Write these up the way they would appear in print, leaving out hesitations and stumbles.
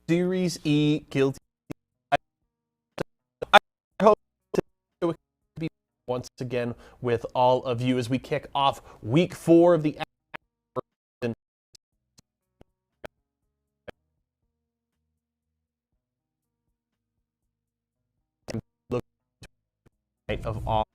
Series E Guilty. I hope to be once again with all of you as we kick off week 4 of the of all.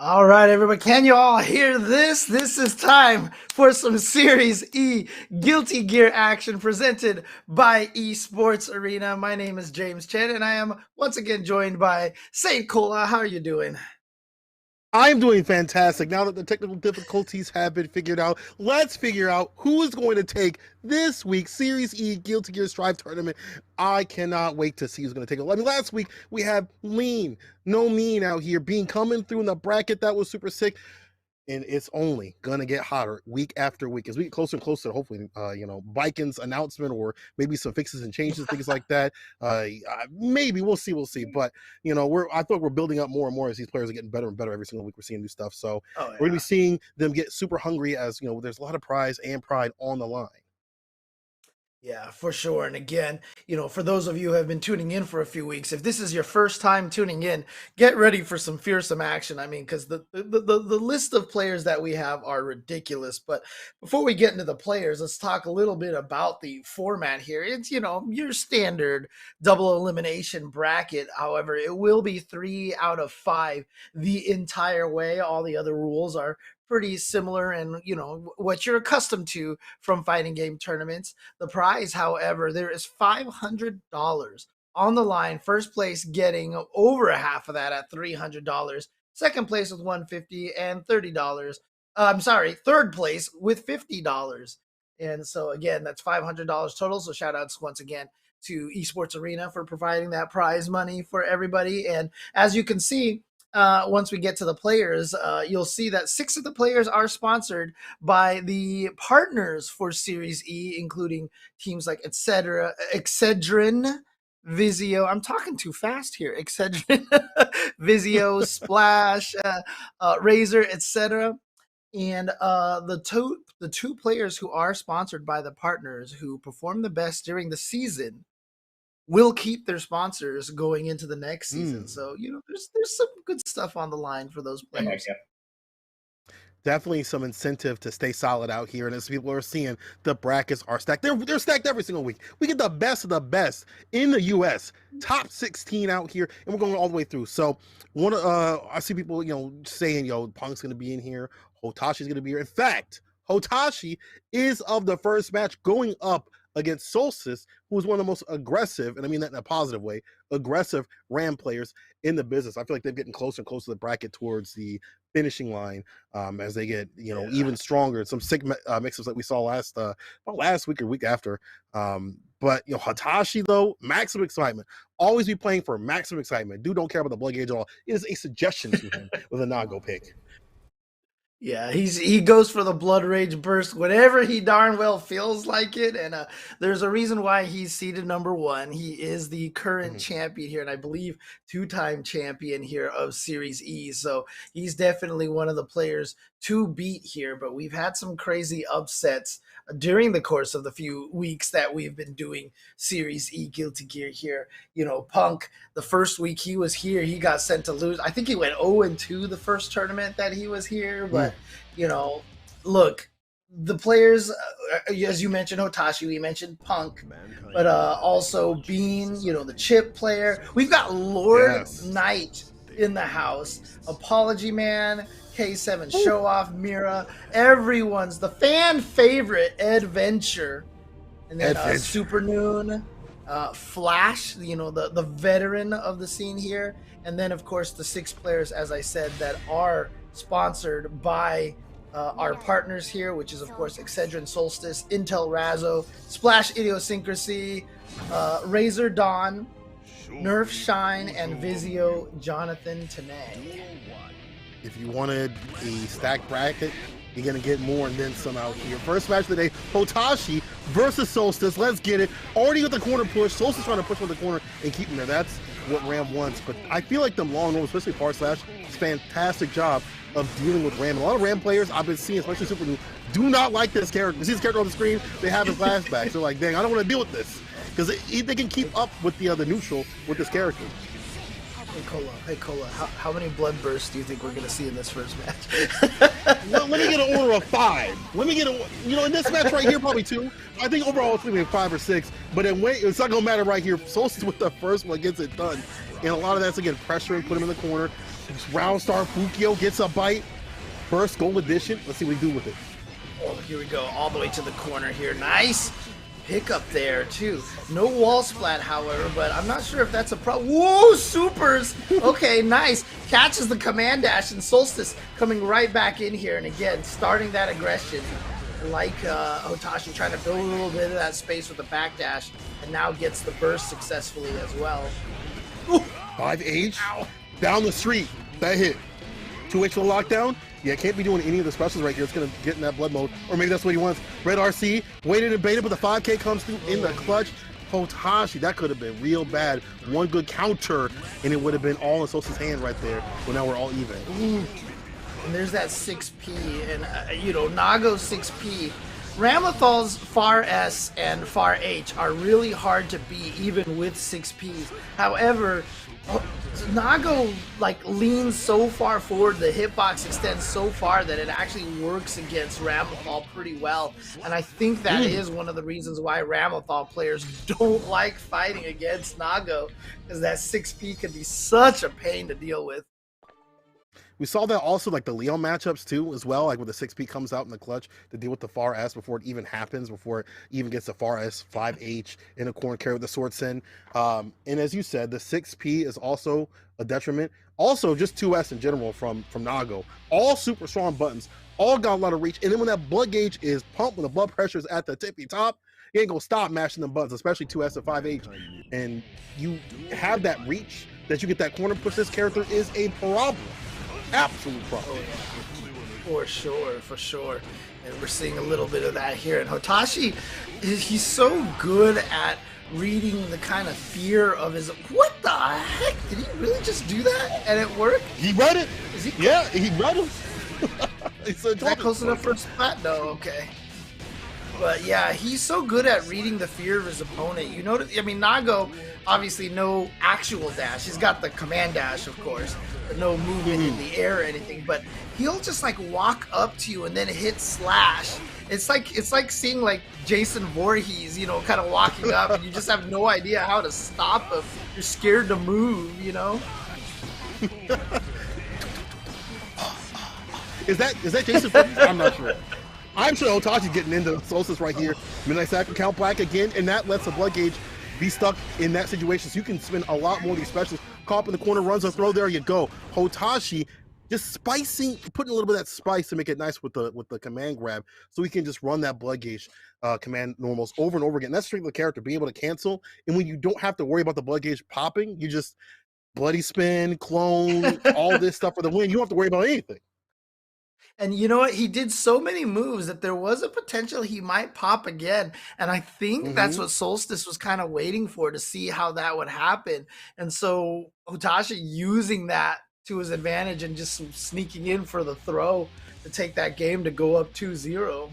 All right, everybody, can you all hear this? This is time for some Series E Guilty Gear action presented by Esports Arena. My name is James Chen, and I am once again joined by Saint Cola. How are you doing? I'm doing fantastic. Now that the technical difficulties have been figured out, let's figure out who is going to take this week's Series E Guilty Gear Strive tournament. I cannot wait to see who's going to take it. I mean, last week we had Lean, no mean out here, being coming through in the bracket. That was super sick. And it's only gonna get hotter week after week as we get closer and closer to hopefully, Vikings announcement or maybe some fixes and changes, things like that. Maybe we'll see. But I thought we're building up more and more as these players are getting better and better every single week. We're seeing new stuff, so we're gonna be seeing them get super hungry as there's a lot of prize and pride on the line. Yeah, for sure. And again, for those of you who have been tuning in for a few weeks, if this is your first time tuning in, get ready for some fearsome action. I mean, because the list of players that we have are ridiculous. But before we get into the players, let's talk a little bit about the format here. It's, your standard double elimination bracket. However, it will be 3 out of 5 the entire way. All the other rules are pretty similar and what you're accustomed to from fighting game tournaments. The prize, however, there is $500 on the line. First place getting over half of that at $300. Second place with $150 and $30. I'm sorry, third place with $50. And so again, that's $500 total. So shout outs once again to Esports Arena for providing that prize money for everybody. And as you can see, once we get to the players, you'll see that 6 of the players are sponsored by the partners for Series E, including teams like Excedrin, Vizio. I'm talking too fast here. Excedrin, Vizio, Splash, Razor, etc. And the two players who are sponsored by the partners who perform the best during the season will keep their sponsors going into the next season. So, there's some good stuff on the line for those players. Definitely some incentive to stay solid out here. And as people are seeing, the brackets are stacked. They're stacked every single week. We get the best of the best in the US. Top 16 out here, and we're going all the way through. So I see people, saying, Punk's gonna be in here, Otashi's gonna be here. In fact, Otashi is of the first match going up against Solus, who is one of the most aggressive, and I mean that in a positive way, aggressive RAM players in the business. I feel like they're getting closer and closer to the bracket towards the finishing line as they get, even stronger. Some sick mix-ups that we saw last week or week after. But Hatashi though, maximum excitement. Always be playing for maximum excitement. Dude don't care about the blood gauge at all. It is a suggestion to him with a non-go pick. Yeah, he goes for the blood rage burst whenever he darn well feels like it, and there's a reason why he's seeded number 1. He is the current champion here, and I believe 2-time champion here of Series E. So he's definitely one of the players to beat here. But we've had some crazy upsets during the course of the few weeks that we've been doing Series E Guilty Gear here. Punk, the first week he was here, he got sent to lose. I think he went 0-2 the first tournament that he was here. But, look, the players, as you mentioned, Otashi, we mentioned Punk, but also Bean, the chip player. We've got Lord Knight in the house, ApologyMan, K7, Showoff, Mera, everyone's the fan favorite Adventure, and then Supernoon, Flash, the veteran of the scene here, and then of course the 6 players, as I said, that are sponsored by our partners here, which is of course Excedrin, Solstice, Intel, Razzo, Splash, Idiosyncrasy, Razor, Dawn, Nerf, Shine, and Vizio, Jonathan, Tanay. If you wanted a stacked bracket, you're going to get more and then some out here. First match of the day, Otashi versus Solstice. Let's get it. Already with the corner push. Solstice trying to push from the corner and keep him there. That's what Ram wants. But I feel like them long rolls, especially Parslash, it's a fantastic job of dealing with Ram. A lot of Ram players I've been seeing, especially Supernoon, do not like this character. You see this character on the screen, they have his flashbacks. They're like, dang, I don't want to deal with this. Because they can keep up with the neutral with this character. Hey Cola, how many blood bursts do you think we're going to see in this first match? Well, let me get an order of 5. Let me get in this match right here, probably 2. I think overall it's going to be 5 or 6. But it's not going to matter right here. Solstice with the first one gets it done. And a lot of that's, again, pressuring, put him in the corner. Round Star Fukio gets a bite. First gold edition. Let's see what he do with it. Oh, here we go, all the way to the corner here. Nice. pickup there too. No wall splat, however, but I'm not sure if that's a problem. Whoa, supers! Okay, nice. Catches the command dash, and Solstice coming right back in here, and again, starting that aggression. Like Otashi trying to build a little bit of that space with the backdash, and now gets the burst successfully as well. Ooh, 5H down the street. That hit. 2H for the lockdown. Yeah, can't be doing any of the specials right here. It's going to get in that blood mode. Or maybe that's what he wants. Red RC, waited and baited, but the 5K comes through in the clutch. Otashi, that could have been real bad. One good counter, and it would have been all in Sosa's hand right there. Well, now we're all even. Ooh. And there's that 6P, and you know, Nago's 6P. Ramathal's Far S and Far H are really hard to beat even with 6Ps. However, Nago like leans so far forward, the hitbox extends so far that it actually works against Ramathal pretty well. And I think that is one of the reasons why Ramathal players don't like fighting against Nago, because that 6P could be such a pain to deal with. We saw that also like the Leon matchups too as well, like when the 6P comes out in the clutch to deal with the Far S before it even happens, before it even gets the Far S 5H in a corner carry with the Sword Sin. And as you said, the 6P is also a detriment. Also just 2S in general from Nago. All super strong buttons, all got a lot of reach. And then when that blood gauge is pumped, when the blood pressure is at the tippy top, you ain't gonna stop mashing them buttons, especially 2S and 5H. And you have that reach that you get that corner push. This character is a problem. Absolute problem. For sure, for sure. And we're seeing a little bit of that here. And Otashi, he's so good at reading the kind of fear of his... What the heck? Did he really just do that and it worked? He read it. Is he... Yeah, he read him. Is that close enough for a splat? No, okay. But yeah, he's so good at reading the fear of his opponent. You notice, I mean, Nago, obviously no actual dash. He's got the command dash, of course, but no movement in the air or anything. But he'll just like walk up to you and then hit slash. It's like seeing like Jason Voorhees, you know, kind of walking up, and you just have no idea how to stop him. You're scared to move, you know. Is that Jason Voorhees? I'm not sure. I'm sure Otashi's getting into Solstice right here. Midnight Sack count black again, and that lets the blood gauge be stuck in that situation. So you can spend a lot more of these specials. Caught up in the corner, runs a throw, there you go. Otashi just spicing, putting a little bit of that spice to make it nice with the command grab, so we can just run that blood gauge command normals over and over again. That's straight the character, being able to cancel. And when you don't have to worry about the blood gauge popping, you just bloody spin, clone, all this stuff for the win. You don't have to worry about anything. And you know what? He did so many moves that there was a potential he might pop again. And I think that's what Solstice was kind of waiting for, to see how that would happen. And so Otashi using that to his advantage and just sneaking in for the throw to take that game to go up 2-0.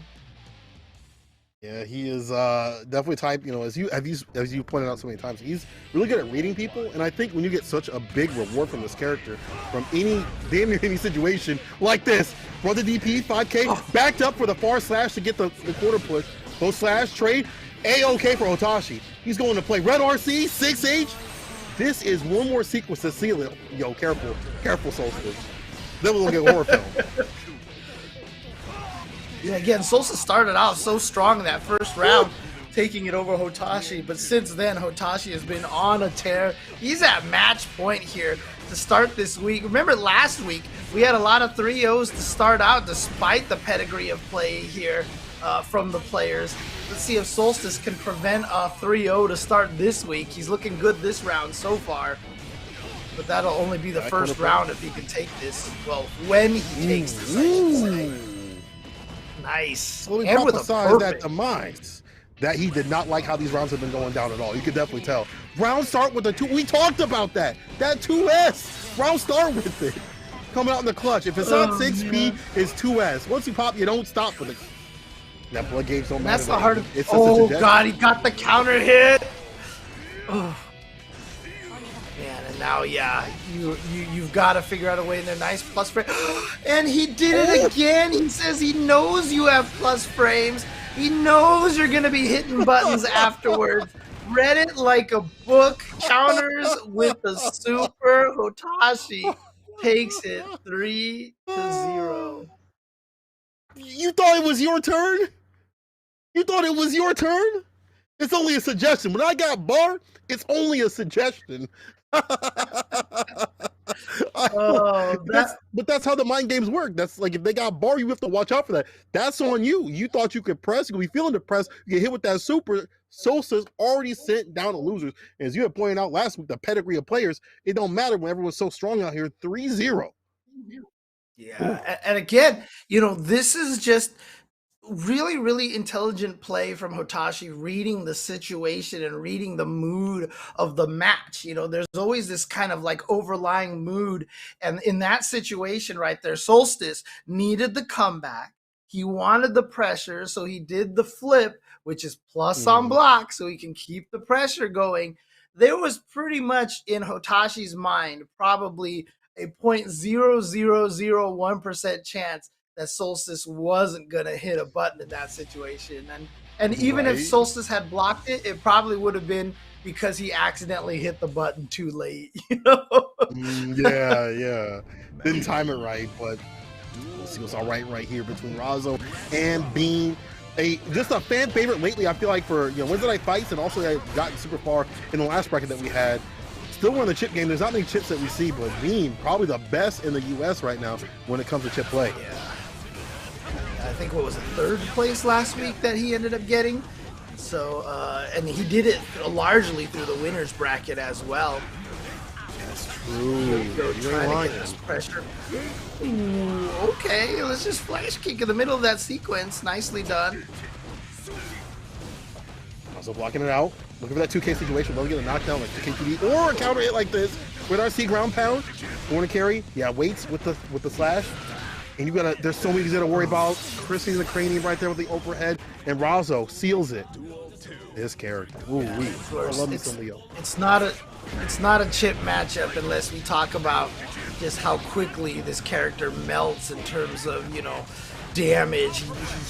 Yeah, he is definitely type, you know, as you pointed out so many times, he's really good at reading people. And I think when you get such a big reward from this character, from damn near any situation like this, run the DP, 5K, backed up for the far slash to get the quarter push, go slash, trade, A-OK for Otashi. He's going to play red RC, 6H. This is one more sequence to seal it. Yo, careful, Solstice. Then we'll get horror film. Yeah, again, Solstice started out so strong in that first round, taking it over Otashi, but since then, Otashi has been on a tear. He's at match point here to start this week. Remember last week, we had a lot of 3-0s to start out, despite the pedigree of play here from the players. Let's see if Solstice can prevent a 3-0 to start this week. He's looking good this round so far, but that'll only be the first round if he can take this. Well, when he takes this, I should say. Nice. So he prophesied that demise, that he did not like how these rounds have been going down at all. You could definitely tell. Round start with the 2. We talked about that. That 2S. Round start with it. Coming out in the clutch. If it's not 6P, it's 2S. Once you pop, you don't stop for the... That blood gauge don't matter. That's the hard... Oh, God, he got the counter hit. Oh. Man, and now, yeah, you've got to figure out a way in there. Nice plus frame. And he did it again. He says he knows you have plus frames. He knows you're going to be hitting buttons afterwards. Read it like a book. Counters with the super. Otashi takes it 3-0. You thought it was your turn? You thought it was your turn? It's only a suggestion. When I got bar, it's only a suggestion. Oh, but that's how the mind games work. That's like if they got bar, you have to watch out for that. That's on you. You thought you could press, you could be feeling depressed, you get hit with that super. Sosa's already sent down the losers. And as you had pointed out last week, the pedigree of players, it don't matter when everyone's so strong out here. 3-0. yeah. And again, this is just really, really intelligent play from Otashi, reading the situation and reading the mood of the match. There's always this kind of like overlying mood. And in that situation right there, Solstice needed the comeback. He wanted the pressure, so he did the flip, which is plus on block, so he can keep the pressure going. There was pretty much in Hotashi's mind probably a 0.0001% chance that Solstice wasn't going to hit a button in that situation. And even if Solstice had blocked it, it probably would have been because he accidentally hit the button too late. Yeah. Didn't time it right, but we'll see what's all right here between Razzo and Bean. Just a fan favorite lately, I feel like, for Wednesday night fights, and also I've gotten super far in the last bracket that we had. Still one of the chip game. There's not many chips that we see, but Bean probably the best in the US right now when it comes to chip play. Yeah. I think what was it, third place last week that he ended up getting. So and he did it largely through the winners bracket as well. That's true. Trying to get this pressure. Ooh, okay, let's just flash kick in the middle of that sequence. Nicely done. Also blocking it out. Looking for that 2K situation. We'll get a knockdown like 2K2D or a counter hit like this with RC ground pound. Corner carry. Yeah, waits with the slash. And there's so many things to worry about. Chrissy's the cranium right there with the overhead, and Razzo seals it. This character, I love me some Leo. It's not a chip matchup unless we talk about just how quickly this character melts in terms of damage.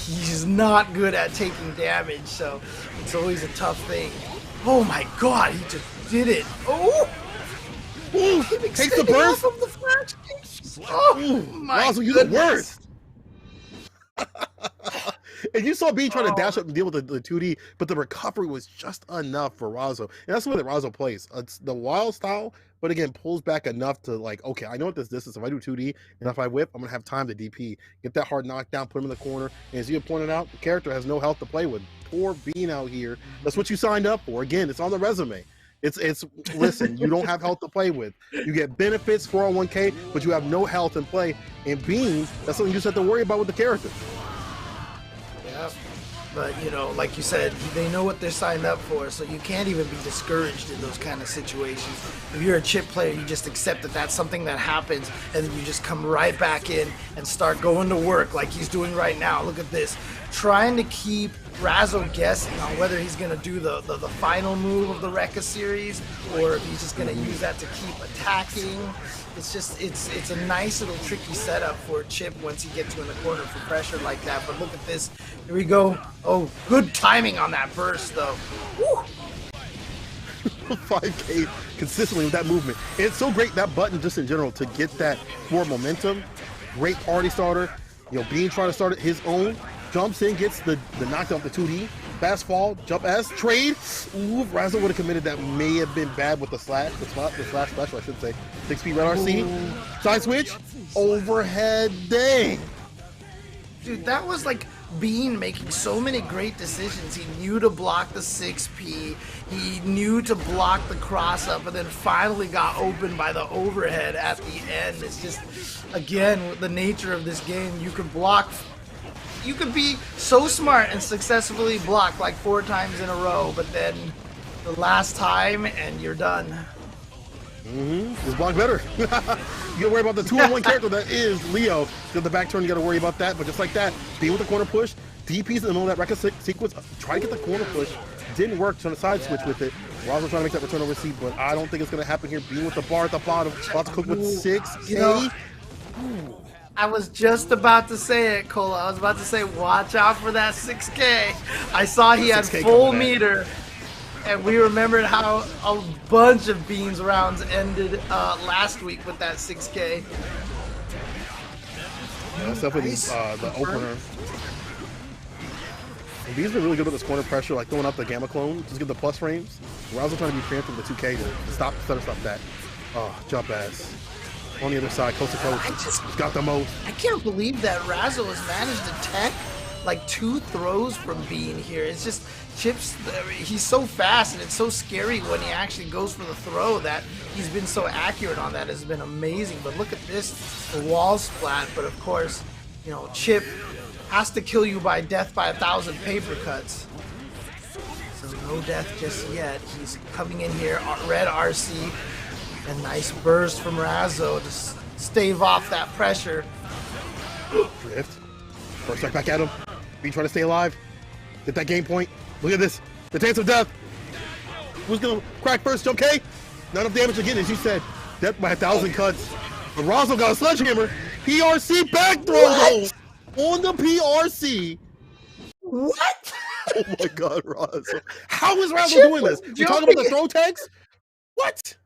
He's not good at taking damage, so it's always a tough thing. Oh my God, he just did it! Oh, takes the burst from the flash kick. Oh my Razzo, you're the worst. And you saw B trying to dash up and deal with the 2D, but the recovery was just enough for Razzo. And that's the way that Razzo plays. It's the wild style, but again, pulls back enough to like, okay, I know what this distance. If I do 2D and if I whip, I'm gonna have time to DP, get that hard knockdown, put him in the corner. And as you pointed out, the character has no health to play with. Poor Bean out here. That's what you signed up for. Again, it's on the resume. It's listen, you don't have health to play with. You get benefits 401k, but you have no health in play. And Bean, that's something you just have to worry about with the character. Yeah, but like you said, they know what they're signed up for, so you can't even be discouraged in those kind of situations. If you're a chip player, you just accept that that's something that happens, and then you just come right back in and start going to work like he's doing right now. Look at this, trying to keep Razzo guessing on whether he's going to do the final move of the Rekka series, or if he's just going to use that to keep attacking. It's a nice little tricky setup for Chip once he gets to in the corner for pressure like that. But look at this. Here we go. Oh, good timing on that burst, though. Woo! 5K consistently with that movement. And it's so great, that button just in general, to get that forward momentum. Great party starter. Bean trying to start it his own. Jumps in, gets the knockdown with the 2D. Fast fall, jump S, trade. Ooh, Razzo would have committed that. May have been bad with the slash special, I should say. 6-speed red RC. Side switch. Overhead, dang. Dude, that was like Bean making so many great decisions. He knew to block the 6P. He knew to block the cross up, and then finally got open by the overhead at the end. It's just, again, with the nature of this game, you could block. You could be so smart and successfully block like 4 times in a row, but then the last time and you're done. Just block better. You gotta worry about the 2-on-1 character that is Leo. Get the back turn, you gotta worry about that. But just like that, being with the corner push, DP's in the middle of that Rekka sequence. Try to get the corner push. Didn't work, trying to side switch with it. Razzo trying to make that return over seat, but I don't think it's gonna happen here. Being with the bar at the bottom, about to cook with 6K. I was just about to say it, Cola. I was about to say, watch out for that 6K. I saw he had full meter, and we remembered how a bunch of Beans rounds ended last week with that 6K. That's definitely the opener. Bean's been really good with this corner pressure, like throwing up the Gamma Clone, just get the plus frames. Razzo trying to be preemptive with the 2K to stop that. Oh, jump ass. On the other side, coast to coast. He's got the most. I can't believe that Razzo has managed to tech like 2 throws from Bean here. It's just Chips, he's so fast and it's so scary when he actually goes for the throw that he's been so accurate on that. Has been amazing. But look at this, the wall splat. But of course, you know, Chip has to kill you by death by 1,000 paper cuts. So no death just yet. He's coming in here, red RC, and nice burst from Razzo to stave off that pressure. Drift. First strike back at him. Bean trying to stay alive. Get that game point. Look at this. The chance of death. Who's gonna crack first? Jump K. Not enough damage again, as you said. Death by 1,000 cuts. But Razzo got a sledgehammer. PRC back throw though. On the PRC. What? Oh my God, Razzo. How is Razzo doing this? You talking about the throw tags? What?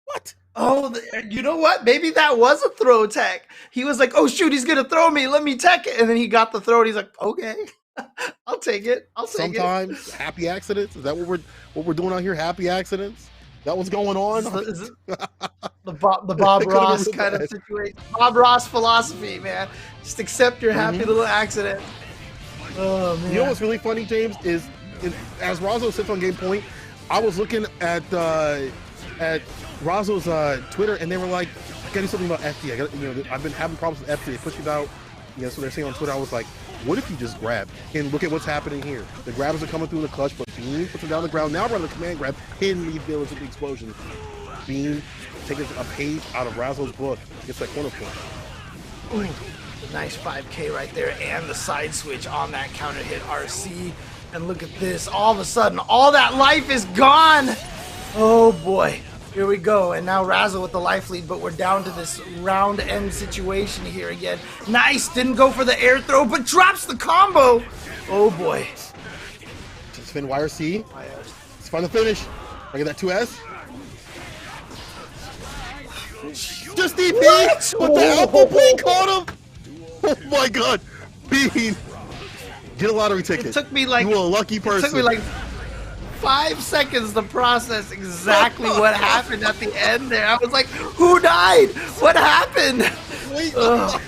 What? Oh, you know what? Maybe that was a throw tech. He was like, oh shoot, he's gonna throw me. Let me tech it. And then he got the throw and he's like, okay, I'll take it. I'll take it. Sometimes happy accidents. Is that what we're doing out here? Happy accidents? That what's going on? The Bob Ross kind of situation. Bob Ross philosophy, man. Just accept your happy little accident. Oh man. You know what's really funny, James, is as Razzo sits on game point, I was looking at Razzo's Twitter, and they were like, I gotta do something about FD. I've been having problems with FD. They push it out. That's what they're saying on Twitter. I was like, what if you just grab? And look at what's happening here. The grabs are coming through the clutch, but Bean puts him down on the ground. Now running the command grab, hidden lead village with the explosion. Bean taking a page out of Razzo's book. Gets that corner point. Ooh, nice 5K right there, and the side switch on that counter hit RC. And look at this. All of a sudden, all that life is gone. Oh boy. Here we go, and now Razzo with the life lead, but we're down to this round end situation here again. Nice, didn't go for the air throw, but drops the combo. Oh boy. Just spin YRC. Let's find the finish. I get that 2S. Just DP, but the Apple Bean caught him. Oh my God, Bean. Get a lottery ticket. It took me like, you a lucky person. It took me like 5 seconds to process exactly what happened at the end there. I was like, who died? What happened? Wait. Oh,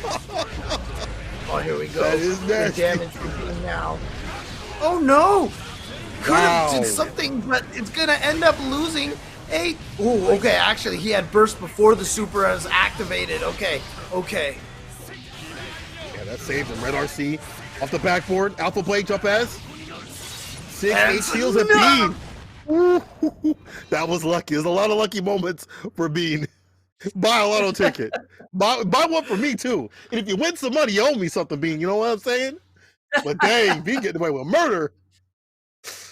here we go. That is nasty. Damage for Bean now. Oh no! Could have did something, but it's gonna end up losing. Ooh, okay, actually he had burst before the super was activated. Okay. Yeah, that saved him. Red RC off the backboard. Alpha Blade jump S. 6-8 steals at Bean. Ooh, that was lucky. There's a lot of lucky moments for Bean. Buy a lotto ticket. Buy one for me too. And if you win some money, you owe me something, Bean. You know what I'm saying? But dang, Bean getting away with murder.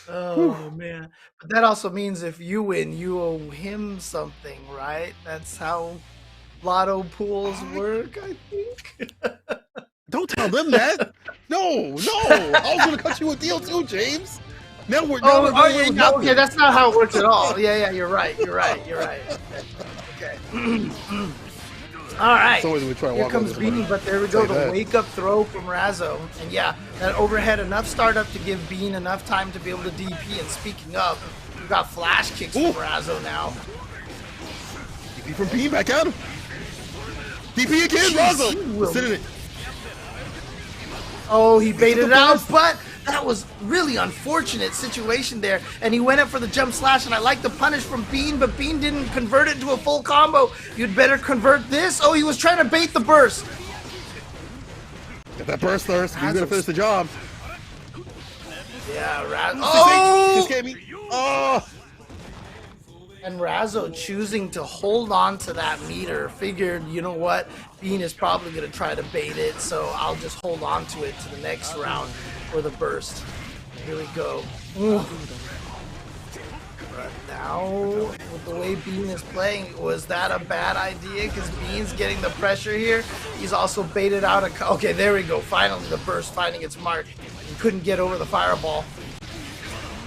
Oh man. But that also means if you win, you owe him something, right? That's how lotto pools work, I think. Don't tell them that. No. I was gonna cut you a deal too, James. Now we're okay, that's not how it works at all. Yeah, you're right. Okay. All right. Here comes Bean, but there we go. The wake up throw from Razzo. And yeah, that overhead, enough startup to give Bean enough time to be able to DP. And speaking of, we've got flash kicks from Razzo now. DP from Bean, back at him. DP again, Razzo. Sit in it. Oh, he baited it out, but that was really unfortunate situation there. And he went up for the jump slash, and I like the punish from Bean, but Bean didn't convert it into a full combo. You'd better convert this. Oh, he was trying to bait the burst. Get that burst thirst. He's gonna finish the job. Yeah, Razzo. Oh! Just gave me. Oh! And Razzo choosing to hold on to that meter, figured, you know what, Bean is probably going to try to bait it, so I'll just hold on to it to the next round for the burst. Here we go. Ooh. But now, with the way Bean is playing, was that a bad idea? Because Bean's getting the pressure here. He's also baited out a... Okay, there we go. Finally, the burst finding its mark. He couldn't get over the fireball.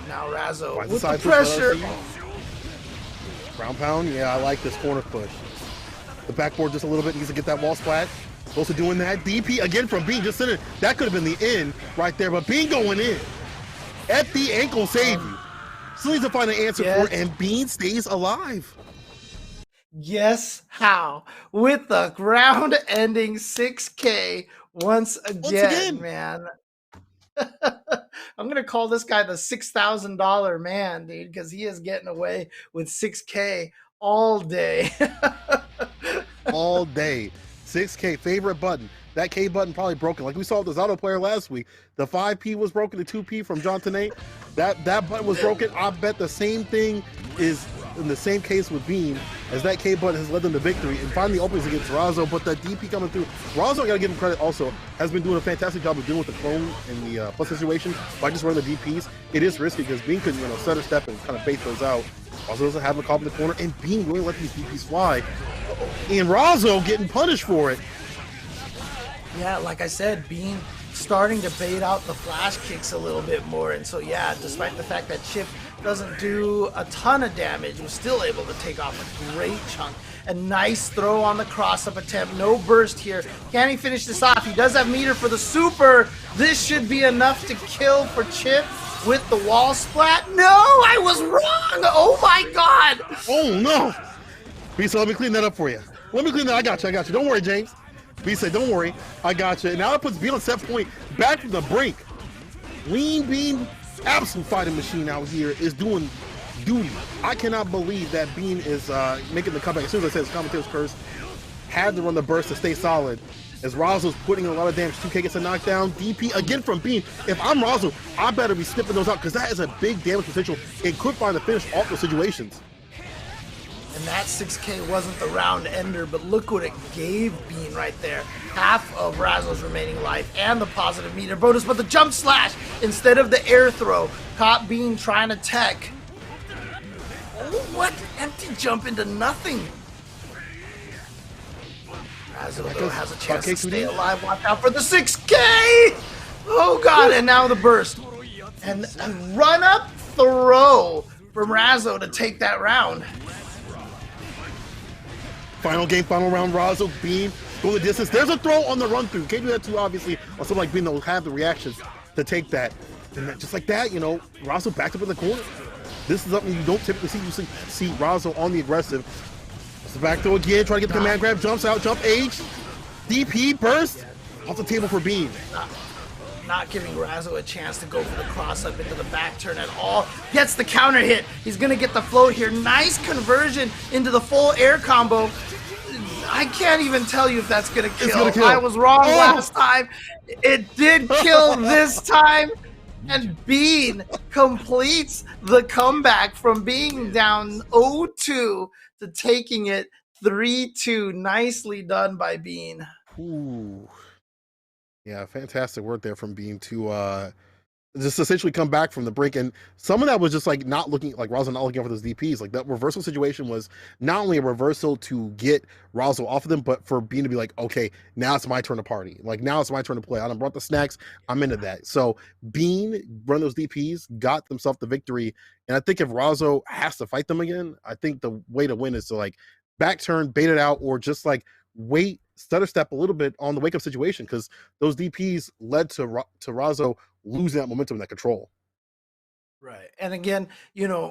Now Razzo with the pressure. Ground pound, yeah, I like this corner push. The backboard just a little bit, needs to get that wall splat. Close to doing that. DP again from Bean, just sitting. That could have been the end right there, but Bean going in. at the ankle save you. Still needs to find an answer for it, and Bean stays alive. Guess how? With the round-ending 6K once again, man. I'm gonna call this guy the $6,000 man, dude, because he is getting away with 6K all day. All day. 6K, favorite button. That K button probably broken. Like we saw with the Zato player last week. The 5P was broken, the 2P from John Tanay. That button was broken. I bet the same thing is in the same case with Bean, as that K button has led them to victory and finally opens against Razzo, but that DP coming through. Razzo, I gotta give him credit also, has been doing a fantastic job of dealing with the clone in the plus situation by just running the DPs. It is risky because Bean could, stutter step and kind of bait those out. Razzo doesn't have a call in the corner, and Bean really let these DPs fly. And Razzo getting punished for it. Yeah, like I said, Bean starting to bait out the flash kicks a little bit more, and so yeah, despite the fact that Chip doesn't do a ton of damage, was still able to take off a great chunk. A nice throw on the cross-up attempt, no burst here. Can he finish this off? He does have meter for the super. This should be enough to kill for Chip with the wall splat. No, I was wrong. Oh my god. Oh no. Bisa, let me clean that up for you. Let me clean that. I got you. Don't worry, James. Bisa, don't worry. I got you. And now it puts Bean on set point back from the brink. Lean Bean, absolute fighting machine out here, is doing duty. I cannot believe that Bean is making the comeback. As soon as I said his commentator's curse, had to run the burst to stay solid. As Razzo's putting in a lot of damage. 2K gets a knockdown. DP again from Bean. If I'm Razzo, I better be snipping those out because that is a big damage potential and could find a finish off those situations. And that 6K wasn't the round ender, but look what it gave Bean right there. Half of Razzo's remaining life and the positive meter bonus, but the jump slash instead of the air throw caught Bean trying to tech. Oh, what? Empty jump into nothing. Razzo though has a chance to stay alive. Watch out for the 6K! Oh god, and now the burst. And a run up throw from Razzo to take that round. Final game, final round, Razzo, Bean, go the distance. There's a throw on the run through. Can't do that too obviously on someone like Bean that will have the reactions to take that. And just like that, Razzo backed up in the corner. This is something you don't typically see. You see Razzo on the aggressive. It's the back throw again, try to get the command grab, jumps out, jump H. DP, burst, off the table for Bean. Not giving Razzo a chance to go for the cross up into the back turn at all. Gets the counter hit. He's gonna get the float here. Nice conversion into the full air combo. I can't even tell you if that's gonna kill. I was wrong last time. It did kill this time. And Bean completes the comeback from being down 0-2 to taking it 3-2. Nicely done by Bean. Ooh. Yeah, fantastic work there from Bean to just essentially come back from the brink. And some of that was just like not looking, like Razzo not looking out for those DPs. Like that reversal situation was not only a reversal to get Razzo off of them, but for Bean to be like, okay, now it's my turn to party. Like now it's my turn to play. I done brought the snacks. I'm into that. So Bean run those DPs, got themselves the victory. And I think if Razzo has to fight them again, I think the way to win is to like back turn, bait it out, or just like wait, stutter step a little bit on the wake up situation, because those DPs led to Razzo losing that momentum and that control. Right. And again,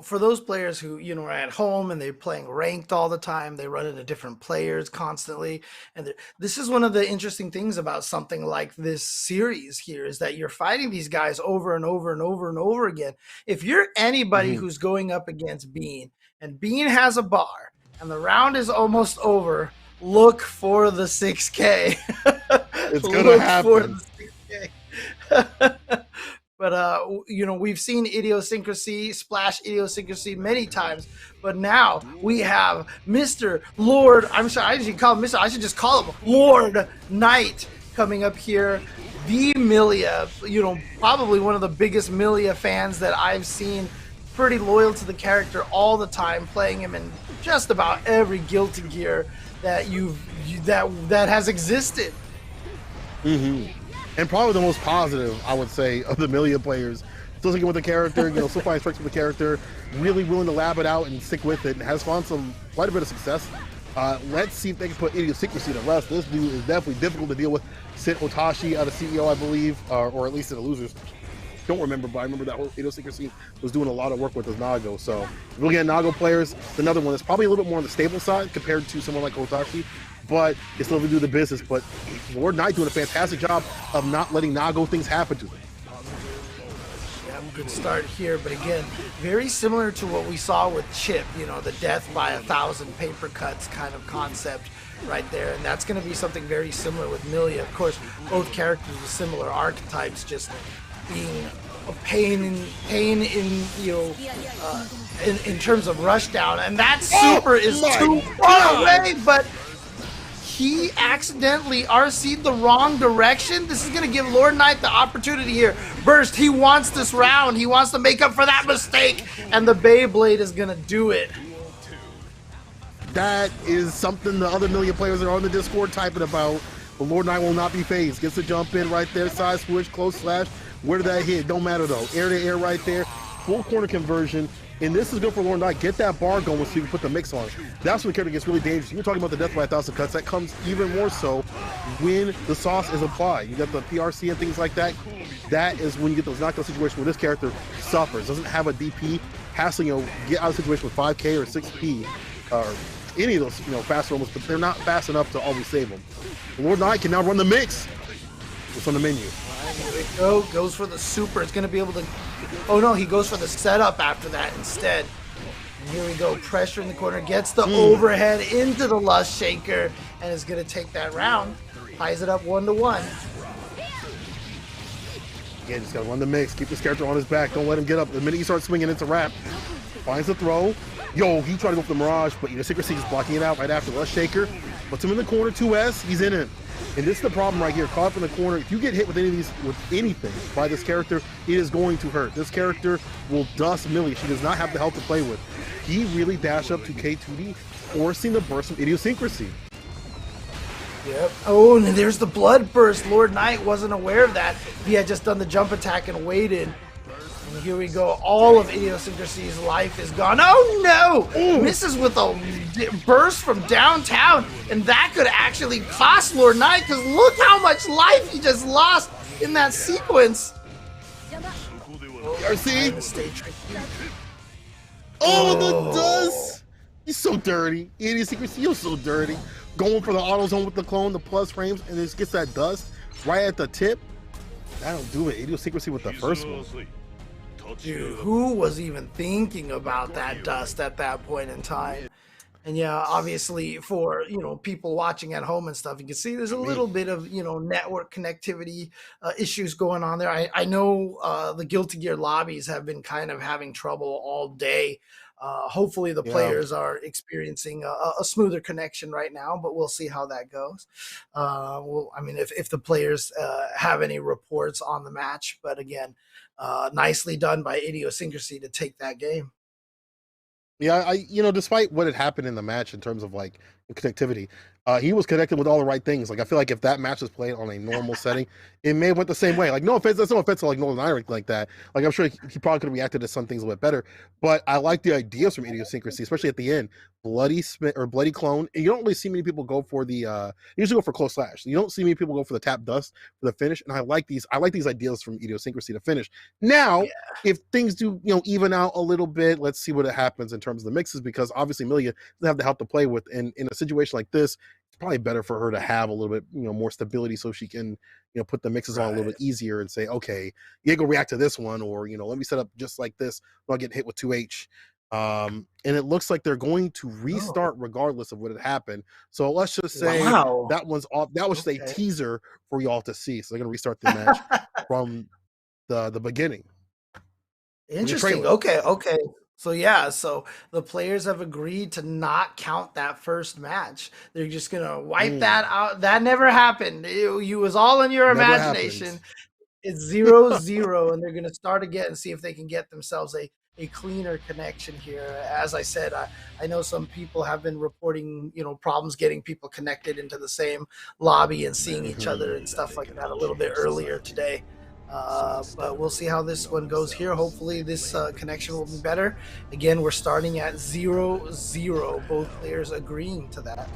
for those players who, are at home and they're playing ranked all the time, they run into different players constantly. And this is one of the interesting things about something like this series here, is that you're fighting these guys over and over and over and over again. If you're anybody who's going up against Bean, and Bean has a bar and the round is almost over, look for the 6K. It's gonna happen. For the 6K. But we've seen Idiosyncrasy splash Idiosyncrasy many times, but now we have Mr. Lord. I'm sorry, I should call him Mr. I should just call him Lord Knight coming up here. The Milia, probably one of the biggest Milia fans that I've seen. Pretty loyal to the character all the time, playing him in just about every Guilty Gear that that has existed. And probably the most positive, I would say, of the Milia players. Still sticking with the character, still finding strikes with the character, really willing to lab it out and stick with it, and has found quite a bit of success. Let's see if they can put Idiosyncrasy to rest. This dude is definitely difficult to deal with. Sit Otashi out of CEO, I believe, or at least in the losers. don't remember, but I remember that whole Idiosyncrasy was doing a lot of work with those Nago. So if we're looking at Nago players, another one that's probably a little bit more on the stable side compared to someone like Otashi, but they still have to do the business. But Lord Knight doing a fantastic job of not letting Nago things happen to them. Good start here, but again, very similar to what we saw with Chip, you know, the death by 1,000 paper cuts kind of concept right there, and that's going to be something very similar with Millia. Of course, both characters with similar archetypes, just being a pain in you know, in terms of rushdown, and that super is too far away, but he accidentally RC'd the wrong direction. This is going to give Lord Knight the opportunity here. Burst, he wants this round. He wants to make up for that mistake, and the Beyblade is going to do it. That is something the other Millia players that are on the Discord typing about. But Lord Knight will not be phased. Gets the jump in right there, side switch, close slash. Where did that hit? Don't matter though. Air to air right there. Full corner conversion. And this is good for Lord Knight. Get that bar going so you can put the mix on. That's when the character gets really dangerous. You're talking about the death by 1,000 cuts. That comes even more so when the sauce is applied. You got the PRC and things like that. That is when you get those knockdown situations where this character suffers, doesn't have a DP, has to, you know, get out of the situation with 5K or 6P or any of those, you know, faster moments, but they're not fast enough to always save them. And Lord Knight can now run the mix. What's on the menu? Here we go. Goes for the super. It's going to be able to... Oh, no. He goes for the setup after that instead. And here we go. Pressure in the corner. Gets the overhead into the Lust Shaker. And is going to take that round. Ties it up 1-1. Yeah, just got to run the mix. Keep this character on his back. Don't let him get up. The minute he starts swinging, it's a wrap. Finds the throw. Yo, he tried to go for the Mirage, but Idiosyncrasy is blocking it out right after Lust Shaker. Puts him in the corner. 2S. He's in it. And this is the problem right here. Caught up in the corner. If you get hit with any of these, with anything by this character, it is going to hurt. This character will dust Millia. She does not have the health to play with. He really dashed up to K2D, forcing the burst from Idiosyncrasy. Yep. Oh, and there's the blood burst. Lord Knight wasn't aware of that. He had just done the jump attack and waited. And here we go. All of Idiosyncrasy's life is gone. Oh no! Ooh. Misses with a burst from downtown, and that could actually cost Lord Knight, because look how much life he just lost in that sequence. RC. Oh, the dust! He's so dirty. Idiosyncrasy, you're so dirty. Going for the auto zone with the clone, the plus frames, and it gets that dust right at the tip. That'll do it. Idiosyncrasy with the first one. Dude, who was even thinking about that dust at that point in time? And yeah, obviously for, you know, people watching at home and stuff, you can see there's a little bit of, you know, network connectivity issues going on there. I know the Guilty Gear lobbies have been kind of having trouble all day. Hopefully the players are experiencing a smoother connection right now, but we'll see how that goes. Well, I mean, if the players have any reports on the match, but again, nicely done by Idiosyncrasy to take that game. Yeah, you know, despite what had happened in the match in terms of like connectivity, he was connected with all the right things. Like I feel like if that match was played on a normal setting, it may have went the same way. Like no offense, that's no offense to like Northern Ireland like that. Like I'm sure he probably could have reacted to some things a little bit better. But I like the ideas from Idiosyncrasy, especially at the end. Bloody clone. And you don't really see many people go for the you usually go for close slash. You don't see many people go for the tap dust for the finish. And I like these ideas from Idiosyncrasy to finish. Now, if things do, you know, even out a little bit, let's see what happens in terms of the mixes, because obviously Millia doesn't have the help to play with. And in a situation like this, it's probably better for her to have a little bit, you know, more stability so she can, you know, put the mixes on a little bit easier and say, okay, you go react to this one, or, you know, let me set up just like this. I'll get hit with 2H. And it looks like they're going to restart regardless of what had happened. So let's just say that one's off. That was just a teaser for y'all to see. So they're going to restart the match from the beginning. Interesting. Okay. So yeah, so the players have agreed to not count that first match. They're just gonna wipe that out. That never happened. You was all in your imagination. It's 0-0, and they're gonna start again and see if they can get themselves a cleaner connection here. As I said, I know some people have been reporting, you know, problems getting people connected into the same lobby and seeing each other and stuff like that a little bit earlier today. But we'll see how this one goes here. Hopefully this connection will be better. Again, we're starting at 0-0. Both players agreeing to that.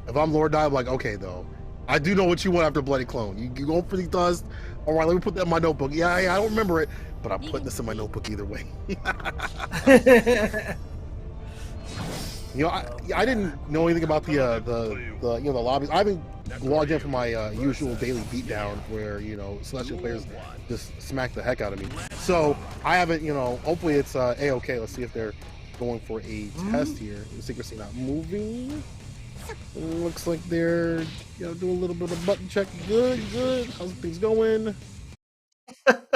If I'm Lord Knight, I'm like, okay, though. I do know what you want after Bloody Clone. You go for the dust, All right, let me put that in my notebook. Yeah, I don't remember it, but I'm putting this in my notebook either way. You know, I didn't know anything about the lobbies. I haven't logged in for my usual daily beatdown where Celestial players just smack the heck out of me. So I haven't, hopefully it's a-okay. Let's see if they're going for a test here. Idiosyncrasy not moving. Looks like they're doing a little bit of button check. Good. How's things going?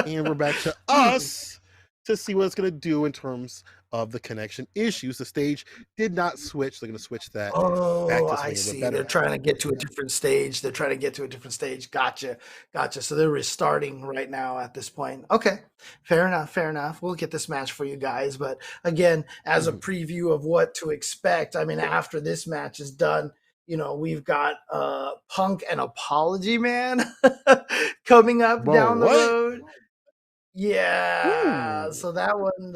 And we're back to us to see what it's going to do in terms of the connection issues. The stage did not switch. They're going to switch that. Oh, I see. They're trying to get to a different stage. Gotcha. So they're restarting right now at this point. Okay, fair enough. We'll get this match for you guys. But again, as a preview of what to expect, I mean, after this match is done, we've got Punk and ApologyMan coming up down the road. Yeah, so that one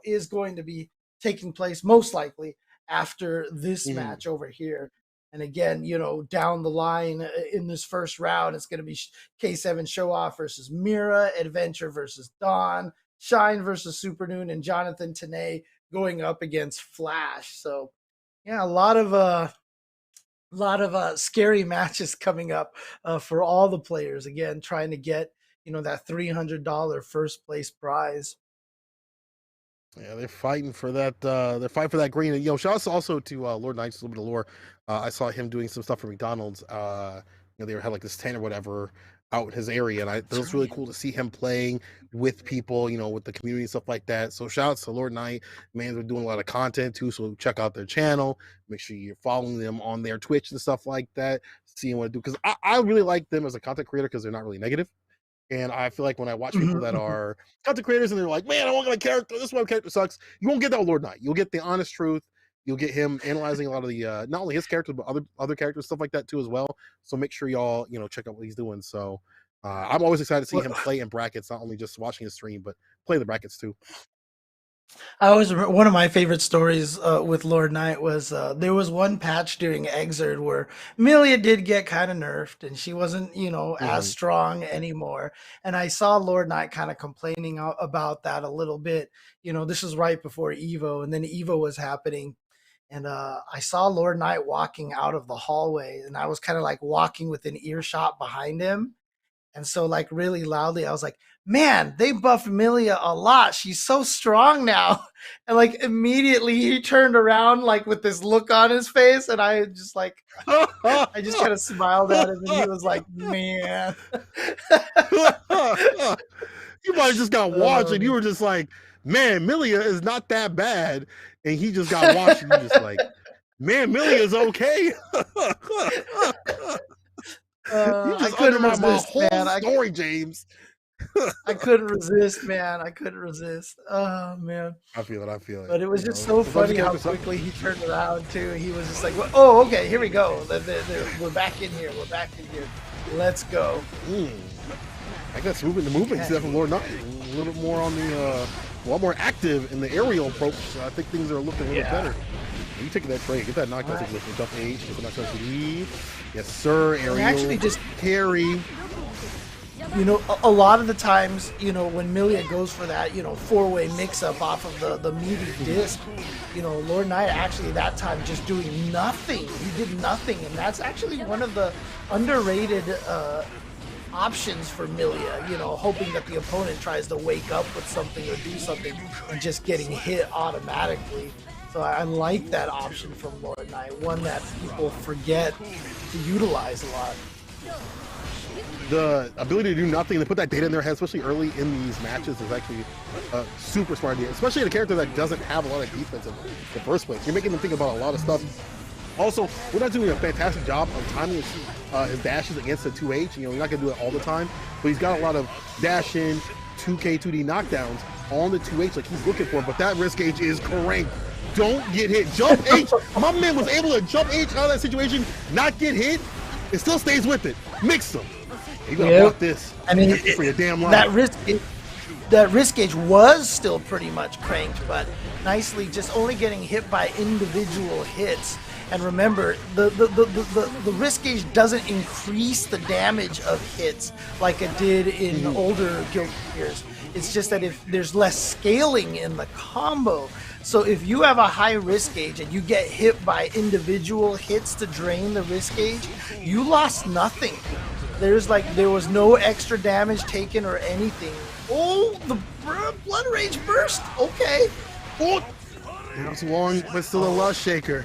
is going to be taking place most likely after this match over here. And again, down the line in this first round, it's going to be K7 Showoff versus Mera, Adventure versus Dawn, Shine versus Supernoon, and Jonathan Tanay going up against Flash. So yeah, a lot of scary matches coming up for all the players. Again, trying to get that $300 first place prize. Yeah, they're fighting for that. They're fighting for that green. And shout out also to Lord Knight, just a little bit of lore. I saw him doing some stuff for McDonald's. They had like this tent or whatever out in his area, and it was really cool to see him playing with people, with the community and stuff like that. So shout out to Lord Knight. Man, they're doing a lot of content too. So check out their channel. Make sure you're following them on their Twitch and stuff like that. Seeing what to do, because I really like them as a content creator because they're not really negative. And I feel like when I watch people that are content creators and they're like, man, I want my character, this one character sucks, you won't get that with Lord Knight. You'll get the honest truth. You'll get him analyzing a lot of the not only his characters but other characters, stuff like that too as well. So make sure y'all check out what he's doing. So I'm always excited to see him play in brackets, not only just watching his stream, but play the brackets too. I always remember one of my favorite stories with Lord Knight was there was one patch during Exerd where Milia did get kind of nerfed and she wasn't, as strong anymore. And I saw Lord Knight kind of complaining about that a little bit. This was right before Evo, and then Evo was happening. And I saw Lord Knight walking out of the hallway, and I was kind of like walking within earshot behind him. And so, like, really loudly, I was like, man, they buffed Milia a lot. She's so strong now. And, like, immediately he turned around, like, with this look on his face. And I just, like, I just kind of smiled at him. And he was like, man. You might have just got watched and you were just like, man, Milia is not that bad. And he just got watched and you just like, man, Milia is okay. I couldn't resist, man. Story, James. I couldn't resist, man. Oh, man. I feel it. But it was just so funny how quickly he turned around, too. He was just like, oh, okay, here we go. We're back in here. Let's go. I guess moving except from Lord Knight. A little bit more on the, a lot more active in the aerial approach. So I think things are looking a little better. You taking that trade, get that knockdown situation, jump H, get the knockdown to lead. Yes, sir. Aerial. Actually, just carry. A lot of the times, when Milia goes for that, four-way mix-up off of the meaty disc, Lord Knight actually that time just doing nothing. He did nothing, and that's actually one of the underrated options for Milia, hoping that the opponent tries to wake up with something or do something and just getting hit automatically. So I like that option from Lord Knight, one that people forget to utilize a lot. The ability to do nothing and to put that data in their head, especially early in these matches, is actually a super smart idea, especially in a character that doesn't have a lot of defense in the first place. You're making them think about a lot of stuff. Also, we're not doing a fantastic job of timing his dashes against the 2H. You're not going to do it all the time, but he's got a lot of dash in, 2K, 2D knockdowns on the 2H like he's looking for, but that risk gauge is correct. Don't get hit. Jump H. My man was able to jump H out of that situation, not get hit, and still stays with it. Mix them. You gotta block this. I mean, for your damn life. That risk gauge was still pretty much cranked, but nicely just only getting hit by individual hits. And remember, the risk gauge doesn't increase the damage of hits like it did in older Guilty Gears. It's just that if there's less scaling in the combo. So if you have a high risk gauge and you get hit by individual hits to drain the risk gauge, you lost nothing. There was no extra damage taken or anything. Oh, the blood rage burst. Okay. Oh, it was long, but still a lust shaker.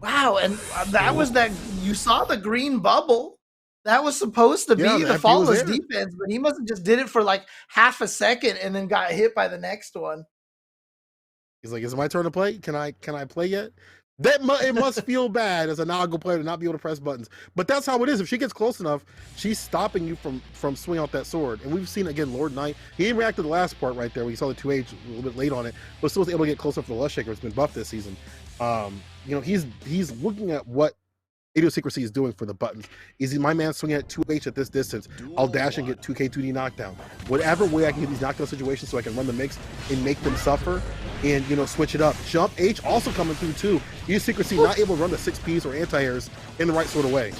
Wow, and that was that. You saw the green bubble. That was supposed to be the faultless defense, but he must have just did it for like half a second and then got hit by the next one. He's like, "Is it my turn to play? Can I play yet?" It must feel bad as a Nago player to not be able to press buttons. But that's how it is. If she gets close enough, she's stopping you from swinging out that sword. And we've seen, again, Lord Knight. He didn't react to the last part right there where you saw the 2H a little bit late on it, but still was able to get close enough to the Lust Shaker. It's been buffed this season. He's looking at what Idiosyncrasy is doing for the buttons. Is he my man swinging at 2H at this distance? I'll dash and get 2K 2D knockdown. Whatever way I can get these knockdown situations so I can run the mix and make them suffer and, switch it up. Jump H also coming through too. Idiosyncrasy not able to run the 6Ps or anti-airs in the right sort of way.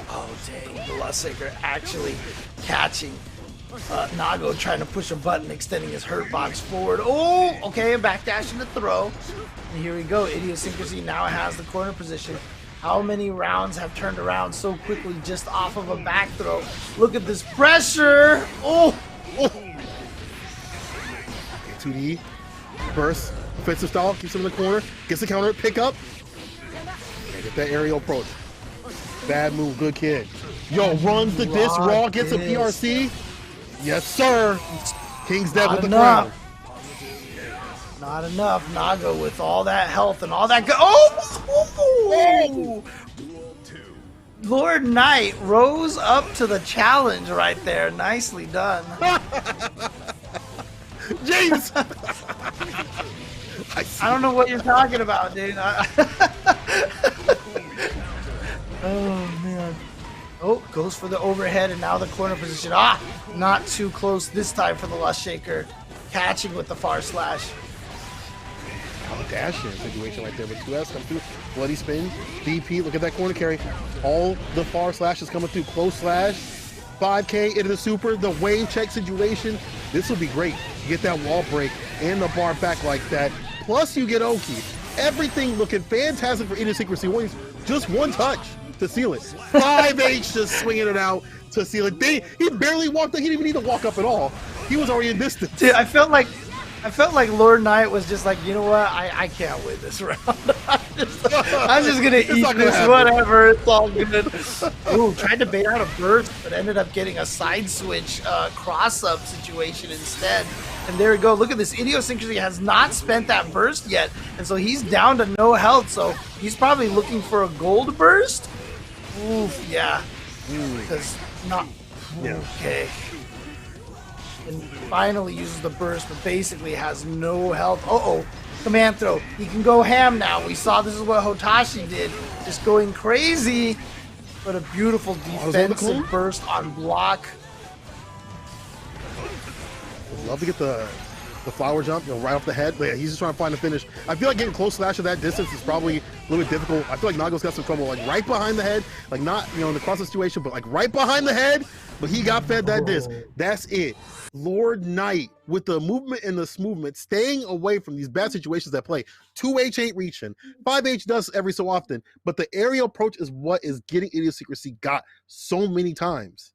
Oh, dang. The Lust Shaker actually catching Nago trying to push a button, extending his hurt box forward. Oh, okay, backdash in the throw. And here we go. Idiosyncrasy now has the corner position. How many rounds have turned around so quickly just off of a back throw? Look at this pressure. Oh. 2D, burst, offensive style, keeps him in the corner, gets the counter, pick up, and get that aerial approach. Bad move, good kid. Yo, runs the disc, raw, gets a PRC. Yes, sir. King's dead with the crown. Not enough. Nago with all that health and all that oh! Lord Knight rose up to the challenge right there. Nicely done. James! I don't know what you're talking about, dude. Oh, man. Oh, goes for the overhead and now the corner position. Not too close this time for the Lust Shaker. Catching with the far slash. Dash in situation right there with 2S come through. Bloody spin, DP, look at that corner carry. All the far slashes coming through. Close slash, 5K into the super, the wave check situation. This will be great. You get that wall break and the bar back like that. Plus you get Oki. Everything looking fantastic for Idiosyncrasy. Just one touch to seal it. 5H just swinging it out to seal it. He barely walked up. He didn't even need to walk up at all. He was already in distance. Dude, I felt like Lord Knight was just like, you know what? I can't win this round. I'm just gonna eat this, whatever. It's all good. Ooh, tried to bait out a burst, but ended up getting a side switch cross-up situation instead. And there we go. Look at this. Idiosyncrasy has not spent that burst yet, and so he's down to no health. So he's probably looking for a gold burst. Oof, yeah. Because not. Yeah. Okay. And finally uses the burst, but basically has no health. Command throw. He can go ham now. We saw this is what Otashi did, just going crazy. But a beautiful defensive burst on block. Would love to get the flower jump, right off the head. But yeah, he's just trying to find the finish. I feel like getting close slash at that distance is probably a little bit difficult. I feel like Nago's got some trouble, like right behind the head, like not in the cross situation, but like right behind the head. But he got fed that disc. That's it. Lord Knight with the movement and the smoothment, staying away from these bad situations that play. 2H ain't reaching. 5H does every so often, but the aerial approach is what is getting Idiosyncrasy got so many times.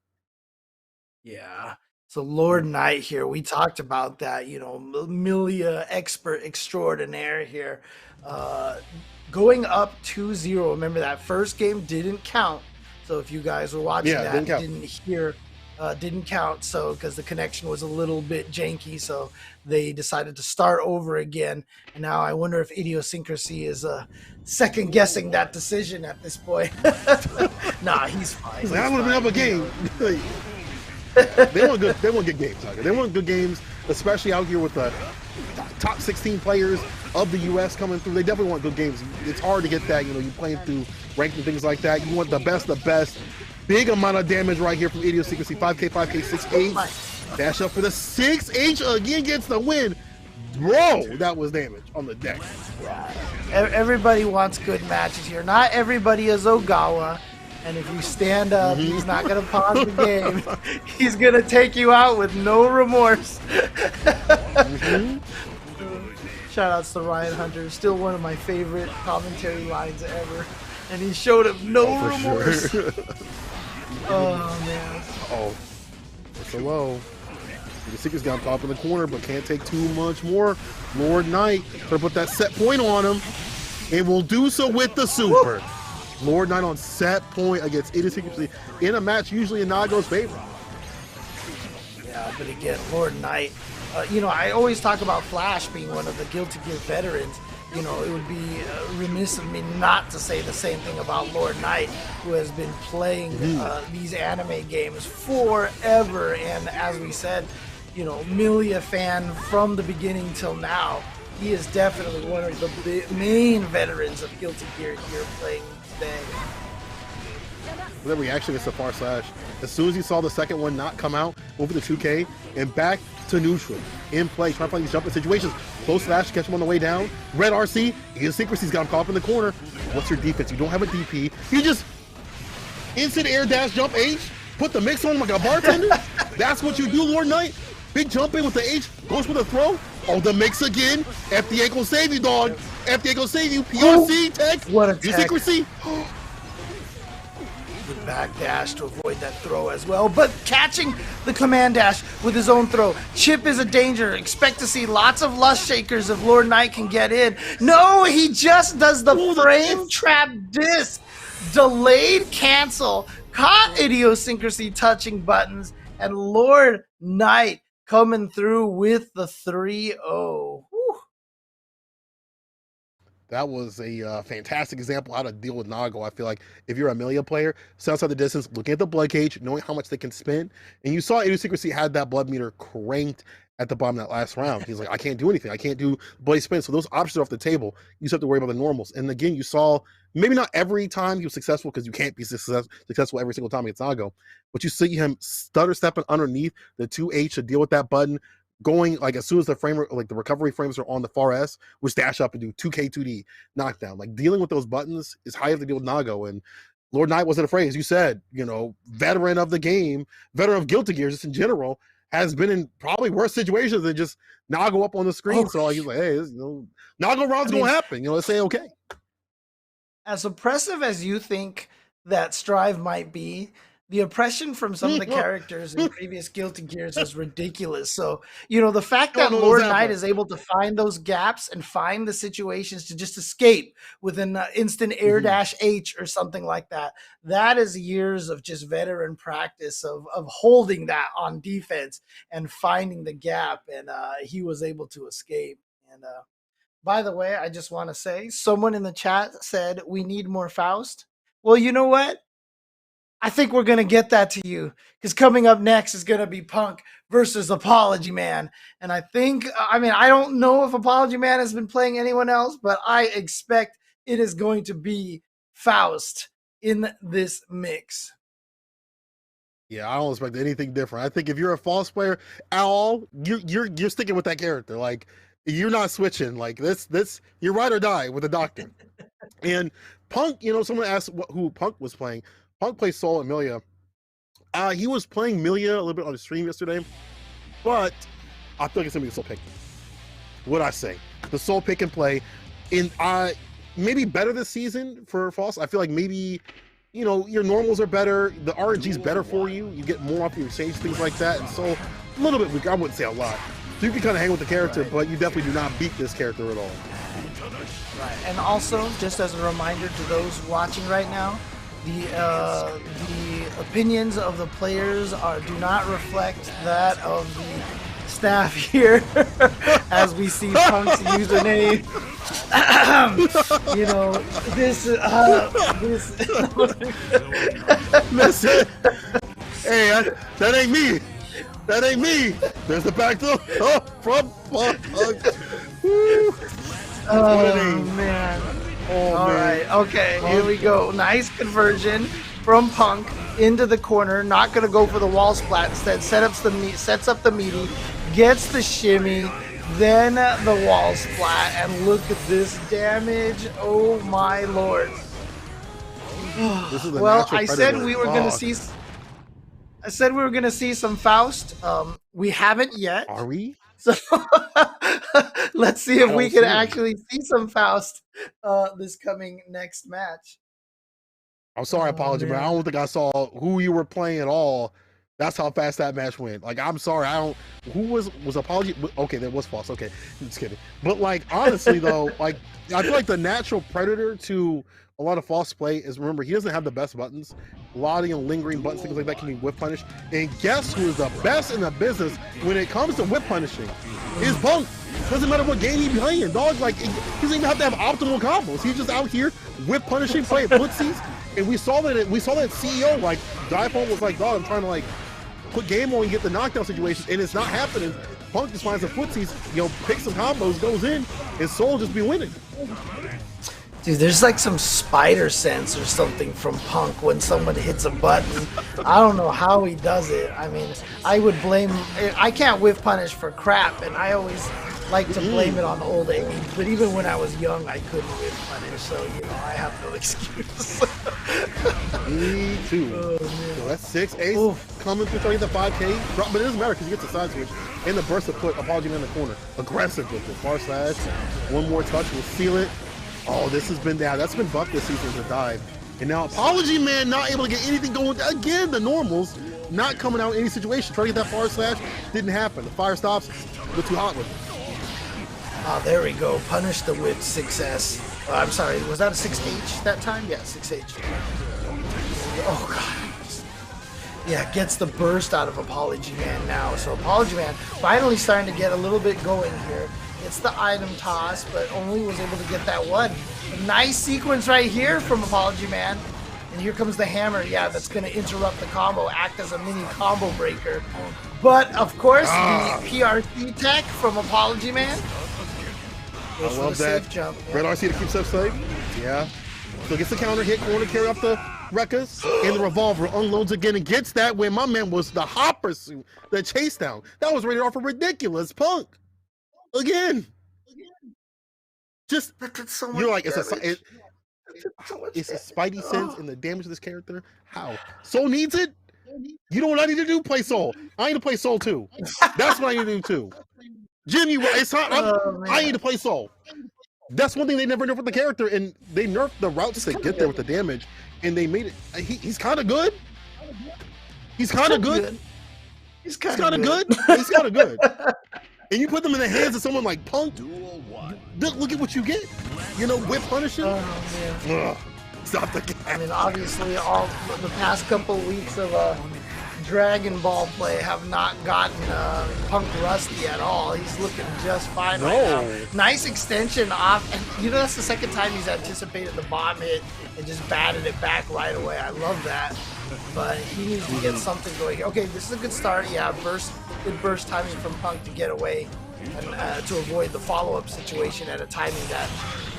Yeah. So Lord Knight here, we talked about that, Milia expert extraordinaire here. Going up 2-0, remember that first game didn't count. So if you guys were watching didn't count. So because the connection was a little bit janky, so they decided to start over again. And now I wonder if Idiosyncrasy is second guessing that decision at this point. Nah, he's fine. He's like, I want to have a game. They want good games out here. They want good games, especially out here with the top 16 players of the U.S. coming through. They definitely want good games. It's hard to get that. You playing through ranked and things like that. You want the best. Big amount of damage right here from Idiosyncrasy. 5K, 6H. Dash up for the 6H again, gets the win. Bro, that was damage on the deck. Yeah. Everybody wants good matches here. Not everybody is Ogawa. And if you stand up, he's not going to pause the game. He's going to take you out with no remorse. Shout outs to Ryan Hunter. Still one of my favorite commentary lines ever. And he showed him no remorse. Sure. Oh, man. Uh-oh. It's a low. The Seeker's got him top in the corner, but can't take too much more. Lord Knight trying to put that set point on him. And will do so with the super. Woo! Lord Knight on set point against Idiosyncrasy in a match usually in Nago's favor. Yeah, but again, Lord Knight, you know, I always talk about Flash being one of the Guilty Gear veterans. You know, it would be remiss of me not to say the same thing about Lord Knight, who has been playing these anime games forever. And as we said, you know, Milia fan from the beginning till now. He is definitely one of the main veterans of Guilty Gear here playing today. The reaction is the far slash. As soon as he saw the second one not come out, over the 2K and back to neutral. In play, trying to find these jumping situations. Close slash to catch him on the way down. Red RC, Idiosyncrasy's got him caught up in the corner. What's your defense? You don't have a DP. You just instant air dash jump H, put the mix on him like a bartender. That's what you do, Lord Knight. Big jump in with the H, goes for the throw. Oh, the mix again. FDA gonna save you, dog. FDA gonna save you. PRC tech. What a tech. Idiosyncrasy. With back dash to avoid that throw as well, but catching the command dash with his own throw. Chip is a danger. Expect to see lots of lust shakers if Lord Knight can get in. No, he just does the frame trap disc. Delayed cancel. Caught Idiosyncrasy touching buttons, and Lord Knight coming through with the 3-0. That was a fantastic example how to deal with Nago. I feel like if you're a Amelia player, sit outside the distance, looking at the blood cage, knowing how much they can spin. And you saw Idiosyncrasy had that blood meter cranked at the bottom of that last round. He's like, I can't do anything. I can't do bloody spin. So those options are off the table. You just have to worry about the normals. And again, you saw maybe not every time he was successful, because you can't be successful every single time against Nago, but you see him stutter stepping underneath the 2H to deal with that button, going like as soon as the frame, like the recovery frames are on the far S, which dash up and do 2K 2D knockdown. Like dealing with those buttons is how you have to deal with Nago. And Lord Knight wasn't afraid, as you said, you know, veteran of the game, veteran of Guilty Gear just in general, has been in probably worse situations than just Nago up on the screen. So he's like, hey, this, you know, Nago round's gonna happen. You know, let's say okay. As oppressive as you think that Strive might be, the oppression from some of the characters in previous Guilty Gears is ridiculous. So, you know, the fact that Lord Knight is able to find those gaps and find the situations to just escape with an instant air dash H or something like that, that is years of just veteran practice of holding that on defense and finding the gap. And he was able to escape. And by the way, I just want to say, someone in the chat said, we need more Faust. Well, you know what? I think we're going to get that to you, because coming up next is going to be Punk versus ApologyMan. And I think, I mean, I don't know if ApologyMan has been playing anyone else, but I expect it is going to be Faust in this mix. Yeah, I don't expect anything different. I think if you're a false player at all, you're sticking with that character. Like, you're not switching. Like this, you're ride or die with the doctor. And Punk, you know, someone asked who Punk was playing. Punk plays Soul and Milia. He was playing Milia a little bit on the stream yesterday, but I feel like it's gonna be the Soul pick. What I say, the Soul pick and play, in maybe better this season for False. I feel like maybe, you know, your normals are better, the RNG's better for you. You get more off your exchange, things like that, and so a little bit weaker. I wouldn't say a lot. So you can kind of hang with the character, but you definitely do not beat this character at all. Right, and also just as a reminder to those watching right now, the opinions of the players do not reflect that of the staff here. As we see Punk's username, you know, this. Listen, hey, that ain't me. That ain't me. There's the back door from Punk. Oh man. All right, okay, here we go. Nice conversion from Punk into the corner. Not gonna go for the wall splat. Instead, sets up the meaty, gets the shimmy, Then the wall splat, and look at this damage. Oh my lord. This is the Well, natural I said predator. we were gonna see. I said we were gonna see some Faust. We haven't yet. Are we? So let's see if I we don't can see it. actually see some Faust this coming next match. I'm sorry, Oh, apology, man. I man. don't think I saw who you were playing at all. That's how fast that match went. Like, I'm sorry, I don't. Who was apology? Okay, that was false. Okay, just kidding. But like, honestly though, like, I feel like the natural predator to a lot of false play is, remember, he doesn't have the best buttons. A lot of lingering buttons, things like that can be whip punished. And guess who is the best in the business when it comes to whip punishing? Is Punk. Doesn't matter what game he's playing, dog. Like, he doesn't even have to have optimal combos. He's just out here whip punishing, playing footsies. And we saw that CEO, like, Diphone was like, dog, I'm trying to like put game on and get the knockdown situations, and it's not happening. Punk just finds some footsies, picks some combos, goes in, and Soul just be winning. Dude, there's like some spider sense or something from Punk when someone hits a button. I don't know how he does it. I mean, I would blame. I can't whiff punish for crap, and I always like to blame it on old age. But even when I was young, I couldn't whiff punish, so I have no excuse. Me too. Oh, So that's 6 Ace Oof. coming through 30 to 5K. But it doesn't matter because he gets a side switch and the burst to put ApologyMan in the corner. Aggressive with it. Far slash. One more touch will seal it. Oh, this has been down. That's been buffed this season as a dive. And now ApologyMan not able to get anything going. Again, the normals not coming out in any situation. Trying to get that far slash. Didn't happen. The fire stops. A bit too hot with it. Oh, there we go. Punish the whip 6S. I'm sorry, was that a 6H that time? Yeah, 6H. Oh, God. Yeah, gets the burst out of ApologyMan now. So ApologyMan finally starting to get a little bit going here. It's the item toss, but only was able to get that one. A nice sequence right here from ApologyMan. And here comes the hammer. Yeah, that's going to interrupt the combo, act as a mini combo breaker. But, of course, the PRC tech from ApologyMan. I love that. Jump, yeah. Red RC to keep stuff safe. Yeah. So gets the counter hit, corner carry off the Rekkas, and the revolver unloads again and gets that when my man was the hopper suit, the chase down. That was rated off for ridiculous Punk. Again. Just, So you're like, it's a Spidey sense in the damage of this character. How? Soul needs it? You know what I need to do? Play Soul. I need to play Soul too. That's what I need to do too. Jim, I need to play Soul. That's one thing they never nerfed with the character, and they nerfed the routes to get there with the damage, and they made it. He's kind of good. He's kind of good. He's kind of good. He's kind of good. And you put them in the hands of someone like Punk. Look at what you get. Whip punishing. Oh, man. Ugh. Stop the game. I mean, obviously, all the past couple weeks of Dragon Ball play have not gotten Punk rusty at all. He's looking just fine right now. Nice extension off, and that's the second time he's anticipated the bomb hit and just batted it back right away. I love that. But he needs to get something going. Okay, this is a good start. Yeah, good burst timing from Punk to get away and to avoid the follow-up situation at a timing that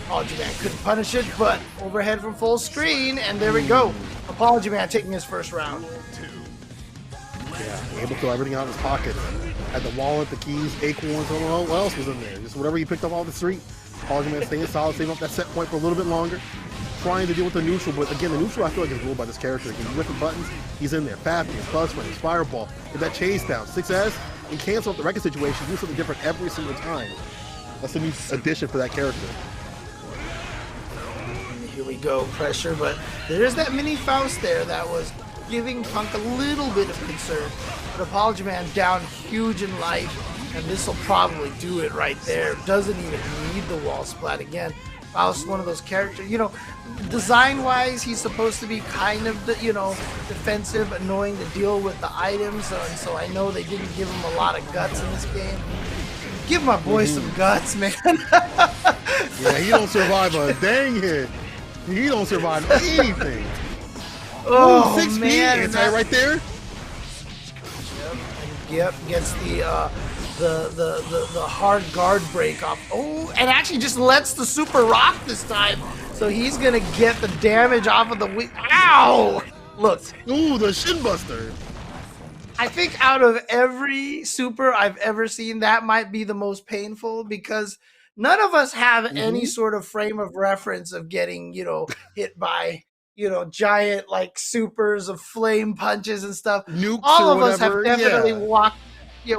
ApologyMan couldn't punish it, but overhead from full screen, and there we go. ApologyMan taking his first round. Yeah, able to throw everything out of his pocket. Had the wallet, the keys, acorns, I don't know what else was in there. Just whatever he picked up off the street. ApologyMan staying solid, saving up that set point for a little bit longer. Trying to deal with the neutral, but again, the neutral I feel like is ruled by this character. He can whip the buttons, he's in there. Fast games, buzz frames, fireball, get that chase down, 6S, and cancel up the record situation, do something different every single time. That's a new addition for that character. Here we go, pressure, but there's that mini Faust there that was giving Punk a little bit of concern. But ApologyMan down huge in life, and this will probably do it right there. Doesn't even need the wall splat again. Faust, one of those characters, design-wise, he's supposed to be kind of, defensive, annoying to deal with the items, and so I know they didn't give him a lot of guts in this game. Give my boy some guts, man. Yeah, he don't survive a dang hit. He don't survive anything. Oh, 6 man. Anti right there. Yep, gets the hard guard break off. Oh, and actually just lets the super rock this time. So he's gonna get the damage off of the weak. Ow! Look. Ooh, the shin buster. I think out of every super I've ever seen, that might be the most painful because none of us have any sort of frame of reference of getting, hit by, giant like supers of flame punches and stuff. Nukes All or of us have whatever. definitely Yeah. walked,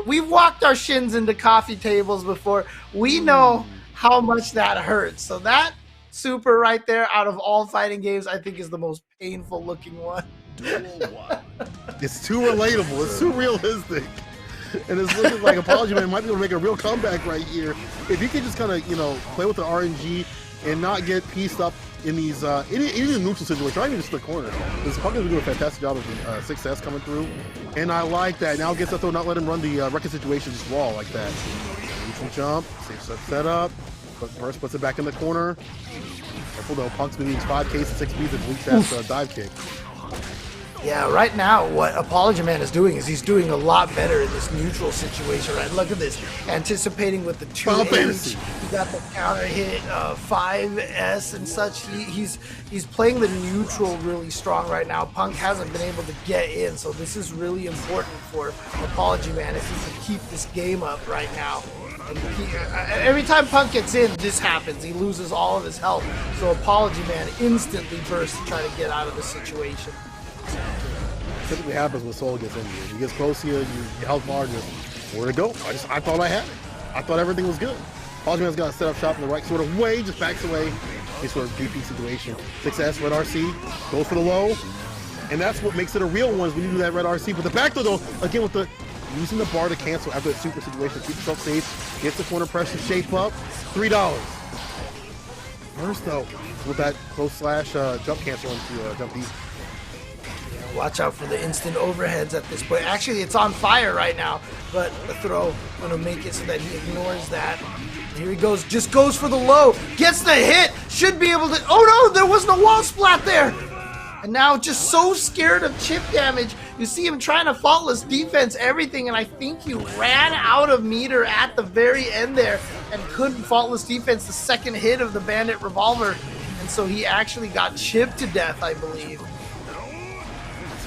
we've walked our shins into coffee tables before. We know how much that hurts. So that super right there out of all fighting games, I think is the most painful looking one. It's too relatable. It's too realistic. And it's looking like ApologyMan might be able to make a real comeback right here. If you could just kind of, play with the RNG and not get pieced up in these, any neutral situation, not even just the corner. This Punk is doing a fantastic job of success coming through. And I like that. Now gets up throw, not let him run the record situation just raw like that. Neutral jump, safe set up. But first puts it back in the corner. Careful though, Punk's been using 5Ks and 6Bs to delete that dive kick. Yeah, right now what ApologyMan is doing is he's doing a lot better in this neutral situation, right? Look at this, anticipating with the 2H, he got the counter hit, 5S and such. He's playing the neutral really strong right now. Punk hasn't been able to get in, so this is really important for ApologyMan if he can keep this game up right now. And every time Punk gets in, this happens. He loses all of his health, so ApologyMan instantly bursts to try to get out of the situation. Typically happens when Soul gets injured. He gets close here, your health bar just where to go. I thought I had it. I thought everything was good. ApologyMan's got to set up shop in the right sort of way, just backs away. This sort of DP situation. 6S, red RC, goes for the low. And that's what makes it a real one is when you do that red RC. But the back though, again with the using the bar to cancel after that super situation, keep yourself safe, gets the corner pressure, shape up, $3. First though, with that close slash jump cancel into jump deep. Watch out for the instant overheads at this point. Actually, it's on fire right now, but the throw gonna make it so that he ignores that. Here he goes, just goes for the low, gets the hit, should be able to, oh no, there was no wall splat there. And now just so scared of chip damage, you see him trying to faultless defense everything, and I think he ran out of meter at the very end there and couldn't faultless defense the second hit of the Bandit Revolver, and so he actually got chipped to death, I believe.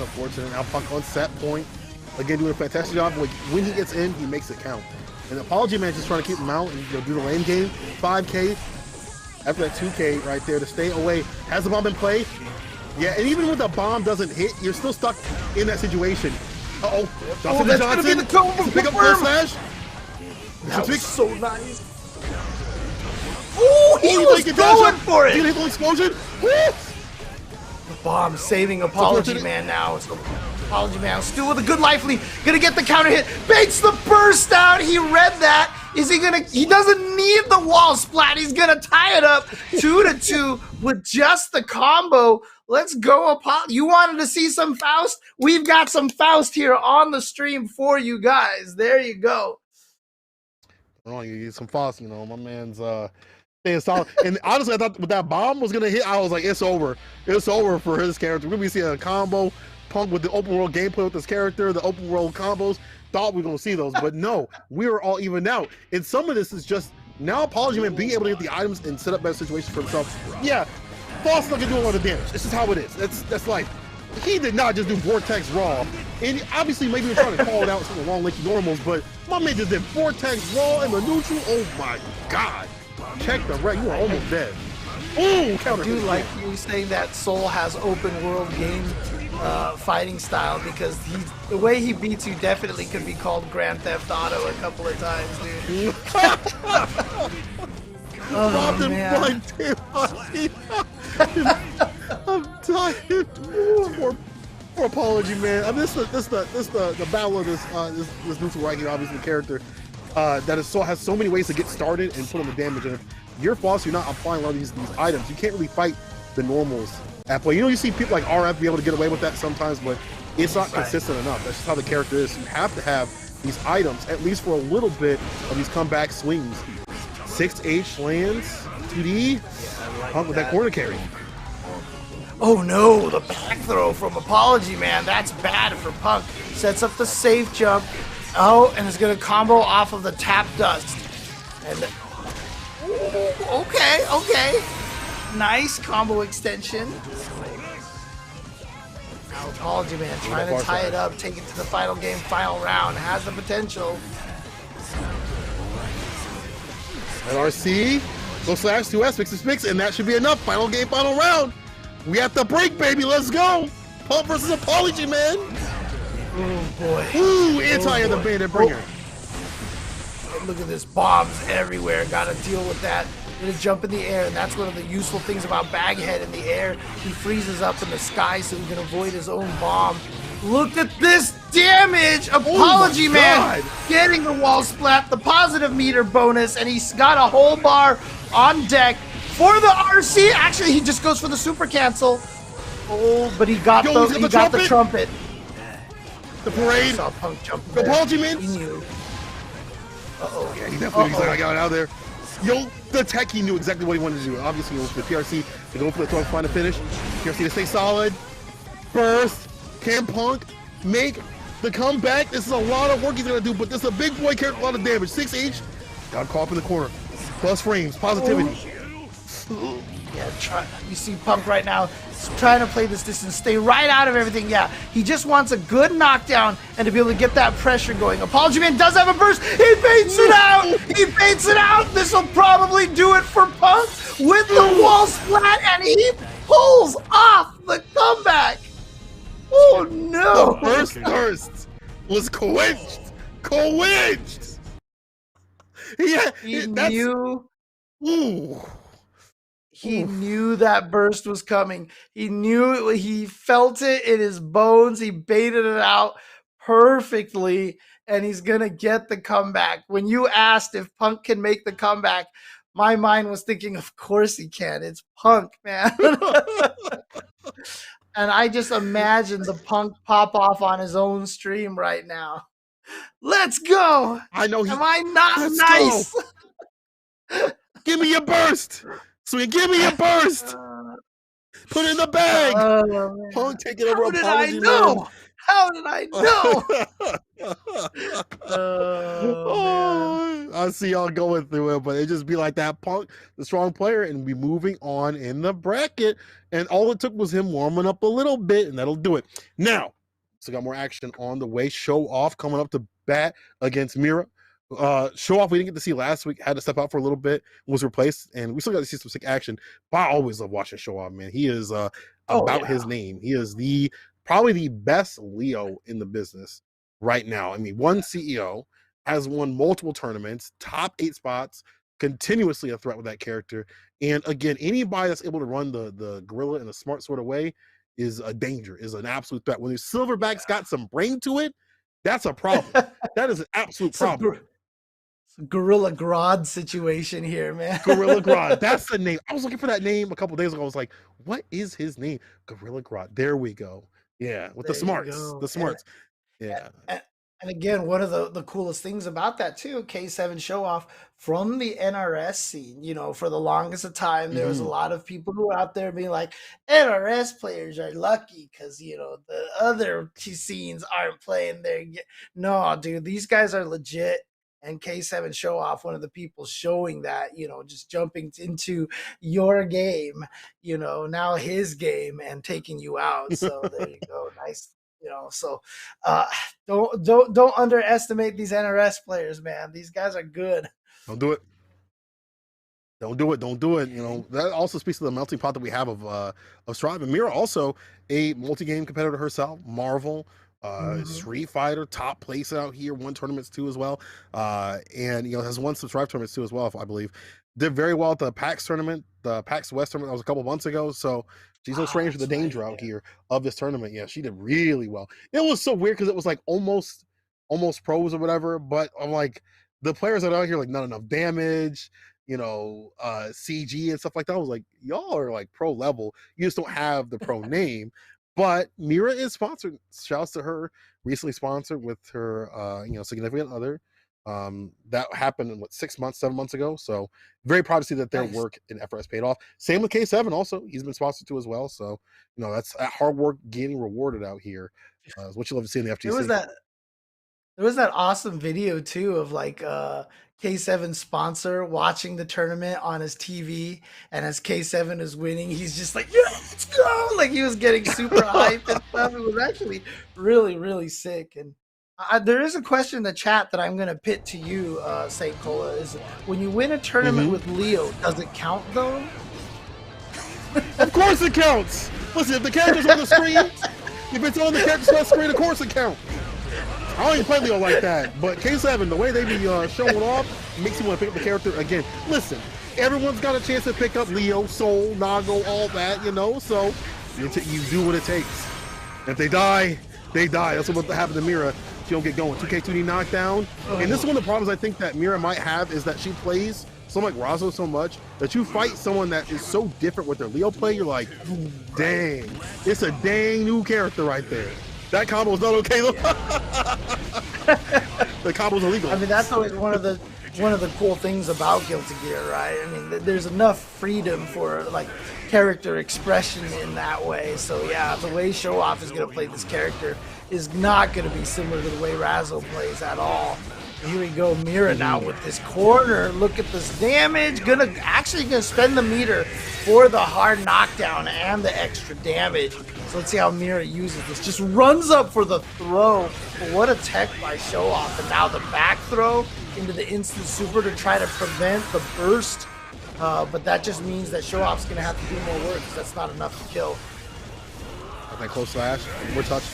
Unfortunate. Now Punk on set point. Again, doing a fantastic job. Like when he gets in, he makes it count. And ApologyMan just trying to keep him out and do the lane game. 5K. After that 2K right there to stay away. Has the bomb in play? Yeah, and even when the bomb doesn't hit, you're still stuck in that situation. Uh-oh. Oh, that's going to be the combo. Pick up the slash. That was so nice. Oh, he was going for it. Lethal explosion. Bomb saving ApologyMan now. So ApologyMan still with a good life lead. Gonna get the counter hit. Baits the burst out. He read that. Is he gonna? He doesn't need the wall splat. He's gonna tie it up 2-2 with just the combo. Let's go, You wanted to see some Faust? We've got some Faust here on the stream for you guys. There you go. Oh, you get some Faust. My man's staying solid. And honestly, I thought when that bomb was gonna hit, I was like, it's over. It's over for his character. We're gonna be seeing a combo. Punk with the open world gameplay with this character, the open world combos. Thought we were gonna see those, but no, we were all evened out. And some of this is just now ApologyMan being able to get the items and set up better situations for himself. Yeah, Faust's not gonna do a lot of damage. This is how it is. That's life. He did not just do Vortex Raw. And obviously maybe we're trying to call it out some of the long linky normals, but my man just did Vortex Raw in the neutral. Oh my god. Check the wreck. You are almost dead. Ooh, counter. I do like you saying that Soul has open world game fighting style because the way he beats you definitely could be called Grand Theft Auto a couple of times, dude. Oh, man. I'm tired. Poor ApologyMan. I mean, this the battle of this neutral right here. Obviously, the character that has so many ways to get started and put on the damage. And if you're false, you're not applying a lot of these items. You can't really fight the normals at play. You see people like RF be able to get away with that sometimes, but it's not consistent enough. That's just how the character is. You have to have these items, at least for a little bit of these comeback swings. 6H lands, 2D, Punk with that corner carry. Oh no, the back throw from ApologyMan. That's bad for Punk. Sets up the safe jump. Oh, and it's going to combo off of the tap dust. And okay. Nice combo extension. Now ApologyMan trying to tie it up, take it to the final game, final round. Has the potential. And RC, go slash 2S, mix, and that should be enough. Final game, final round. We have to break, baby. Let's go. Pump versus ApologyMan. Oh, boy. Ooh, anti of the bandit bringer. Oh. Look at this. Bombs everywhere. Got to deal with that. Gonna jump in the air, and that's one of the useful things about Baghead in the air. He freezes up in the sky so he can avoid his own bomb. Look at this damage! ApologyMan getting the wall splat, the positive meter bonus, and he's got a whole bar on deck for the RC. Actually, he just goes for the super cancel. Oh, but he got the trumpet. The parade. Saw Punk jump. ApologyMan. He knew. Uh-oh. Yeah, he definitely got out of there. Yo, the tech, he knew exactly what he wanted to do. Obviously, he went for the PRC to go for the throw, find a finish. PRC to stay solid. Burst. Can Punk make the comeback? This is a lot of work he's going to do, but this is a big boy character, a lot of damage. 6H. Got caught up in the corner. Plus frames, positivity. Yeah, you see Punk right now trying to play this distance, stay right out of everything. Yeah, he just wants a good knockdown and to be able to get that pressure going. ApologyMan does have a burst. He baits it out. He baits it out. This will probably do it for Punk with the wall splat, and he pulls off the comeback. Oh no! The first thirst was quenched. Yeah, he knew. Ooh. He knew that burst was coming. He knew it. He felt it in his bones. He baited it out perfectly, and he's gonna get the comeback. When you asked if Punk can make the comeback, my mind was thinking, of course he can. It's Punk, man. And I just imagine the Punk pop off on his own stream right now. Let's go. I know. Am I not nice? Give me a burst. Sweet, give me a burst. Put it in the bag. Punk taking over. How did I know? How did I know? Man. I see y'all going through it, but it just be like that. Punk, the strong player, and be moving on in the bracket. And all it took was him warming up a little bit, and that'll do it. Now, so got more action on the way. Showoff coming up to bat against Mera. Showoff we didn't get to see last week, had to step out for a little bit, was replaced, and we still got to see some sick action. But I always love watching Showoff, man. He is about his name. He is probably the best Leo in the business right now. I mean, one CEO, has won multiple tournaments, top 8 spots, continuously a threat with that character. And again, anybody that's able to run the gorilla in a smart sort of way is a danger, is an absolute threat. When the silverback's got some brain to it, that's a problem. That is an absolute problem. Gorilla Grodd situation here, man. Gorilla Grodd. That's the name. I was looking for that name a couple days ago. I was like, what is his name? Gorilla Grodd. There we go. Yeah, with the smarts. The smarts. Yeah. And again, one of the coolest things about that too, K7 Showoff from the NRS scene, you know, for the longest of time, there was a lot of people who were out there being like, NRS players are lucky because, you know, the other scenes aren't playing there. No, dude, these guys are legit. And K7 Showoff, one of the people showing that, you know, just jumping into your game, you know, now his game and taking you out. So there you go. Nice. You know, so don't underestimate these NRS players, man. These guys are good. Don't do it. Don't do it. Don't do it. You know, that also speaks to the melting pot that we have of Strive. And Mera also a multi-game competitor herself. Marvel, Street Fighter, top place out here, won tournaments too as well. And you know, has won some Strive tournaments too as well, I believe. Did very well at the PAX tournament, the PAX West tournament that was a couple months ago. So she's no stranger to the danger out here of this tournament. Yeah, she did really well. It was so weird because it was like almost pros or whatever, but I'm like, the players that are out here like not enough damage, you know, CG and stuff like that. I was like, y'all are like pro level. You just don't have the pro name. But Mera is sponsored. Shouts to her. Recently sponsored with her, you know, significant other. That happened in 7 months ago. So very proud to see that their work and effort has paid off. Same with K7 also. He's been sponsored too as well. So, you know, that's hard work getting rewarded out here. What you love to see in the FGC. There There was that awesome video too of like K7 sponsor watching the tournament on his TV, and as K7 is winning, he's just like, yeah, let's go! Like he was getting super hyped and stuff. It was actually really, really sick. And there is a question in the chat that I'm gonna pit to you, Saint Cola. Is when you win a tournament with Leo, does it count though? Of course it counts. Listen, if the character's on the screen, if it's on the character's screen, of course it counts. I don't even play Leo like that, but K7, the way they be showing off, makes you want to pick up the character again. Listen, everyone's got a chance to pick up Leo, Soul, Nago, all that, you know, so you do what it takes. If they die, they die. That's what happened to Mera. She don't get going. 2K2D knockdown. And this is one of the problems I think that Mera might have is that she plays someone like Razzo so much that you fight someone that is so different with their Leo play, you're like, dang, it's a dang new character right there. That combo is not okay. The combo's illegal. I mean, that's always one of the cool things about Guilty Gear, right? I mean, there's enough freedom for like character expression in that way. So yeah, the way Showoff is gonna play this character is not gonna be similar to the way Razzo plays at all. Here we go, Mera now with this corner. Look at this damage. Actually gonna spend the meter for the hard knockdown and the extra damage. So let's see how Mera uses this. Just runs up for the throw. But what a tech by Showoff. And now the back throw into the instant super to try to prevent the burst. But that just means that Showoff's gonna have to do more work because that's not enough to kill. That close slash, more touch.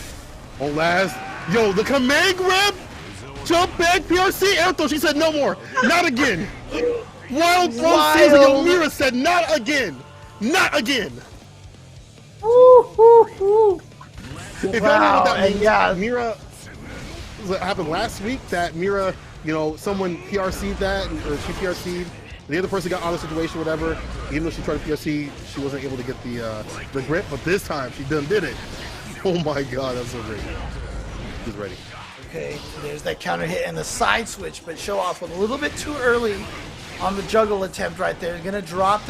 Won't last. Yo, the command grab. Jump back, PRC, Anto, she said no more. Not again. Wild throw season, yo, Mera said not again. Not again. Woo. If y'all know what that means, yeah. Mera, what happened last week, that Mera, you know, someone PRC'd that, or she PRC'd, the other person got out of the situation, whatever. Even though she tried to PRC, she wasn't able to get the grip, but this time she did it. Oh my god, that's so great. She's ready. Okay, there's that counter hit and the side switch, but Showoff a little bit too early on the juggle attempt right there. Gonna drop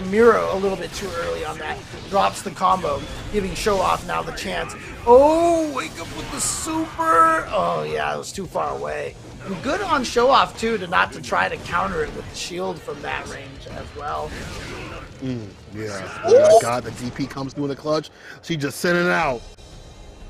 Mera a little bit too early on that. Drops the combo, giving Showoff now the chance. Oh, wake up with the super. Oh yeah, it was too far away. And good on Showoff too to try to counter it with the shield from that range as well. Yeah. Oh my god, the DP comes through in the clutch. She just sent it out.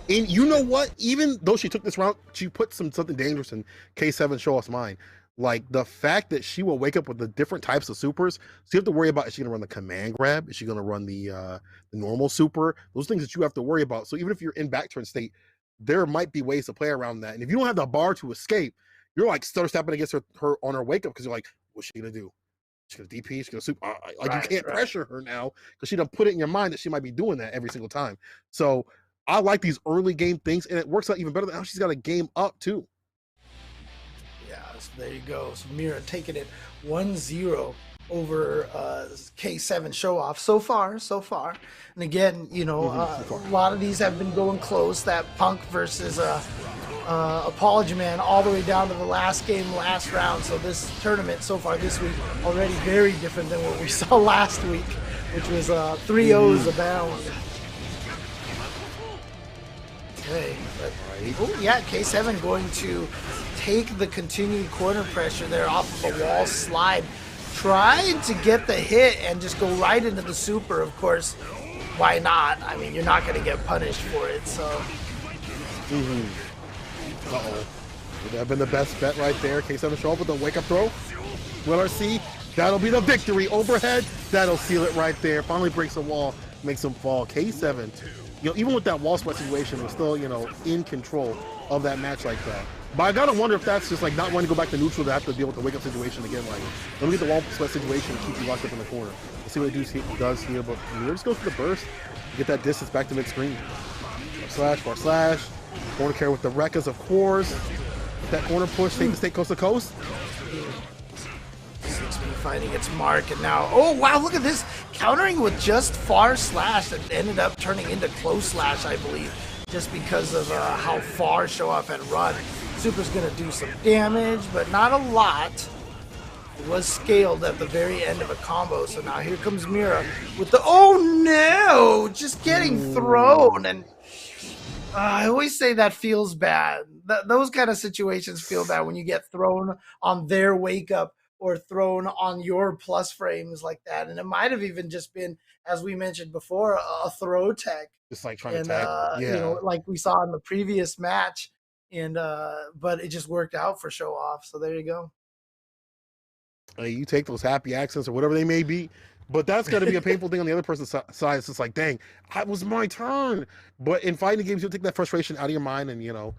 And you know what? Even though she took this round, she put something dangerous in K7 Showoff's mind. Like the fact that she will wake up with the different types of supers. So you have to worry about, is she gonna run the command grab? Is she gonna run the normal super? Those things that you have to worry about. So even if you're in backturn state, there might be ways to play around that. And if you don't have the bar to escape, you're like stutter stepping against her on her wake up because you're like, what's she gonna do? She's gonna DP, she's gonna super. Like you can't pressure her now because she done put it in your mind that she might be doing that every single time. So I like these early game things, and it works out even better than how she's got a game up too. Yeah, so there you go. So Mera taking it 1-0 over K7 Showoff so far. And again, you know, a lot of these have been going close. That Punk versus ApologyMan all the way down to the last game, last round. So this tournament so far this week already very different than what we saw last week, which was 3-0s abound. Okay, but oh yeah, K7 going to take the continued corner pressure there off of a wall slide, trying to get the hit and just go right into the super. Of course, why not? I mean, you're not going to get punished for it, so. Would that have been the best bet right there? K7 show up with the wake up throw. Will RC, that'll be the victory. Overhead, that'll seal it right there. Finally breaks the wall, makes him fall. K7. You know, even with that wall split situation, they're still, you know, in control of that match like that. But I gotta wonder if that's just like not wanting to go back to neutral to have to deal with the wake up situation again. Like, let me get the wall split situation and keep you locked up in the corner. Let's see what it does here. But Mera just goes for the burst, get that distance back to mid screen. Bar slash. Corner carry with the Rekkas, of course. That corner push, take the state coast to coast. 6B finding its mark, and now, oh wow, look at this, countering with just far slash that ended up turning into close slash, I believe, just because of how far Showoff had run. Super's gonna do some damage, but not a lot. It was scaled at the very end of a combo, so now here comes Mera with the, oh no, just getting thrown, and I always say that feels bad. those kind of situations feel bad when you get thrown on their wake up or thrown on your plus frames like that. And it might have even just been, as we mentioned before, a throw tech. Just like trying And, to tag. Yeah. like we saw in the previous match. And, but it just worked out for Showoff. So there you go. You take those happy accents or whatever they may be, but that's got to be a painful thing on the other person's side. It's just like, dang, it was my turn. But in fighting games, you'll take that frustration out of your mind and,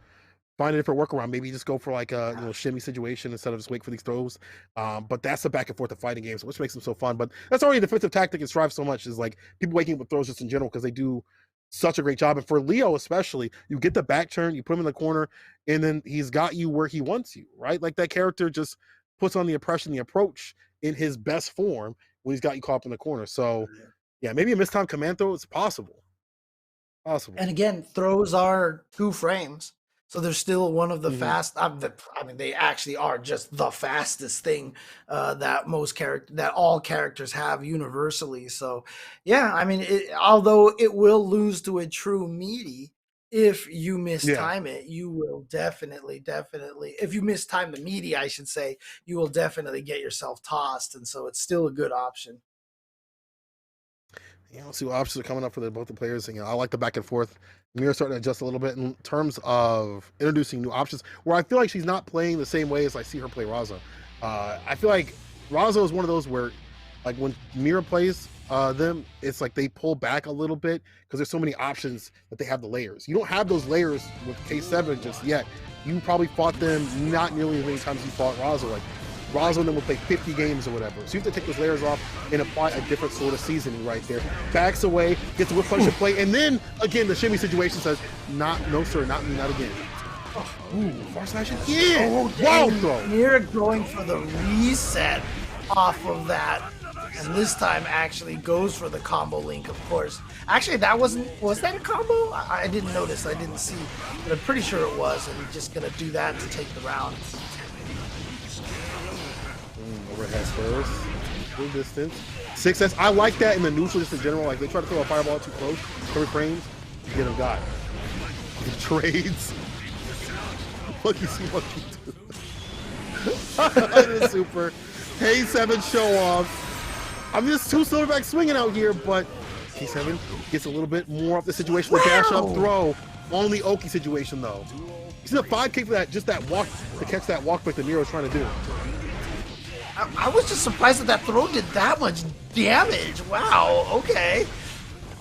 find a different workaround. Maybe just go for like a shimmy situation instead of just wait for these throws. But that's the back and forth of fighting games, which makes them so fun. But that's already a defensive tactic and strive so much is like people waking up with throws just in general because they do such a great job. And for Leo especially, you get the back turn, you put him in the corner, and then he's got you where he wants you, right? Like that character just puts on the oppression, the approach in his best form when he's got you caught up in the corner. So yeah, maybe a mistimed command throw is possible. And again, throws are 2 frames. So they're still one of the fast. I mean, they actually are just the fastest thing that all characters have universally. So, yeah, I mean, although it will lose to a true meaty, if you mistime it, you will definitely. If you mistime the meaty, I should say, you will definitely get yourself tossed, and so it's still a good option. Let's see what options are coming up for both the players. And, I like the back and forth. Mera's starting to adjust a little bit in terms of introducing new options where I feel like she's not playing the same way as I see her play Razzo. I feel like Razzo is one of those where, like, when Mera plays them, it's like they pull back a little bit because there's so many options that they have the layers. You don't have those layers with K7 just yet. You probably fought them not nearly as many times as you fought Razzo. Like, Razzo and them will play 50 games or whatever. So you have to take those layers off and apply a different sort of seasoning right there. Backs away, gets a whip punch to play, and then, again, the shimmy situation says, no, sir, not me, not again. Ooh, far slash again! Wow throw! Mera going for the reset off of that. And this time actually goes for the combo link, of course. Actually, was that a combo? I didn't notice, I didn't see. But I'm pretty sure it was, and he's just gonna do that to take the round. Overhead first, full distance. 6S, I like that in the neutral just in general. Like they try to throw a fireball too close, 3 frames, you get him got. He trades. Monkey see, monkey do. Super. K7 Showoff. I'm just 2 silverback swinging out here, but K7 gets a little bit more off the situation. The dash up throw on the Oki situation though. You see the 5K for that, just that walk to catch that walk like the Mera was trying to do. I was just surprised that throw did that much damage. Wow, okay.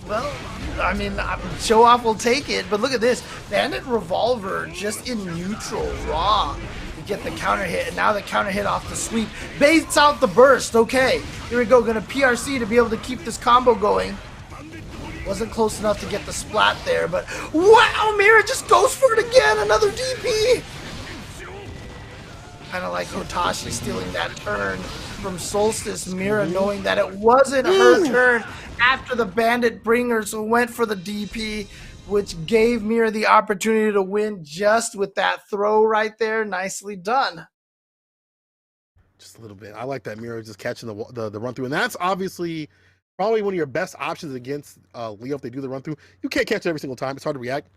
Well, I mean, Showoff will take it, but look at this. Bandit Revolver just in neutral, raw, to get the counter hit, and now the counter hit off the sweep. Baits out the burst, okay. Here we go, gonna PRC to be able to keep this combo going. Wasn't close enough to get the splat there, but wow, Mera just goes for it again, another DP. Kind of like Otashi stealing that turn from Solstice. Mera knowing that it wasn't her turn after the Bandit Bringer, so went for the DP, which gave Mera the opportunity to win just with that throw right there. Nicely done. Just a little bit. I like that Mera just catching the run through, and that's obviously probably one of your best options against Leo if they do the run through. You can't catch it every single time. It's hard to react.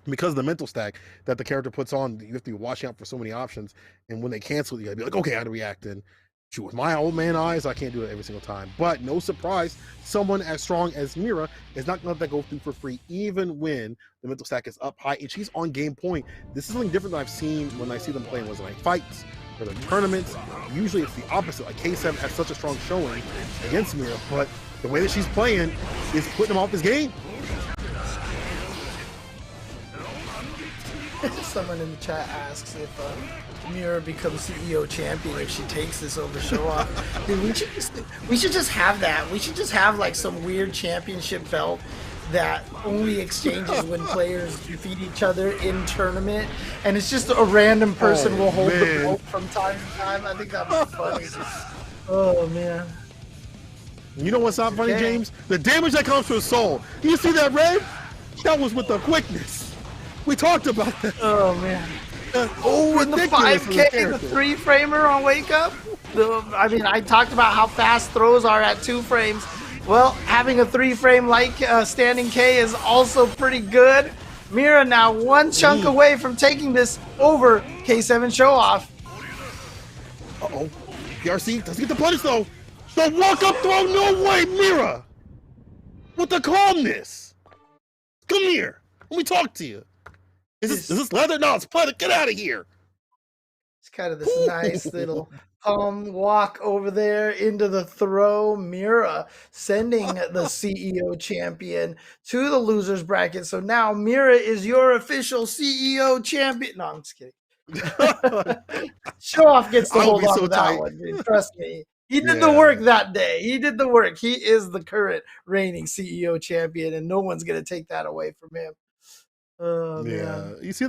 Because of the mental stack that the character puts on, you have to be watching out for so many options. And when they cancel, you gotta be like, okay, how to react. And shoot, with my old man eyes, I can't do it every single time. But no surprise, someone as strong as Mera is not gonna let that go through for free, even when the mental stack is up high and she's on game point. This is something different than I've seen when I see them playing was like fights or the tournaments. Usually it's the opposite. Like K7 has such a strong showing against Mera, but the way that she's playing is putting him off his game. Someone in the chat asks if Mera becomes CEO champion if she takes this over Showoff. Dude, we should just have that. We should just have like some weird championship belt that only exchanges when players defeat each other in tournament, and it's just a random person will hold the belt from time to time. I think that'd be funny. Oh man. You know what's not funny, James? The damage that comes to his soul. You see that red? That was with the quickness. We talked about that. Oh man. And the 5K, the 3-framer on Wake Up. I mean, I talked about how fast throws are at 2 frames. Well, having a 3-frame like standing K is also pretty good. Mera now one chunk away from taking this over K7 Showoff. Uh-oh. PRC doesn't get the punish, though. The walk-up throw, no way, Mera! With the calmness. Come here. Let me talk to you. Is this leather? No, it's pleather. Get out of here. It's kind of this nice little calm walk over there into the throw. Mera sending the CEO champion to the losers bracket. So now Mera is your official CEO champion. No, I'm just kidding. Showoff gets to hold on to that one, dude. Trust me. He did the work that day. He did the work. He is the current reigning CEO champion, and no one's going to take that away from him. Oh, man. You see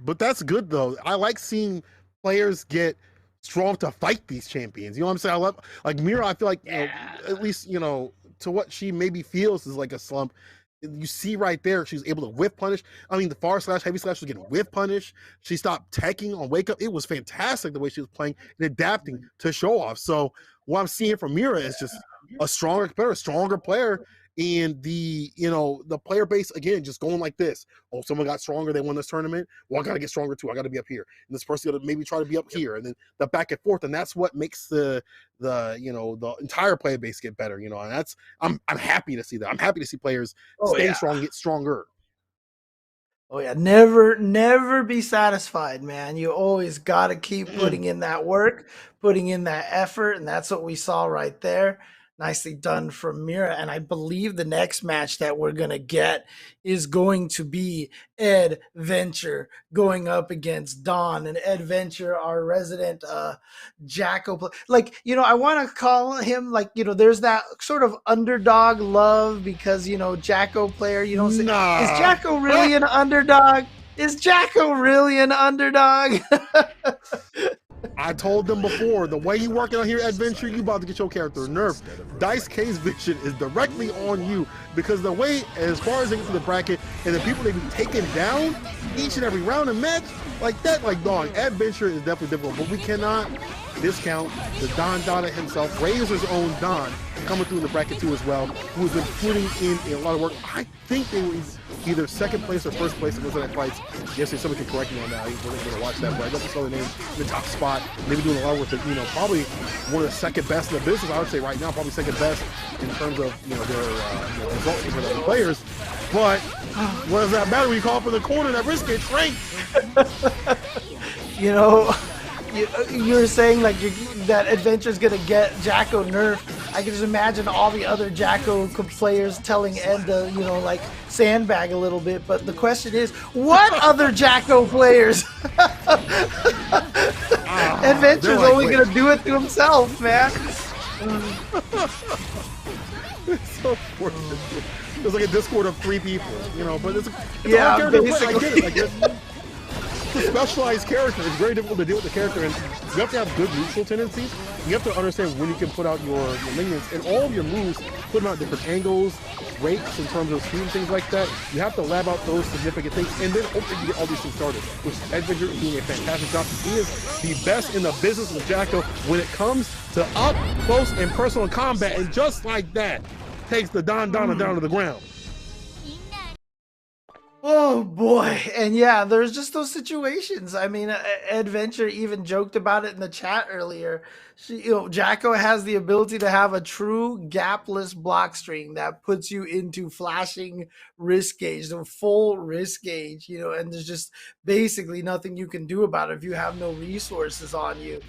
but that's good, though. I like seeing players get strong to fight these champions. You know what I'm saying? I love, like, Mera, I feel like, you know, at least, you know, to what she maybe feels is like a slump. You see right there, she's able to whiff punish. I mean, the far slash, heavy slash was getting whiff punish. She stopped teching on wake up. It was fantastic the way she was playing and adapting to Showoff. So what I'm seeing from Mera is just a stronger player, and the, you know, the player base again just going like this. Oh, someone got stronger, they won this tournament. Well, I got to get stronger too. I got to be up here, and this person got to maybe try to be up here, and then the back and forth, and that's what makes the you know, the entire player base get better. You know, and that's I'm happy to see that. I'm happy to see players stay strong, get stronger. Oh yeah, never be satisfied, man. You always got to keep putting in that work, putting in that effort, and that's what we saw right there. Nicely done from Mera. And I believe the next match that we're going to get is going to be Ed Venture going up against Don. And Ed Venture, our resident Jacko. Like, you know, I want to call him, like, you know, there's that sort of underdog love because, you know, Jacko player, you don't say, is Jacko really an underdog? Is Jacko really an underdog? I told them before, the way you working on here, Adventure, you about to get your character nerfed. Dice K's vision is directly on you because the way, as far as they get to the bracket and the people they be taking down each and every round and match, like that, like, dog, Adventure is definitely difficult, but we cannot discount the Don Donna himself, Razor's own Don, coming through in the bracket too as well, who's been putting in a lot of work. I think they were either second place or first place in those other fights. Yesterday, somebody can correct me on that. I wasn't going to watch that, but I definitely saw the name in the top spot. Maybe doing a lot with it, you know, probably one of the second best in the business. I would say right now, probably second best in terms of, you know, their results for the players. But what does that matter when you call for the corner that risk it, Frank? You know, you were saying like that Adventure's gonna get Jacko nerfed. I can just imagine all the other Jacko players telling Ed to, you know, like sandbag a little bit. But the question is, what other Jacko players? Adventure's like, only gonna do it to himself, man. It's so fortunate. There's like a Discord of 3 people, you know, but it's a yeah, basically. I get it. Like, it's a specialized character. It's very difficult to deal with the character, and you have to have good neutral tendencies. You have to understand when you can put out your minions, and all of your moves, put them out at different angles, rates in terms of speed and things like that. You have to lab out those significant things, and then hopefully you get all these things started, which Adventure is doing a fantastic job. He is the best in the business with Jacko when it comes to up close and personal combat, and just like that, takes the Don Donna down to the ground. Oh boy, and yeah, there's just those situations. I mean, Adventure even joked about it in the chat earlier. You know, Jacko has the ability to have a true gapless block string that puts you into flashing risk gauge, the full risk gauge, you know, and there's just basically nothing you can do about it if you have no resources on you.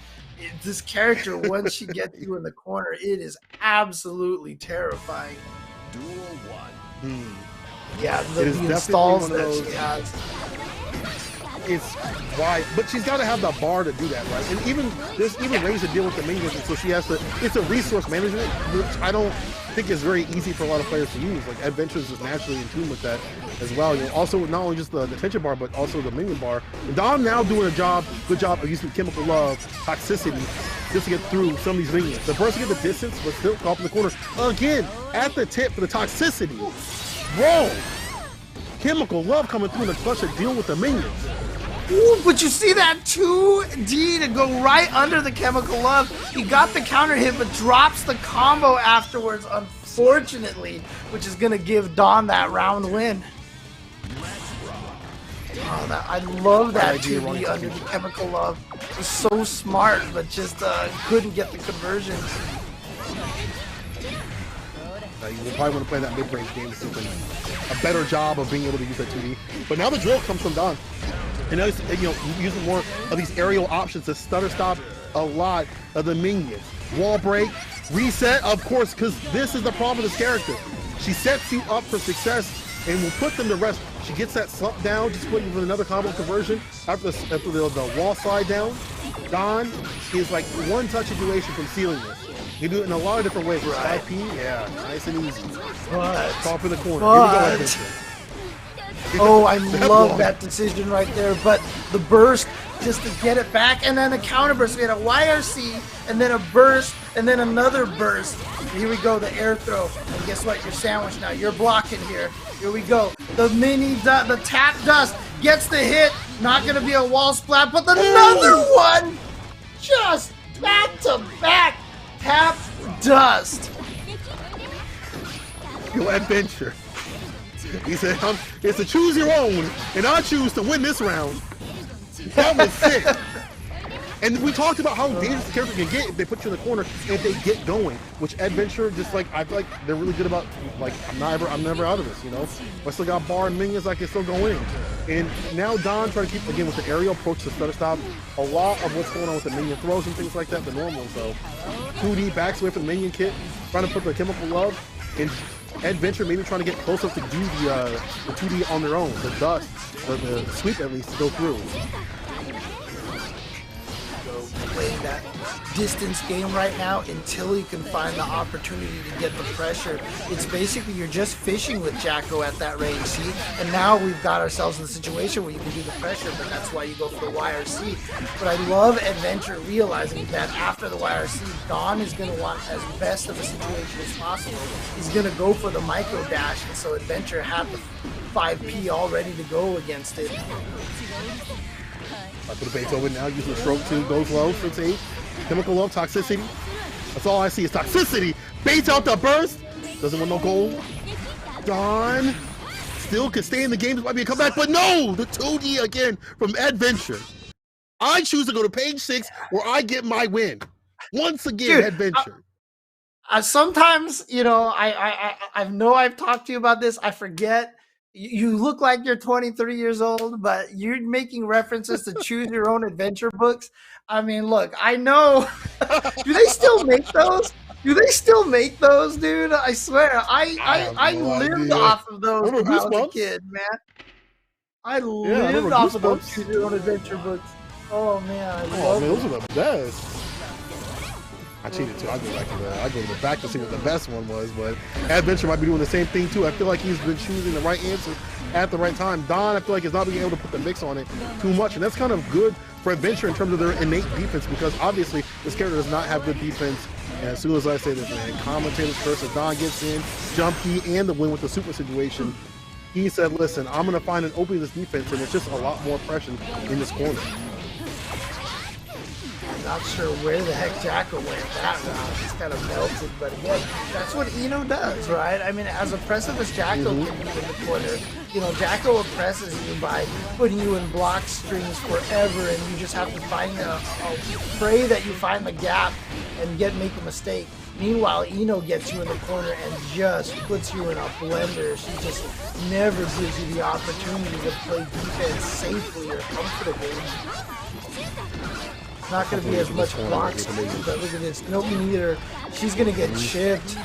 This character, once she gets you in the corner, it is absolutely terrifying. Duel 1. Yeah, the installs that she has. It's why, but she's got to have the bar to do that, right? And even there's ways to deal with the minions, and so she has to. It's a resource management, which I don't think is very easy for a lot of players to use. Like Adventure's is naturally in tune with that as well. You know, also not only just the tension bar, but also the minion bar. And Dom now doing good job of using chemical love, toxicity, just to get through some of these minions. The person get the distance, but still off in the corner again at the tip for the toxicity. Bro, chemical love coming through in the clutch to deal with the minions. Ooh, but you see that 2D to go right under the chemical love. He got the counter hit, but drops the combo afterwards, unfortunately, which is going to give Dawn that round win. Oh, I love that idea 2D running under the something. chemical love. It was so smart, but just couldn't get the conversion. You will probably want to play that mid-range game to do a better job of being able to use that 2D. But now the drill comes from Don. And now he's, using more of these aerial options to stutter stop a lot of the minions. Wall break, reset, of course, because this is the problem with this character. She sets you up for success and will put them to rest. She gets that slump down, just putting with another combo conversion after the wall slide down. Don is like one touch situation from sealing this. You do it in a lot of different ways. Right. 5P, yeah, nice and easy. But, Top in the corner. but Here we go. oh, I love that decision right there. But the burst just to get it back, and then a counter burst. We had a YRC, and then a burst, and then another burst. Here we go, the air throw. And guess what? You're sandwiched now. You're blocking here. Here we go. The the tap dust gets the hit. Not gonna be a wall splat, but another one. Just back to back. Tap dust. Your adventure. He said, it's to choose your own, and I choose to win this round. That was sick. And we talked about how dangerous the character can get if they put you in the corner and if they get going. Which Adventure, just like, I feel like they're really good about, like, I'm never out of this, you know? I still got bar and minions, I can still go in. And now Don trying to keep, again, with the aerial approach to stutter stop, a lot of what's going on with the minion throws and things like that, the normal. So 2D backs away from the minion kit, trying to put the chemical love, and Adventure maybe trying to get close enough to do the 2D on their own, the dust, or the sweep at least, to go through. Playing that distance game right now until you can find the opportunity to get the pressure. It's basically you're just fishing with Jacko at that range, see? And now we've got ourselves in the situation where you can do the pressure, but that's why you go for the YRC. But I love Adventure realizing that after the YRC, Don is going to want as best of a situation as possible. He's going to go for the micro dash, and so Adventure had the 5P all ready to go against it. I put the base over now, using the stroke 2, goes low, 6-8. Chemical love, toxicity. That's all I see is toxicity. Baits out the burst. Doesn't want no gold. Don still can stay in the game. This might be a comeback, but no! The 2D again from Adventure. I choose to go to page 6 where I get my win. Once again, Dude, Adventure. Sometimes, you know, I know I've talked to you about this. I forget. You look like you're 23 years old, but you're making references to choose your own adventure books. I mean, look, I know. Do they still make those? Do they still make those, dude? I swear, I lived off of those when I was a kid, man. I lived off of those choose your own adventure books. Oh man, I love those are the best. I cheated too. I go to the back to see what the best one was, but Adventure might be doing the same thing too. I feel like he's been choosing the right answer at the right time. Don, I feel like, is not being able to put the mix on it too much, and that's kind of good for Adventure in terms of their innate defense, because obviously this character does not have good defense. And as soon as I say this, man, commentators first, as Don gets in, jump key, and the win with the super situation, he said, listen, I'm going to find an opening in this defense, and it's just a lot more pressure in this corner. Not sure where the heck Jacko went that round. He's kind of melted, but again, that's what Eno does, right? I mean, as oppressive as Jacko can be in the corner, you know, Jacko oppresses you by putting you in block strings forever, and you just have to find pray that you find the gap and make a mistake. Meanwhile, Eno gets you in the corner and just puts you in a blender. She just never gives you the opportunity to play defense safely or comfortably. Not going to be as much block speed, but look at this. Nope, neither. She's going to get chipped.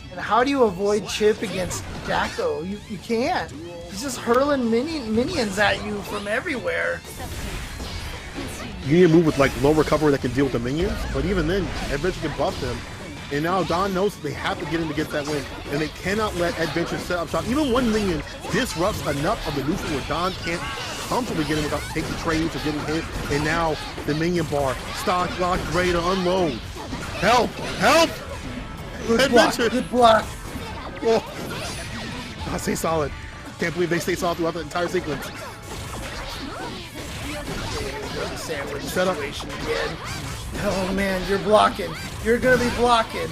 And how do you avoid chip against Jacko? You can't. He's just hurling minions at you from everywhere. You need to move with like low recovery that can deal with the minions, but even then, Adventure can buff them. And now Don knows that they have to get in to get that win, and they cannot let Adventure set up shop. Even one minion disrupts enough of the neutral where Don can't comfortably get in without taking trades or getting hit. And now the minion bar, stock locked, ready to unload. Help! Help! Good Adventure! Block, good block. Oh. I stay solid. Can't believe they stay solid throughout the entire sequence. The sandwich situation again. Oh man, you're blocking. You're gonna be blocking.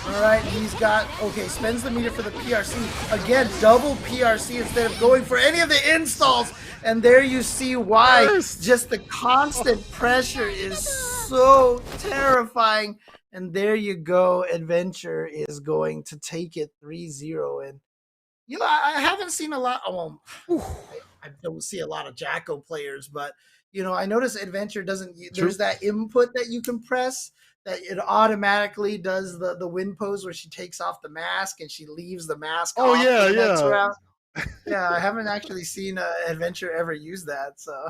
All right, he's got, okay, spends the meter for the PRC. Again, double PRC instead of going for any of the installs. And there you see why. Just the constant pressure is so terrifying. And there you go. Adventure is going to take it 3-0. And, you know, I haven't seen a lot. Well, I don't see a lot of Jacko players, but, you know, I notice Adventure doesn't, there's that input that you can press that it automatically does the win pose where she takes off the mask and she leaves the mask. Oh, off yeah, for the next yeah. round. Yeah, I haven't actually seen Adventure ever use that. So,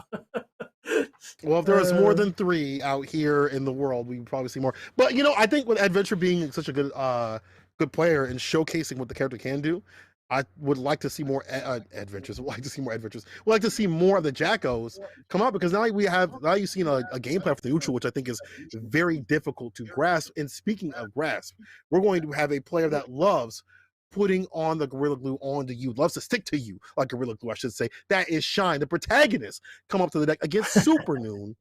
well, if there was more than 3 out here in the world, we would probably see more. But you know, I think with Adventure being such a good player and showcasing what the character can do, I would like to see more adventures. I'd like to see more adventures. We'd like to see more of the Jackos come out, because now you've seen a game plan for the neutral, which I think is very difficult to grasp. And speaking of grasp, we're going to have a player that loves putting on the Gorilla Glue onto you, loves to stick to you like Gorilla Glue, I should say. That is Shine, the protagonist, come up to the deck against Supernoon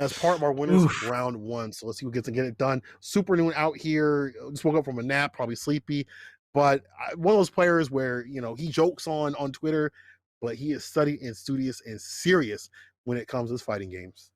as part of our winners round 1. So let's see who gets to get it done. Supernoon out here, just woke up from a nap, probably sleepy, but one of those players where, you know, he jokes on Twitter, but he is studied and studious and serious when it comes to his fighting games.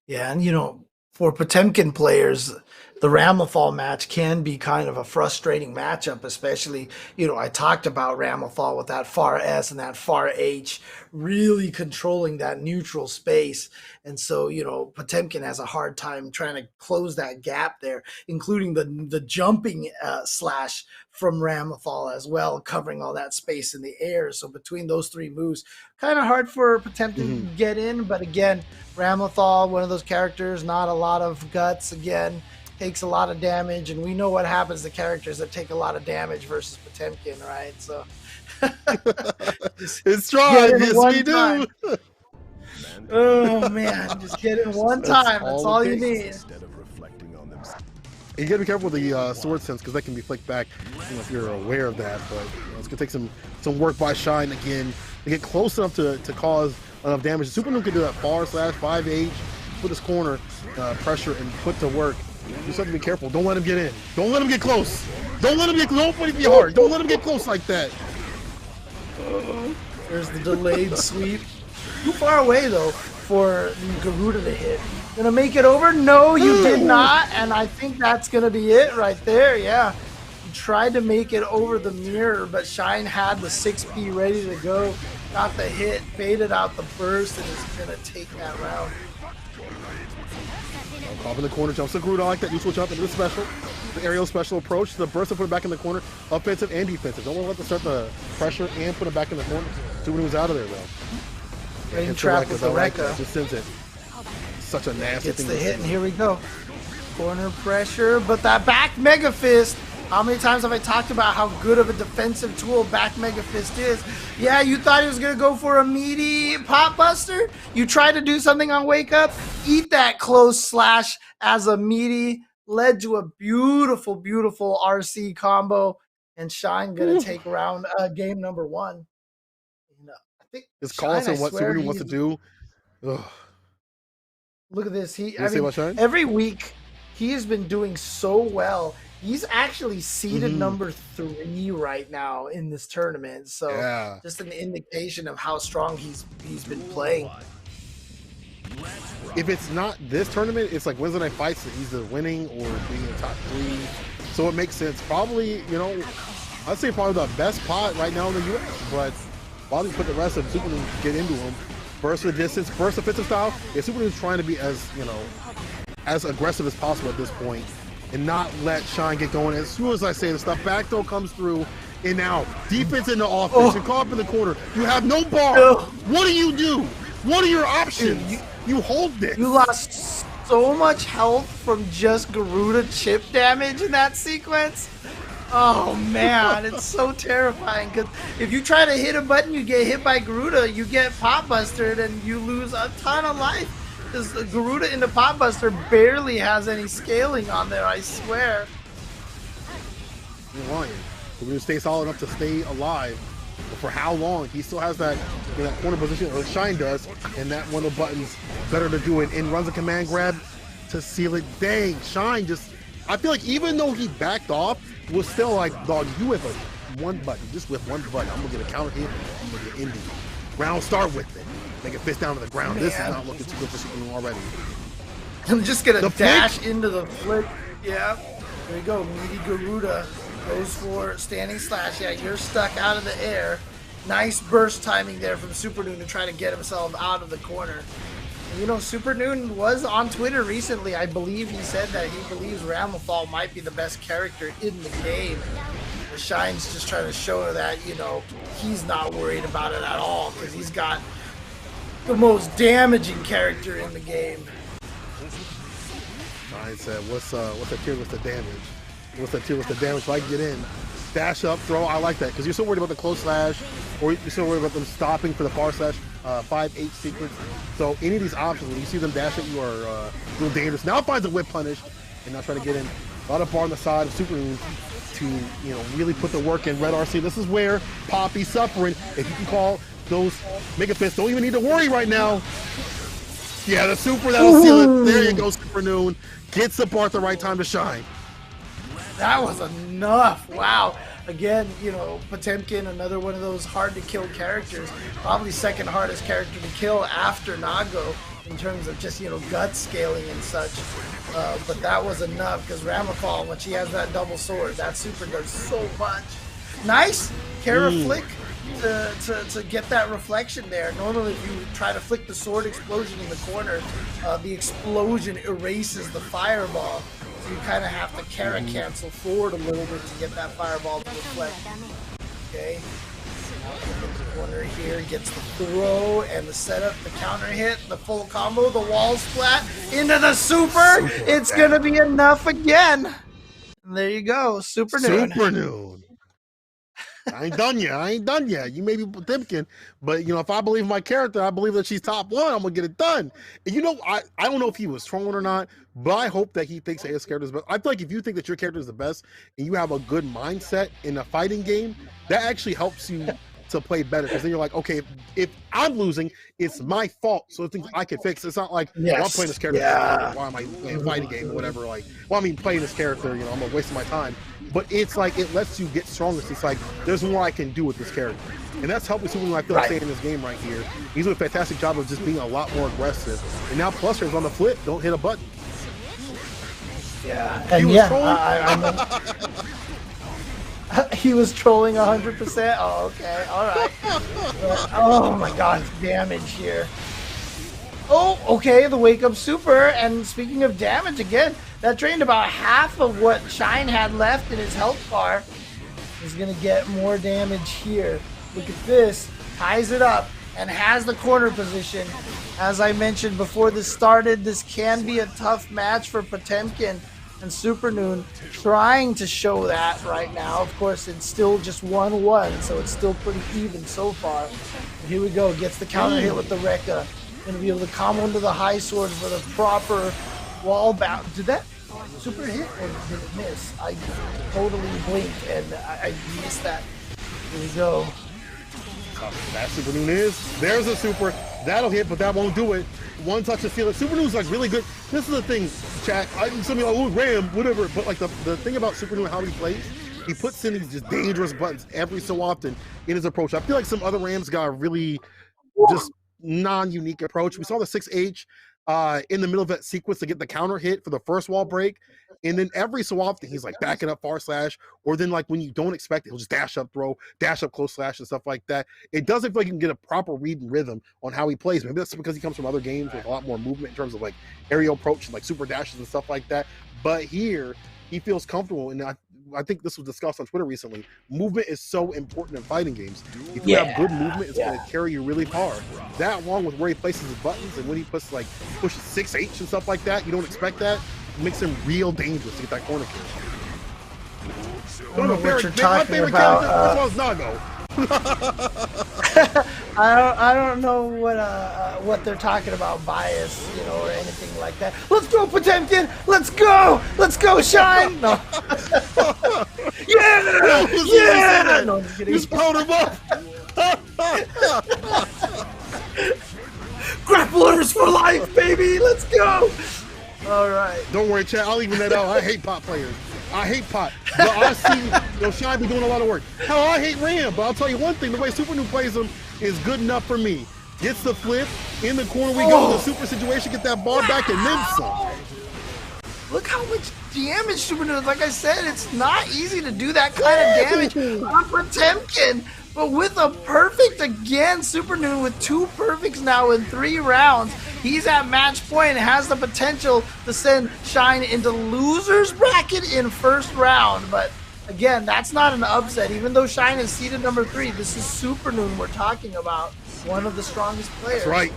Yeah, and you know, for Potemkin players, the Ramlethal match can be kind of a frustrating matchup, especially, you know, I talked about Ramlethal with that far S and that far H really controlling that neutral space. And so, you know, Potemkin has a hard time trying to close that gap there, including the jumping slash from Ramlethal as well, covering all that space in the air. So between those 3 moves, kind of hard for Potemkin to get in. But again, Ramlethal, one of those characters, not a lot of guts, again, takes a lot of damage, and we know what happens to characters that take a lot of damage versus Potemkin, right? So it's strong, yes we do. Oh man, just get in one time. That's all you need. Instead of reflecting on them. You gotta be careful with the sword sense, because that can be flicked back, you know, if you're aware of that. But you know, it's gonna take some work by Shine again to get close enough to cause enough damage. Supernoon can do that far slash 5H, put his corner pressure and put to work. You just have to be careful. Don't let him get in. Don't let him get close. Don't let him get close. Don't be hard. Don't let him get close like that. There's the delayed sweep. Too far away though for Garuda to hit. Gonna make it over? No, you did not. And I think that's gonna be it right there. Yeah. He tried to make it over the mirror, but Shine had the 6P ready to go. Got the hit, baited out the burst, and is gonna take that round. Off in the corner, jumps the Garuda like that. Neutral jump into the special. The aerial special approach. The burst to put it back in the corner. Offensive and defensive. Don't want to let them start the pressure and put it back in the corner. Supernoon's out of there though. Getting trapped with the Rekka. Just sends it. Such a nasty Gets thing. the hit, and here we go. Corner pressure, but that back Mega Fist. How many times have I talked about how good of a defensive tool back Mega Fist is? Yeah, you thought he was going to go for a meaty pop buster? You tried to do something on Wake Up? Eat that close slash as a meaty. Led to a beautiful, beautiful RC combo. And Shine going to take round game number 1. You know, I think it's calling to what Supernoon wants to do. Ugh. Look at this. Every week he has been doing so well. He's actually seeded number 3 right now in this tournament. So yeah, just an indication of how strong he's been playing. If it's not this tournament, it's like Wednesday night fights that he's either winning or being in the top 3. So it makes sense. Probably, you know, I'd say probably the best pot right now in the US, but probably put the rest of Supernoon to get into him. Burst the distance, burst offensive style. If Supernoon's trying to be as, you know, as aggressive as possible at this point, and not let Shine get going. As soon as I say the stuff, back throw comes through, and now defense into offense. You're caught up in the corner. You have no bar. What do you do? What are your options? Dude, you hold this. You lost so much health from just Garuda chip damage in that sequence. Oh man, it's so terrifying, because if you try to hit a button, you get hit by Garuda, you get pop bustered, and you lose a ton of life. Because Garuda into Pop Buster barely has any scaling on there, I swear. You're lying. Garuda stays solid enough to stay alive. But for how long? He still has that in that corner position, or Shine does, and that one of the buttons better to do it. And runs a command grab to seal it. Dang, Shine just I feel like even though he backed off, it was still like, dog, you have one button, just with one button. I'm gonna get a counter hit, I'm gonna get ending. Round start with it. Make it fist down to the ground. Man. This is not looking too good for Supernoon already. I'm just gonna dash into the flick. Yeah. There you go. Meaty Garuda goes for standing slash. Yeah, you're stuck out of the air. Nice burst timing there from Supernoon to try to get himself out of the corner. And, you know, Supernoon was on Twitter recently. I believe he said that he believes Ramlethal might be the best character in the game. Shine's just trying to show that, you know, he's not worried about it at all because he's got the most damaging character in the game. Shine said, what's the tier with the damage? What's the tier with the damage so I can get in? Dash up, throw, I like that because you're so worried about the close slash or you're so worried about them stopping for the far slash 5-8 sequence. So any of these options, when you see them dash at you are a little dangerous. Now finds a whip punish and now try to get in. A lot of bar on the side of Supernoon to, you know, really put the work in. Red RC, this is where Poppy's suffering. If you can call those Mega Fists, don't even need to worry right now. Yeah, the super, that'll seal it. There you go, Supernoon. Gets the bar at the right time to shine. That was enough. Wow. Again, you know, Potemkin, another one of those hard to kill characters. Probably second hardest character to kill after Nago in terms of just, you know, gut scaling and such. But that was enough because Ramlethal, when she has that double sword, that super does so much. Nice Kara flick to get that reflection there. Normally if you try to flick the sword explosion in the corner, the explosion erases the fireball. So you kind of have to Kara cancel forward a little bit to get that fireball to reflect. Okay. Corner here gets the throw and the setup, the counter hit, the full combo, the wall splat into the super. It's gonna be enough again. And there you go, Supernoon. Supernoon. I ain't done yet. I ain't done yet. You may be Potemkin, but you know, if I believe my character, I believe that she's top one. I'm gonna get it done. And you know, I don't know if he was trolling or not, but I hope that he thinks that his character is best. I feel like if you think that your character is the best and you have a good mindset in a fighting game, that actually helps you to play better because then you're like, okay, if I'm losing, it's my fault. So it's things I can fix. It's not like, well, I'm playing this character. Why am I playing a fighting game or whatever? Like, well, I mean, playing this character, you know, I'm wasting my time. But it's like, it lets you get stronger. So it's like, there's more I can do with this character. And that's helping Superman, I feel like, stay in this game right here. He's doing a fantastic job of just being a lot more aggressive. And now Pluster's on the flip. Don't hit a button. Yeah. And yeah, he was trolling 100%. Oh, okay. All right. Oh my God, damage here. Oh, okay. The wake up super. And speaking of damage again, that drained about half of what Shine had left in his health bar. He's gonna get more damage here. Look at this. Ties it up and has the corner position. As I mentioned before this started, this can be a tough match for Potemkin and Supernoon, trying to show that right now. Of course, it's still just 1-1, so it's still pretty even so far. And here we go, gets the counter hit with the Rekka. Gonna be able to combo into the high sword for the proper wall bound. Did that super hit or did it miss? I totally blinked and I missed that. Here we go. That Supernoon is. There's a super. That'll hit, but that won't do it. One touch to seal it. Supernoon's like really good. This is the thing, chat. Some of you are like, oh, Ram, whatever. But like the thing about Supernoon, how he plays, he puts in these just dangerous buttons every so often in his approach. I feel like some other Rams got a really just non-unique approach. We saw the 6H in the middle of that sequence to get the counter hit for the first wall break. And then every so often he's like backing up far slash, or then like when you don't expect it, he'll just dash up throw, dash up close slash and stuff like that. It doesn't feel like you can get a proper read and rhythm on how he plays. Maybe that's because he comes from other games with a lot more movement in terms of like aerial approach and like super dashes and stuff like that. But here he feels comfortable, and I think this was discussed on Twitter recently. Movement is so important in fighting games. If you have good movement, it's going to carry you really far. That along with where he places his buttons and when he pushes 6H and stuff like that, you don't expect that. It makes him real dangerous to get that corner kill. I don't know what you're talking about. I don't know what they're talking about, bias, you know, or anything like that. Let's go, Potemkin! Let's go! Let's go, Shine! No. Yeah! No, I'm just kidding. Just pound him up! Grapplers for life, baby! Let's go! All right. Don't worry, Chad. I'll even that out. I hate pot players. I hate pot. But I see Shine be doing a lot of work. Hell, I hate Ram, but I'll tell you one thing. The way Supernoon plays him is good enough for me. Gets the flip. In the corner we go. The super situation. Get that ball back and then some. Look how much damage Supernoon. Like I said, it's not easy to do that kind of damage on Potemkin. But with a perfect again, Supernoon with 2 perfects now in 3 rounds. He's at match point and has the potential to send Shine into loser's bracket in first round. But again, that's not an upset. Even though Shine is seeded number 3, this is Supernoon we're talking about. One of the strongest players. That's right.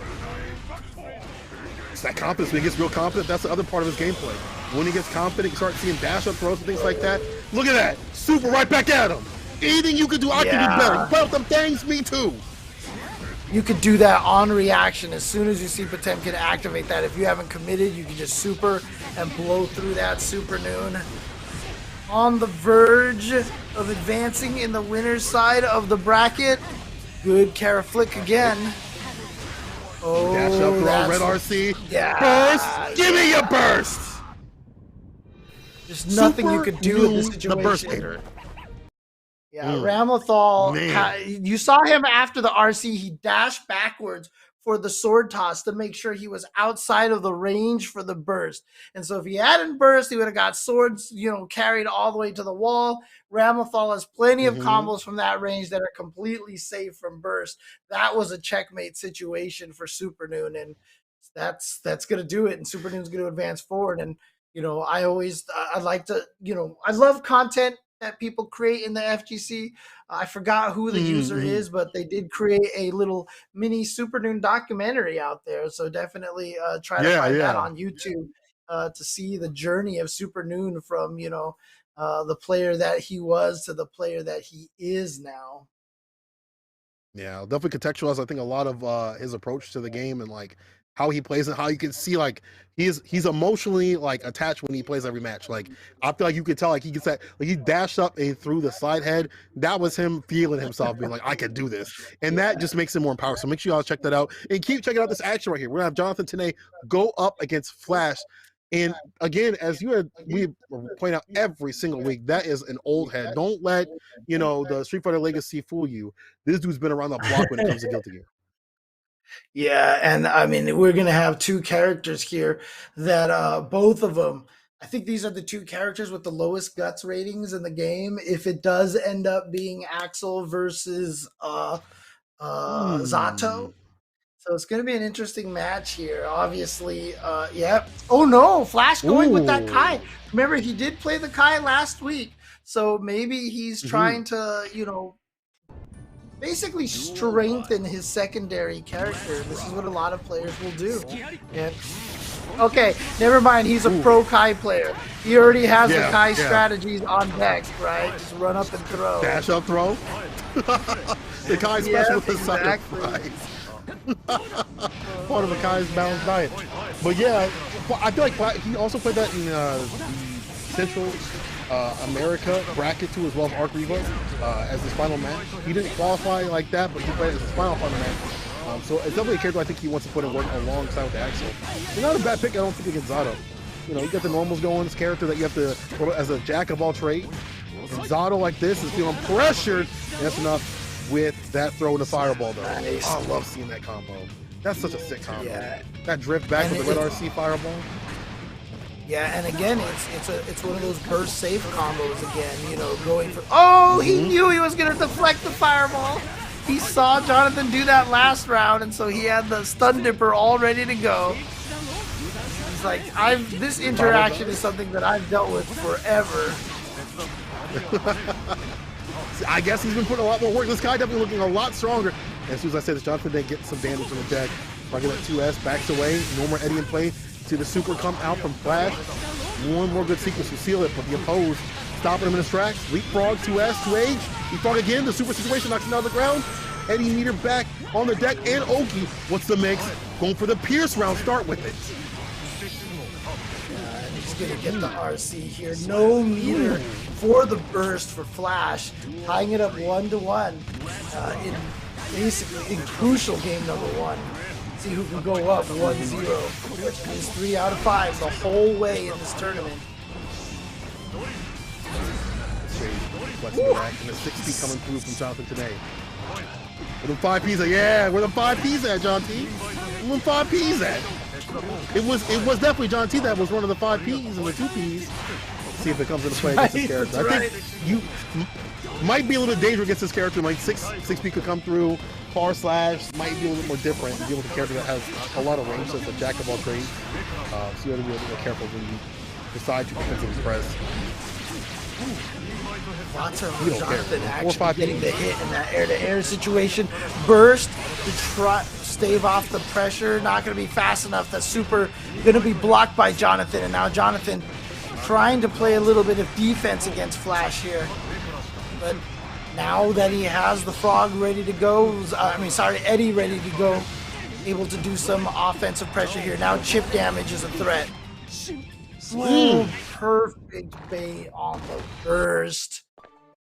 It's that confidence. When he gets real confident, that's the other part of his gameplay. When he gets confident, you start seeing dash up throws and things like that. Look at that. Super right back at him. Anything you can do, I can do better. You put up them things, me too. You could do that on reaction as soon as you see Potemkin activate that. If you haven't committed, you can just super and blow through that Supernoon. On the verge of advancing in the winner's side of the bracket. Good Kara flick again. Oh, dash up throw, red RC. Yeah. Burst. Give me your burst. There's nothing you could do in this situation. The burst hater. Yeah, Ramlethal, Man. you saw him after the RC, he dashed backwards for the sword toss to make sure he was outside of the range for the burst. And so if he hadn't burst, he would have got swords, carried all the way to the wall. Ramlethal has plenty of combos from that range that are completely safe from burst. That was a checkmate situation for Supernoon, and that's going to do it. And Supernoon's going to advance forward. And, I'd like to, I love content that people create in the FGC. I forgot who the user is, but they did create a little mini Supernoon documentary out there. So definitely try to find that on YouTube to see the journey of Supernoon from, the player that he was to the player that he is now. Yeah, I'll definitely contextualize, I think, a lot of his approach to the game and like how he plays it, how you can see like he's emotionally like attached when he plays every match. Like I feel like you could tell like he gets that, like he dashed up and through the slide head. That was him feeling himself, being like, I can do this. And that just makes him more empowered. So make sure y'all check that out and keep checking out this action right here. We're gonna have Jonathan today go up against Flash. And again, as we point out every single week, that is an old head. Don't let the Street Fighter legacy fool you. This dude's been around the block when it comes to Guilty Gear. Yeah, and I mean, we're going to have 2 characters here that both of them, I think these are the 2 characters with the lowest guts ratings in the game. If it does end up being Axel versus Zato. So it's going to be an interesting match here. Obviously, yeah. Oh no, Flash going with that Kai. Remember, he did play the Kai last week. So maybe he's trying to, basically strengthen his secondary character. This is what a lot of players will do. And okay, never mind. He's a pro Kai player. He already has the Kai strategies on deck, right? Just run up and throw. Dash up throw. The Kai special with the sacrifice. Part of a Kai's balanced diet. But yeah, I feel like he also played that in the Central America bracket too, as well as Arc Revo as his final match. He didn't qualify like that, but he played as his final match. So it's definitely a character I think he wants to put in work alongside with the Axel. He's not a bad pick, I don't think, against Zato. You got the normals going, this character that you have to put as a jack of all trades. And Zato like this is feeling pressured. That's enough with that throw in the fireball though. Nice. Oh, I love seeing that combo. That's such a sick combo. Yeah. That drift back with the red RC fireball. Yeah, and again, it's one of those burst safe combos again, going for... Oh, he knew he was going to deflect the fireball. He saw Jonathan do that last round, and so he had the stun dipper all ready to go. He's like, this interaction is something that I've dealt with forever. I guess he's been putting a lot more work. This guy definitely looking a lot stronger. As soon as I said this, Jonathan did get some damage on the deck. Target at 2S, backs away, no more Eddie in play. See the super come out from Flash. One more good sequence to seal it, but the opposed stopping him in his tracks. Leapfrog, 2S, 2H. Leapfrog again, the super situation knocks him out of the ground. Eddie Meter back on the deck, and Oki, what's the mix? Going for the Pierce round, start with it. And he's gonna get the RC here. No meter for the burst for Flash. Tying it up 1-1 in basically in crucial game number 1. See who can go up 1-0. Which is 3 out of 5 the whole way in this tournament. Flexing back and the 60 coming through from Jonathan today. Where the 5 P's at? Yeah, where the 5 P's at, John T? Where the 5 P's at? It was definitely John T that was one of the 5 P's and the 2 P's. See if it comes into play against this character. I think you might be a little bit dangerous against this character. Like 6P could come through. Far slash might be a little bit more different and deal with a character that has a lot of range, so it's a jack of all trades. So you have to be a little bit careful when you decide to defensively press. Lots of Jonathan actually getting the hit in that air-to-air situation. Burst to try stave off the pressure. Not going to be fast enough. That super going to be blocked by Jonathan. And now Jonathan trying to play a little bit of defense against Flash here. But now that he has the Frog ready to go, Eddie ready to go, able to do some offensive pressure here. Now chip damage is a threat. Ooh, perfect bait on the burst.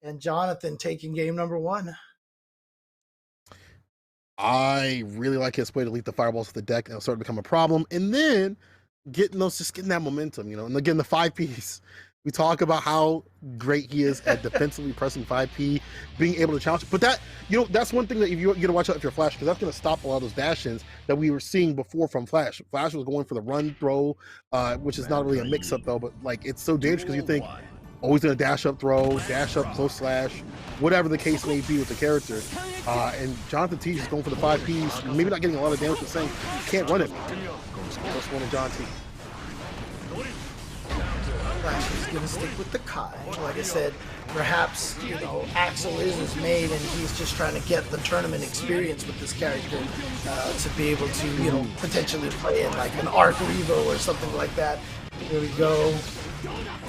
And Jonathan taking game number 1. I really like his way to lead the fireballs to the deck and it'll start to become a problem. And then getting that momentum, you know, and again, the 5Ps. We talk about how great he is at defensively pressing 5P, being able to challenge. But that, you know, that's one thing that you got to watch out if you're Flash, because that's going to stop a lot of those dash-ins that we were seeing before from Flash. Flash was going for the run throw, which is not really a mix-up though, but like it's so dangerous because you think, oh, he's going to dash up throw, dash up close slash, whatever the case may be with the character. And Jonathan T is going for the 5Ps, maybe not getting a lot of damage, but saying, can't run it. First one of John T. Flash is going to stick with the Kai. Like I said, perhaps, you know, Axel is his main and he's just trying to get the tournament experience with this character to be able to, you know, potentially play in like an Arc Revo or something like that. Here we go.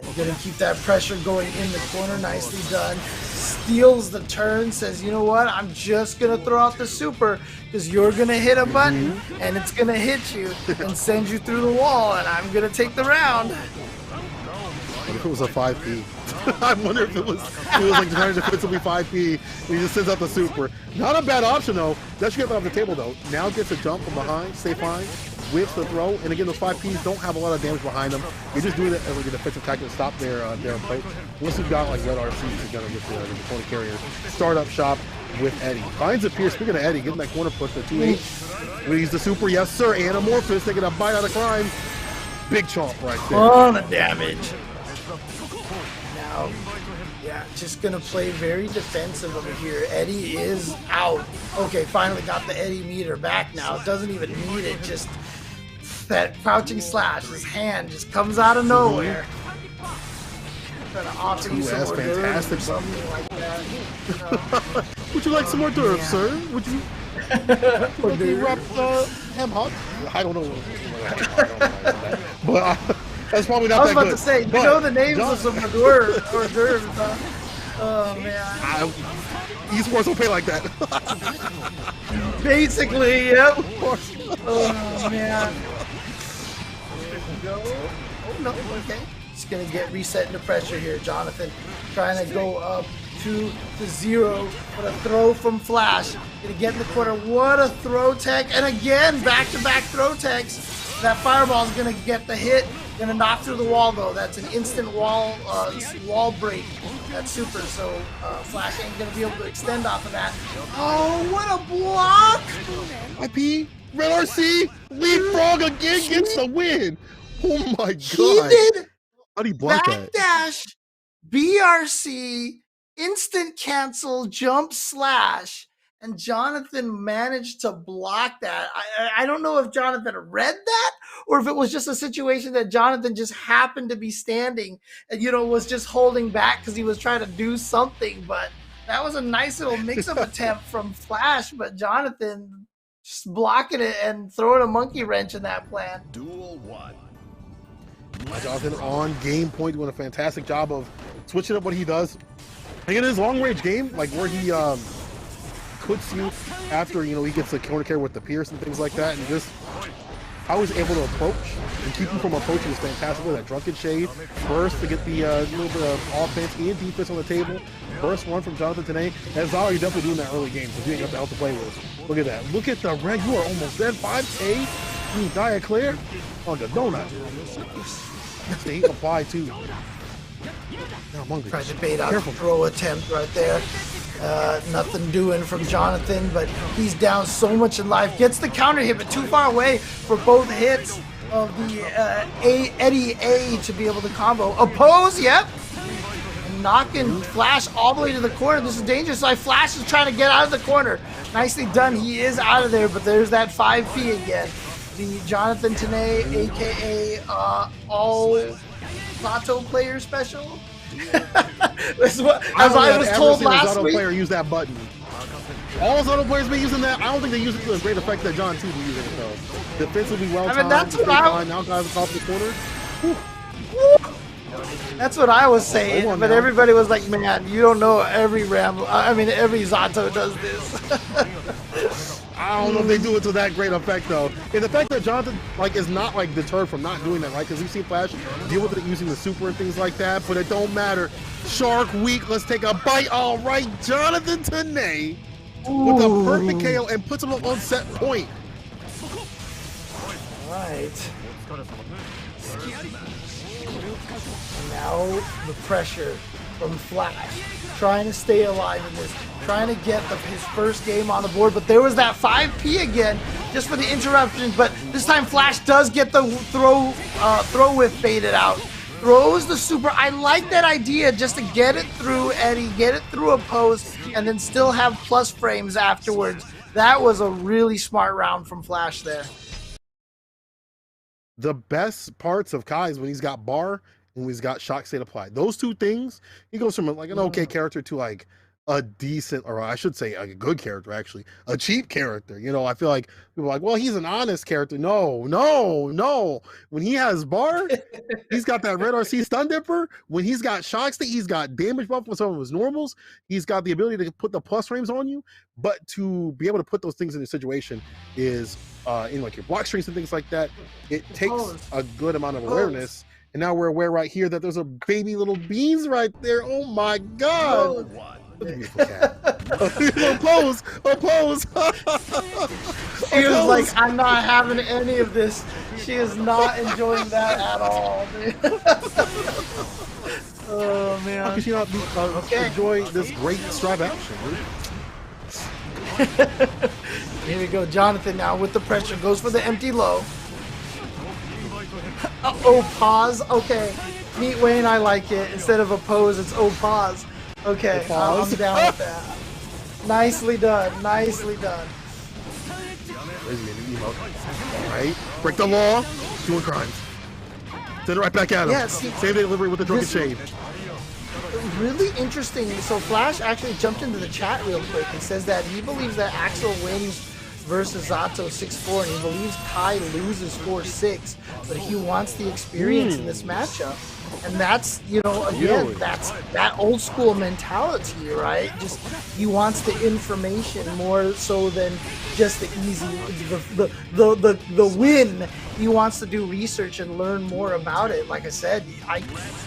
We're going to keep that pressure going in the corner. Nicely done. Steals the turn, says, you know what, I'm just going to throw out the super because you're going to hit a button and it's going to hit you and send you through the wall and I'm going to take the round. What if it was a 5P? I wonder if it was like trying to defensively 5P and he just sends out the super. Not a bad option though. That should get that off the table though. Now gets a jump from behind, stay fine, whips the throw, and again those 5Ps don't have a lot of damage behind them. You're just doing it as like a defensive tactic to stop their approach. Unless you've got like red RCs who's gonna get the opponent carrier. Start up shop with Eddie. Finds a Pierce. Speaking of Eddie, getting that corner push, the 2H. Release the super, yes sir. Anamorphous taking a bite out of crime. Big chomp right there. Ton of damage. Now, yeah, just gonna play very defensive over here. Eddie is out. Okay, finally got the Eddie meter back now. Doesn't even need it, just that crouching slash. His hand just comes out of nowhere. Trying to offer you some more fantastic or something like that. You know. Would you like some more derp, sir? Would you? Would you wrap ham hock? I don't know. But that's probably not that good. I was about to say, you know the names of some hors d'oeuvres, huh? Oh man. Esports don't pay like that. Basically, yep. Oh man. Go. Oh no, okay. Just gonna get reset into pressure here. Jonathan trying to go up 2-0. What a throw from Flash. Gonna get in the corner. What a throw tech. And again, back-to-back throw techs. That fireball is gonna get the hit. Gonna knock through the wall though. That's an instant wall break. That's super. So Flash ain't gonna be able to extend off of that. Oh, what a block! IP, Red RC, leapfrog again gets the win. Oh my god! He did. How do you block that? Backdash, BRC, instant cancel, jump slash, and Jonathan managed to block that. I don't know if Jonathan read that or if it was just a situation that Jonathan just happened to be standing and, you know, was just holding back because he was trying to do something. But that was a nice little mix-up attempt from Flash, but Jonathan just blocking it and throwing a monkey wrench in that plan. Duel 1. Jonathan on game point doing a fantastic job of switching up what he does. And in his long range game, like where he puts you after, you know, he gets the corner carry with the Pierce and things like that, and just how he's able to approach and keep him from approaching is fantastic. That drunken shade burst to get the little bit of offense and defense on the table. Burst one from Jonathan today. And Zara, you're definitely doing that early game because you ain't got the health to play with. Look at that. Look at the red. You are almost dead. 5K. You die at clear on the donut. The heat apply too. Now I'm hungry. Tried to bait out a throw attempt right there. Nothing doing from Jonathan, but he's down so much in life. Gets the counter hit, but too far away for both hits of the Eddie A to be able to combo. Oppose, yep. And knocking Flash all the way to the corner. This is dangerous. Like Flash is trying to get out of the corner. Nicely done. He is out of there, but there's that 5P again. The Jonathan Tanay, aka all Zato player special. As I was told last week. Player use that button. All Zato players been using that. I don't think they use it to a great effect that John T be using it though. Defensively well timed. I mean, that's what I. Now guys off the corner. That's what I was saying, but everybody was like, "Man, you don't know every every Zato does this." I don't know if they do it to that great effect though. And the fact that Jonathan is not deterred from not doing that, right? Because we've seen Flash deal with it using the super and things like that, but it don't matter. Shark Week, let's take a bite. All right, Jonathan Tanay with a perfect KO and puts him on set point. All right. Now the pressure from Flash, trying to stay alive in this, trying to get his first game on the board, but there was that 5P again, just for the interruption, but this time Flash does get the throw whiff baited out. Throws the super. I like that idea, just to get it through Eddie, get it through a post, and then still have plus frames afterwards. That was a really smart round from Flash there. The best parts of Kai is when he's got bar and when he's got shock state applied. Those two things, he goes from an okay character to a decent, or I should say a good character, actually. A cheap character. I feel like people are like, well, he's an honest character. No. When he has bar, he's got that red RC stun dipper. When he's got shock state, he's got damage buff with some of his normals. He's got the ability to put the plus frames on you. But to be able to put those things in a situation is in your block strings and things like that, it takes a good amount of awareness. And now we're aware right here that there's a baby little beans right there. Oh my God. Look at beautiful cat. Oppose. She was like, I'm not having any of this. She is not enjoying that at all. Oh man. How could she not enjoy this great strive action? Here we go, Jonathan now with the pressure, goes for the empty low. Pause. Okay, Meet Wayne, I like it. Instead of oppose, it's pause. Okay, I'm down with that. Nicely done. Nicely done. All right, break the law, doing crimes. Send it right back at him. Yeah, save the delivery with the drunken shade. Really interesting. So Flash actually jumped into the chat real quick and says that he believes that Axel wins versus Zato 6-4, and he believes Kai loses 4-6, but he wants the experience in this matchup. And that's, again, that's that old school mentality, right? Just he wants the information more so than just the easy, the win. He wants to do research and learn more about it. Like I said,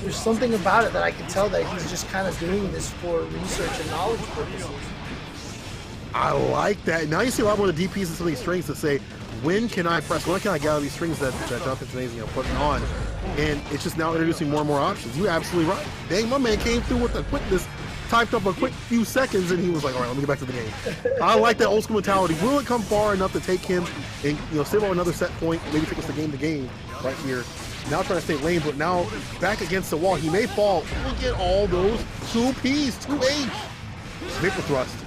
there's something about it that I can tell that he's just kind of doing this for research and knowledge purposes. I like that. Now you see a lot more of the DPs and some of these strings to say, when can I press? When can I gather these strings that Jonathan Tanay's putting on? And it's just now introducing more and more options. You're absolutely right. Dang, my man came through with the quickness, typed up a quick few seconds, and he was like, all right, let me get back to the game. I like that old school mentality. Will it come far enough to take him and save on another set point, maybe take us to game right here. Now trying to stay lane, but now back against the wall. He may fall. Look at all those 2Ps, 2H. Vapor thrust.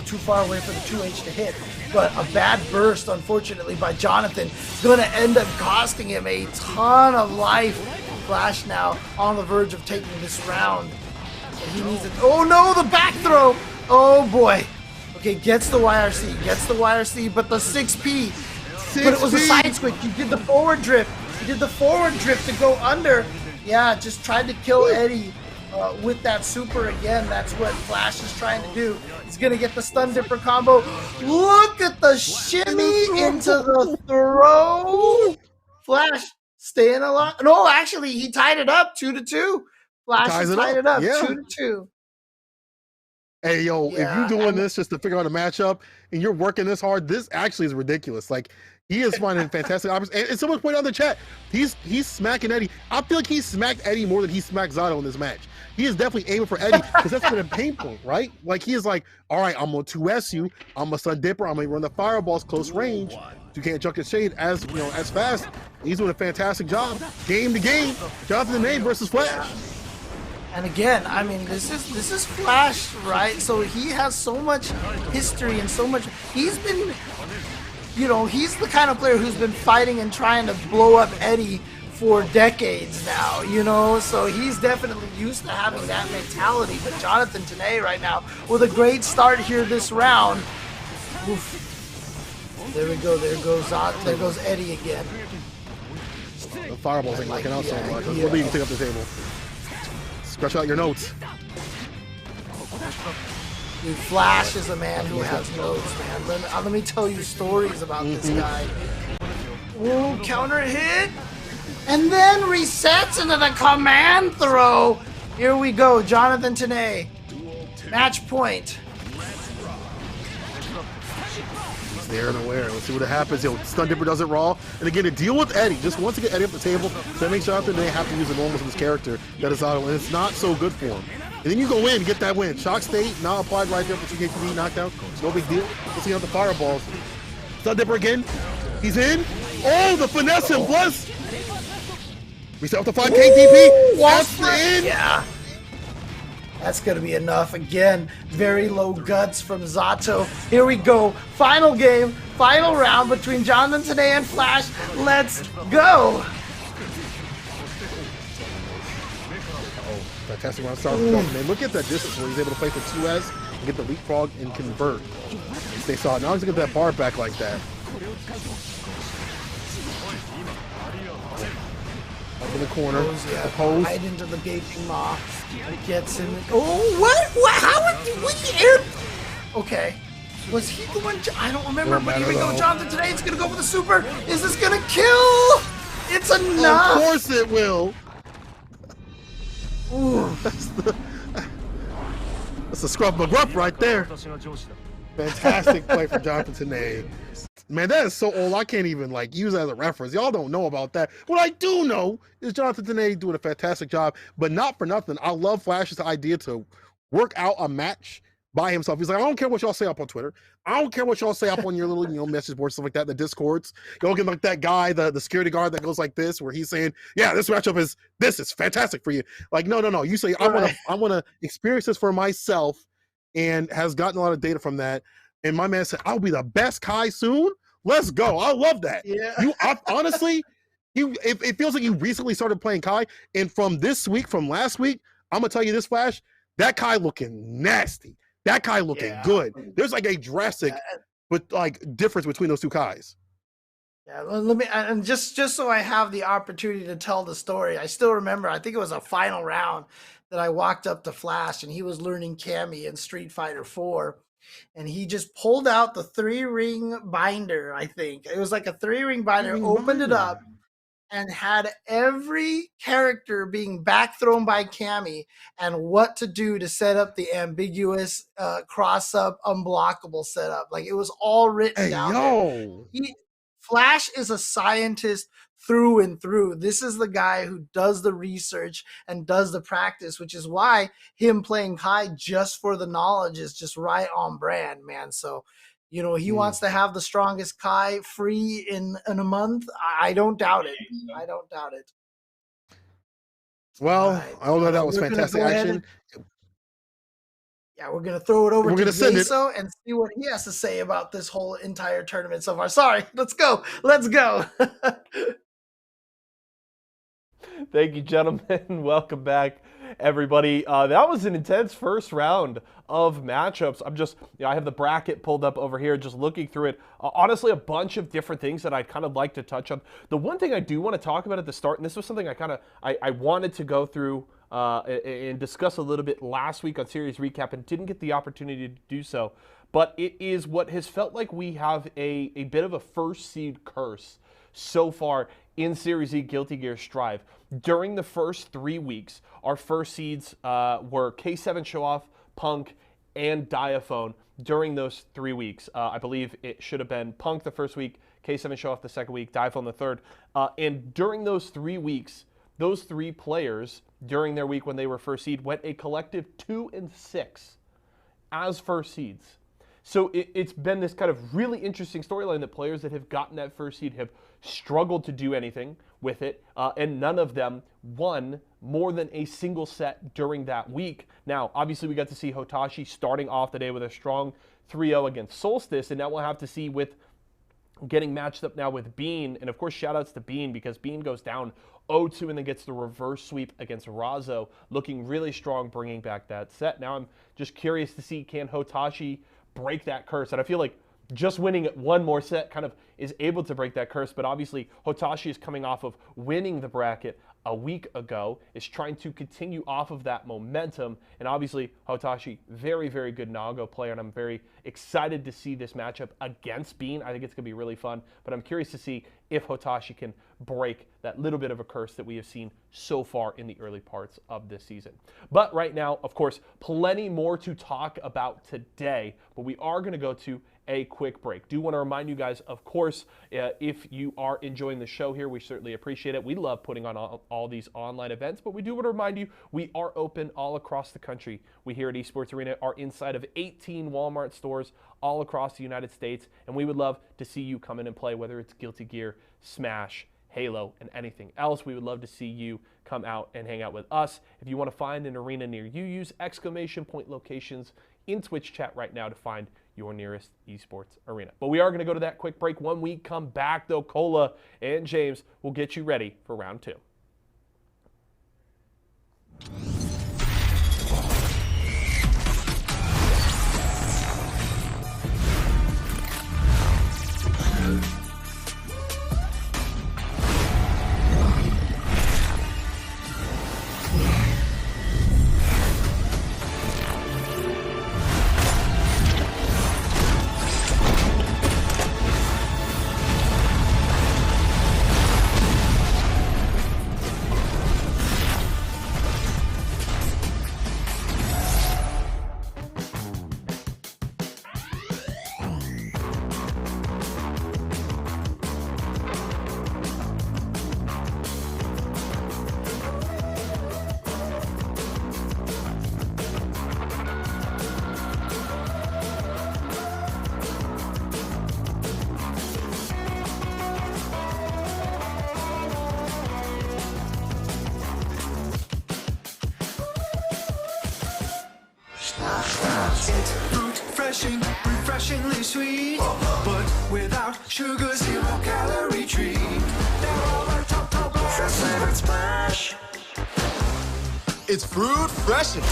Too far away for the 2H to hit, but a bad burst, unfortunately, by Jonathan, going to end up costing him a ton of life. Flash now on the verge of taking this round. He needs it. Oh no, the back throw. Oh boy. Okay, gets the YRC, but the 6P. But it was a side switch. He did the forward drift. To go under. Yeah, just tried to kill Eddie. with that super again. That's what Flash is trying to do. He's going to get the stun dipper combo. Look at the shimmy into the throw. Flash staying alive. No, actually, he tied it up 2-2. Flash has tied it up 2-2. Hey, yo, if you're doing this just to figure out a matchup and you're working this hard, this actually is ridiculous. Like, he is finding fantastic options. And someone pointed out in the chat, he's smacking Eddie. I feel like he smacked Eddie more than he smacked Zato in this match. He is definitely aiming for Eddie because that's been a pain point, right? Like, he is like, all right, I'm going to 2S you. I'm going to stun dipper. I'm going to run the fireballs close range. You can't chuck his shade as fast. He's doing a fantastic job. Game to game. Jonathan Name versus Flash. And again, I mean, this is Flash, right? So he has so much history and so much. He's been, he's the kind of player who's been fighting and trying to blow up Eddie for decades now, So he's definitely used to having that mentality. But Jonathan Tanay right now with a great start here this round. Oof. There we go. There goes Eddie again. The fireballs ain't working out so much. Let's leave and take up the table. Scratch out your notes. Dude, Flash is a man who has notes, man. Let me tell you stories about this guy. Ooh, counter hit. And then resets into the command throw. Here we go, Jonathan Tanay. Match point. He's there and aware. Let's see what happens. Stun Dipper does it raw. And again, to deal with Eddie, just wants to get Eddie up the table. So that makes Jonathan Tanay have to use the normals of his character. That is auto, and it's not so good for him. And then you go in and get that win. Shock state, now applied right there for 2K2B knockdown. No big deal. Let's see out the fireballs. Stun Dipper again. He's in. Oh, the finesse and plus. Reset up the 5K DP. That's the end. Yeah. That's going to be enough. Again, very low guts from Zato. Here we go. Final game, final round between Jonathan Tanay and Flash. Let's go. Fantastic round start. Man, look at that distance where he's able to play for 2S and get the leapfrog and convert. They saw it. Now he's going to get that bar back like that. Up in the corner. The pose. Right into the gaping maw. Gets in. Oh, what? How did we air? Okay. Was he the one? I don't remember, but here we go. Jonathan Tanay is going to go for the super. Is this going to kill? It's enough. Of course it will. Ooh. That's a scrub McGruff right there. Fantastic play for Jonathan Tanay. Man, that is so old. I can't even use that as a reference. Y'all don't know about that. What I do know is Jonathan Tanay doing a fantastic job, but not for nothing. I love Flash's idea to work out a match by himself. He's like, I don't care what y'all say up on Twitter. I don't care what y'all say up on your little, message boards, stuff like that, the Discords. Y'all get like that guy, the security guard that goes like this, where he's saying, yeah, this matchup is fantastic for you. Like, no. You say, I wanna experience this for myself, and has gotten a lot of data from that. And my man said, I'll be the best Kai soon. Let's go. I love that. Yeah. Honestly, it feels like you recently started playing Kai. And from last week, I'm going to tell you this, Flash, that Kai looking nasty. That Kai looking good. There's a drastic difference between those two Kais. Yeah, let me, and just so I have the opportunity to tell the story, I still remember, I think it was a final round that I walked up to Flash and he was learning Kami in Street Fighter 4. And he just pulled out the 3-ring binder, I think. It was like a 3-ring binder, opened it up, and had every character being back thrown by Kami and what to do to set up the ambiguous cross-up unblockable setup. Like, it was all written down there. Flash is a scientist through and through. This is the guy who does the research and does the practice, which is why him playing Kai just for the knowledge is just right on brand, man. So, he wants to have the strongest Kai free in a month. I don't doubt it. I don't doubt it. Well, right. I don't know. That was fantastic action. Yeah, we're going to throw it over to Razzo and see what he has to say about this whole entire tournament so far. Sorry, let's go. Let's go. Thank you, gentlemen. Welcome back, everybody. That was an intense first round of matchups. I have the bracket pulled up over here, just looking through it. Honestly, a bunch of different things that I'd kind of like to touch on. The one thing I do want to talk about at the start, and this was something I wanted to go through and discuss a little bit last week on Series Recap and didn't get the opportunity to do so. But it is what has felt like we have a bit of a first seed curse so far in Series E Guilty Gear Strive. During the first 3 weeks, our first seeds were K7 Showoff, Punk, and Diaphone during those 3 weeks. I believe it should have been Punk the first week, K7 Showoff the second week, Diaphone the third. And during those 3 weeks, those 3 players, during their week when they were first seed, went a collective 2-6 as first seeds. So it's been this kind of really interesting storyline that players that have gotten that first seed have struggled to do anything with it, and none of them won more than a single set during that week. Now, obviously, we got to see Otashi starting off the day with a strong 3-0 against Solstice, and now we'll have to see with getting matched up now with Bean, and of course, shout-outs to Bean, because Bean goes down 0-2 and then gets the reverse sweep against Razzo, looking really strong, bringing back that set. Now, I'm just curious to see, can Otashi break that curse? And I feel like just winning one more set kind of is able to break that curse, but obviously Otashi is coming off of winning the bracket a week ago, is trying to continue off of that momentum, and obviously Otashi, very, very good Nago player, and I'm very excited to see this matchup against Bean. I think it's going to be really fun, but I'm curious to see if Otashi can break that little bit of a curse that we have seen so far in the early parts of this season. But right now, of course, plenty more to talk about today, but we are going to go to a quick break. Do want to remind you guys, of course, if you are enjoying the show here, we certainly appreciate it. We love putting on all these online events, but we do want to remind you, we are open all across the country. We here at Esports Arena are inside of 18 Walmart stores all across the United States, and we would love to see you come in and play, whether it's Guilty Gear, Smash, Halo, and anything else. We would love to see you come out and hang out with us. If you want to find an arena near you, use exclamation point locations in Twitch chat right now to find your nearest esports arena. But we are going to go to that quick break. When we come back, though, Cola and James will get you ready for round 2. It's fruit refreshingly sweet, but without sugar, 0 calorie treat. They're all our top fresh flavored splash. It's fruit freshin'.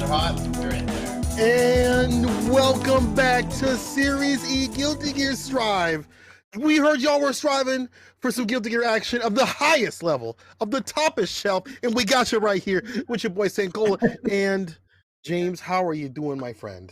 are hot. They're in there. And welcome back to Series E Guilty Gear Strive. We heard y'all were striving for some Guilty Gear action of the highest level, of the toppest shelf, and we got you right here with your boy St. Cola. And James, how are you doing, my friend?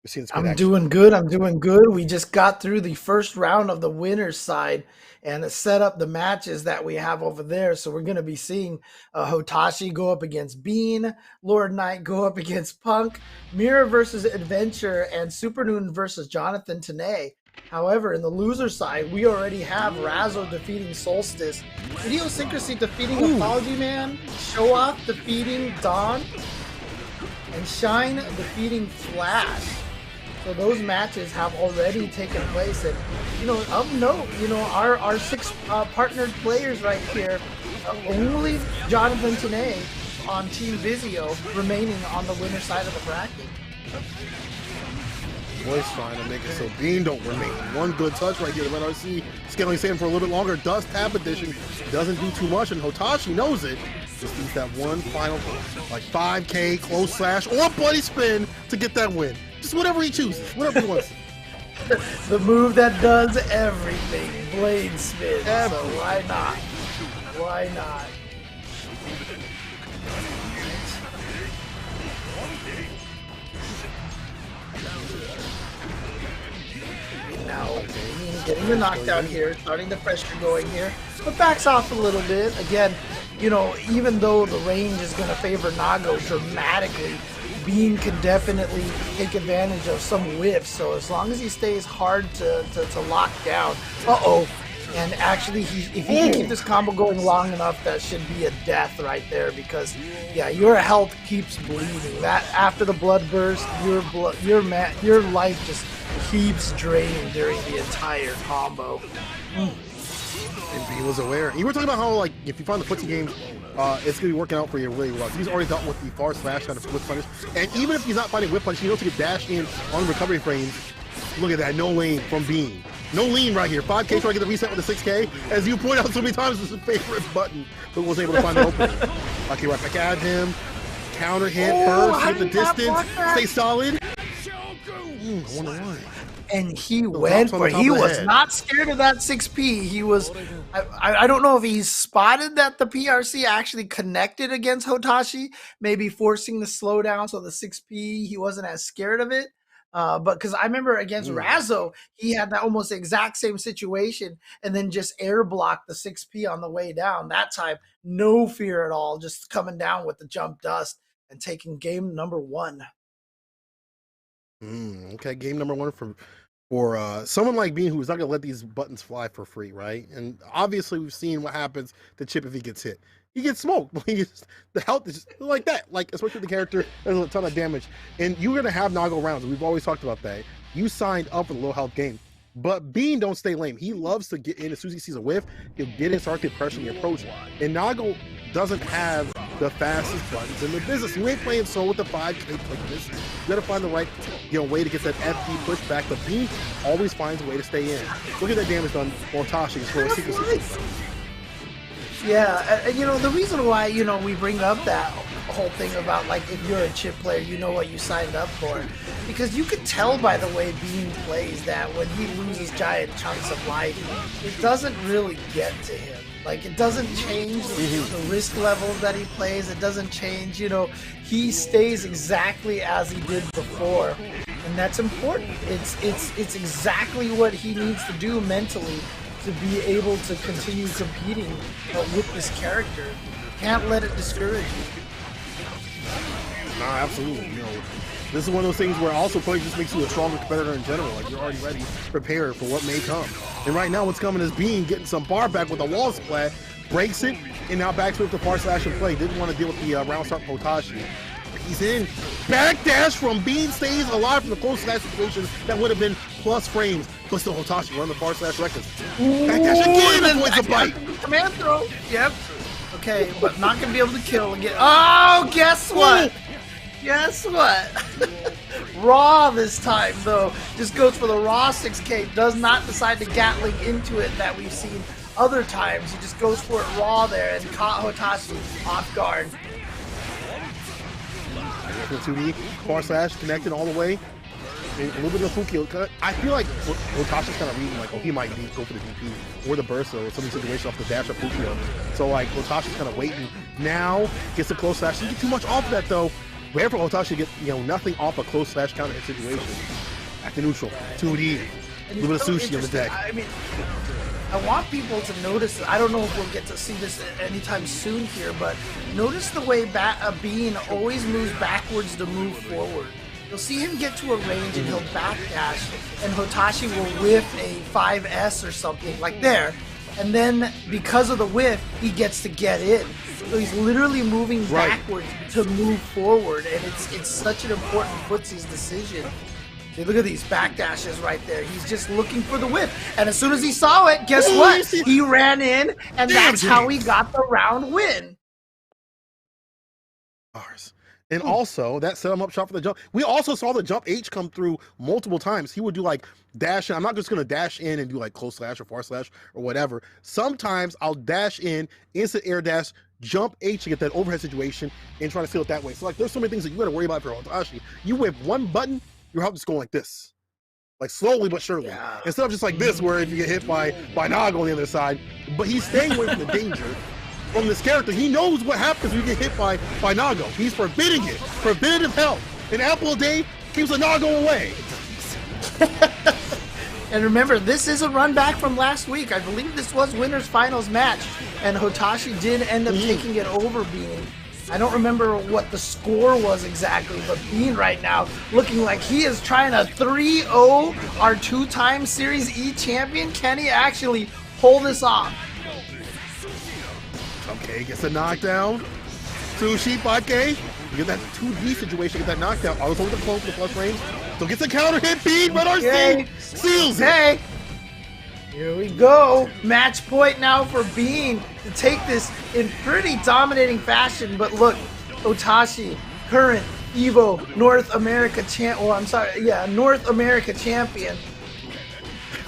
You're seeing this good I'm action. doing good. I'm doing good. We just got through the first round of the winner's side and set up the matches that we have over there. So we're going to be seeing Otashi go up against Bean, Lord Knight go up against Punk, Mera versus Adventure, and Supernoon versus Jonathan Tanay. However, in the loser side, we already have Razzo defeating Solstice, Idiosyncrasy defeating ApologyMan, Showoff defeating Dawn, and Shine defeating Flash. So those matches have already taken place, and of note, our six partnered players right here, only Jonathan Tanay on Team Vizio remaining on the winner side of the bracket. Boys trying to make it so Bean don't remain. One good touch right here. Let RC scaling Sam for a little bit longer. Dust Tap Edition doesn't do too much, and Otashi knows it. Just needs that one final, like 5K, close slash, or bloody spin to get that win. Just whatever he chooses, whatever he wants. The move that does everything, blade spin. So why not? Why not? Now, getting the knockdown here, starting the pressure going here, but backs off a little bit. Again, even though the range is going to favor Nago dramatically, Bean can definitely take advantage of some whiffs. So as long as he stays hard to lock down, and actually, if he can keep this combo going long enough, that should be a death right there. Because your health keeps bleeding. That after the blood burst, your life just keeps draining during the entire combo. And B was aware. You were talking about how, like, if you find the footsie game, it's going to be working out for you really well. He's already dealt with the far slash kind of whip punish. And even if he's not fighting whip punish, he knows he can dash in on recovery frames. Look at that, no lane from Bean. No lean right here. 5K trying to get the reset with the 6K. As you point out so many times, it's his favorite button, but was able to find the opening. Okay, right back at him. Counter hit, first, get the distance, stay solid. 1-1. And he went for it. He was not scared of that 6P. He was, I don't know if he spotted that the PRC actually connected against Otashi, maybe forcing the slowdown so the 6P, he wasn't as scared of it. But because I remember against Razzo, he had that almost exact same situation and then just air blocked the 6P on the way down. That time, no fear at all, just coming down with the jump dust and taking game number 1. Okay, game number 1 for someone like Bean who's not going to let these buttons fly for free, right? And obviously we've seen what happens to Chip if he gets hit. He gets smoked. The health is just like that. Like, especially with the character, there's a ton of damage. And you're going to have Nago rounds. We've always talked about that. You signed up for the low health game. But Bean don't stay lame. He loves to get in. As soon as he sees a whiff, he'll get in, start to pressure the approach. And Nago doesn't have the fastest buttons in the business. You ain't playing solo with the 5K like this. You gotta find the right way to get that FD pushback. But Bean always finds a way to stay in. Look at that damage done on Otashi for a sequence. Yeah, and the reason why, we bring up that whole thing about, like, if you're a chip player, you know what you signed up for. Because you could tell by the way Bean plays that when he loses giant chunks of life, it doesn't really get to him. Like, it doesn't change the risk levels that he plays. It doesn't change, he stays exactly as he did before. And that's important. It's exactly what he needs to do mentally to be able to continue competing with this character. Can't let it discourage you. No, absolutely. This is one of those things where also probably just makes you a stronger competitor in general. Like, you're already ready, prepared for what may come. And right now what's coming is Bean getting some bar back with a wall splat, breaks it, and now backs with the far slash and play. Didn't want to deal with the round start from Otashi. He's in. Backdash from Bean stays alive from the close slash situation that would have been plus frames. Plus the Otashi run the far slash records. Backdash again and avoids a bite. Command throw. Yep. Okay, but not gonna be able to kill again. Oh, guess what? Guess what? Raw this time though. Just goes for the raw 6K. Does not decide to Gatling into it that we've seen other times. He just goes for it raw there and caught Otashi off guard. the 2D. Forward slash connected all the way. And a little bit of Fuki. I feel like Otashi's kind of reading like, oh, he might need to go for the DP or the burst or some situation off the dash of Fukio. So like Otashi's kind of waiting. Now gets a close slash. Doesn't get too much off of that though. Rare for Otashi to get nothing off a close slash counter hit situation. Back to neutral. 2D. A little bit of sushi on the deck. I mean, I want people to notice. I don't know if we'll get to see this anytime soon here, but notice the way Bean always moves backwards to move forward. You'll see him get to a range and he'll backdash, and Otashi will whiff a 5S or something like there. And then because of the whiff, he gets to get in. So he's literally moving backwards to move forward, and it's such an important footsie's decision. See, look at these backdashes right there. He's just looking for the whip. And as soon as he saw it, guess what? He ran in, and that's how he got the round win. And also, that set him up shot for the jump. We also saw the jump H come through multiple times. He would do like dash in. I'm not just going to dash in and do like close slash or far slash or whatever. Sometimes I'll dash in, instant air dash, jump H to get that overhead situation and try to seal it that way. So like there's so many things that you got to worry about for Otashi. You whip one button, your help just going like this. Like slowly but surely. Yeah. Instead of just like this where if you get hit by Naga on the other side. But he's staying away from the danger. From this character, he knows what happens when you get hit by Nago. He's forbidding it. Forbidden help. And Apple a Day keeps a Nago away. And remember, this is a run back from last week. I believe this was winner's finals match, and Otashi did end up taking it over Bean. I don't remember what the score was exactly, but Bean right now looking like he is trying to 3-0 our two-time Series E champion. Can he actually pull this off? Okay, gets a knockdown. Sushi, Bake. You get that 2D situation, get that knockdown. I was over the close for the plus range. So gets a counter hit, Bean, Red RC seals it. Here we go. Match point now for Bean to take this in pretty dominating fashion. But look, Otashi, current Evo North America North America champion.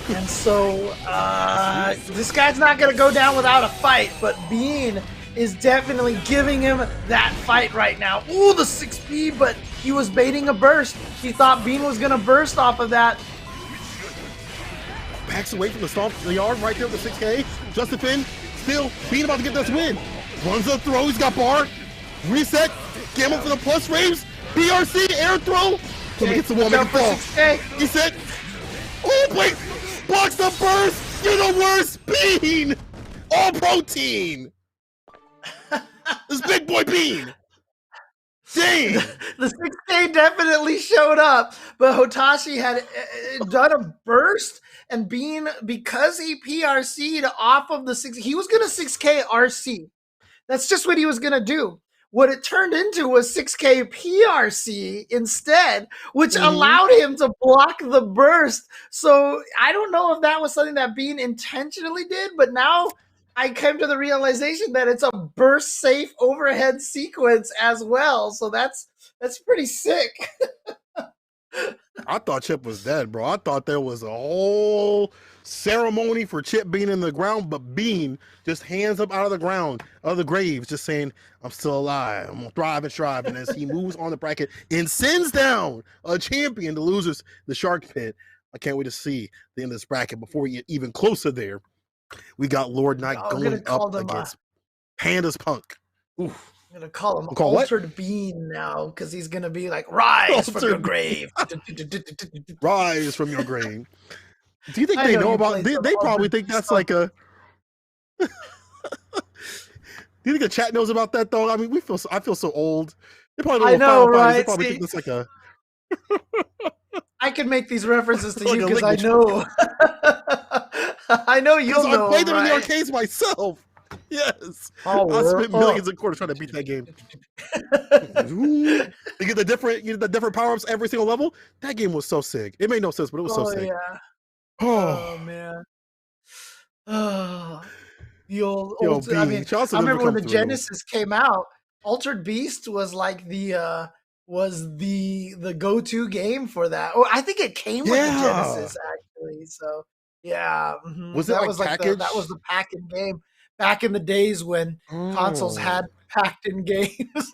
And so, this guy's not going to go down without a fight, but Bean is definitely giving him that fight right now. Ooh, the 6B, but he was baiting a burst. He thought Bean was going to burst off of that. Backs away from the stomp the yard right there with the 6K. Justin Finn, still, Bean about to get this win. Runs the throw, he's got bar. Reset, gamble for the plus raves. BRC, air throw. So he gets the wall, make it fall. Reset. Oh, wait. Blocks the burst! You're the worst! Bean! All protein! This big boy Bean! Dang! The 6K definitely showed up, but Otashi had done a burst, and Bean, because he PRC'd off of the 6, he was going to 6K RC. That's just what he was going to do. What it turned into was 6K PRC instead, which allowed him to block the burst. So I don't know if that was something that Bean intentionally did, but now I came to the realization that it's a burst safe overhead sequence as well. So that's pretty sick. I thought Chip was dead, bro. I thought there was a whole ceremony for Chip being in the ground, but Bean just hands up out of the ground, out of the graves, just saying, I'm still alive. I'm gonna thrive and strive. And as he moves on the bracket and sends down a champion to losers, the Shark Pit. I can't wait to see the end of this bracket. Before we get even closer there, we got Lord Knight going up against Panda's Punk. Oof. I'm going to call him Altered Bean now, because he's going to be like, rise from your grave. Rise from your grave. Do you think they know about they probably think that's like a do you think the chat knows about that though? I mean, I feel so old. They probably know, right? They probably think it's like a I can make these references to you because I know. I know you'll know. I played them in the arcades myself. Yes. I spent millions of quarters trying to beat that game. You get the different power-ups every single level. That game was so sick. It made no sense, but it was so sick. Yeah. Oh man. Oh, the old I mean, I remember when the Genesis came out, Altered Beast was like the go-to game for that. Oh, I think it came with the Genesis actually. So yeah. Was that was like that was the pack-in game back in the days when consoles had packed-in games.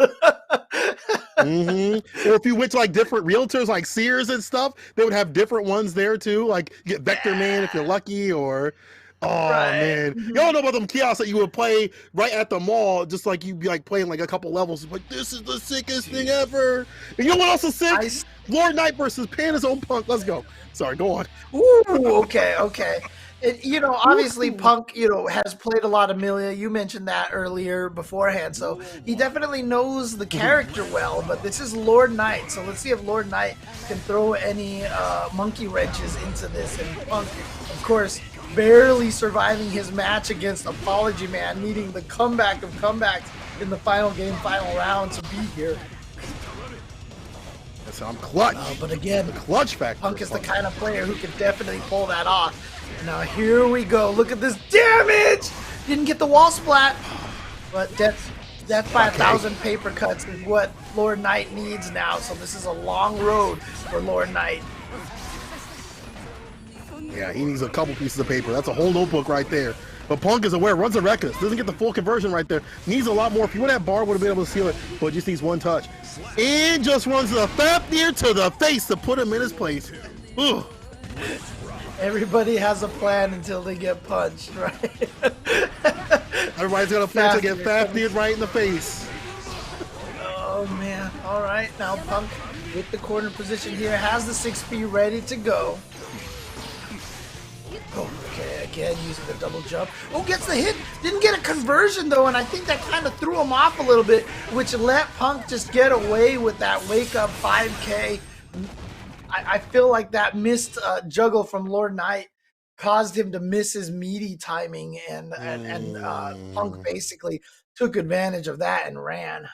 Or if you went to like different realtors like Sears and stuff, they would have different ones there too. Like you get Vector Man if you're lucky, or man, you don't know about them kiosks that you would play right at the mall, just like you'd be like playing like a couple levels. Like this is the sickest thing ever. And you know what else is sick? Lord Knight versus Panda's own Punk. Let's go. Sorry, go on. Ooh, okay. And, obviously Punk, has played a lot of Milia. You mentioned that earlier beforehand. So he definitely knows the character well, but this is Lord Knight. So let's see if Lord Knight can throw any monkey wrenches into this. And Punk, of course, barely surviving his match against ApologyMan, needing the comeback of comebacks in the final game, final round to be here. So I'm clutch. But again, the clutch factor. Punk is the kind of player who can definitely pull that off. Now here we go. Look at this damage! Didn't get the wall splat, but death by 1,000 paper cuts is what Lord Knight needs now. So this is a long road for Lord Knight. Yeah, he needs a couple pieces of paper. That's a whole notebook right there. But Punk is aware, runs a reckless, doesn't get the full conversion right there. Needs a lot more. If he would have bar, would have been able to seal it, but just needs one touch. And just runs the Fafnir to the face to put him in his place. Ugh. Everybody has a plan until they get punched, right? Everybody's got a plan to get Fafnir right in the face. Oh, man. All right. Now Punk with the corner position here has the 6P ready to go. Okay, again, using the double jump. Oh, gets the hit. Didn't get a conversion, though, and I think that kind of threw him off a little bit, which let Punk just get away with that wake-up 5K. I feel like that missed juggle from Lord Knight caused him to miss his meaty timing, and Punk basically took advantage of that and ran.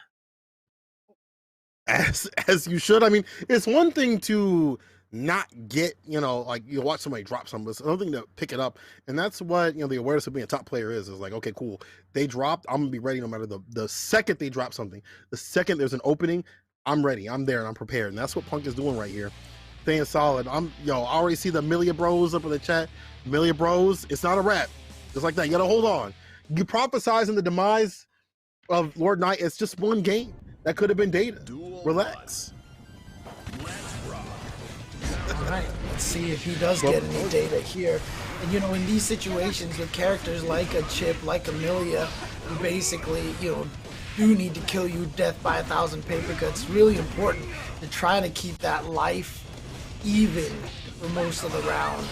As you should. I mean, it's one thing to not get, like you watch somebody drop something, but it's another thing to pick it up. And that's what, the awareness of being a top player is like, okay, cool. They dropped, I'm gonna be ready no matter the second they drop something. The second there's an opening, I'm ready, I'm there, and I'm prepared. And that's what Punk is doing right here. Staying solid. I already see the Milia Bros up in the chat. Milia Bros, it's not a wrap. Just like that, you gotta hold on. You prophesizing the demise of Lord Knight, it's just one game. That could have been data. Relax. All right, let's see if he does get any data here. And in these situations with characters like a Chip, like a Milia, who basically, do need to kill you death by 1,000 paper cuts, it's really important to try to keep that life even for most of the round.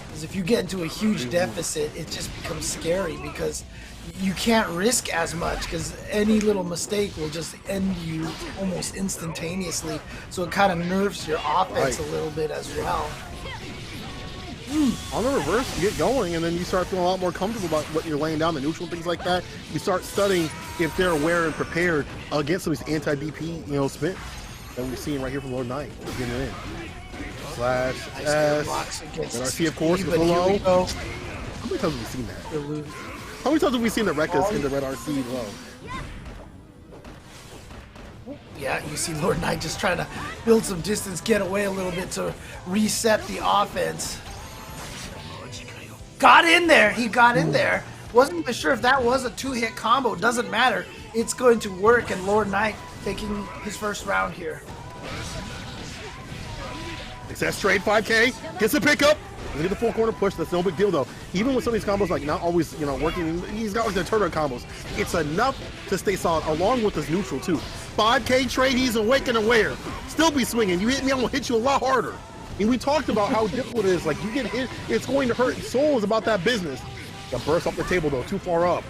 Because if you get into a huge deficit, it just becomes scary because you can't risk as much because any little mistake will just end you almost instantaneously. So it kind of nerfs your offense a little bit as well. On the reverse, you get going, and then you start feeling a lot more comfortable about what you're laying down, the neutral, things like that. You start studying if they're aware and prepared against some of these anti-DP, spin that we're seeing right here from Lord Knight. Getting it in. Slash S. And RC, of course, is below. How many times have we seen that? How many times have we seen the Rekkas in the red RC below? Yeah, you see Lord Knight just trying to build some distance, get away a little bit to reset the offense. Got in there. He got in there. Wasn't even sure if that was a two-hit combo. Doesn't matter. It's going to work, and Lord Knight taking his first round here. Success trade 5K. Gets a pickup. Look at the full corner push. That's no big deal, though. Even with some of these combos, like not always, working, he's got like the turtle combos. It's enough to stay solid, along with his neutral, too. 5K trade, he's awake and aware. Still be swinging. You hit me, I'm going to hit you a lot harder. And we talked about how difficult it is. Like, you get hit, it's going to hurt. Soul is about that business. Got burst off the table, though, too far up.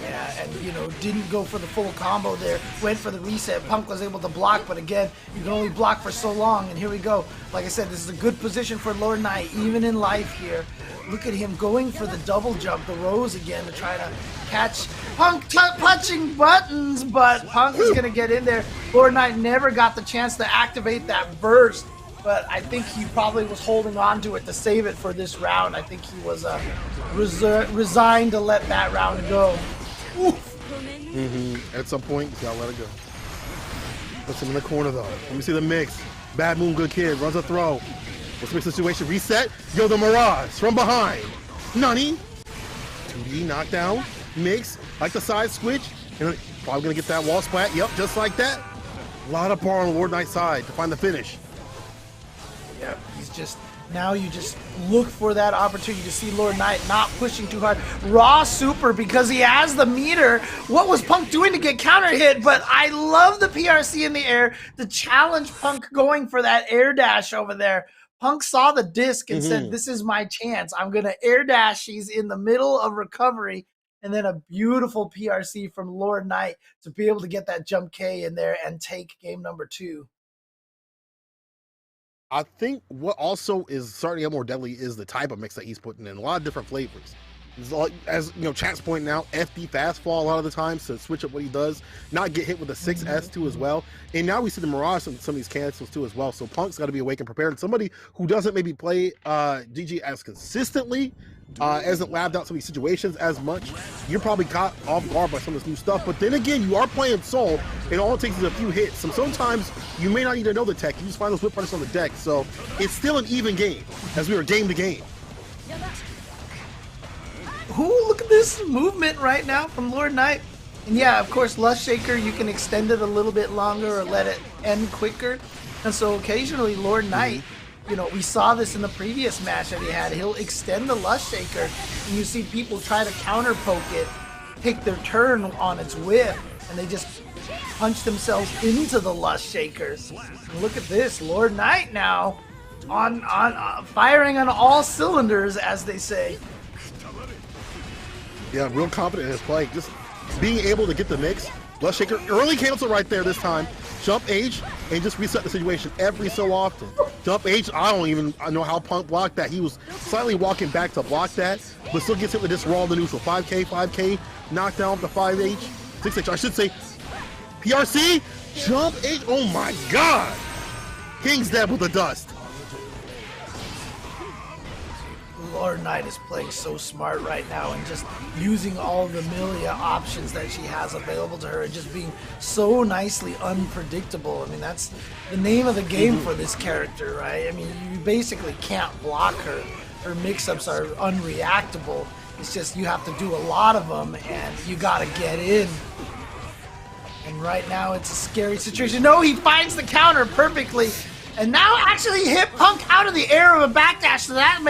Yeah, and didn't go for the full combo there. Went for the reset. Punk was able to block, but again, you can only block for so long. And here we go. Like I said, this is a good position for Lord Knight, even in life here. Look at him going for the double jump, the rose again to try to catch Punk punching buttons, but Punk is going to get in there. Lord Knight never got the chance to activate that burst, but I think he probably was holding on to it to save it for this round. I think he was resigned to let that round go. At some point, you gotta let it go. Puts him in the corner, though. Let me see the mix. Bad Moon, good kid. Runs a throw. What's the situation? Reset. Yo, the Mirage from behind. Nani. 2D knockdown. Mix. Like the side switch. And probably gonna get that wall splat. Yep, just like that. A lot of power on Lord Knight's side to find the finish. Yeah, he's just, now you just look for that opportunity to see Lord Knight not pushing too hard. Raw super because he has the meter. What was Punk doing to get counter hit? But I love the PRC in the air to challenge Punk going for that air dash over there. Punk saw the disc and said, this is my chance. I'm going to air dash. He's in the middle of recovery. And then a beautiful PRC from Lord Knight to be able to get that jump K in there and take game number 2. I think what also is starting to get more deadly is the type of mix that he's putting in. A lot of different flavors. As you know, chat's pointing out, FD fastfall a lot of the times to switch up what he does, not get hit with a 6S too as well. And now we see the Mirage on some of these cancels too as well. So Punk's got to be awake and prepared. And somebody who doesn't maybe play GG as consistently, hasn't labbed out some of these situations as much, you're probably caught off guard by some of this new stuff. But then again, you are playing Soul, and all it takes is a few hits. So sometimes you may not need to know the tech. You just find those whip punches on the deck. So it's still an even game as we were game to game. Ooh, look at this movement right now from Lord Knight. And yeah, of course, Lust Shaker, you can extend it a little bit longer or let it end quicker. And so occasionally Lord Knight, you know, we saw this in the previous match that he had. He'll extend the Lust Shaker, and you see people try to counter poke it, take their turn on its whip, and they just punch themselves into the Lust Shakers. And look at this, Lord Knight now on firing on all cylinders, as they say. Yeah, real confident in his play. Just being able to get the mix. Lust Shaker, early cancel right there this time. Jump H and just reset the situation every so often. Jump H, I don't even know how Punk blocked that. He was slightly walking back to block that, but still gets hit with this raw the neutral. 5K, knocked down the 5H, 6H, I should say. PRC, Jump H, oh my God. King's dead with the dust. Lord Knight is playing so smart right now and just using all the Milia options that she has available to her and just being so nicely unpredictable. I mean, that's the name of the game for this character, right? I mean, you basically can't block her. Her mix-ups are unreactable. It's just you have to do a lot of them and you gotta get in. And right now it's a scary situation. No, he finds the counter perfectly and now actually hit Punk out of the air of a backdash, so that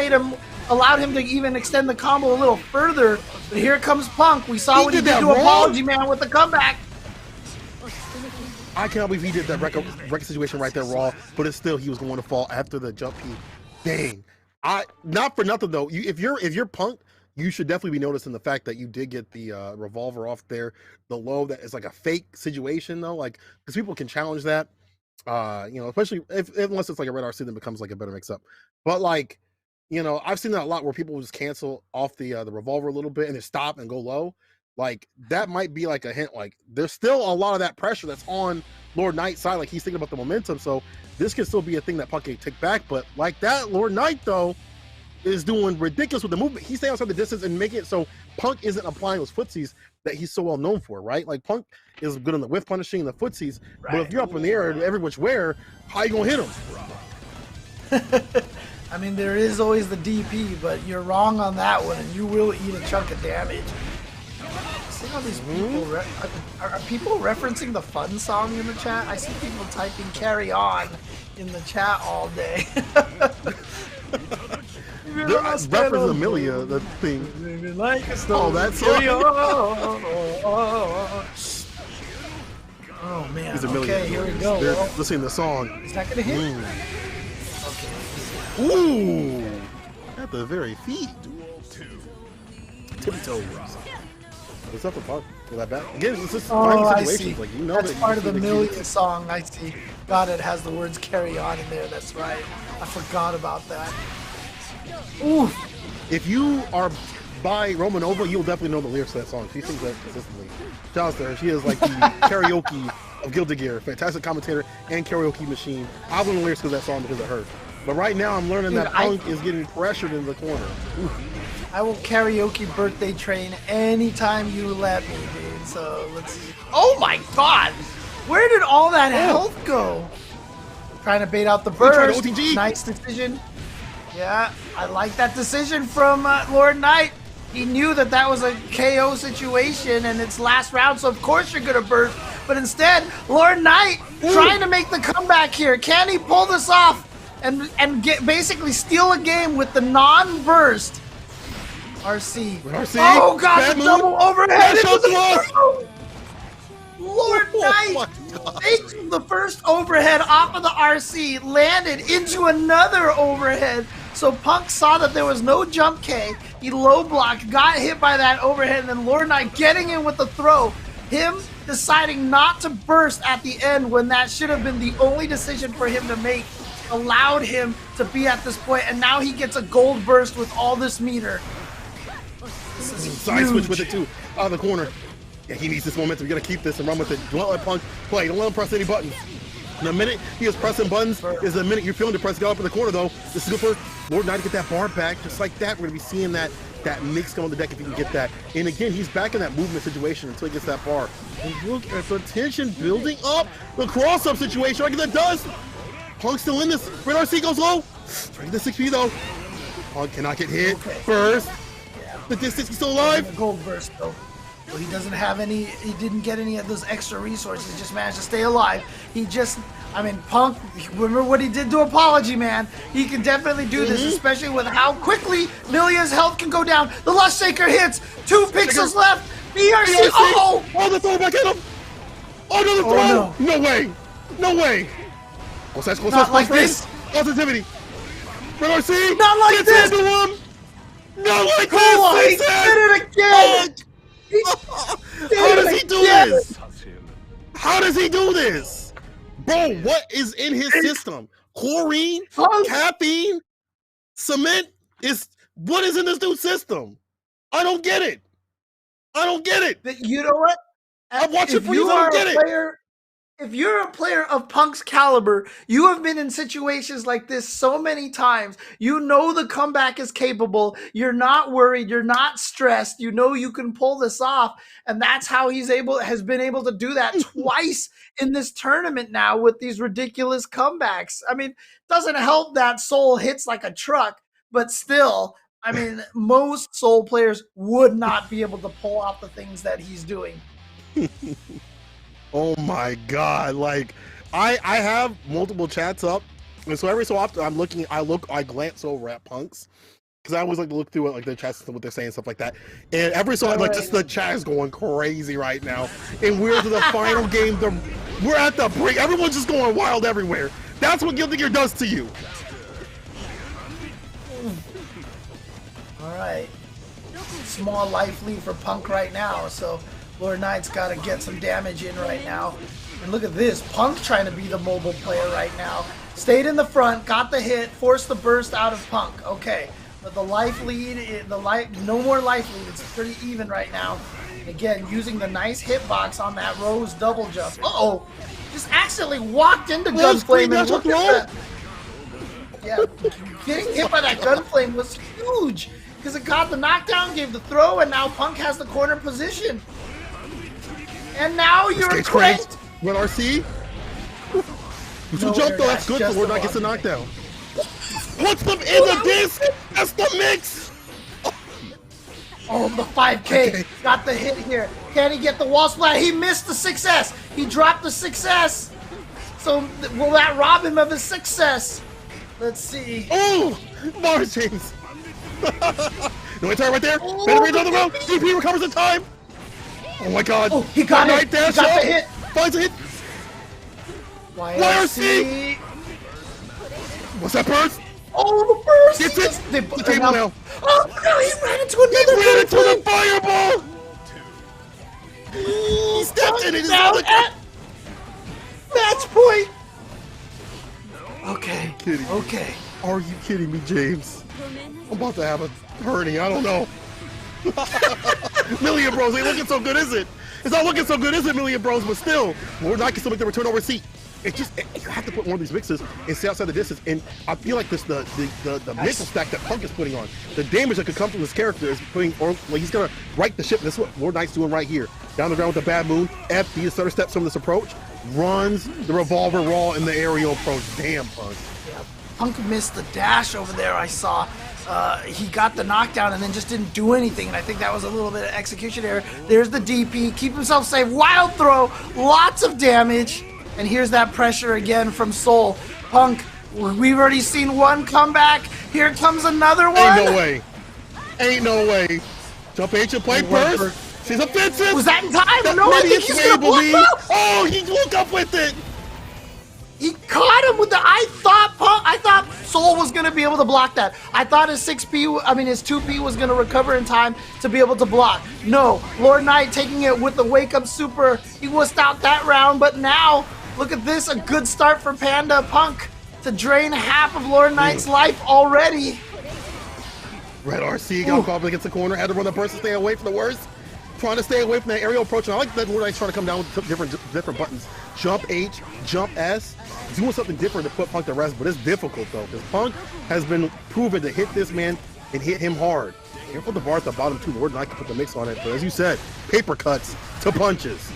allowed him to even extend the combo a little further. But here comes Punk. We saw what he did to ApologyMan with the comeback. I cannot believe he did that wreck situation right there raw, but it's still he was going to fall after the jump P. Dang. Not for nothing though. If you're Punk, you should definitely be noticing the fact that you did get the revolver off there. The low that is like a fake situation though, like because people can challenge that. You know, especially unless it's like a red RC, then becomes like a better mix up. But like, you know, I've seen that a lot where people will just cancel off the revolver a little bit and then stop and go low. Like that might be like a hint. Like there's still a lot of that pressure that's on Lord Knight's side. Like he's thinking about the momentum, so this can still be a thing that Punk can take back. But like that, Lord Knight though is doing ridiculous with the movement. He's staying outside the distance and making it so Punk isn't applying those footsies that he's so well known for, right? Like Punk is good on the whiff punishing and the footsies, right. But if you're up in the air every which way, how you gonna hit him? I mean, there is always the DP, but you're wrong on that one, and you will eat a chunk of damage. See how these people are people referencing the Fun song in the chat? I see people typing "Carry On" in the chat all day. Reference Amelia, the thing. Oh, that's carry on. Oh man. Okay, here we go. They're listening to the song. Is that gonna hit? Ooh, at the very feet. Tippy toes. What's up with Punk? With that back? Again, it's just I see. Like, you know, that's part of the Million song. I see. God, it has the words "carry on" in there. That's right. I forgot about that. Ooh. If you are by Romanova, you'll definitely know the lyrics to that song. She sings that consistently. Shout out to her. She is like the karaoke of Guilty Gear. Fantastic commentator and karaoke machine. I learned the lyrics to that song because of her. But right now, I'm learning that Punk is getting pressured in the corner. Ooh. I will karaoke birthday train anytime you let me, dude. So let's see. Oh my God! Where did all that health go? Trying to bait out the burst. Nice decision. Yeah, I like that decision from Lord Knight. He knew that that was a KO situation and it's last round, so of course you're gonna burst. But instead, Lord Knight trying to make the comeback here. Can he pull this off and basically steal a game with the non-burst? RC. Oh god, the double overhead. Lord Knight taking the first overhead off of the RC, landed into another overhead. So Punk saw that there was no jump K. He low blocked, got hit by that overhead, and then Lord Knight getting in with the throw. Him deciding not to burst at the end when that should have been the only decision for him to make allowed him to be at this point, and now he gets a gold burst with all this meter. This is Side switch with it too, out of the corner. Yeah, he needs this momentum. You gotta keep this and run with it. Don't let Punk play. Don't let him press any buttons. The minute he is pressing buttons is the minute you're feeling the press go up in the corner though. This is good for Lord Knight to get that bar back. Just like that, we're gonna be seeing that mix come on the deck if he can get that. And again, he's back in that movement situation until he gets that bar. And look at the tension building up. The cross-up situation, like that does. Punk's still in this. Red RC goes low. Trying to 6P though. Punk cannot get hit. First. The distance, he's still alive. Gold burst though. So he doesn't have any, he didn't get any of those extra resources, he just managed to stay alive. Punk, remember what he did to ApologyMan? He can definitely do this, especially with how quickly Milia's health can go down. The Lust Shaker hits, 2 pixels left, BRC, oh! Oh, the throw back at him! Oh, no, the throw! No way! No way! Not like this! Positivity! Red RC! Not like this! Not like this! He did it again! How does he do this? How does he do this? Bro, what is in his system? Chlorine? Caffeine? Cement? What is in this dude's system? I don't get it. I don't get it. But you know what? I'm watching for you. I don't get it. If you're a player of Punk's caliber, you have been in situations like this so many times. You know the comeback is capable. You're not worried. You're not stressed. You know you can pull this off. And that's how has been able to do that twice in this tournament now with these ridiculous comebacks. I mean, doesn't help that Soul hits like a truck, but still, I mean, most Soul players would not be able to pull off the things that he's doing. Oh my god, like I have multiple chats up, and so every so often I glance over at Punks because I always like to look through it, like their chats and what they're saying, stuff like that. And every so often, like just the chat is going crazy right now. And we're to the final game, we're at the break, everyone's just going wild everywhere. That's what Guilty Gear does to you. Alright. Small life lead for Punk right now, so Lord Knight's got to get some damage in right now. And look at this. Punk trying to be the mobile player right now. Stayed in the front, got the hit, forced the burst out of Punk. Okay. But the life lead, no more life lead. It's pretty even right now. And again, using the nice hitbox on that Rose double jump. Uh-oh. Just accidentally walked into Gunflame and look at that. Yeah. Getting hit by that Gunflame was huge. Because it got the knockdown, gave the throw, and now Punk has the corner position. And now you're cranked. Red RC. No jump though. That's good. The Lord Knight gets a knockdown. Puts them in the disc. That's the mix. Oh, the 5K. Okay. Got the hit here. Can he get the wall splat? He missed the 6S. He dropped the 6S. So will that rob him of his success? Let's see. Oh, Mars James. No turn right there. Better be on the road. DP recovers in time. Oh my god. Oh, he got it. He got the hit. Finds a hit. YRC. What's that burst? Oh, the burst. Gets it. The table now. Oh no, he ran into another. He ran into the fireball. He stepped in it. Down at match point. Okay. Kidding. Okay. Are you kidding me, James? I'm about to have a hernia. I don't know. Million Bros ain't looking so good, is it? It's not looking so good, is it, Million Bros? But still, Lord Knight can still make the return over seat. It's just you have to put one of these mixes and stay outside the distance. And I feel like the mental stack that Punk is putting on, the damage that could come from this character is putting, or like he's gonna right the ship. This is what Lord Knight's doing right here. Down the ground with the bad moon. F, he stutter steps from this approach. runs the revolver raw in the aerial approach. Damn, Punk. Punk missed the dash over there, I saw. He got the knockdown and then just didn't do anything, and I think that was a little bit of execution error. There's the DP, keep himself safe, wild throw, lots of damage, and here's that pressure again from Soul. Punk, we've already seen one comeback, here comes another one! Ain't no way. Ain't no way. Jump H and play first. She's offensive. Was that in time? No, I think he's gonna block out! Oh, he woke up with it! He caught him with the. I thought Soul was gonna be able to block that. I thought his 6P, his 2P was gonna recover in time to be able to block. No, Lord Knight taking it with the wake up super. He wussed out that round, but now look at this, a good start for Panda Punk to drain half of Lord Knight's life already. Red RC got caught up against the corner, had to run the burst to stay away from the worst. Trying to stay away from that aerial approach. And I like that Lord Knight's trying to come down with different buttons. Jump H, jump S, doing something different to put Punk to rest, but it's difficult though, because Punk has been proven to hit this man and hit him hard. Careful the bar at the bottom too. Lord Knight can put the mix on it, but as you said, paper cuts to punches.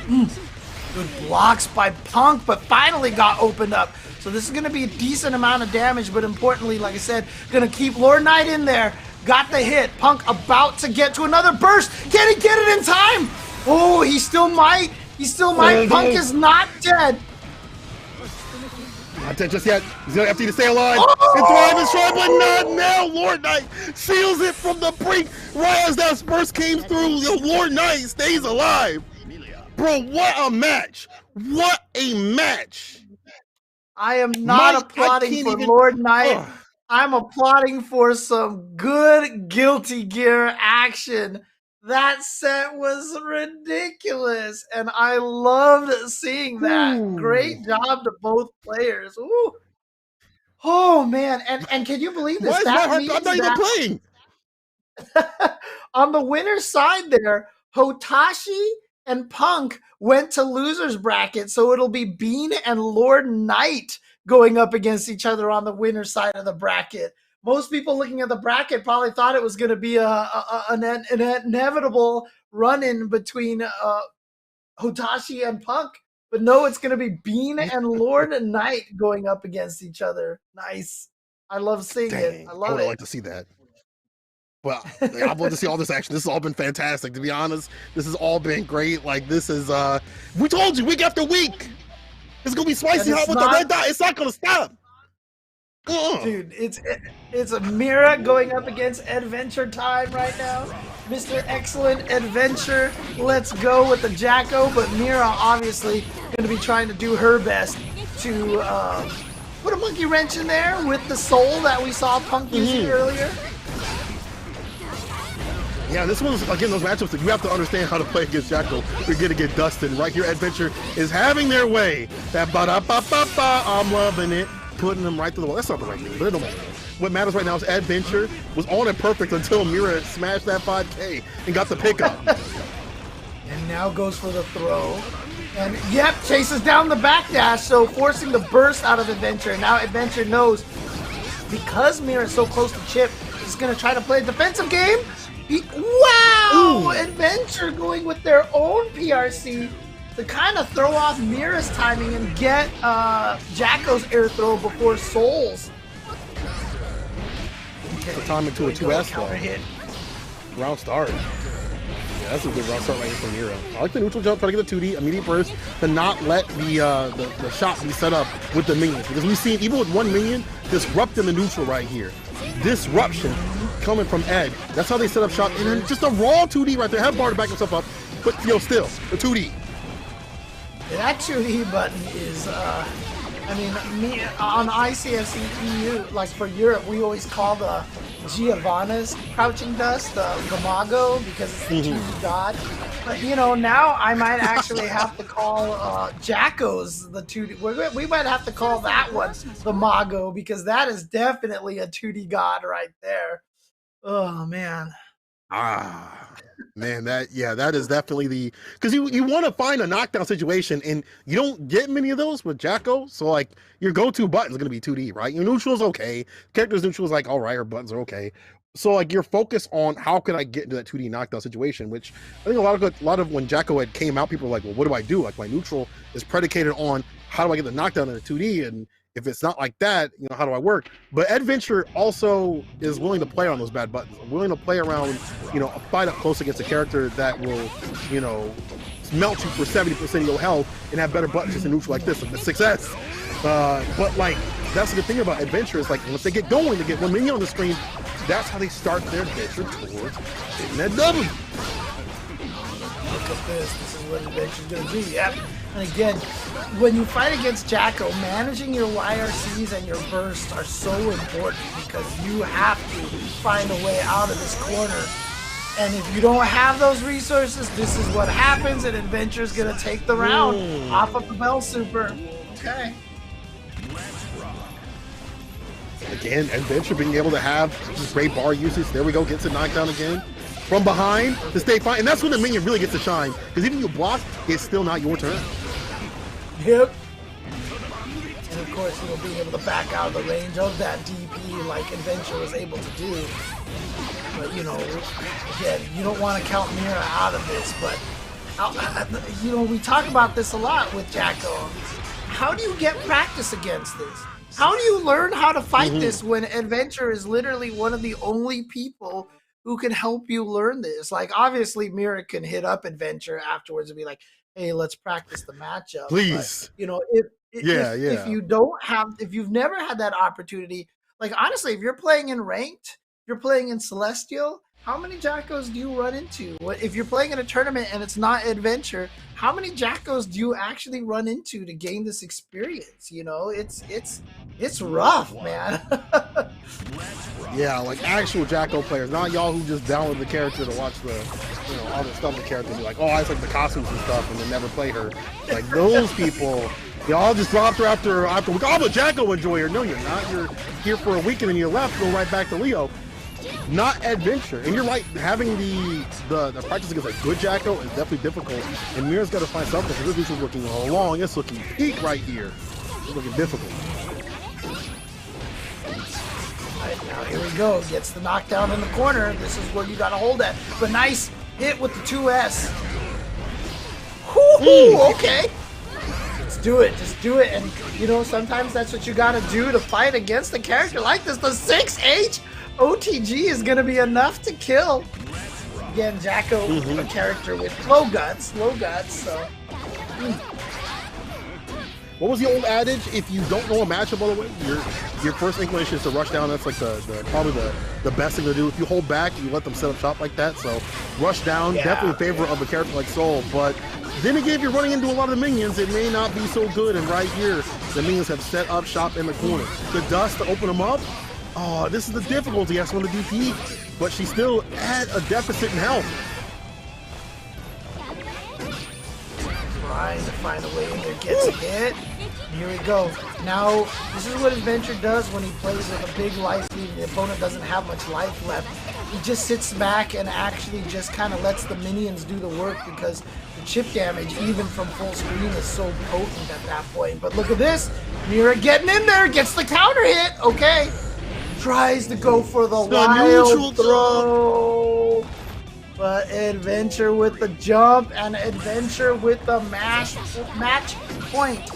Good blocks by Punk, but finally got opened up. So this is going to be a decent amount of damage, but importantly, like I said, going to keep Lord Knight in there. Got the hit. Punk about to get to another burst. Can he get it in time? Oh, he still might. He still might. Punk is not dead. Not dead just yet. He's going to have to stay alive. Oh! And thrive is trying, but not now. Lord Knight seals it from the brink. Right as that burst came through, Lord Knight stays alive. Bro, what a match. What a match. I am not applauding for Lord Knight. I'm applauding for some good Guilty Gear action. That set was ridiculous, and I loved seeing that. Ooh. Great job to both players. Ooh. Oh man, and can you believe this? Why is my heart? I'm not even playing. On the winner's side there, Otashi and Punk went to losers bracket, so it'll be Bean and Lord Knight going up against each other on the winner's side of the bracket. Most people looking at the bracket probably thought it was going to be an inevitable run-in between Otashi and Punk, but no, it's going to be Bean and Lord Knight going up against each other. Nice. I love seeing it. I love would it. like to see that. Well, I'd love to see all this action. This has all been fantastic. To be honest, this has all been great. Like, this is, we told you week after week. It's going to be spicy hot with the red dot. It's not going to stop. Dude, it's a Mera going up against Adventure Time right now. Mr. Excellent Adventure. Let's go with the Jacko, but Mera obviously going to be trying to do her best to put a monkey wrench in there with the soul that we saw Punk using earlier. Yeah, this one's, again, those matchups that you have to understand how to play against Jacko. You're going to get dusted. Right here, Adventure is having their way. That ba-da-ba-ba-ba, I'm loving it. Putting them right to the wall. That's not the right thing, but it don't matter. What matters right now is Adventure was on it perfect until Mera smashed that 5K and got the pickup. And now goes for the throw. And yep, chases down the backdash, so forcing the burst out of Adventure. And now Adventure knows because Mera is so close to Chip, he's going to try to play a defensive game. Wow! Ooh. Adventure going with their own PRC to kind of throw off Mera's timing and get Jacko's air throw before Soul's. The time into a 2S hit. Round start. Yeah, that's a good round start right here from Mera. I like the neutral jump, try to get the 2D, immediate burst, to not let the shot be set up with the minions. Because we've seen, even with one minion, disrupting the neutral right here. Disruption coming from Ed. That's how they set up shot. And then just a raw 2D right there. Have Bar to back himself up. But still, the 2D. That 2D button is, on ICFC EU, like for Europe, we always call the Giovanna's crouching dust the Mago because it's the 2D god. But now I might actually have to call Jacko's the 2D. We might have to call that one the Mago because that is definitely a 2D god right there. Oh man. Man, that is definitely because you want to find a knockdown situation and you don't get many of those with Jacko. So like your go-to button is gonna be 2D, right? Your neutral is okay. Character's neutral is like all right, or buttons are okay. So like you're focused on how can I get into that 2D knockdown situation, which I think a lot of when Jacko had came out, people were like, well, what do I do? Like my neutral is predicated on how do I get the knockdown in the 2D, and if it's not like that, how do I work? But Adventure also is willing to play on those bad buttons, willing to play around, a fight up close against a character that will, melt you for 70% of your health and have better buttons just in neutral like this, like the 6S. But like that's the good thing about Adventure is like once they get going, they get one minion on the screen. That's how they start their adventure towards hitting that W. Look at this. This is what Adventure's going to do. Yep. And again, when you fight against Jacko, managing your YRCs and your bursts are so important because you have to find a way out of this corner. And if you don't have those resources, this is what happens, and Adventure's going to take the round off of the Bell Super. Okay. Again, Adventure being able to have just great bar usage. There we go, gets a knockdown again. From behind to stay fine. And that's when the minion really gets to shine. Because even if you block, it's still not your turn. Yep. And of course, being able to back out of the range of that DP like Adventure was able to do. But, again, you don't want to count Mera out of this. But, we talk about this a lot with Jacko. How do you get practice against this? How do you learn how to fight this when Adventure is literally one of the only people who can help you learn this? Like, obviously, Mera can hit up Adventure afterwards and be like, hey, let's practice the matchup. Please. But, if you don't have, if you've never had that opportunity, like, honestly, if you're playing in Ranked, you're playing in Celestial, how many Jackos do you run into? If you're playing in a tournament and it's not Adventure, how many Jackos do you actually run into to gain this experience? It's rough, man. Yeah, like actual Jacko players, not y'all who just download the character to watch the, all the stuff the character be like, oh, I just like the costumes and stuff, and then never play her. Like those people, y'all just dropped her after a week. Oh, I'm a Jacko enjoyer. No, you're not. You're here for a week and then you left, go right back to Leo. Not Adventure. And you're right, having the practice against a good Jacko is definitely difficult. And Mira's got to find something because this is looking long. It's looking peak right here. It's looking difficult. Right, now here we go. Gets the knockdown in the corner. This is where you got to hold that. But nice hit with the 2S. Okay. Just do it. Just do it. And, sometimes that's what you got to do to fight against a character like this. The 6H OTG is going to be enough to kill. Again, Jacko, a character with low guts, so. What was the old adage? If you don't know a matchup, by the way, your first inclination is to rush down. That's like probably the best thing to do. If you hold back, you let them set up shop like that. So rush down, definitely in favor of a character like Soul. But then again, if you're running into a lot of the minions, it may not be so good. And right here, the minions have set up shop in the corner. The dust to open them up. Oh, this is the difficulty. That's on the DP, but she still had a deficit in health. Trying to find a way in there, gets hit. Here we go. Now, this is what Adventure does when he plays with a big life lead. The opponent doesn't have much life left. He just sits back and actually just kind of lets the minions do the work because the chip damage, even from full screen, is so potent at that point. But look at this. Mera getting in there, gets the counter hit. Okay. Tries to go for the wild throw, but Adventure with the jump and Adventure with the match point.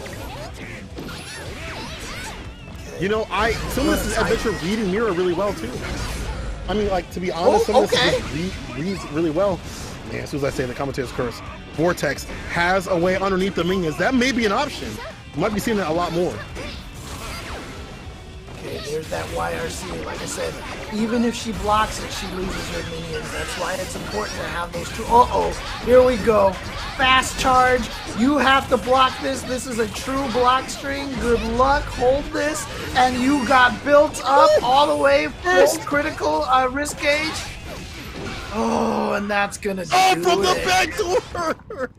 Some of this is Adventure reading Mera really well too. I mean, like, to be honest, some of this reads really well. Man, as soon as I say the commentator's curse, Vortex has a way underneath the minions. That may be an option. You might be seeing that a lot more. Okay, there's that YRC. Like I said, even if she blocks it, she loses her minions. That's why it's important to have those two. Here we go. Fast charge. You have to block this. This is a true block string. Good luck. Hold this. And you got built up all the way full critical risk gauge. Oh, and that's going to do it. From the back door.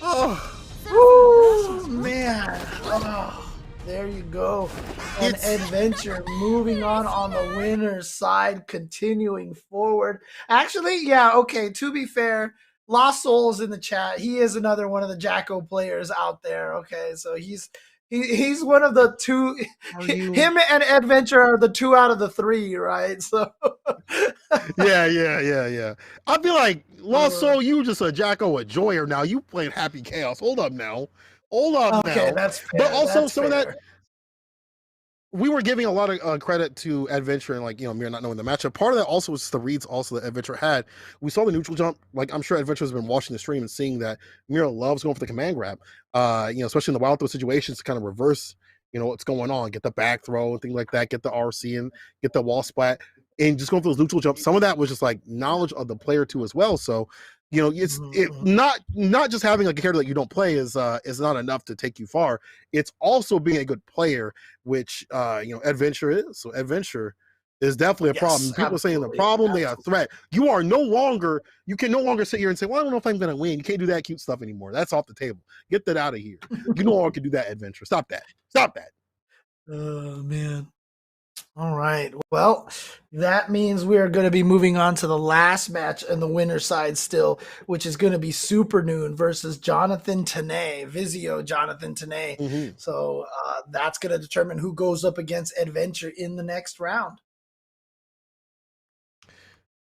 Oh, man. Oh. There you go. And Adventure moving on the winner's side, continuing forward. Actually, yeah, okay, to be fair, Lost Souls in the chat. He is another one of the Jacko players out there. Okay, so he's one of the two. Him and Adventure are the 2 out of the 3, right? So Yeah. I feel like Lost Soul, you were just a Jacko a Joyer now. You playing Happy Chaos. Hold up now. Okay, that's fair. But also That's some of that, fair. we were giving a lot of credit to Adventure and, like, you know, Mera not knowing the matchup. Part of that also was just the reads also that Adventure had. We saw the neutral jump. Like, I'm sure Adventure has been watching the stream and seeing that Mera loves going for the command grab. You know, especially in the wild throw situations to kind of reverse, you know, what's going on. Get the back throw and things like that. Get the RC and get the wall splat. And just going for those neutral jumps. Some of that was just like knowledge of the player too as well. So, you know, it's not just having like a character that you don't play is not enough to take you far. It's also being a good player, which you know, Adventure is. So Adventure is definitely a problem. People are saying the problem, they are a threat. You can no longer sit here and say, well, I don't know if I'm gonna win. You can't do that cute stuff anymore. That's off the table. Get that out of here. You no longer can do that, Adventure. Stop that. Oh man. All right. Well, that means we are going to be moving on to the last match on the winner side still, which is going to be Supernoon versus Jonathan Tanay, Vizio Jonathan Tanay. So that's going to determine who goes up against Adventure in the next round.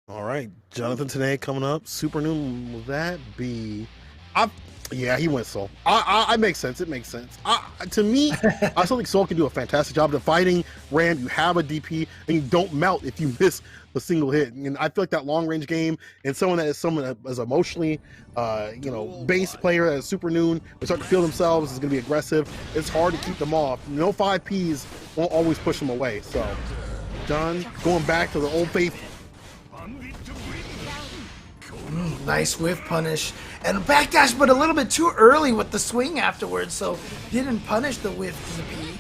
All right, Jonathan Tanay coming up. Supernoon, will that be? Yeah, he went Soul. I makes sense. It makes sense. To me, I still think Soul can do a fantastic job of fighting Ram. You have a DP, and you don't melt if you miss a single hit. And I feel like that long range game, and someone that is emotionally, you know, based player as Supernoon, they start to feel themselves, is going to be aggressive. It's hard to keep them off. No 5Ps won't always push them away. So, John, going back to the old faith. Nice whiff punish and backdash, but a little bit too early with the swing afterwards, so didn't punish the whiff DP.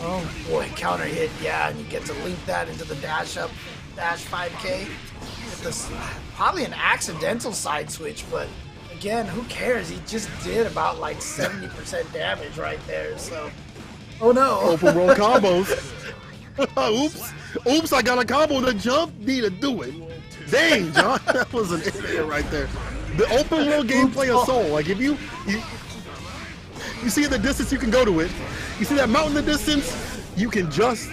Oh boy, counter hit, yeah, and you get to link that into the dash up, dash 5K. With this, probably an accidental side switch, but again, who cares? He just did about like 70% damage right there, so. Oh no. Open world combos. Oops, I got a combo to jump, need to do it. Dang, John, that was an idiot right there. The open world gameplay of Soul, like if you see the distance you can go to it, you see that mountain in the distance, you can just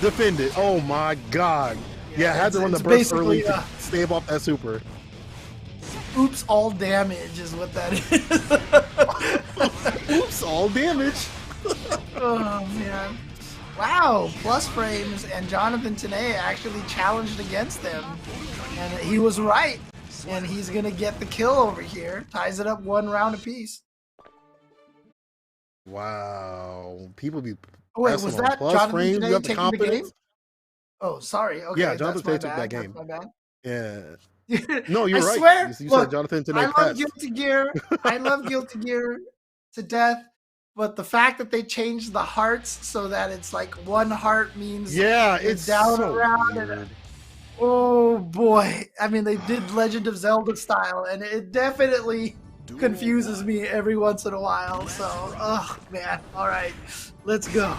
defend it. Oh my God. Yeah, I had to run the burst early to stave off that super. Oops, all damage is what that is. Oops, all damage. Oh man. Wow, plus frames, and Jonathan Tanay actually challenged against them. And he was right. And he's going to get the kill over here. Ties it up 1 round apiece. Wow. People be. Oh, wait, was that Jonathan frames, Tanay taking the game? Oh, sorry. Okay, yeah, Jonathan Tanay took that game. That's my bad. Yeah. No, you're I right. Swear, You look, said Jonathan Tanay. I love Guilty Gear. I love Guilty Gear to death. But the fact that they changed the hearts so that it's like 1 heart means it's down so around. weird. Oh boy. I mean, they did Legend of Zelda style, and it definitely confuses me every once in a while. So, oh man. All right, let's go.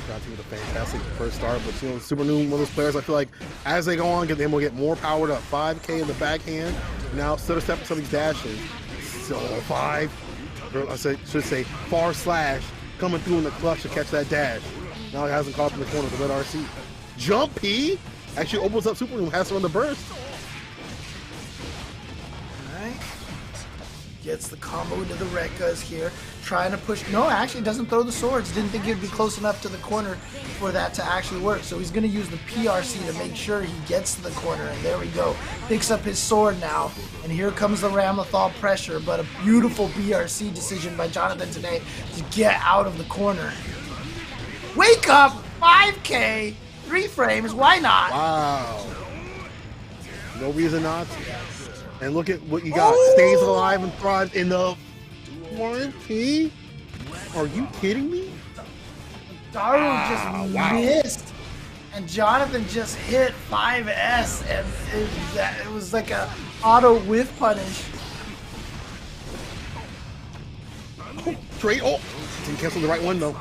Got with a fantastic first start, but you know, Supernoon, one of those players I feel like as they go on, them will get more powered up. 5K in the backhand. Now stutter step some of these dashes. So 5, or I should say far slash coming through in the clutch to catch that dash. Now he hasn't caught up in the corner with the red RC. Jump P actually opens up Supernoon, has to run the burst. Alright. Gets the combo into the Rekkas here. Trying to push. No, actually doesn't throw the swords. Didn't think he'd be close enough to the corner for that to actually work. So he's going to use the PRC to make sure he gets to the corner. And there we go. Picks up his sword now. And here comes the Ramlethal pressure. But a beautiful BRC decision by Jonathan Tanay to get out of the corner. Wake up! 5K! 3 frames. Why not? Wow. No reason not to. And look at what you got. Stays alive and thrives in the 1P? Are you kidding me? Daru just missed, and Jonathan just hit 5S, and it was like a auto whiff punish. Straight. Oh, didn't cancel the right one though.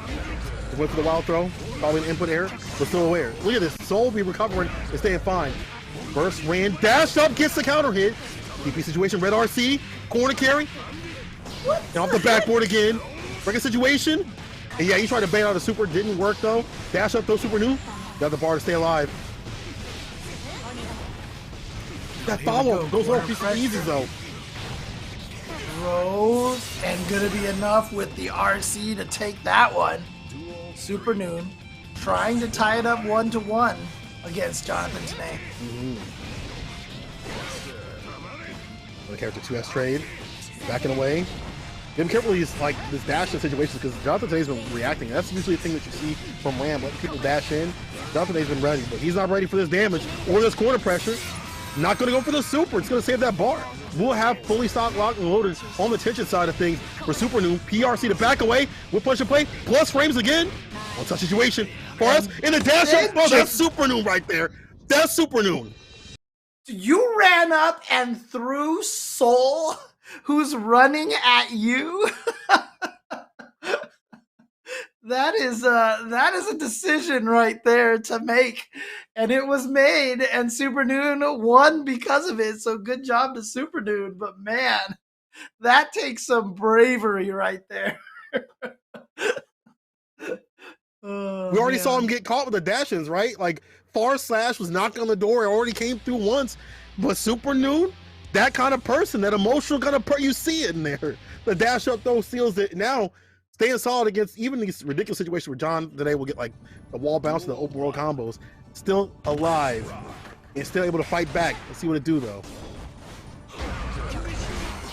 He went for the wild throw. Probably an input error, but still aware. Look at this. Soul be recovering and staying fine. Burst ran, dash up, gets the counter hit. DP situation, red RC, corner carry. And off the backboard again. Breaking situation. And yeah, he tried to bait out a super, didn't work though. Dash up, throw Supernoon. Got the bar to stay alive. That follow goes over piece of easy though. Throws, and gonna be enough with the RC to take that one. Supernoon trying to tie it up 1-1 against Jonathan Tanay. The character 2S trade, backing away. Be careful these like this dash in situations because Jonathan Tanay's been reacting. That's usually a thing that you see from Ram, letting people dash in. Jonathan Tanay's been ready, but he's not ready for this damage or this corner pressure. Not going to go for the super. It's going to save that bar. We'll have fully stock locked and loaded on the tension side of things for Supernoon. PRC to back away with punch and play. Plus frames again. One touch situation for us. In the dash up. Oh, that's Supernoon right there. That's Supernoon. You ran up and threw Soul, who's running at you. That is a decision right there to make, and it was made, and Supernoon won because of it. So good job to Supernoon, but man, that takes some bravery right there. Oh, we already saw him get caught with the dash-ins, right? Like Far Slash was knocking on the door, it already came through once, but Supernoon, that kind of person, that emotional kind of person, you see it in there. The dash up throw seals it. Now staying solid against even these ridiculous situations where John today will get like the wall bounce and the open world combos. Still alive and still able to fight back. Let's see what it do though.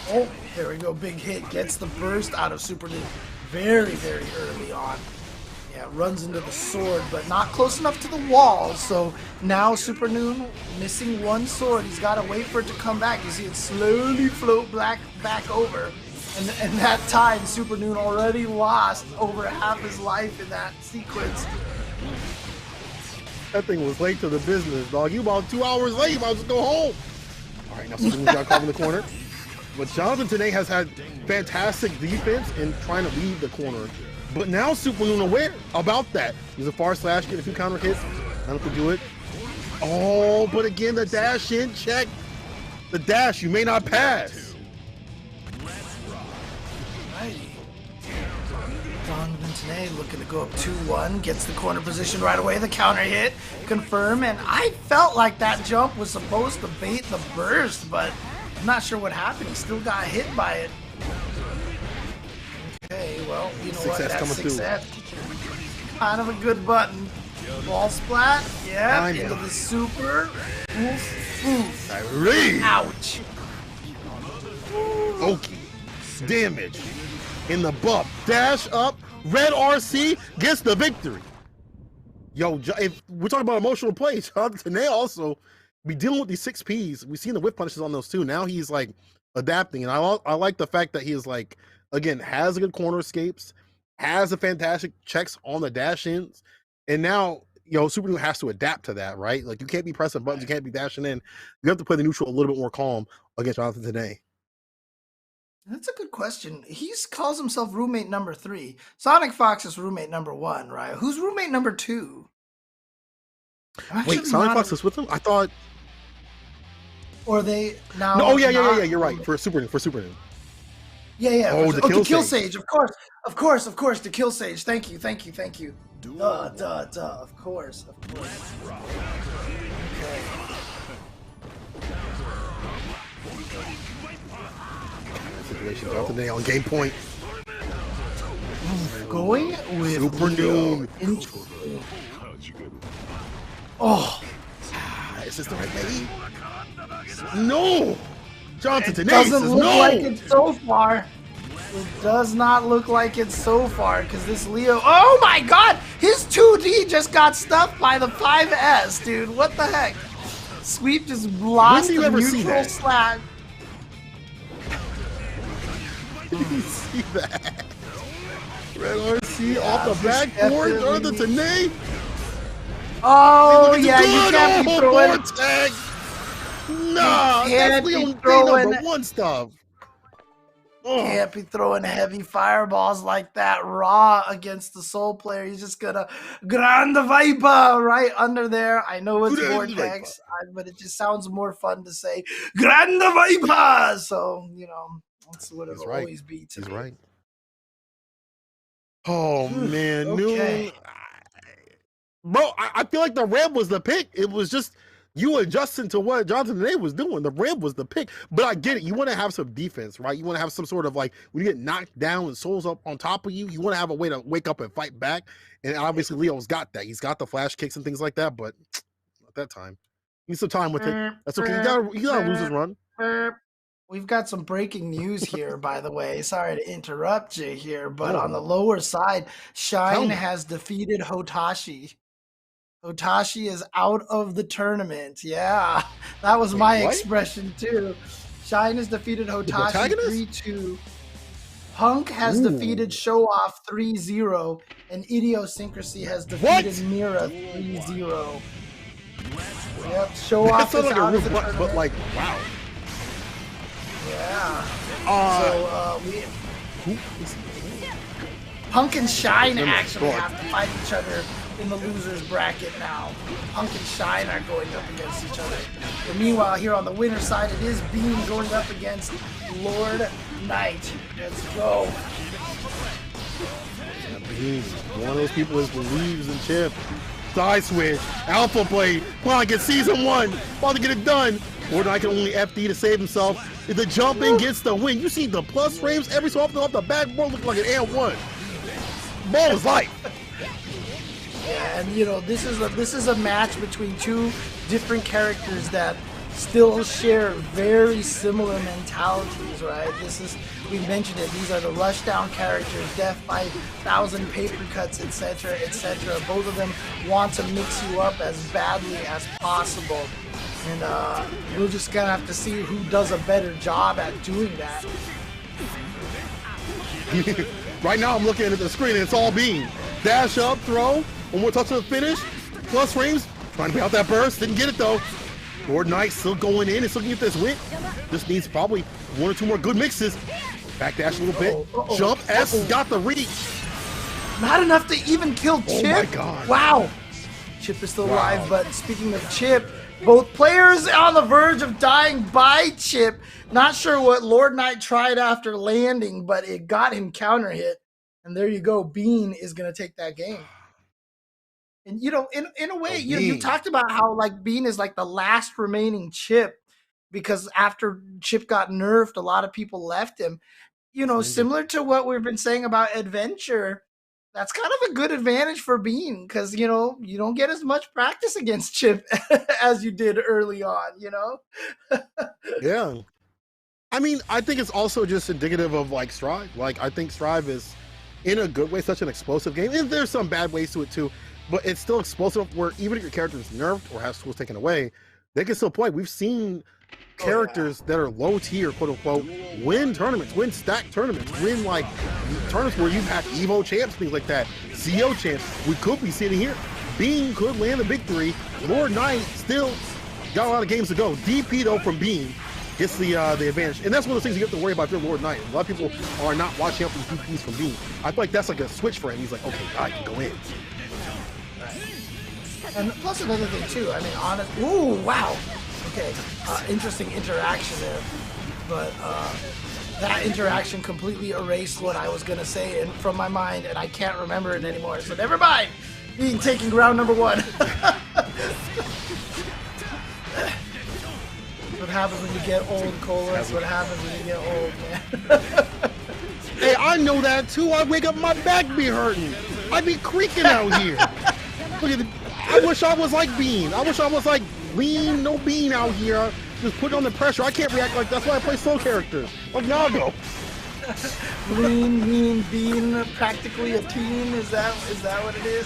Oh, there we go. Big hit. Gets the burst out of Supernoon very, very early on. Yeah, runs into the sword, but not close enough to the wall. So now Supernoon missing one sword. He's got to wait for it to come back. You see it slowly float back over. And that time, Supernoon already lost over half his life in that sequence. That thing was late to the business, dog. You about 2 hours late. You about to go home. All right, now Supernoon got caught in the corner. But Jonathan today has had fantastic defense in trying to leave the corner. But now Supernoon aware about that. He's a Far Slash, get a few counter hits. None to do it. Oh, but again, the dash in check. The dash, you may not pass. Jonathan Tanay looking to go up 2-1, gets the corner position right away, the counter hit, confirm, and I felt like that jump was supposed to bait the burst, but I'm not sure what happened. He still got hit by it. Okay, well, you know what, that's success. Kind of a good button. Ball splat, yeah, into the super. Oof, oof. Ouch. Okay, damage. In the buff, dash up, red RC gets the victory. Yo, if we're talking about emotional plays, Jonathan Tanay also be dealing with these 6Ps. We've seen the whip punishes on those too. Now he's like adapting, and I like the fact that he is like, again, has a good corner escapes, has a fantastic checks on the dash ins, and now Supernoon has to adapt to that, right? Like you can't be pressing buttons, you can't be dashing in. You have to play the neutral a little bit more calm against Jonathan Tanay. That's a good question. He calls himself roommate number 3. Sonic Fox is roommate number 1, right? Who's roommate number 2? Wait, Sonic Fox is with him? I thought. Or they now? No, oh yeah. You're right. For Supernoon. Yeah. Oh, the Kill Sage. Of course. The Kill Sage. Thank you. Duh. Of course. Okay. Situation Jonathan Tanay on game point. Going with Supernoon. Oh, is this the right way? No, Jonathan Tanay doesn't says look no. like it so far. It does not look like it so far because this Leo. Oh my God, his 2D just got stuffed by the 5S, dude. What the heck? Sweep just lost the neutral slash. Did you see that? Red RC off the backboard, Jonathan Tanay. Oh yeah, you can't be throwing. Tag. Nah, that's Leon number 1 stuff. Can't be throwing heavy fireballs like that raw against the Soul player. He's just gonna Grande Viper right under there. I know it's Vortex, but it just sounds more fun to say Grande Viper. So that's what it'll always be to me. He's right. Oh man, Okay. Noon. Bro, I feel like the Ram was the pick. It was just you adjusting to what Jonathan Today was doing. The Ram was the pick. But I get it. You want to have some defense, right? You want to have some sort of like when you get knocked down and Souls up on top of you, you want to have a way to wake up and fight back. And obviously Leo's got that. He's got the flash kicks and things like that, but at that time. Need some time with it. That's okay. You gotta lose his run. We've got some breaking news here, by the way. Sorry to interrupt you here, but on the lower side, Shine has defeated Otashi. Otashi is out of the tournament. Yeah, that was my expression too. Shine has defeated Otashi 3-2. Punk has defeated Showoff 3-0, and Idiosyncrasy has defeated Mera 3-0. Yep, Showoff is out of the tournament. But like, wow. Yeah. Punk and Shine actually have to fight each other in the losers bracket now. Punk and Shine are going up against each other. But meanwhile, here on the winner side, it is Bean going up against Lord Knight. Let's go. Bean, one of those people who believes in Chip. Side switch, alpha play. Come on, get season 1. About to get it done. Lord Knight can only FD to save himself. If the jump in gets the win, you see the plus frames every so often off the backboard looking like an N1. Ball is life. Yeah, and you know, this is a match between two different characters that still share very similar mentalities, right? We mentioned it, these are the rushdown characters, death by 1,000 paper cuts, etc., etc. Both of them want to mix you up as badly as possible. And we're just gonna have to see who does a better job at doing that. Right now I'm looking at the screen and it's all Bean. Dash up, throw, one more touch to the finish, plus frames, trying to pay out that burst, didn't get it though. Lord Knight still going in and still get this win. Just needs probably 1 or 2 more good mixes. Backdash a little bit, jump, S got the reach. Not enough to even kill Chip. Oh my God. Wow. Chip is still alive, but speaking of Chip, both players on the verge of dying by Chip. Not sure what Lord Knight tried after landing, but it got him counter hit. And there you go. Bean is going to take that game. And, you know, in a way, you talked about how, like, Bean is like the last remaining Chip because after Chip got nerfed, a lot of people left him. You know, similar to what we've been saying about Adventure, that's kind of a good advantage for Bean because, you know, you don't get as much practice against Chip as you did early on, you know? Yeah. I mean, I think it's also just indicative of, like, Strive. Like, I think Strive is, in a good way, such an explosive game. And there's some bad ways to it, too. But it's still explosive where even if your character is nerfed or has tools taken away, they can still play. We've seen characters that are low tier, quote unquote, win tournaments, win stack tournaments, win like tournaments where you've had Evo champs, things like that, CO champs. We could be sitting here. Bean could land the victory. Lord Knight still got a lot of games to go. DP though from Bean gets the advantage. And that's one of the things you have to worry about if you're Lord Knight. A lot of people are not watching out for DPs from Bean. I feel like that's like a switch for him. He's like, okay, I can go in. And plus another thing too, I mean, honest. Ooh, wow. Okay, interesting interaction there, but that interaction completely erased what I was gonna say from my mind, and I can't remember it anymore. So never mind. Being taking ground number 1. What happens when you get old, Cole? That's what happens when you get old, man. Hey, I know that too. I wake up, my back be hurting. I be creaking out here. Look at I wish I was like Bean. I wish I was like lean, no Bean out here. Just put on the pressure. I can't react like that's why I play slow characters. Like Nago. Lean, mean, Bean, practically a teen. Is that what it is?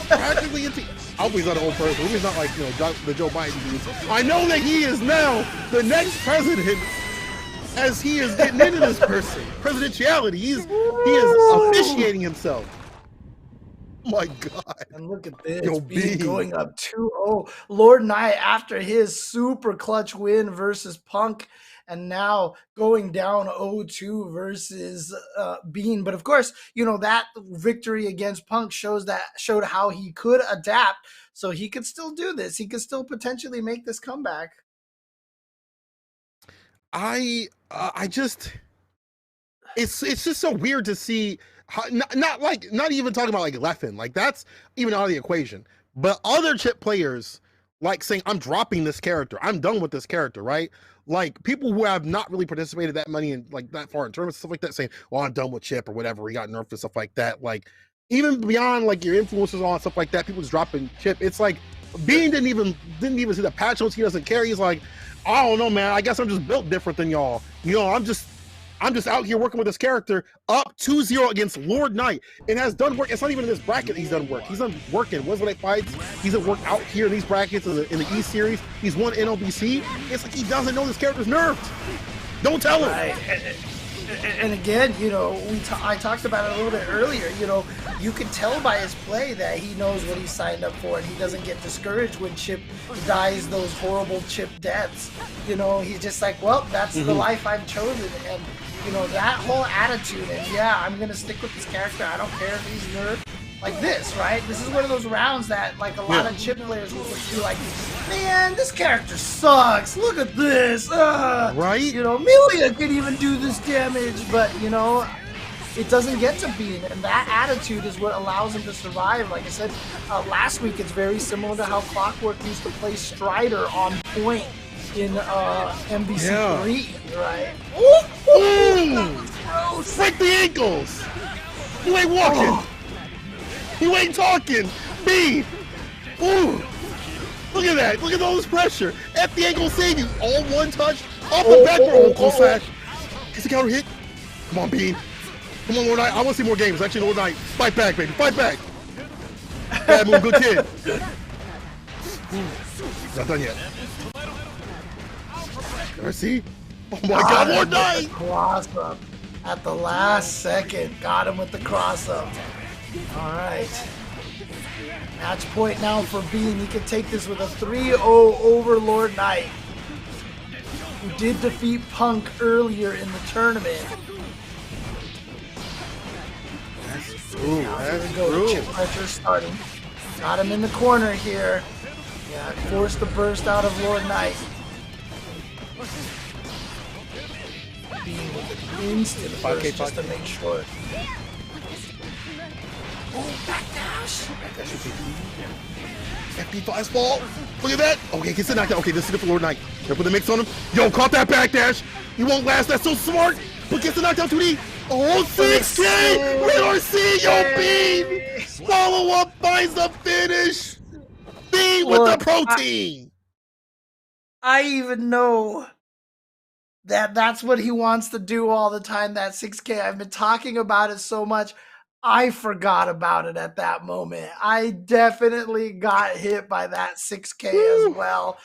Practically a teen. I hope he's not an old person. I hope he's not like, you know, the Joe Biden dude. I know that he is now the next president as he is getting into this presidentiality. He is officiating himself. Oh my God. And look at this. Yo, Bean going up 2-0. Lord Knight after his super clutch win versus Punk. And now going down 0-2 versus Bean. But of course, you know, that victory against Punk showed how he could adapt. So he could still do this. He could still potentially make this comeback. I just it's just so weird to see how, not even talking about like Leffen, like that's even out of the equation, but other chip players like saying I'm dropping this character, I'm done with this character, right? Like people who have not really participated that many in like that far in tournaments, stuff like that, saying, well, I'm done with chip or whatever, he got nerfed and stuff like that. Like even beyond like your influences on stuff like that, people just dropping chip. It's like Bean didn't even see the patch notes. He doesn't care. He's like, I don't know, man. I guess I'm just built different than y'all. You know, I'm just out here working with this character, up 2-0 against Lord Knight, and has done work. It's not even in this bracket he's done work. He's done working. Wednesday Night Fights. He's done work out here in these brackets in the E Series. He's won NLBC. It's like he doesn't know this character's nerfed. Don't tell him. Right. And again, you know, I talked about it a little bit earlier. You know, you can tell by his play that he knows what he signed up for, and he doesn't get discouraged when Chip dies those horrible Chip deaths. You know, he's just like, well, that's the life I've chosen. And, you know, that whole attitude, and yeah, I'm going to stick with this character. I don't care if he's nerfed. Like this, right? This is one of those rounds that, like, a lot of Chip players will be like, man, this character sucks. Look at this. Right? You know, Milia could even do this damage, but, you know, it doesn't get to Bean. And that attitude is what allows him to survive. Like I said, last week, it's very similar to how Clockwork used to play Strider on point in MBC 3, right? Ooh! Break the ankles! You ain't walking! You ain't talking! Bean! Ooh! Look at that! Look at all this pressure! F the ankle save you! All one touch! Off the back row! Close slash! Gets the counter hit! Come on, Bean! Come on, Lord Knight! I want to see more games. Actually, Lord Knight, fight back, baby! Fight back! Bad move, good kid! Not done yet. Mercy! Oh my God, Lord Knight! Cross up at the last second. Got him with the cross up. All right. Match point now for Bean. He can take this with a 3-0 over Lord Knight, who did defeat Punk earlier in the tournament. Ooh, Here we go. Chip pressure starting. Got him in the corner here. Yeah, forced the burst out of Lord Knight. Bean with an instant burst just to make sure. Oh, backdash! FP fastball. Look at that. Okay, gets the knockdown. Okay, this is good for Lord Knight. Gonna put the mix on him. Yo, caught that backdash. You won't last. That's so smart. But gets the knockdown 2D. Oh, 6K! RC, yo, Bean! Follow up, finds the finish. Bean with the protein. I even know that that's what he wants to do all the time, that 6K. I've been talking about it so much. I forgot about it at that moment. I definitely got hit by that 6K as well.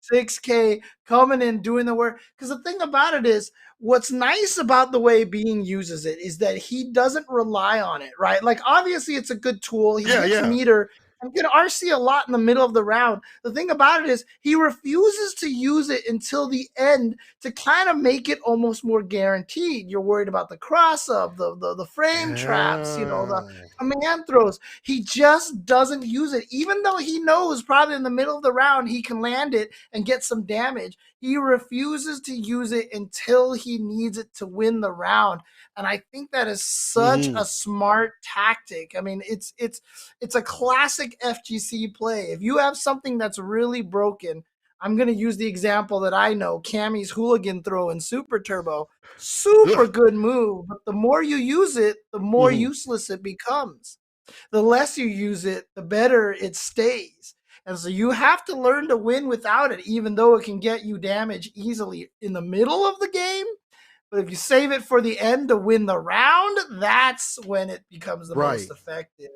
6K coming in, doing the work. Because the thing about it is, what's nice about the way Bean uses it is that he doesn't rely on it, right? Like, obviously, it's a good tool. He hits meter and get RC a lot in the middle of the round. The thing about it is he refuses to use it until the end to kind of make it almost more guaranteed. You're worried about the cross-up, the frame traps, you know, the command throws. He just doesn't use it. Even though he knows probably in the middle of the round he can land it and get some damage, he refuses to use it until he needs it to win the round. And I think that is such a smart tactic. I mean, it's a classic FGC play. If you have something that's really broken, I'm going to use the example that I know, Cammy's hooligan throw in Super Turbo. Super good move, but the more you use it, the more useless it becomes. The less you use it, the better it stays. And so you have to learn to win without it, even though it can get you damage easily in the middle of the game. But if you save it for the end to win the round, that's when it becomes the most effective.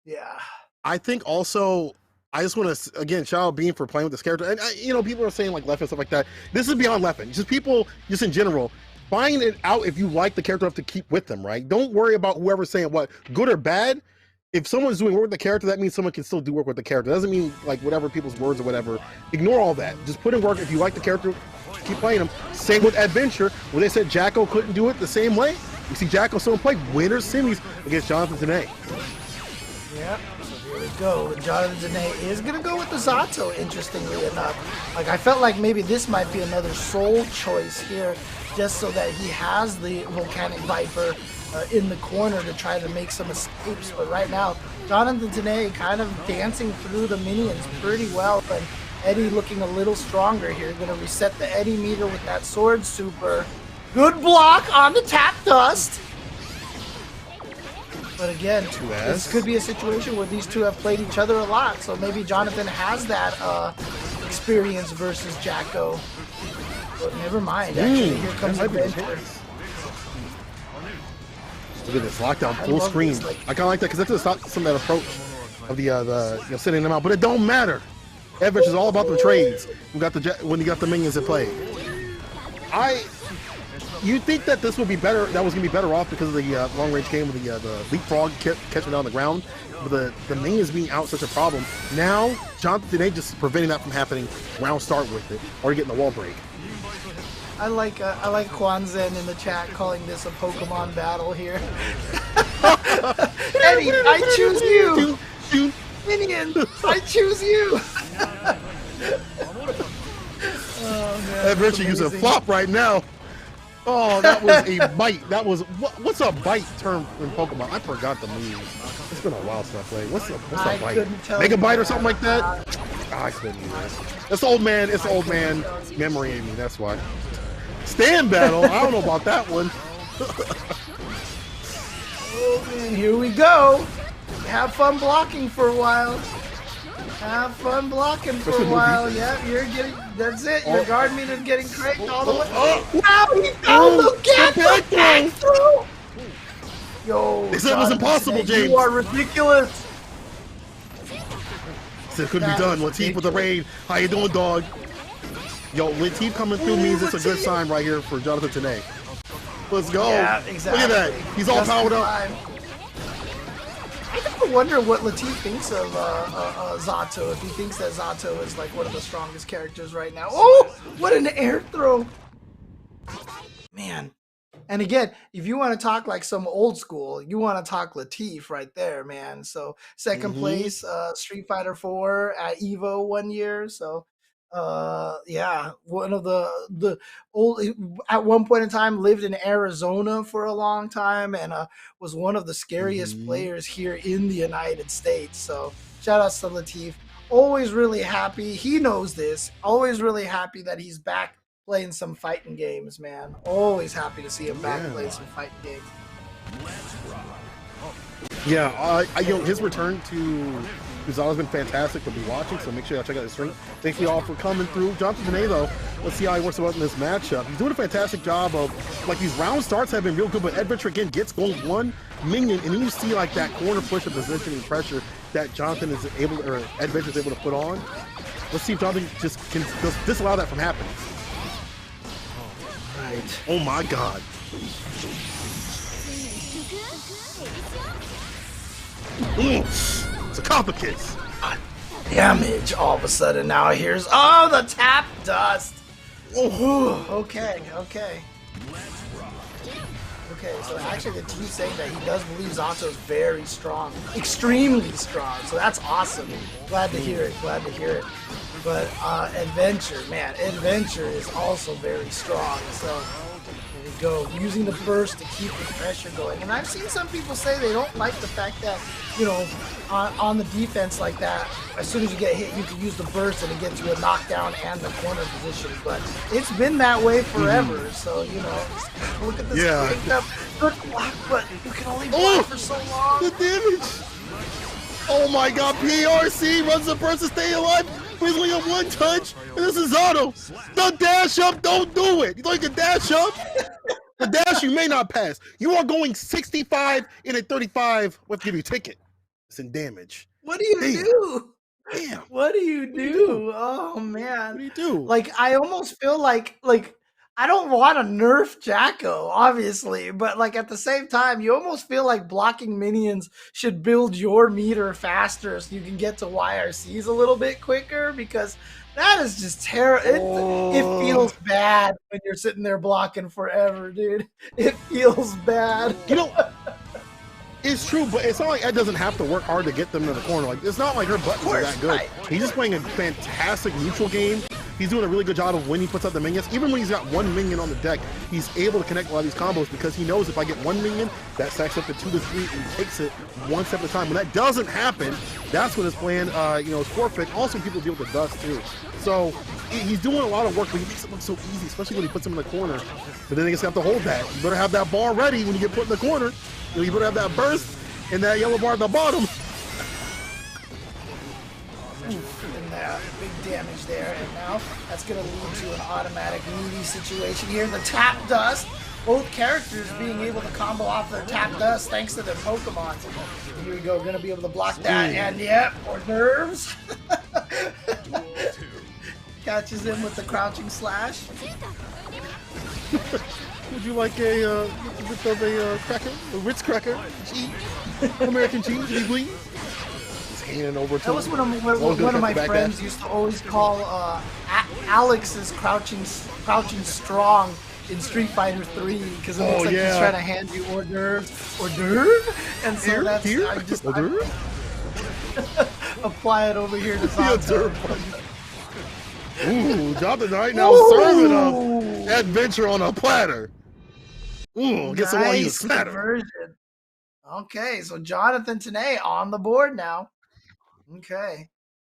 Yeah. I think also, I just want to, again, shout out Bean for playing with this character. And, you know, people are saying, like, Leffen, stuff like that. This is beyond Leffen. Just people, just in general, find it out if you like the character enough to keep with them, right? Don't worry about whoever's saying what, good or bad. If someone's doing work with the character, that means someone can still do work with the character. It doesn't mean, like, whatever people's words or whatever. Ignore all that. Just put in work. If you like the character, keep playing them. Same with Adventure, where they said Jacko couldn't do it the same way. You see Jacko still play winners semis against Jonathan Tanay. Yep. So here we go. Jonathan Tanay is going to go with the Zato, interestingly enough. Like, I felt like maybe this might be another soul choice here. just so that he has the Volcanic Viper in the corner to try to make some escapes. But right now, Jonathan Tanay kind of dancing through the minions pretty well, and Eddie looking a little stronger here. Gonna reset the Eddie meter with that sword super. Good block on the tap dust. But again, this could be a situation where these two have played each other a lot, so maybe Jonathan has that experience versus Jacko. But never mind, actually, here comes Adventure. Look at this lockdown full screen. I kind of like that because that's just some of that approach of the sending them out, but it don't matter. Adventure is all about the trades. When you got the minions at play. You think that this would be better? That was gonna be better off because of the long range game with the leapfrog catching down the ground. But the minions being out such a problem. Now Jonathan Tanay just preventing that from happening. Round start with it or getting the wall break. I like Kwanzan in the chat calling this a Pokemon battle here. Eddie, I choose you! Minion, I choose you! Oh, man, Adventure using flop right now. Oh, that was a bite. That was what's a bite term in Pokemon? I forgot the move. It's been a while since I played. What's a bite? Mega bite or something like that? I couldn't either. It's old man. It's old man memory in me. That's why. Stand battle. I don't know about that one. Oh man, here we go. Have fun blocking for a while. Have fun blocking for a while. Yeah, you're getting. That's it. Your guard meter's getting cranked all the way. Wow, he found the back throw. Yo, they said it was impossible, James. You are ridiculous. Said it couldn't be done. Latif with the raid. How you doing, dog? Yo, Latif coming through means it's a good sign right here for Jonathan Tanay. Let's go. Yeah, exactly. Look at that. He's all powered up. I never wonder what Latif thinks of Zato, if he thinks that Zato is like one of the strongest characters right now. Oh, what an air throw. Man. And again, if you want to talk like some old school, you want to talk Latif right there, man. So second place, Street Fighter 4 at EVO 1 year. So yeah, one of the old, at one point in time lived in Arizona for a long time, and was one of the scariest players here in the United States. So shout out to Latif. Always really happy, he knows this, always really happy that he's back playing some fighting games, man. Always happy to see him back playing some fighting games. Yeah, his return to Razzo has been fantastic to be watching, so make sure y'all check out his stream. Thank you all for coming through. Jonathan Tanay, though, let's see how he works out in this matchup. He's doing a fantastic job of, like, these round starts have been real good, but Adventure again gets going one minion, and then you see like that corner push of position and pressure that Jonathan is able, or Adventure is able to put on. Let's see if Jonathan just can disallow that from happening. Right. Oh my God. It's a complicate. Damage all of a sudden now. Here's the tap dust. Oh, okay. So actually the team's saying that he does believe Zato's very strong, extremely strong. So that's awesome. Glad to hear it. But Adventure, man, Adventure is also very strong. So there we go, using the burst to keep the pressure going. And I've seen some people say they don't like the fact that, you know, on the defense like that, as soon as you get hit, you can use the burst and it gets you a knockdown and the corner position. But it's been that way forever. So, you know, look at this. Yeah. Good block, but you can only block for so long. The damage. Oh my God, PRC runs the burst to stay alive. He's only on one touch, and this is Zato. The dash up, don't do it. You think you can dash up? The dash you may not pass. You are going 65 in a 35. We'll give you a ticket. It's in damage. What do you do? Damn. What do you do? Oh man. What do you do? Like, I almost feel like I don't want to nerf Jacko, obviously, but like at the same time, you almost feel like blocking minions should build your meter faster so you can get to YRCs a little bit quicker, because that is just terrible. It feels bad when you're sitting there blocking forever, dude. It feels bad. You know, it's true, but it's not like Ed doesn't have to work hard to get them to the corner. Like, it's not like her buttons are that good. He's just playing a fantastic neutral game. he's doing a really good job of when he puts up the minions. Even when he's got one minion on the deck, he's able to connect a lot of these combos because he knows if I get one minion, that stacks up to 2 to 3 and takes it one step at a time. When that doesn't happen, that's when his plan, is forfeit. Also, people deal with the dust too. So he's doing a lot of work, but he makes it look so easy, especially when he puts him in the corner. But then he just have to hold that. You better have that bar ready when you get put in the corner. You better have that burst and that yellow bar at the bottom. And big damage there, and now that's going to lead to an automatic meaty situation here. The tap dust, both characters being able to combo off their tap dust thanks to their Pokemon. Here we go, going to be able to block that, and yep, hors d'oeuvres. Catches him with the crouching slash. Would you like a cracker, a Ritz cracker, cheese, American cheese, please? Hand over to that was one of my friends used to always call Alex's crouching strong in Street Fighter 3 because it looks like he's trying to hand you hors d'oeuvres, and so I just apply it over here to Razzo. Ooh, Jonathan right now serving up adventure on a platter. Ooh, get some nice conversion. Okay, so Jonathan Tanay on the board now. Okay.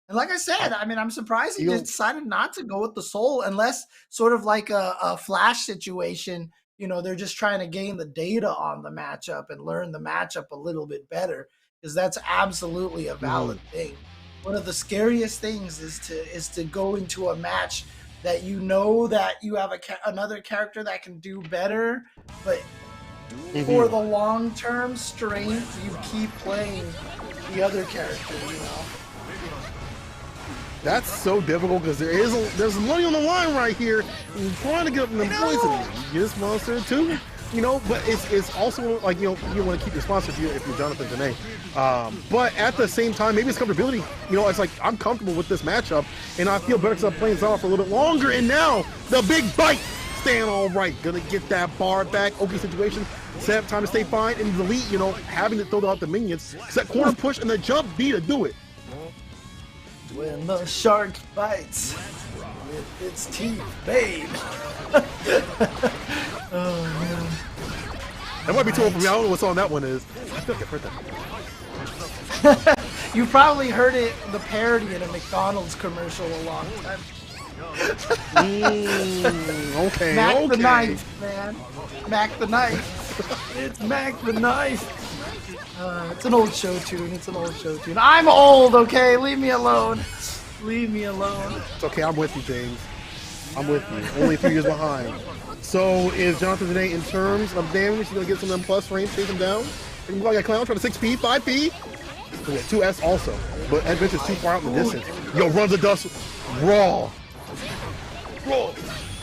And like I said, I mean, I'm surprised he decided not to go with the soul unless sort of like a flash situation, they're just trying to gain the data on the matchup and learn the matchup a little bit better, because that's absolutely a valid thing. One of the scariest things is to go into a match that that you have another character that can do better, but for the long-term strength, you keep playing the other character, That's so difficult because there's money on the line right here. And you're trying to get up in the poison. You get a sponsor too, but it's also like, you want to keep your sponsor if you're Jonathan Tanay. But at the same time, maybe it's comfortability. It's like I'm comfortable with this matchup and I feel better because I'm playing Solus for a little bit longer. And now the big bite, staying all right. Gonna get that bar back. Okay situation. Set up time to stay fine and delete, having to throw out the minions. Set corner push and the jump B to do it. When the shark bites with its teeth, babe. Oh, man. That might be too old for me. I don't know what song that one is. I feel like I've heard that. You probably heard it, the parody in a McDonald's commercial a long time. Okay, Mac the knife, man. Mac the knife. It's Mac the knife. It's an old show tune. I'm old, okay? Leave me alone. It's okay, I'm with you, James. I'm with you. Only a few years behind. So is Jonathan today in terms of damage? He's gonna get some of them plus range, chase him down. He can like a clown, try to 6P, 5P. 2S also. But Adventure's too far out in the distance. Yo, runs the dust raw.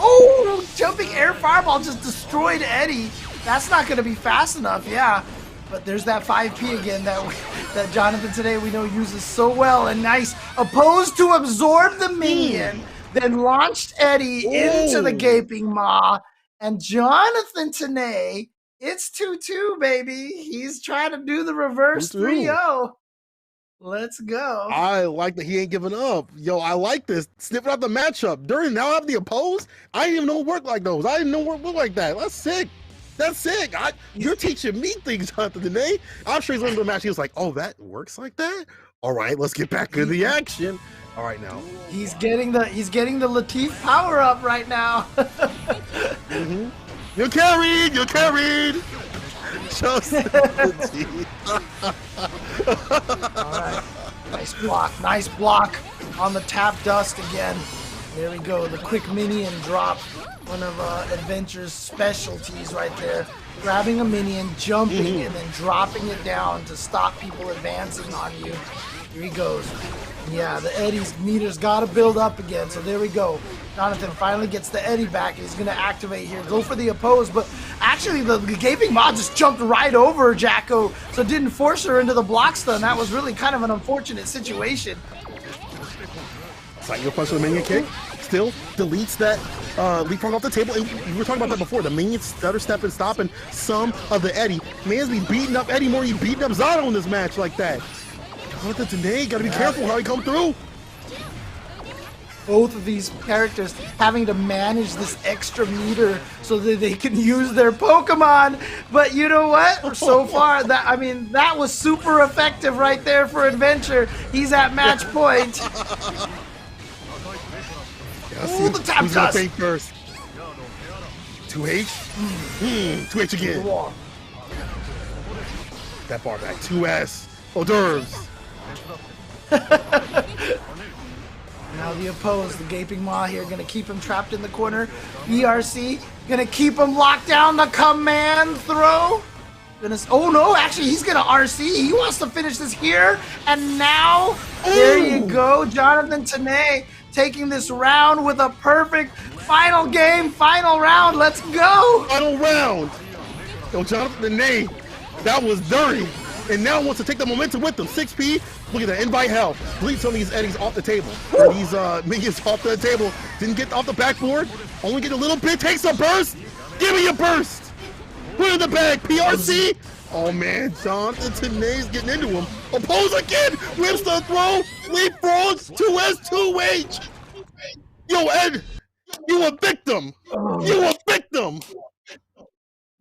Oh, jumping air fireball just destroyed Eddie. That's not gonna be fast enough, yeah. But there's that 5P again that Jonathan today we know uses so well and nice. Opposed to absorb the minion, then launched Eddie into the gaping maw. And Jonathan Tanay, it's 2-2, baby. He's trying to do the reverse 3-0. Let's go. I like that he ain't giving up. Yo, I like this. Sniffing out the matchup. During now I have the opposed. I didn't even know it worked like those. I didn't know it worked like that. That's sick. That's sick. You're teaching me things, Jonathan, today. I'm sure he's learning the match. He was like, oh, that works like that? All right, let's get back into the action. All right, now. He's getting the Latif power up right now. You're carried. Just All right. Nice block on the tap dust again. There we go. The quick minion drop. One of Adventure's specialties right there. Grabbing a minion, jumping, and then dropping it down to stop people advancing on you. Here he goes. Yeah, the Eddie's meter's got to build up again. So there we go. Jonathan finally gets the Eddie back. He's going to activate here. Go for the oppose. But actually, the Gaping Maw just jumped right over Jacko. So didn't force her into the block stun. That was really kind of an unfortunate situation. Cycle punch with the minion kick. Still deletes that leapfrog off the table. And we were talking about that before. The minions stutter step and stopping some of the Eddie. Man's be beating up Eddie more than he beating up Zato in this match like that. Jonathan today, gotta be careful how he come through. both of these characters having to manage this extra meter so that they can use their Pokemon. But you know what? So far, that was super effective right there for Adventure. He's at match point. Ooh, the tap Who's gonna toss. think first? 2H? 2H again. That bar back. 2S. Hors d'oeuvres. Now the opposed, the Gaping Maw here, gonna keep him trapped in the corner. ERC, gonna keep him locked down. The command throw. Oh no, actually he's gonna RC. He wants to finish this here. And now, there you go. Jonathan Tanay taking this round with a perfect final game, final round. Let's go. Final round. Yo, Jonathan Tanay, that was dirty. And now wants to take the momentum with them. 6P, look at that, invite hell. Delete some of these eddies off the table. Or these minions off the table. Didn't get off the backboard. Only get a little bit, takes a burst. Give me a burst. Put it in the bag, PRC. Oh man, Jonathan Tanay's getting into him. Oppose again, whips the throw, leapfrogs, 2S, 2H. Yo, Ed, you a victim. You a victim.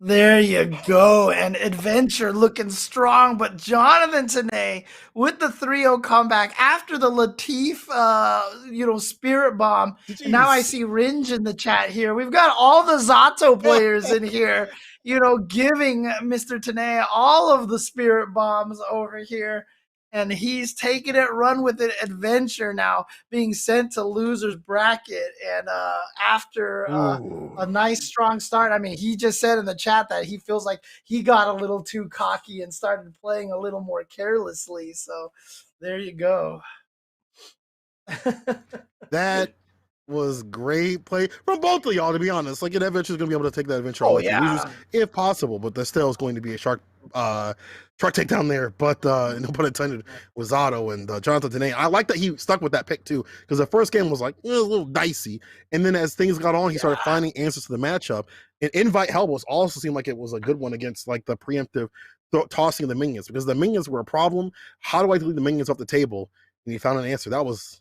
There you go, and Adventure looking strong, but Jonathan Tanay with the 3-0 comeback after the Latif, Spirit Bomb. And now I see Ringe in the chat here. We've got all the Zato players in here, giving Mr. Tanay all of the Spirit Bombs over here. And he's taking it, run with it. Adventure now being sent to loser's bracket. And after a nice strong start, he just said in the chat that he feels like he got a little too cocky and started playing a little more carelessly. So there you go. That was great play from both of y'all, to be honest. Like, an Adventure is going to be able to take that Adventure on losers if possible, but there still is going to be a shark takedown there. But no pun intended with Zato and Jonathan Tanay. I like that he stuck with that pick too, because the first game was like a little dicey, and then as things got on, he started finding answers to the matchup. And Invite Hell was also seemed like it was a good one against like the preemptive tossing of the minions, because the minions were a problem. How do I delete the minions off the table? And he found an answer. That was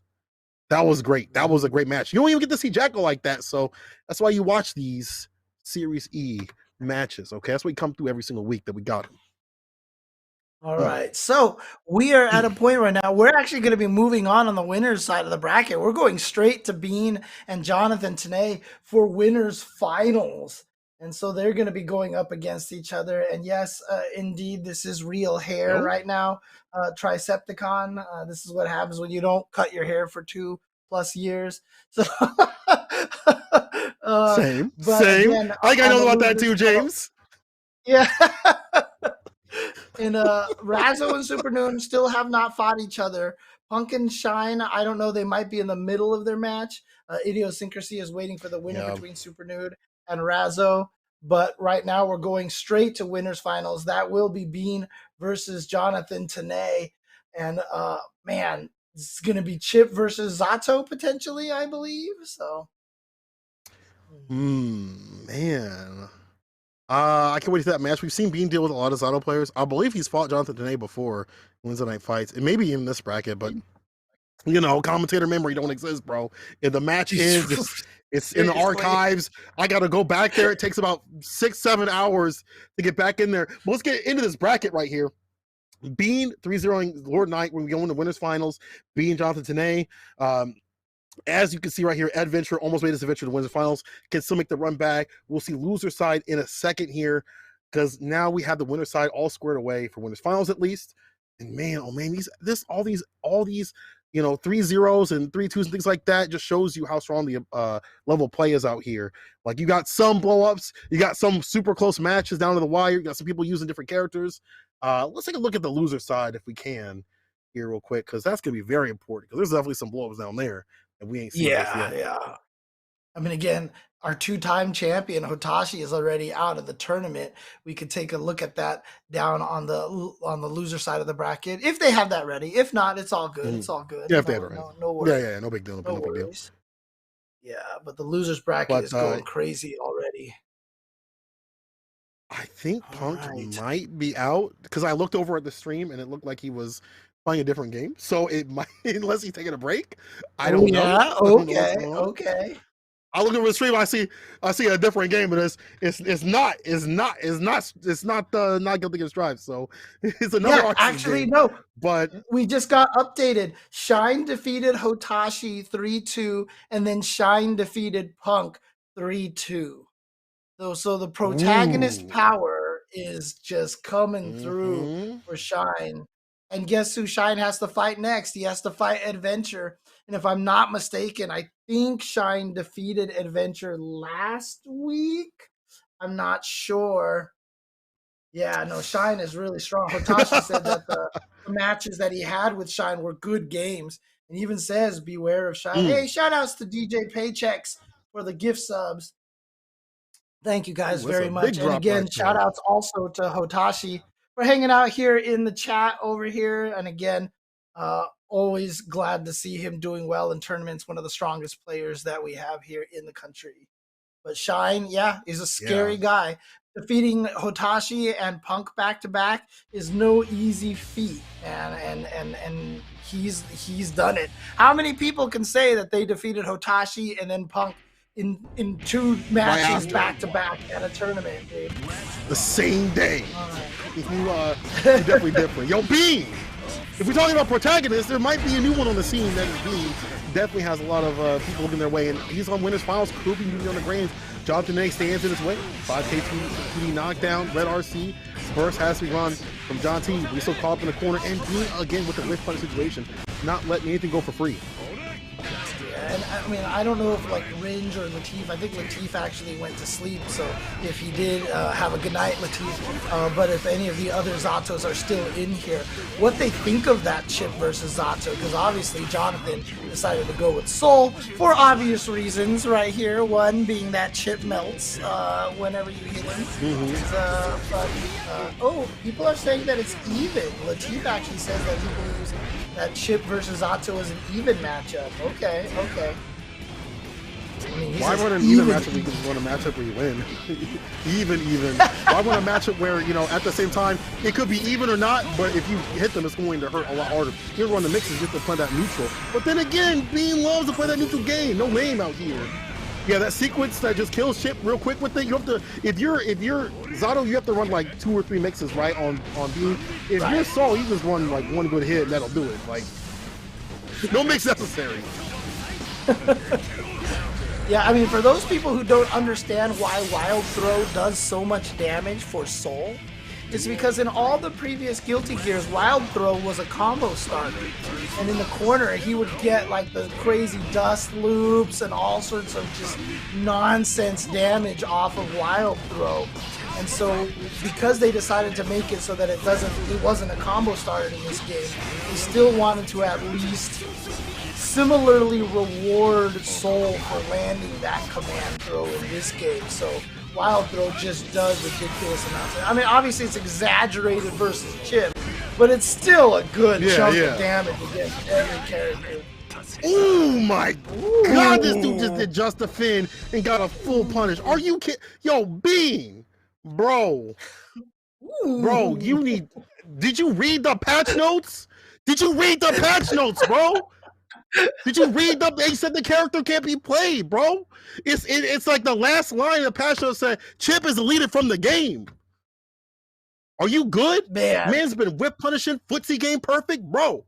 great. That was a great match. You don't even get to see Jacko like that, so that's why you watch these Series E matches. Okay, that's why we come through every single week that we got him. All right, so we are at a point right now. We're actually going to be moving on the winners side of the bracket. We're going straight to Bean and Jonathan Tanay for winners finals. And so they're going to be going up against each other. And yes, indeed, this is real hair right now. Tricepticon. This is what happens when you don't cut your hair for 2+ years. So Same. Again, I think I know about that too, James. Yeah. And Razzo and Supernoon still have not fought each other. Punk and Shine, I don't know. They might be in the middle of their match. Idiosyncrasy is waiting for the winner between Supernoon and Razzo. But right now we're going straight to winners finals. That will be Bean versus Jonathan Tanay. And man, it's going to be Chip versus Zato potentially, I believe. So. Man. I can't wait for that match. We've seen Bean deal with a lot of Zato players. I believe he's fought Jonathan Tanay before Wednesday night fights, and maybe in this bracket, but commentator memory don't exist, bro. If the match ends, it's in the archives. I gotta go back there. It takes about 6-7 hours to get back in there. But let's get into this bracket right here. Bean 3-0ing Lord Knight when we go into winners finals. Bean Jonathan Tanay. As you can see right here, Adventure almost made his adventure to winners finals. Can still make the run back. We'll see loser side in a second here, because now we have the winner side all squared away for winners finals at least. And man, all these 3-0s and 3-2s and things like that just shows you how strong the level play is out here. Like, you got some blow-ups, you got some super close matches down to the wire, you got some people using different characters. Let's take a look at the loser side if we can here real quick, because that's gonna be very important, because there's definitely some blow-ups down there. And we ain't seen this yet. Yeah. I mean, again, our 2-time champion Otashi is already out of the tournament. We could take a look at that down on the loser side of the bracket if they have that ready. If not, it's all good. It's all good. Yeah, if they have it ready. No worries. Yeah, no big deal. No big deal. Yeah, but the losers bracket is going crazy already. I think Punk might be out, because I looked over at the stream and it looked like he was playing a different game. So it might, unless he's taking a break. I don't know. Yeah. I don't know what's Okay. going on. Okay. I look over the stream. I see a different game, but it's not not Guilty Gear Strive. So it's another. Yeah. Arceus Actually, game. no. But We just got updated. Shine defeated Otashi 3-2, and then Shine defeated Punk 3-2. So the protagonist Ooh. power is just coming through for Shine. And guess who Shine has to fight next? He has to fight Adventure. And if I'm not mistaken, I think Shine defeated Adventure last week. I'm not sure. Yeah, no, Shine is really strong. Otashi said that the matches that he had with Shine were good games. And he even says, beware of Shine. Hey, shout outs to DJ Paychecks for the gift subs. Thank you guys Ooh, that's very a much. big And drop again, right shout there. outs also to Otashi for hanging out here in the chat over here. And again, always glad to see him doing well in tournaments. One of the strongest players that we have here in the country. But Shine, yeah, he's a scary guy. Defeating Otashi and Punk back to back is no easy feat, and he's done it. How many people can say that they defeated Otashi and then Punk in 2 matches back to back at a tournament, dude? the same day. Right. You definitely different. Yo, Bean. If we're talking about protagonists, there might be a new one on the scene. That is Bean. Definitely has a lot of people looking their way, and he's on winners finals. Kobe on the grains. Jonathan A stands in his way. 5K 2D knockdown. Red RC. Burst has to be run from John T. We still caught up in the corner, and Bean again with the whiff punch situation, not letting anything go for free. And I mean, I don't know if like Ringe or Latif, I think Latif actually went to sleep, so if he did, have a good night, Latif. But if any of the other Zatos are still in here, what they think of that Chip versus Zato, because obviously Jonathan decided to go with Soul for obvious reasons right here. One being that Chip melts whenever you hit him. Oh, people are saying that it's even. Latif actually says that he believes that Chip versus Zato is an even matchup. Okay. I mean, Why run an even matchup when you can run a matchup where you win? even. Why run a matchup where, at the same time, it could be even or not, but if you hit them, it's going to hurt a lot harder. You run the mixes just to play that neutral. But then again, Bean loves to play that neutral game. No lame out here. Yeah, that sequence that just kills Chip real quick with it. You have to, if you're Zato, you have to run like 2 or 3 mixes, right, on Bean. If you're Saul, you just run like 1 good hit and that'll do it. Like, no mix necessary. Yeah, I mean, for those people who don't understand why Wild Throw does so much damage for Soul, it's because in all the previous Guilty Gears, Wild Throw was a combo starter. And in the corner, he would get like the crazy dust loops and all sorts of just nonsense damage off of Wild Throw. And so, because they decided to make it so that it wasn't a combo starter in this game, they still wanted to at least similarly reward Soul for landing that command throw in this game. So Wild Throw just does ridiculous amounts. I mean, obviously it's exaggerated versus Chip, but it's still a good chunk of damage against every character. Oh my God, this dude just did just a fin and got a full punish. Are you kidding? Yo, Bean, bro, did you read the patch notes? Did you read the patch notes, bro? Did you read the? They said the character can't be played, bro. It's like the last line of the patch notes said Chip is deleted from the game. Are you good? Man's been whip punishing, footsie game perfect, bro.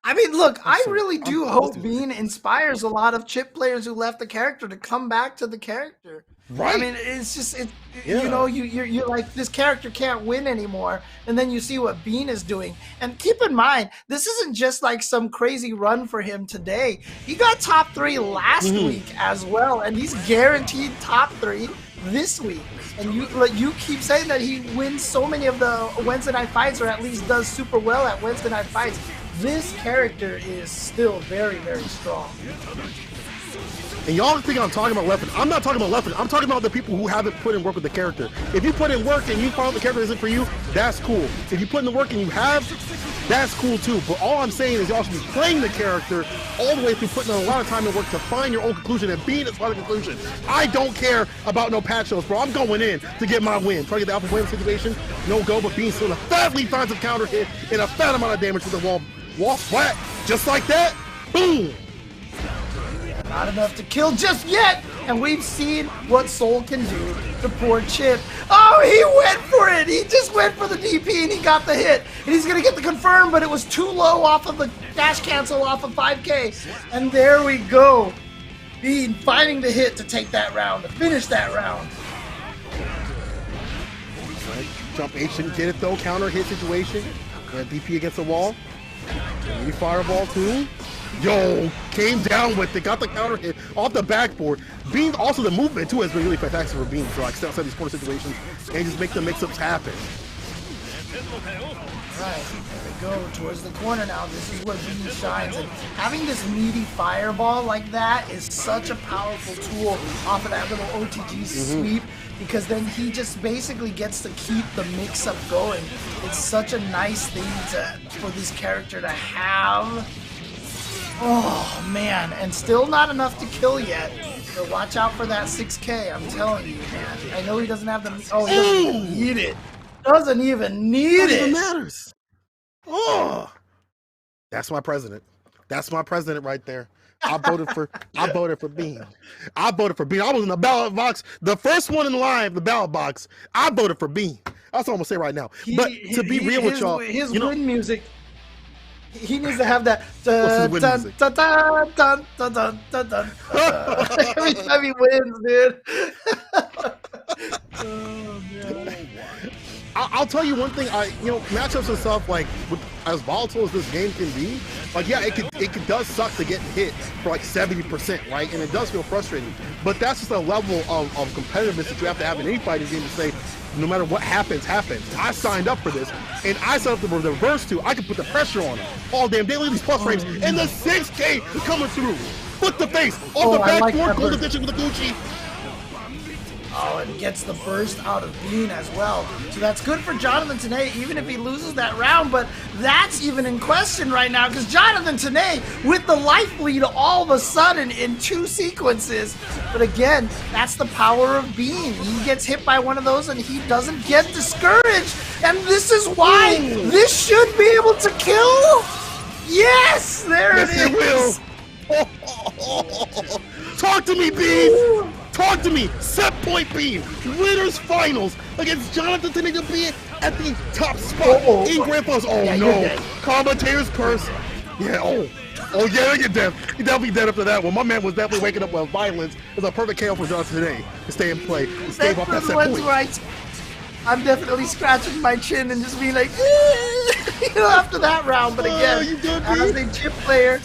I mean, look, I really do hope Bean inspires a lot of Chip players who left the character to come back to the character. Right. I mean, it's just, you're like, this character can't win anymore. And then you see what Bean is doing. And keep in mind, this isn't just like some crazy run for him today. He got top 3 last week as well. And he's guaranteed top 3 this week. And you keep saying that he wins so many of the Wednesday night fights, or at least does super well at Wednesday night fights. This character is still very, very strong. And y'all think I'm talking about Leopard. I'm not talking about Leopard. I'm talking about the people who haven't put in work with the character. If you put in work and you find the character isn't for you, that's cool. If you put in the work and you have, That's cool too, but all I'm saying is y'all should be playing the character all the way through, putting in a lot of time and work to find your own conclusion and being its final conclusion. I don't care about no patch notes, bro. I'm going in to get my win. Try to get the alpha win situation, no go, but being still a fatly finds a counter hit and a fat amount of damage with the wall flat, just like that, boom! Not enough to kill just yet, and we've seen what Soul can do to poor Chip. Oh, he went for it! He just went for the DP and he got the hit. And he's gonna get the confirm, but it was too low off of the dash cancel off of 5K. And there we go. Bean finding the hit to take that round, to finish that round. Jump H didn't get it though, counter hit situation. DP against the wall. Mini fireball too. Yo, came down with it, got the counter hit off the backboard. Bean, also the movement too has been really fantastic for Bean. So like stay outside these corner situations and just make the mix-ups happen. Right, there we go, towards the corner now. This is where Bean shines, and having this meaty fireball like that is such a powerful tool off of that little OTG sweep, because then he just basically gets to keep the mix-up going. It's such a nice thing for this character to have. Oh man, and still not enough to kill yet. So watch out for that 6K, I'm telling you, man. I know he doesn't have the, oh, he doesn't even need it. Doesn't even need it. It matters. Oh, that's my president. That's my president right there. I voted for Bean. I voted for Bean. I was in the ballot box, the first one in line, the ballot box. I voted for Bean. That's all I'm gonna say right now. But to be real with y'all, his win music. He needs to have that every time he wins, dude. Oh, man. I'll tell you one thing. Matchups and stuff, like as volatile as this game can be, like yeah, it does suck to get hit for like 70%, right? And it does feel frustrating. But that's just a level of competitiveness that you have to have in any fighting game to say, no matter what happens, happens. I signed up for this, and I signed up for the reverse too. I can put the pressure on them all damn day. Look at these plus frames, and the 6K coming through. Foot the face, off the backboard, golden ditching with the Gucci. Oh, and gets the burst out of Bean as well. So that's good for Jonathan Tanay, even if he loses that round. But that's even in question right now, because Jonathan Tanay, with the life lead all of a sudden in 2 sequences. But again, that's the power of Bean. He gets hit by one of those and he doesn't get discouraged. And this is why this should be able to kill. Yes, there it is. Yes, it will. Talk to me, Bean. Talk to me. Set point Bean. Winners finals against Jonathan Tanay to be at the top spot in Grand Finals. Oh yeah, no. Commentator's curse. Yeah, oh yeah, you're dead. You're definitely dead after that one. My man was definitely waking up with violence. It's a perfect KO for Jonathan Tanay to stay in play. To stay off that set point. Right. I'm definitely scratching my chin and just being like, after that round. But again, as a chip player,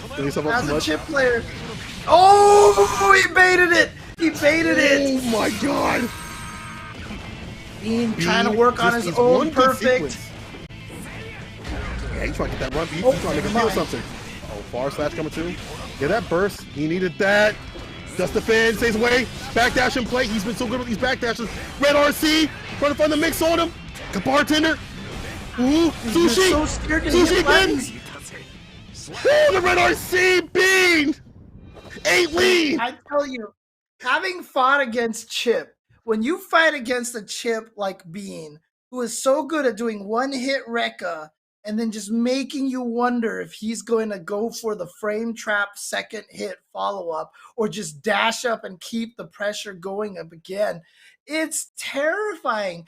oh, he baited it. He baited it. Oh my god. Bean trying to work on his own perfect. Yeah, he's trying to get that run beat. He's trying to make him feel something. Oh, far slash coming too. Yeah, that burst. He needed that. Just defend, stays away. Backdash in play. He's been so good with these backdashes. Red RC. Trying to find the mix on him. The bartender. Ooh, Sushi. So scared to Sushi hit buttons. Ooh, the Red RC. Bean. 8 lead. I tell you, having fought against Chip, when you fight against a Chip like Bean, who is so good at doing one-hit Rekka and then just making you wonder if he's going to go for the frame trap second hit follow-up or just dash up and keep the pressure going up again, it's terrifying.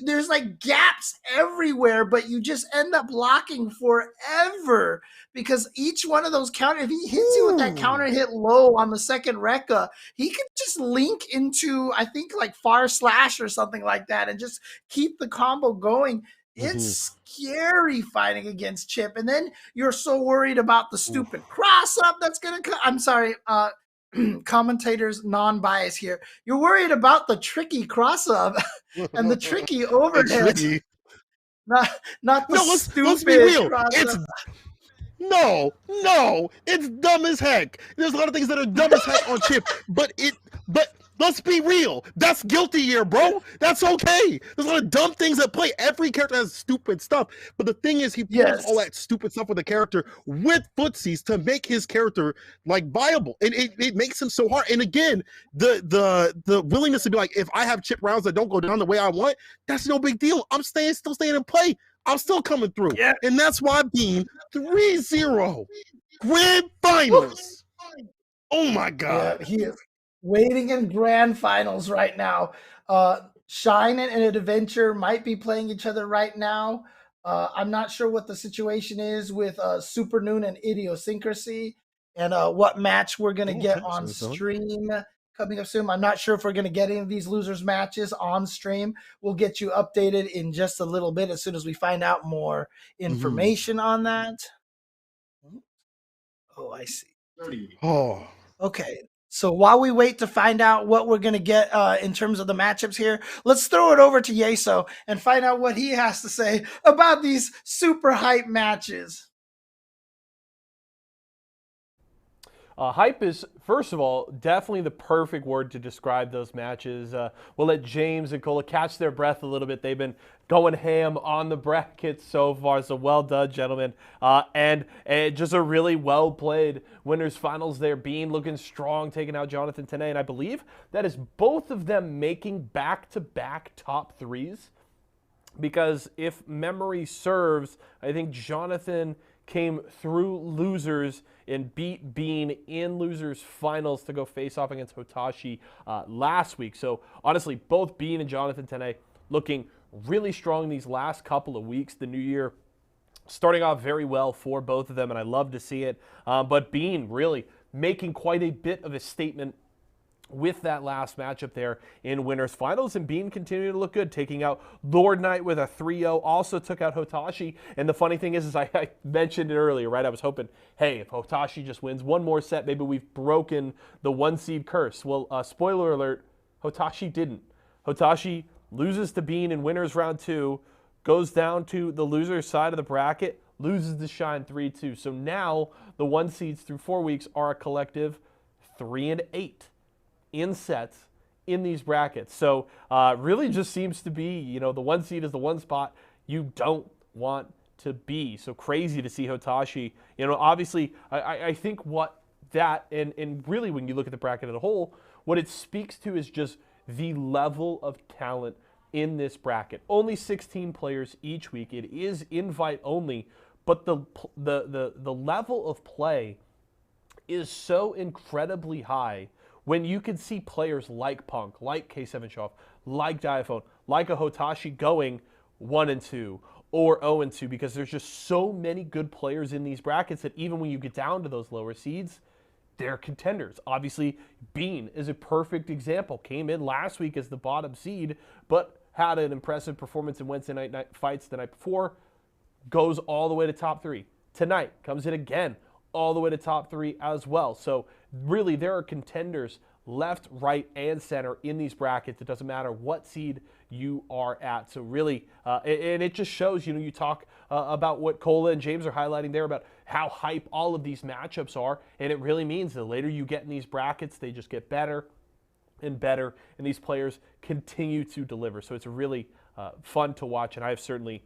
There's like gaps everywhere, but you just end up blocking forever because each one of those counter, if he hits you with that counter hit low on the second Rekka, he could just link into, I think, like far slash or something like that and just keep the combo going. It's scary fighting against Chip. And then you're so worried about the stupid cross up that's going to come. I'm sorry, commentators non-bias here. You're worried about the tricky cross up and the tricky overhead. Not the stupid let's be real. cross-up. No, no, it's dumb as heck. There's a lot of things that are dumb as heck on Chip, but let's be real. That's guilty year, bro. That's okay. There's a lot of dumb things at play. Every character has stupid stuff, but the thing is, he pulls Yes. all that stupid stuff with the character with footsies to make his character like viable, and it makes him so hard. And again, the willingness to be like, if I have chip rounds that don't go down the way I want, that's no big deal. I'm still staying in play. I'm still coming through. Yeah. And that's why Bean 3-0 grand finals. Oh my Yeah, God. he is waiting in grand finals right now. Shine and Adventure might be playing each other right now. I'm not sure what the situation is with Supernoon and Idiosyncrasy and what match we're going to get Okay, on so- stream coming up soon. I'm not sure if we're going to get any of these losers matches on stream. We'll get you updated in just a little bit as soon as we find out more information on that. Oh, I see. Oh. Okay. So while we wait to find out what we're going to get in terms of the matchups here, let's throw it over to Yeso and find out what he has to say about these super hype matches. Hype is, first of all, definitely the perfect word to describe those matches. We'll let James and Cola catch their breath a little bit. They've been going ham on the brackets so far, so well done, gentlemen. And just a really well-played winners finals there. Bean looking strong, taking out Jonathan Tene, and I believe that is both of them making back-to-back top threes. Because if memory serves, I think Jonathan came through losers and beat Bean in losers finals to go face off against Otashi last week. So honestly, both Bean and Jonathan Tene looking really strong these last couple of weeks. The new year starting off very well for both of them, and I love to see it. But Bean really making quite a bit of a statement with that last matchup there in winners finals, and Bean continuing to look good, taking out Lord Knight with a 3-0, also took out Otashi. And the funny thing is I mentioned it earlier, right? I was hoping, hey, if Otashi just wins one more set, maybe we've broken the one seed curse. Well, spoiler alert, Otashi didn't. Otashi loses to Bean in winners round 2, goes down to the loser side of the bracket, loses to Shine 3-2. So now the one seeds through 4 weeks are a collective 3-8. In sets in these brackets. So really just seems to be, the one seed is the one spot you don't want to be. So crazy to see Otashi. Obviously, I think what that, and really when you look at the bracket as a whole, what it speaks to is just the level of talent in this bracket. Only 16 players each week. It is invite only, but the level of play is so incredibly high when you can see players like Punk, like K7 Showoff, like Diaphone, like a Otashi going 1-2 or 0-2, because there's just so many good players in these brackets that even when you get down to those lower seeds, they're contenders. Obviously, Bean is a perfect example. Came in last week as the bottom seed, but had an impressive performance in Wednesday night fights the night before, goes all the way to top 3. Tonight, comes in again, all the way to top 3 as well. So really, there are contenders left, right, and center in these brackets. It doesn't matter what seed you are at. So really, and it just shows, you talk about what Cola and James are highlighting there about how hype all of these matchups are. And it really means the later you get in these brackets, they just get better and better. And these players continue to deliver. So it's really fun to watch. And I've certainly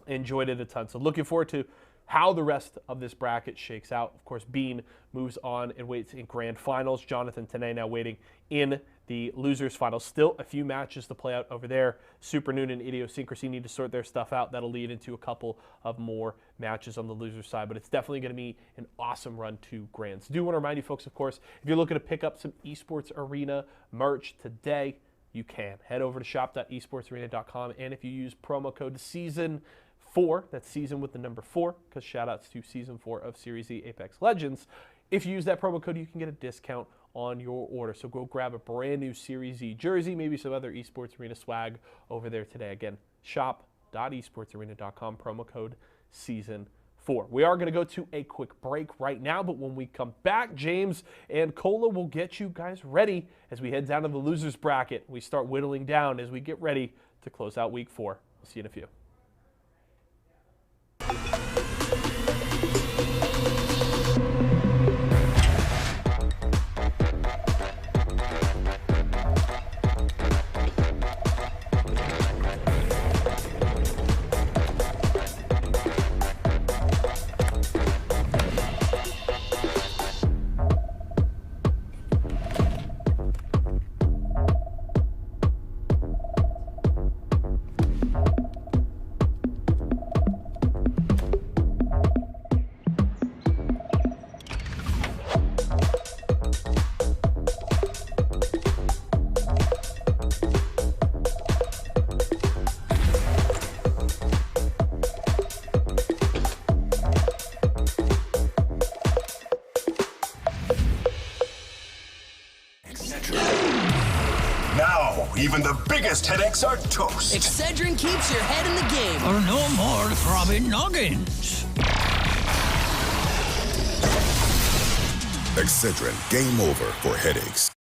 enjoyed it a ton. So looking forward to how the rest of this bracket shakes out. Of course, Bean moves on and waits in grand finals. Jonathan Tene now waiting in the losers finals. Still a few matches to play out over there. Supernoon and Idiosyncrasy need to sort their stuff out. That'll lead into a couple of more matches on the loser side, but it's definitely going to be an awesome run to grands. Do want to remind you folks, of course, if you're looking to pick up some Esports Arena merch today, you can. Head over to shop.esportsarena.com, and if you use promo code SEASON4, that's season with the number 4, because shout outs to season 4 of Series E Apex Legends. If you use that promo code, you can get a discount on your order. So go grab a brand new Series E jersey, maybe some other Esports Arena swag over there today. Again, shop.esportsarena.com, promo code SEASON4. We are going to go to a quick break right now, but when we come back, James and Cola will get you guys ready as we head down to the losers bracket. We start whittling down as we get ready to close out week 4. We'll see you in a few. Even the biggest headaches are toast. Excedrin keeps your head in the game. Or no more throbbing noggins. Excedrin, game over for headaches.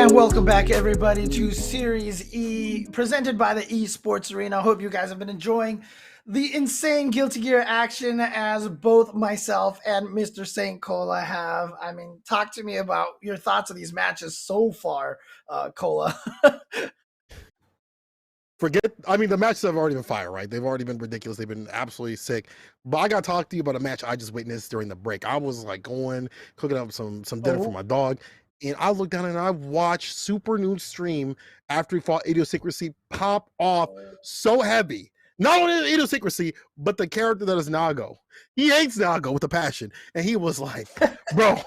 And welcome back, everybody, to Series E, presented by the Esports Arena. I hope you guys have been enjoying the insane Guilty Gear action as both myself and Mr. St. Cola have. I mean, talk to me about your thoughts of these matches so far, Cola. The matches have already been fire, right? They've already been ridiculous. They've been absolutely sick. But I got to talk to you about a match I just witnessed during the break. I was like cooking up some dinner for my dog. And I looked down and I watched Supernoon stream after he fought Idiosyncrasy pop off so heavy. Not only Idiosyncrasy, but the character that is Nago. He hates Nago with a passion. And he was like, bro,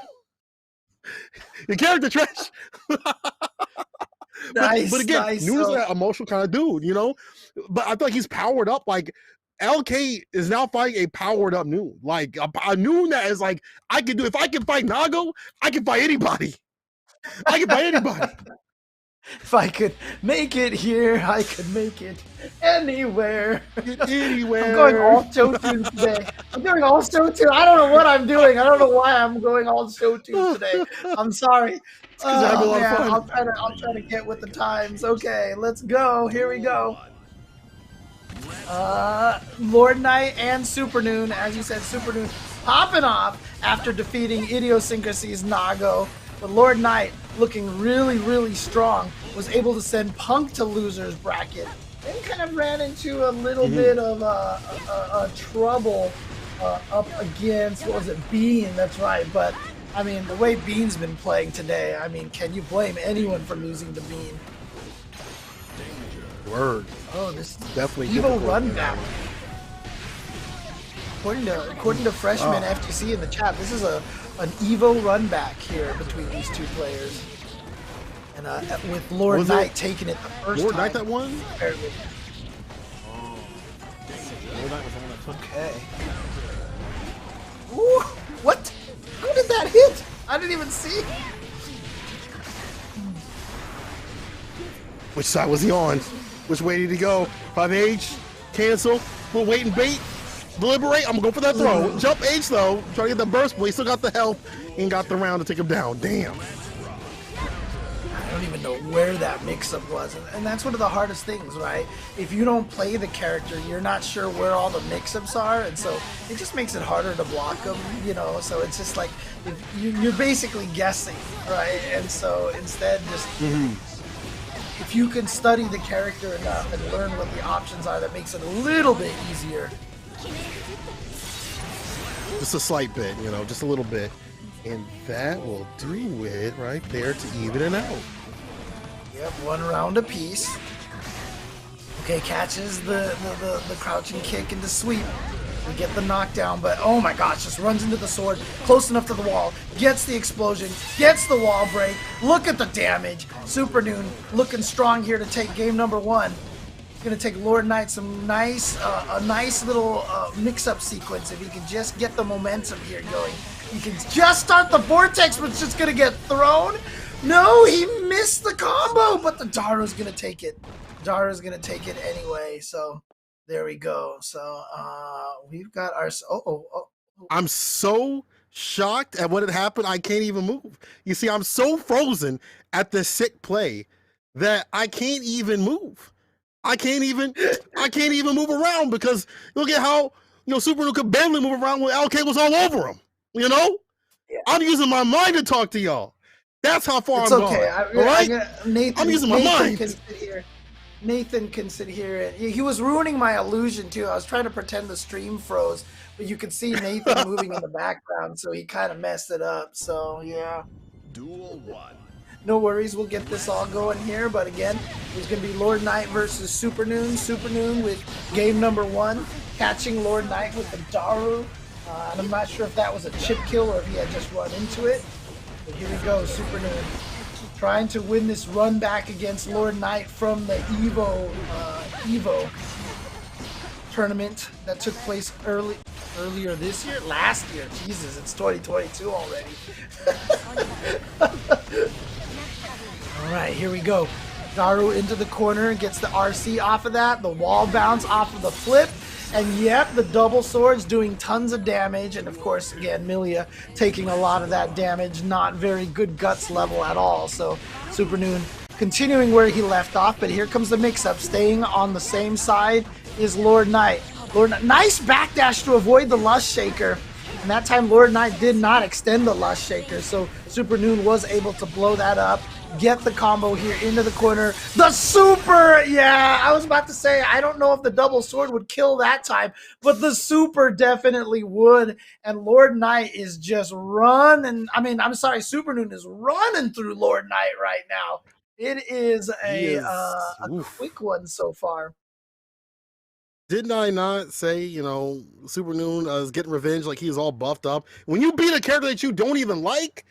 the character trash. But again, Noon's that emotional kind of dude, you know? But I feel like he's powered up. Like, LK is now fighting a powered up Noon. Like, a Noon that is like, if I can fight Nago, I can fight anybody. I can fight anybody. If I could make it here, I could make it anywhere. Anywhere. I'm going all Showoff today. I'm doing all Showoff. I don't know what I'm doing. I don't know why I'm going all Showoff today. I'm sorry. I'll try to get with the times. Okay, let's go. Here we go. Lord Knight and Supernoon, as you said, Supernoon popping off after defeating Idiosyncrasy's Nago. But Lord Knight, looking really, really strong, was able to send Punk to loser's bracket. Then kind of ran into a little bit of trouble up against, what was it, Bean? That's right. But, I mean, the way Bean's been playing today, I mean, can you blame anyone for losing to Bean? Word. Oh, this definitely Evo run back. According to Freshman FTC in the chat, this is an Evo run back here between these two players. And with Lord Knight taking it the first Lord time. Knight that one? Apparently. Lord Knight was the one that took. Okay. Ooh, what? How did that hit? I didn't even see. Which side was he on? Which way did he go? 5H, cancel, we'll wait and bait, deliberate. I'm gonna go for that throw. Jump H though, try to get the burst, but he still got the health and got the round to take him down. Damn. I don't even know where that mix-up was, and that's one of the hardest things, right? If you don't play the character, you're not sure where all the mix-ups are, and so it just makes it harder to block them, you know. So it's just like you're basically guessing, right? And so instead, just if you can study the character enough and learn what the options are, that makes it a little bit easier. Just a slight bit, you know, just a little bit. And that will do it right there to even it out. Yep, one round apiece. Okay, catches the crouching kick and the sweep. We get the knockdown, but oh my gosh, just runs into the sword, close enough to the wall, gets the explosion, gets the wall break. Look at the damage. Supernoon looking strong here to take game number one. Gonna take Lord Knight some a nice little mix-up sequence. If he can just get the momentum here going. He can just start the vortex, but it's just gonna get thrown. No, he missed the combo, but the Daru's gonna take it. Daru's gonna take it anyway, so there we go. So we've got our I'm so shocked at what had happened. I can't even move. You see, I'm so frozen at the sick play that I can't even move. I can't even move around because look at how, you know, Supernoon could barely move around when LK was all over him. You know? Yeah. I'm using my mind to talk to y'all. That's how far I'm going. All right? I'm using my mind. Nathan can sit here. And he was ruining my illusion too. I was trying to pretend the stream froze, but you could see Nathan moving in the background, so he kind of messed it up. So yeah. Duel 1. No worries, we'll get this all going here. But again, it's going to be Lord Knight versus Supernoon. Supernoon with game number one, catching Lord Knight with the Daru. And I'm not sure if that was a chip kill or if he had just run into it. But here we go, Supernoon trying to win this run back against Lord Knight from the Evo tournament that took place earlier this year? Last year. Jesus, it's 2022 already. All right, here we go. Daru into the corner, gets the RC off of that, the wall bounce off of the flip, And yep, the double swords doing tons of damage. And of course, again, Milia taking a lot of that damage. Not very good guts level at all. So Supernoon continuing where he left off. But here comes the mix-up. Staying on the same side is Lord Knight. Nice backdash to avoid the Lust Shaker. And that time Lord Knight did not extend the Lust Shaker. So Supernoon was able to blow that up. Get the combo here into the corner. The super! Yeah, I was about to say, I don't know if the double sword would kill that time, but the super definitely would. And Lord Knight is just running. I mean, I'm sorry, Supernoon is running through Lord Knight right now. It is a quick one so far. Didn't I not say, you know, Supernoon is getting revenge like he's all buffed up? When you beat a character that you don't even like,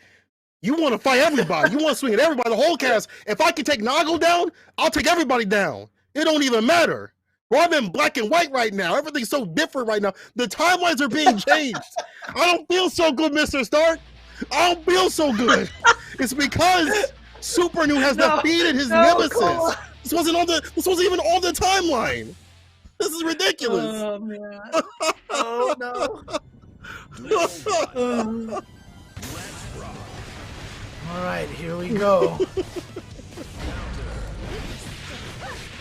you want to fight everybody. You want to swing at everybody, the whole cast. If I can take Nago down, I'll take everybody down. It don't even matter. Well, I'm in black and white right now. Everything's so different right now. The timelines are being changed. I don't feel so good, Mr. Stark. I don't feel so good. It's because Supernoon has defeated his nemesis. This wasn't even on the timeline. This is ridiculous. Oh man. Oh no. All right, here we go.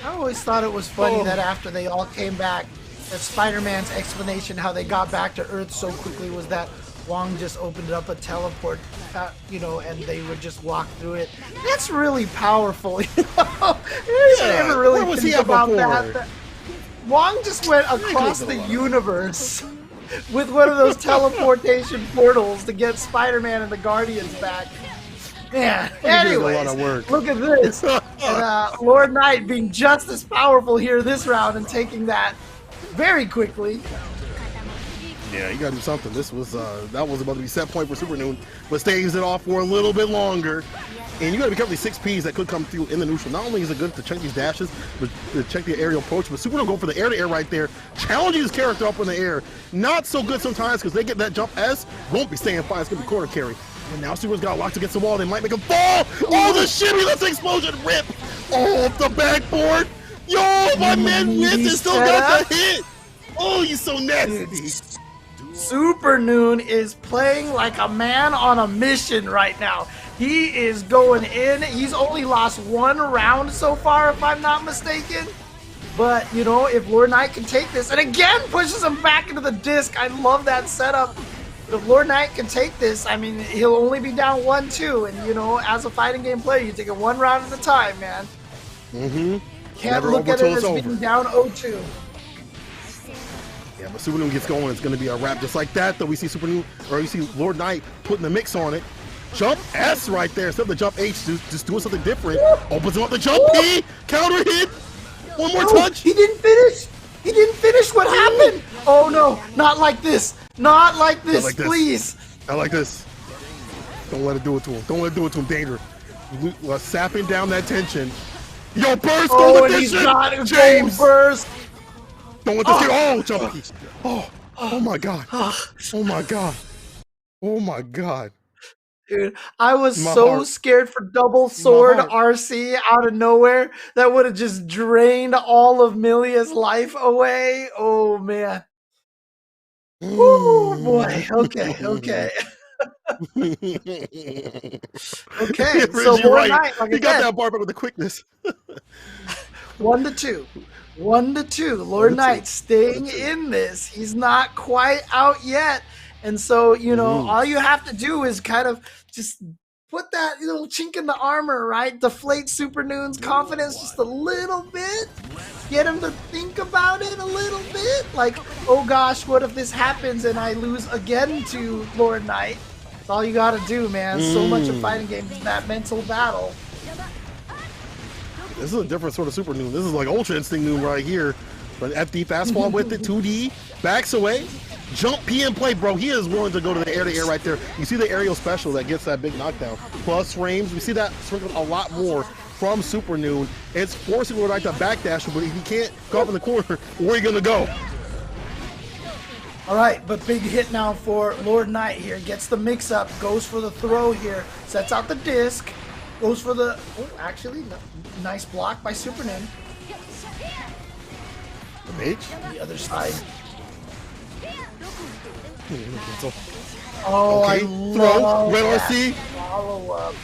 I always thought it was funny that after they all came back, that Spider-Man's explanation how they got back to Earth so quickly was that Wong just opened up a teleport, you know, and they would just walk through it. That's really powerful, you know? I never really think about that. Wong just went across the universe with one of those teleportation portals to get Spider-Man and the Guardians back. Man, anyways, look at this. And, Lord Knight being just as powerful here this round and taking that very quickly. Yeah, you gotta do something. This was that was about to be set point for Supernoon, but stays it off for a little bit longer. And you gotta be careful these 6Ps that could come through in the neutral. Not only is it good to check these dashes, but to check the aerial approach, but Supernoon go for the air-to-air right there, challenging his character up in the air. Not so good sometimes because they get that jump S, won't be staying fine. It's gonna be corner carry. And now Super's got locked against the wall. They might make him fall. Oh, the shimmy! Let's explosion rip off the backboard. Yo, my man Winston still got the hit. Oh, he's so nasty. Supernoon is playing like a man on a mission right now. He is going in. He's only lost one round so far, if I'm not mistaken. But, you know, if Lord Knight can take this, and again pushes him back into the disc. I love that setup. But if Lord Knight can take this, I mean, he'll only be down 1-2. And, you know, as a fighting game player, you take it one round at a time, man. Can't look at it as being down 0-2. Yeah, but Supernoon gets going, it's going to be a wrap just like that, though. We see Supernoon, or you see Lord Knight putting the mix on it. Jump S right there, instead of the jump H, just doing something different. Opens him up the jump P, counter hit. One more touch. He didn't finish. He didn't finish. What happened? Oh no, not like this. Not like this, please. Not like this. Don't let it do it to him. Don't let it do it to him. Danger. Sapping down that tension. Yo, burst and he's got a James burst. Don't let this get. Oh, jump. Oh my god. Oh my god. Oh my god. Dude, I was so scared for double sword RC out of nowhere. That would have just drained all of Milia's life away. Oh man. Oh boy. Okay. Okay. Okay. So Lord Knight, like he got that bar back with the quickness. 1-2. 1-2. Lord Knight staying in this. He's not quite out yet. And so, you know, all you have to do is kind of just put that little chink in the armor, right? Deflate Supernoon's confidence just a little bit. Get him to think about it a little bit. Like, oh gosh, what if this happens and I lose again to Lord Knight? That's all you gotta do, man. So much of fighting games is that mental battle. This is a different sort of Supernoon. This is like Ultra Instinct Noon right here. But FD fastball with it, 2D, backs away. Jump P in play, bro. He is willing to go to the air right there. You see the aerial special that gets that big knockdown. Plus frames. We see that sprinkled a lot more from Supernoon. It's forcing Lord Knight to backdash, but if he can't go up in the corner, where are you going to go? All right, but big hit now for Lord Knight here. Gets the mix up, goes for the throw here, sets out the disc, goes for the, oh, actually, nice block by Supernoon. Mage? The other side. So, Oh, okay, I throw, love red that RC. follow-up.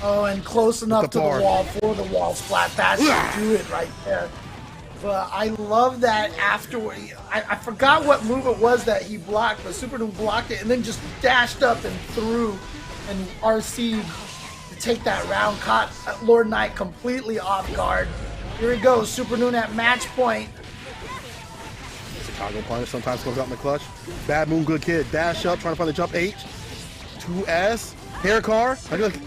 Oh, and close enough the to the bar. wall for the wall splat. That should do it right there. But I love that afterward. I forgot what move it was that he blocked, but Supernoon blocked it and then just dashed up and threw and RC'd to take that round. Caught Lord Knight completely off guard. Here he goes, Supernoon at match point. Chicago Punish sometimes comes out in the clutch. Bad Moon, good kid. Dash up, trying to find the jump H. 2S. Hair car.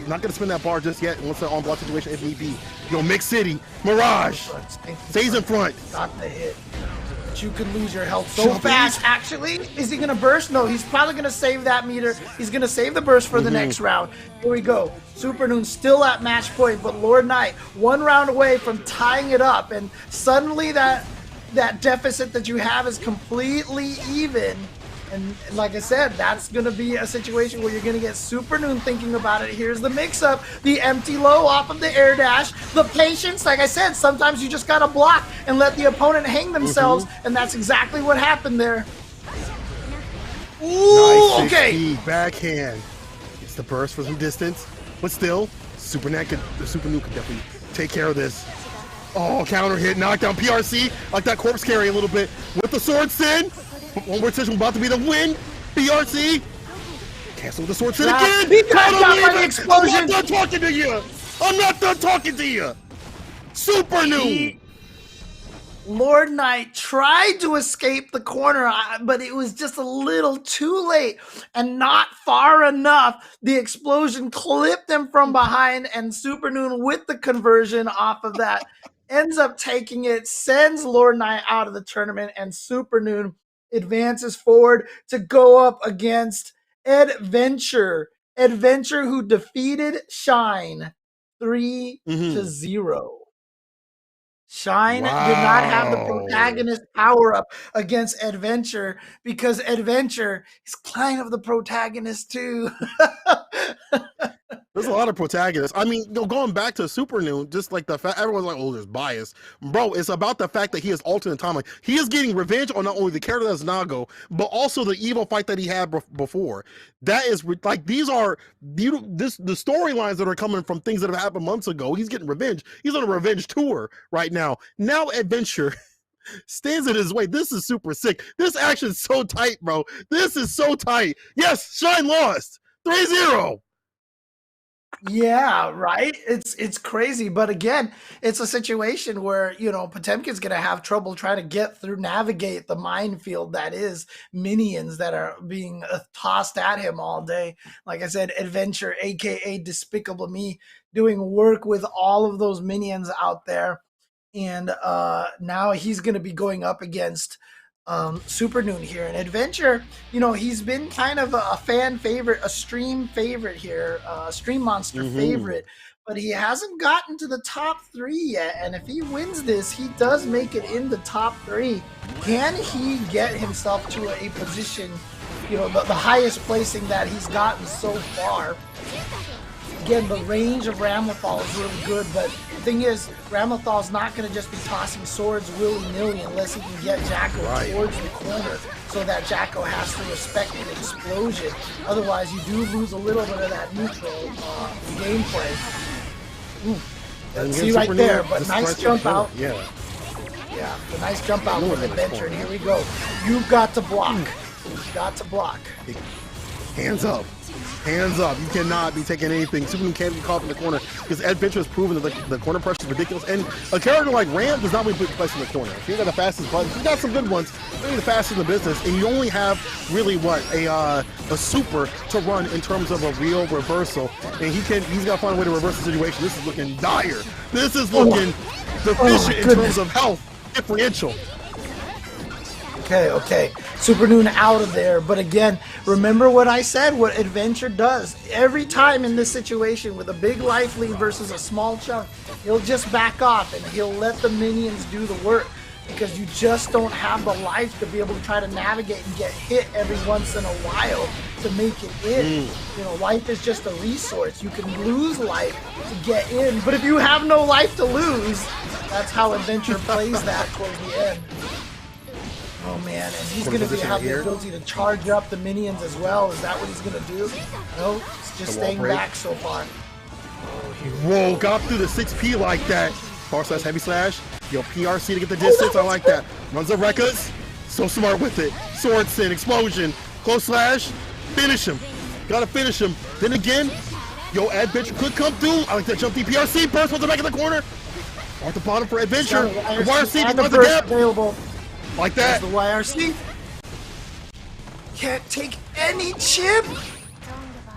Not gonna spin that bar just yet. Once the on block situation if need be. Yo, Mix City. Mirage. Stays in front. Got the hit. But you could lose your health so Jump fast. H. Actually, is he gonna burst? No, he's probably gonna save that meter. He's gonna save the burst for the next round. Here we go. Supernoon still at match point, but Lord Knight 1 round away from tying it up, and suddenly that deficit that you have is completely even. And like I said, that's going to be a situation where you're going to get Supernoon thinking about it. Here's the mix-up, the empty low off of the air dash, the patience. Like I said, sometimes you just got to block and let the opponent hang themselves, and that's exactly what happened there. Ooh, Nice okay. speed, backhand. It's the burst for some distance, but still, Supernoon could definitely take care of this. Oh, counter hit, knockdown, PRC, like that corpse carry a little bit with the sword sin. One more decision about to be the win. PRC. Cancel the sword sin again. He got shot by the explosion. I'm not done talking to you. I'm not done talking to you. Supernoon. Lord Knight tried to escape the corner, but it was just a little too late and not far enough. The explosion clipped him from behind, and Supernoon with the conversion off of that ends up taking it, sends Lord Knight out of the tournament, and Supernoon advances forward to go up against Adventure. Adventure, who defeated Shine 3-0. Shine did not have the protagonist power up against Adventure because Adventure is kind of the protagonist too. There's a lot of protagonists. I mean, going back to Supernoon, just like the fact everyone's like, oh, there's bias. Bro, it's about the fact that he has alternate timeline. He is getting revenge on not only the character that's Nago, but also the evil fight that he had before. That is like, these are the storylines that are coming from things that have happened months ago. He's getting revenge. He's on a revenge tour right now. Now Adventure stands in his way. This is super sick. This action's so tight, bro. This is so tight. Yes, Shine lost 3-0. Yeah, right. It's crazy, but again, it's a situation where Potemkin's gonna have trouble trying to get through, navigate the minefield that is minions that are being tossed at him all day. Like I said, Adventure, aka Despicable Me, doing work with all of those minions out there, and now he's gonna be going up against Supernoon here. And Adventure, he's been kind of a fan favorite, a stream favorite here, stream monster favorite, but he hasn't gotten to the top 3 yet. And if he wins this, he does make it in the top 3. Can he get himself to a position, the highest placing that he's gotten so far? Again, the range of Ramlethal is really good, but the thing is, Ramlethal's not going to just be tossing swords willy-nilly unless he can get Jacko towards the corner so that Jacko has to respect the explosion. Otherwise, you do lose a little bit of that neutral gameplay. See right there, but nice jump out. Yeah, the nice jump out from Adventure, and here we go. You've got to block. You've got to block. Hands up. Hands up. You cannot be taking anything. Supernoon can't be caught in the corner because Adventure has proven that the corner pressure is ridiculous. And a character like Ram does not really put place in the corner. If you got the fastest button, you got some good ones, maybe the fastest in the business, and you only have really a super to run in terms of a real reversal. And he's got to find a way to reverse the situation. This is looking dire. This is looking deficient in terms of health differential. Okay. Supernoon out of there. But again, remember what I said, what Adventure does. Every time in this situation with a big life lead versus a small chunk, he'll just back off and he'll let the minions do the work because you just don't have the life to be able to try to navigate and get hit every once in a while to make it in. Life is just a resource. You can lose life to get in, but if you have no life to lose, That's how Adventure plays that towards the end. Oh man, and he's going to have the ability to charge up the minions as well. Is that what he's going to do? No, he's just staying back so far. Whoa, got through the 6P like that. Far slash, heavy slash. Yo, PRC to get the distance. I like that. Runs the Rekkas. So smart with it. Sword Sin, explosion. Close slash. Finish him. Gotta finish him. Then again, yo, Adventure could come through. I like that jump DPRC. Burst from the back of the corner. At the bottom for Adventure. The YRC runs the gap. Available. Like that. There's the YRC. Can't take any chip.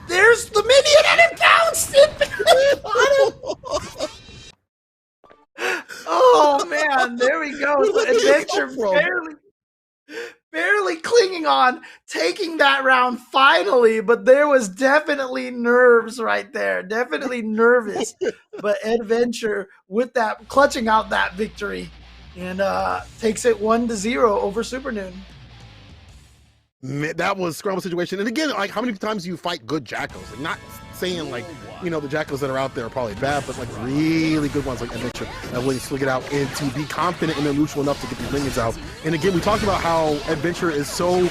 There's the minion and it bounced it. Oh man, there we go. Adventure barely clinging on, taking that round finally, but there was definitely nerves right there. Definitely nervous. But Adventure with that clutching out that victory and takes it 1-0 over Supernoon. That was a scramble situation. And again, like, how many times do you fight good Jackals? Like, not saying, like, you know, the Jackals that are out there are probably bad, but, like, really good ones like Adventure that really sling it out and to be confident and then neutral enough to get these minions out. And again, we talked about how Adventure is so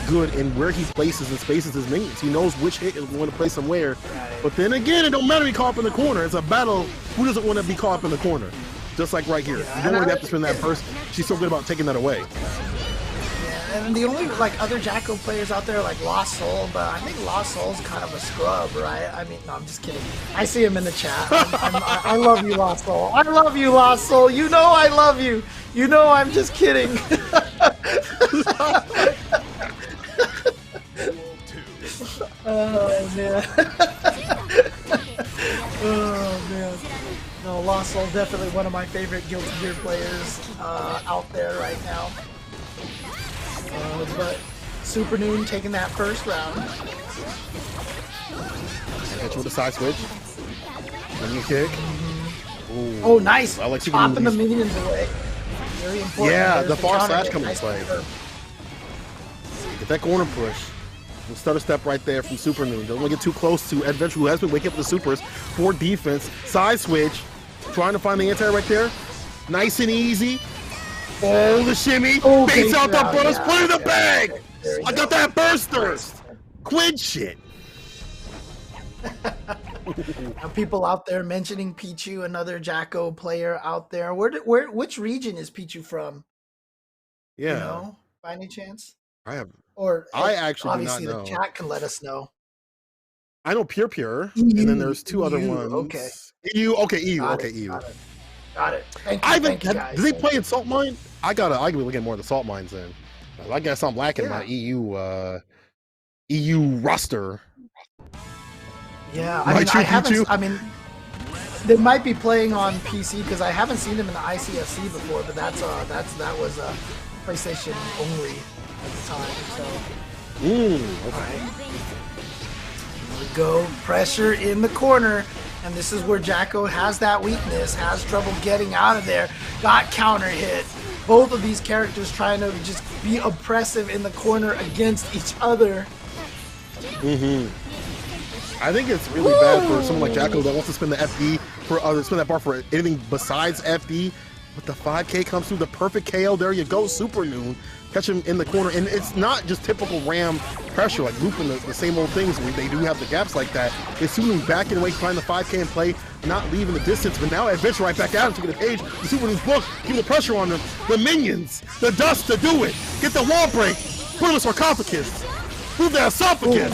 good in where he places and spaces his minions. He knows which hit is going to place them where. But then again, it don't matter if he caught up in the corner. It's a battle. Who doesn't want to be caught up in the corner? Just like right here. You don't really have to spend that first. She's so good about taking that away. And the only like other Jackal players out there like Lost Soul, but I think Lost Soul's kind of a scrub, right? I mean, no, I'm just kidding. I see him in the chat. I love you, Lost Soul. I love you, Lost Soul. You know I love you. You know I'm just kidding. Oh man. Oh man. No, Lost Soul definitely one of my favorite Guilty Gear players out there right now. But Supernoon taking that first round. Hit you with a side switch. Minion kick. Ooh. Oh, nice. I like popping the minions away. Very important. Yeah, There's the far slash counter coming hit. to play. Get that corner push. And stutter step right there from Supernoon. Don't want to get too close to Adventure, who has been waking up the supers for defense. Side switch. Trying to find the anti right there. Nice and easy. Oh, the shimmy. Oh, Baits out the burst. Yeah. Put it in the bag. I got that bursters. Quid shit. Now, people out there mentioning Pichu, another Jacko player out there. Which region is Pichu from? Yeah. You know, by any chance? I actually obviously do not know. The chat can let us know. I know Pure, and then there's two other ones. Okay. EU. Okay, EU. Got okay, it, EU. Got it. Thank you, guys. Do they play in Salt Mine? I gotta be looking more at the Salt Mines then. I guess I'm lacking my EU roster. Yeah, I mean, they might be playing on PC because I haven't seen them in the ICFC before, but that was PlayStation only at the time. So. Okay. Here we go. Pressure in the corner. And this is where Jacko has that weakness, has trouble getting out of there. Got counter hit. Both of these characters trying to just be oppressive in the corner against each other. I think it's really bad for someone like Jacko that wants to spend the FD spend that bar for anything besides FD. But the 5K comes through, the perfect KO. There you go, Supernoon. Catch him in the corner, and it's not just typical Ram pressure, like looping the same old things. They do have the gaps like that. It's Supernoon backing away, trying the 5K and play, not leaving the distance, but now Adventure right back out and taking the page. The Supernoon's book, keeping the pressure on them. The minions, the dust to do it. Get the wall break. Put him in sarcophagus. Move the esophagus.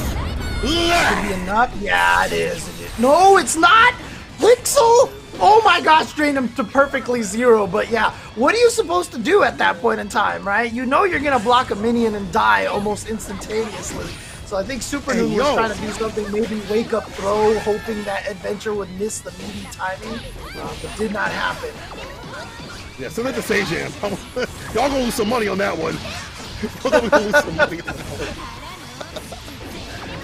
Could be enough? Yeah, it is. No, it's not. Pixel. Oh my gosh, drain him to perfectly 0. But yeah, what are you supposed to do at that point in time, right? You know you're going to block a minion and die almost instantaneously. So I think Supernoon was trying to do something, maybe wake up throw, hoping that Adventure would miss the meaty timing, but did not happen. Yeah, send that to Sajam. Y'all gonna lose some money on that one. Y'all gonna lose some money on that one.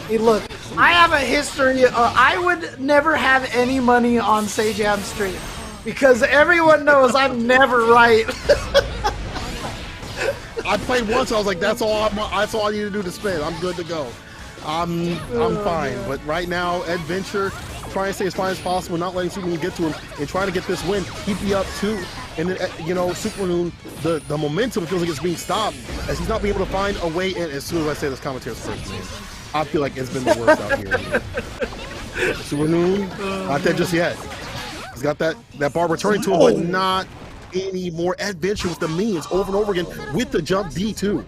Hey, look, I have a history. I would never have any money on Sajam Street because everyone knows I'm never right. I played once. I was like, that's all I need to do to spend. I'm good to go. I'm fine. But right now, Adventure trying to stay as fine as possible, not letting Superman get to him, and trying to get this win. He'd be up 2 And then, Supernoon, the momentum feels like it's being stopped as he's not being able to find a way in. As soon as I say this commentary's first name, I feel like it's been the worst out here. Supernoon, not that just yet. He's got that bar returning to him, but not any more adventure with the minions over and over again with the jump D too.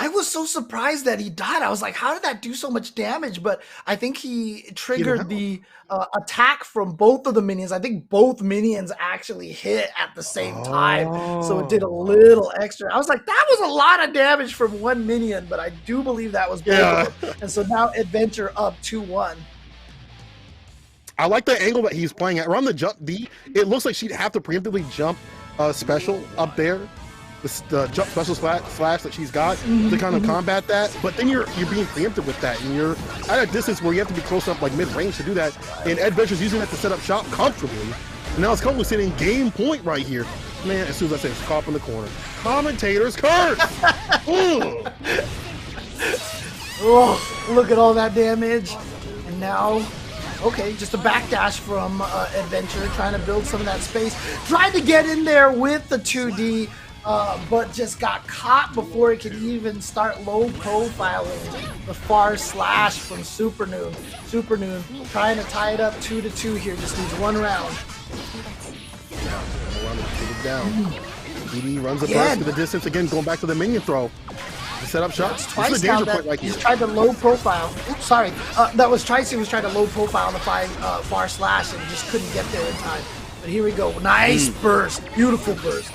I was so surprised that he died. I was like, how did that do so much damage? But I think he triggered the attack from both of the minions. I think both minions actually hit at the same time. So it did a little extra. I was like, that was a lot of damage from one minion, but I do believe that was both of them. And so now Adventure up 2-1. I like the angle that he's playing at. Around the jump D, it looks like she'd have to preemptively jump special up there. The jump special slash that she's got to kind of combat that, but then you're being preempted with that, and you're at a distance where you have to be close up, like mid-range, to do that. And Adventure's using that to set up shop comfortably. And now it's comfortably sitting game point right here. Man, as soon as I say it's caught up in the corner, commentators curse. Oh, look at all that damage. And now, okay, just a backdash from Adventure, trying to build some of that space. Tried to get in there with the 2D, but just got caught before it could even start low profiling the far slash from Supernoon. Supernoon trying to tie it up 2-2 here, just needs one round. Down. DD runs a burst to the distance again, going back to the minion throw. Set up shots. Twice now that he's tried to low profile. Oops, sorry. That was Trice who was trying to low profile on the far slash and just couldn't get there in time. But here we go. Nice burst. Beautiful burst.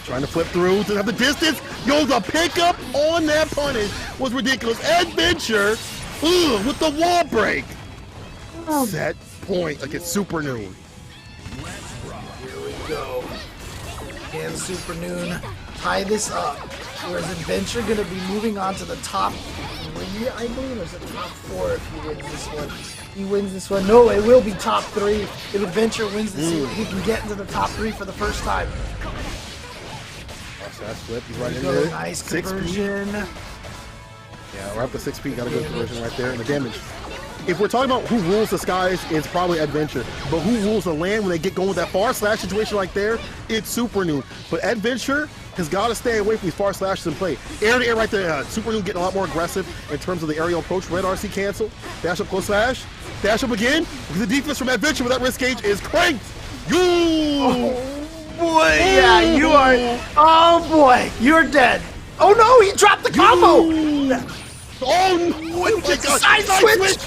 Trying to flip through to have the distance. Yo, the pickup on that punish was ridiculous. Adventure with the wall break. Set point like it's Supernoon. Here we go. Can Supernoon tie this up? Whereas Adventure going to be moving on to the top 3, I believe, or is it top 4 if he wins this one? He wins this one. No, it will be top 3. If Adventure wins this, he can get into the top 3 for the first time. That's flip. He's right in there. Nice conversion. Yeah, we're up to 6P. Got a good conversion right there. And the damage. If we're talking about who rules the skies, it's probably Adventure. But who rules the land when they get going with that far slash situation like there, it's Supernoon. But Adventure has got to stay away from these far slashes and play. Air to air right there. Supernoon getting a lot more aggressive in terms of the aerial approach. Red RC cancel. Dash up close slash. Dash up again. The defense from Adventure with that wrist gauge is cranked. Boy, yeah, you are. Oh boy, you're dead. Oh no, he dropped the combo. Oh, side switch.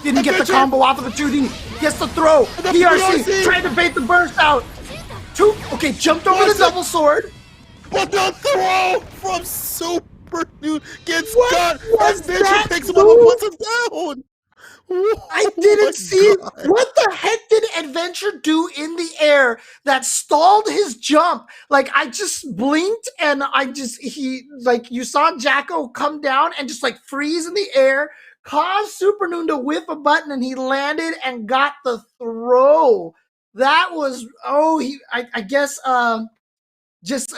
Didn't get the combo off of the 2D. Gets the throw. PRC trying to bait the burst out. Okay, jumped over the double sword. But the throw from Supernoon gets got. Adventure picks him up and puts him down. I didn't see it. What the heck did Adventure do in the air that stalled his jump? Like, I just blinked and you saw Jacko come down and just like freeze in the air, caused Supernoon to whiff a button, and he landed and got the throw. That was, I guess, just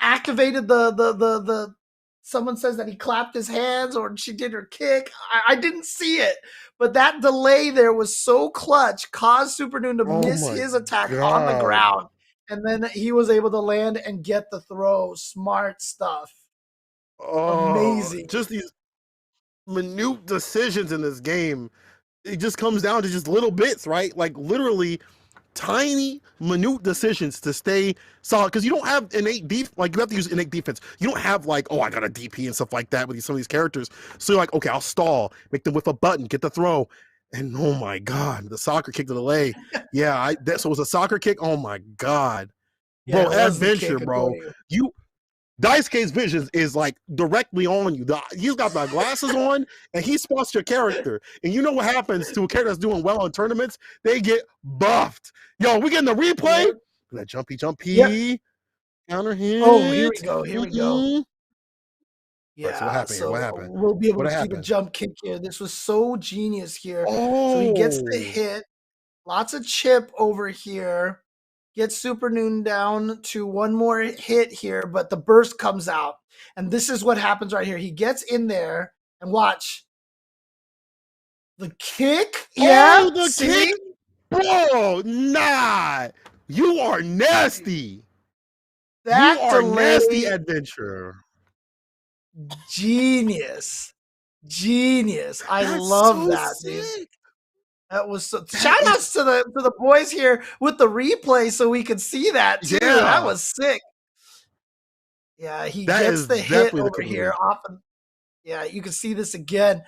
activated the someone says that he clapped his hands or she did her kick. I didn't see it, but that delay there was so clutch, caused Supernoon to miss his attack on the ground. And then he was able to land and get the throw. Smart stuff. Amazing. Just these minute decisions in this game. It just comes down to just little bits, right? Like literally tiny, minute decisions to stay solid, because you don't have innate like you have to use innate defense. You don't have like, I got a DP and stuff like that with some of these characters. So you're like, okay, I'll stall, make them with a button, get the throw, and oh my god, the soccer kick to the leg. Yeah, so it was a soccer kick. Oh my god, bro, Adventure, bro, Daisuke's vision is like directly on you. He's got the glasses on and he spots your character. And you know what happens to a character that's doing well in tournaments? They get buffed. Yo, we getting the replay. That jumpy. Counter hit. Oh, here we go. Yeah, right, so what happened here? What happened? We'll be able to keep a jump kick here. This was so genius here. So he gets the hit. Lots of chip over here. Gets Supernoon down to one more hit here, but the burst comes out. And this is what happens right here. He gets in there and watch. The kick. Yeah, the kick. Bro, nah. You are nasty. That you are delay, nasty, Adventure. genius. I That's love so that, dude. sick. That was so. Shout outs to the boys here with the replay so we could see that too. Yeah. That was sick. Yeah, he That gets is the hit definitely the over clip of the here. week. Often, yeah, you can see this again,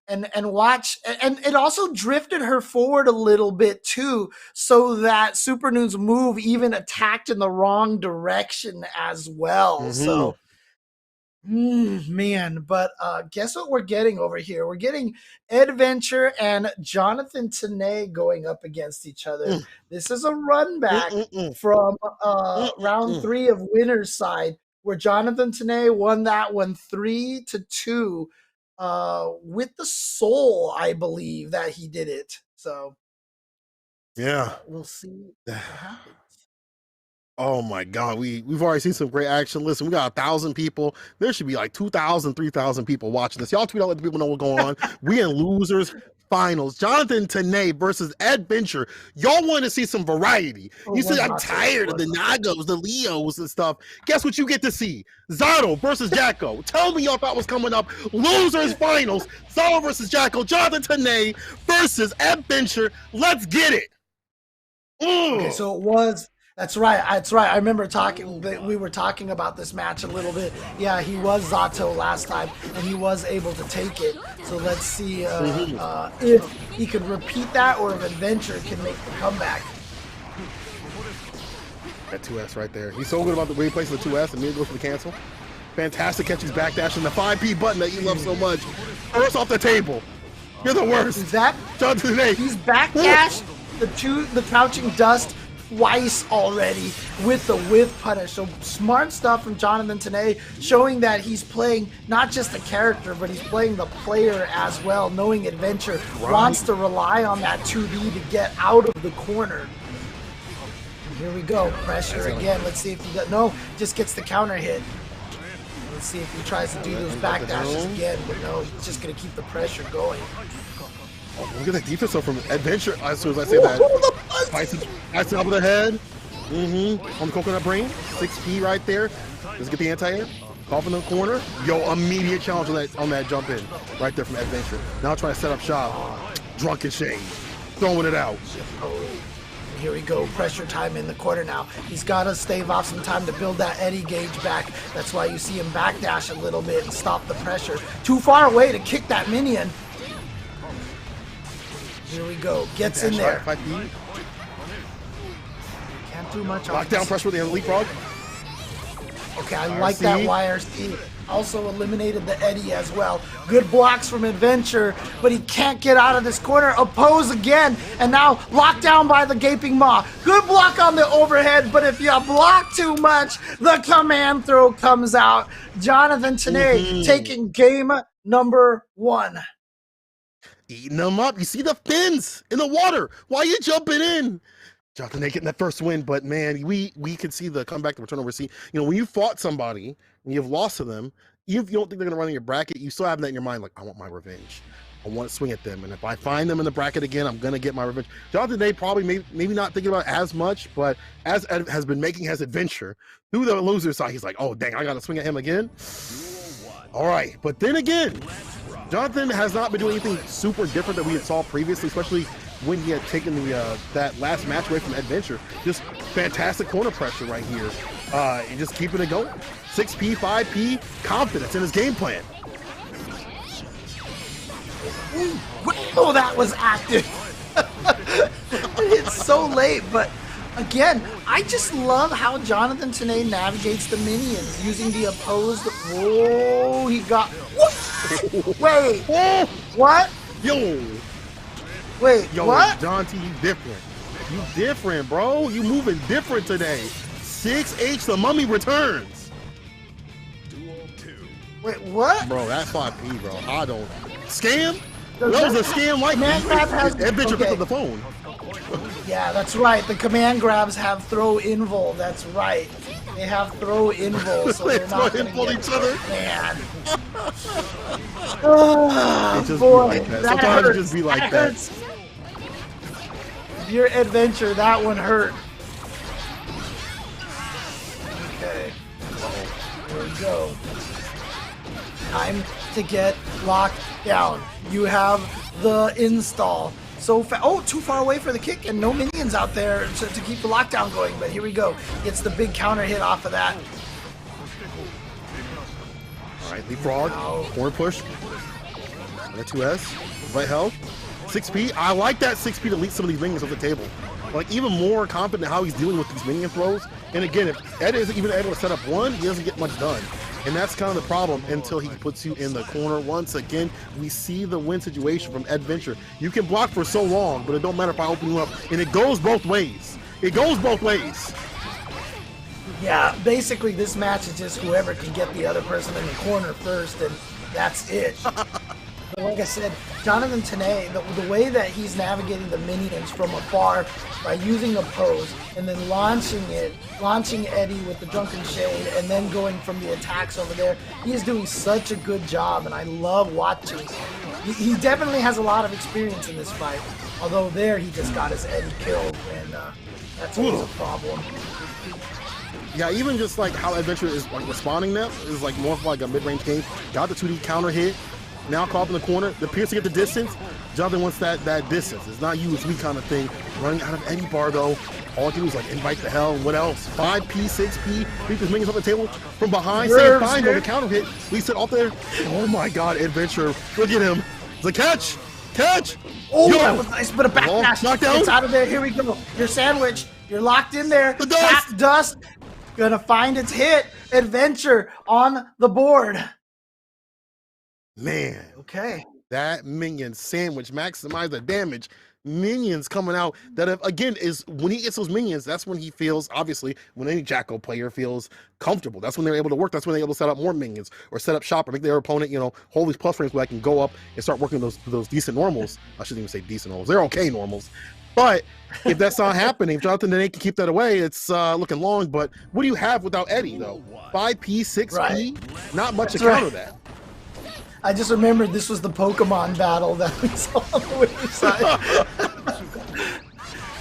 and watch, and it also drifted her forward a little bit too, so that Supernoon's move even attacked in the wrong direction as well. So. Man, but guess what we're getting over here? We're getting Adventure and Jonathan Tanay going up against each other. This is a run back from round 3 of winner's side, where Jonathan Tanay won that one 3-2 with the soul, I believe that he did it. So Yeah. we'll see what happens. Oh my God, we've already seen some great action. Listen, we got 1,000 people. There should be like 2,000, 3,000 people watching this. Y'all tweet out, let the people know what's going on. We in losers finals. Jonathan Tanay versus Adventure. Y'all want to see some variety. You say I'm tired of the Nagos, the Leos, and stuff. Guess what you get to see? Zato versus Jacko. Tell me y'all thought was coming up. Losers finals. Zato versus Jacko. Jonathan Tanay versus Adventure. Let's get it. Okay, so it was. That's right. I remember we were talking about this match a little bit. Yeah, he was Zato last time, and he was able to take it. So let's see if he could repeat that, or if Adventure can make the comeback. That 2S right there. He's so good about the way he plays the 2S and then goes for the cancel. Fantastic catch. He's backdashing the 5P button that you love so much. First off the table. You're the worst. Is that? Jonathan Tanay. He's backdashed the crouching dust twice already with the whiff punish. So smart stuff from Jonathan Tanay, showing that he's playing not just the character, but he's playing the player as well, knowing Adventure wants to rely on that 2D to get out of the corner. And here we go. Pressure again. Let's see if he does. No, just gets the counter hit. Let's see if he tries to do those backdashes again, but no, he's just going to keep the pressure going. Oh, look at that defense though from Adventure. As soon as I say that, Ice top of the head. On the coconut brain. 6P right there. Let's get the anti-air. Off in the corner. Yo, immediate challenge on that jump in. Right there from Adventure. Now trying to set up shop. Drunken Shade. Throwing it out. Here we go, pressure time in the corner now. He's got to stave off some time to build that Eddie gauge back. That's why you see him backdash a little bit and stop the pressure. Too far away to kick that minion. Here we go, gets in there. Can't do much. Lockdown pressure with the leapfrog. Okay, I like that YRC. Also eliminated the Eddie as well. Good blocks from Adventure, but he can't get out of this corner. Oppose again, and now locked down by the Gaping Maw. Good block on the overhead, but if you block too much, the command throw comes out. Jonathan Tanay taking game number 1. Eating them up. You see the fins in the water. Why are you jumping in? Jonathan Tanay getting that first win, but man, we can see the comeback, the return over. See, you know, when you fought somebody and you've lost to them, even if you don't think they're gonna run in your bracket, you still have that in your mind, like, I want my revenge. I want to swing at them, and if I find them in the bracket again, I'm gonna get my revenge. Jonathan Tanay probably maybe not thinking about it as much, but as Ed has been making his adventure through the loser side, he's like, oh dang, I gotta swing at him again. All right, but then again, Jonathan has not been doing anything super different that we saw previously, especially when he had taken the that last match away from Adventure. Just fantastic corner pressure right here, and just keeping it going. 6P, 5P, confidence in his game plan. Oh, that was active. It's so late, but again, I just love how Jonathan Tanay navigates the minions using the opposed. Whoa, he got. Wait, what? Yo, what? Jonty, you different. You different, bro. You moving different today. 6H, the mummy returns. Wait, what? Bro, that's 5P, bro. I don't. Scam? That was a scam like that bitch picked up the phone. Yeah, that's right. The command grabs have throw invul. That's right. They have throw invul, so they're not going to get each other. Man. Oh, boy, like that. Sometimes it just be like that. if you're Adventure, that one hurt. Okay. Here we go. Time to get locked down. You have the install. So too far away for the kick, and no minions out there to keep the lockdown going. But here we go. Gets the big counter hit off of that. All right, leapfrog, corner push. And a 2S, right health, 6P. I like that 6P to lead some of these minions off the table. Like, even more confident how he's dealing with these minion throws. And again, if Ed isn't even able to set up one, he doesn't get much done. And that's kind of the problem until he puts you in the corner. Once again, we see the win situation from Adventure. You can block for so long, but it don't matter if I open you up. And it goes both ways. It goes both ways. Yeah, basically this match is just whoever can get the other person in the corner first, and that's it. But like I said, Jonathan Tanay, the way that he's navigating the minions from afar by using a pose and then launching Eddie with the Drunken Shade and then going from the attacks over there, he is doing such a good job, and I love watching. He definitely has a lot of experience in this fight, although there he just got his Eddie killed, and that's always a problem. Yeah, even just like how Adventure is like responding now is like more of like a mid-range game. Got the 2D counter hit. Now caught up in the corner. The Pierce to get the distance. Jonathan wants that distance. It's not you, it's me kind of thing. Running out of Eddie bar though. All I can do is like invite the hell. What else? 5P, 6P. Beat his minions on the table from behind. Same fine though. The counter hit. Leads it off there. Oh my God, Adventure. Look at him. It's a catch. Catch. Oh, that was nice, but a backdash. Knockdown. It's out of there. Here we go. You're sandwiched. You're locked in there. The dust. Tap dust. Gonna find its hit. Adventure on the board. Man. Okay. That minion sandwich, maximize the damage. Minions coming out that have, again, is when he gets those minions, that's when he feels, obviously, when any Jacko player feels comfortable. That's when they're able to work. That's when they're able to set up more minions or set up shop or make their opponent, you know, hold these plus frames where I can go up and start working those decent normals. I shouldn't even say decent normals. They're okay normals. But if that's not happening, if Jonathan Dene can keep that away, it's looking long. But what do you have without Eddie, though? 5P, 6P, right. Not much to counter that. I just remembered this was the Pokemon battle that we saw on the winner's side.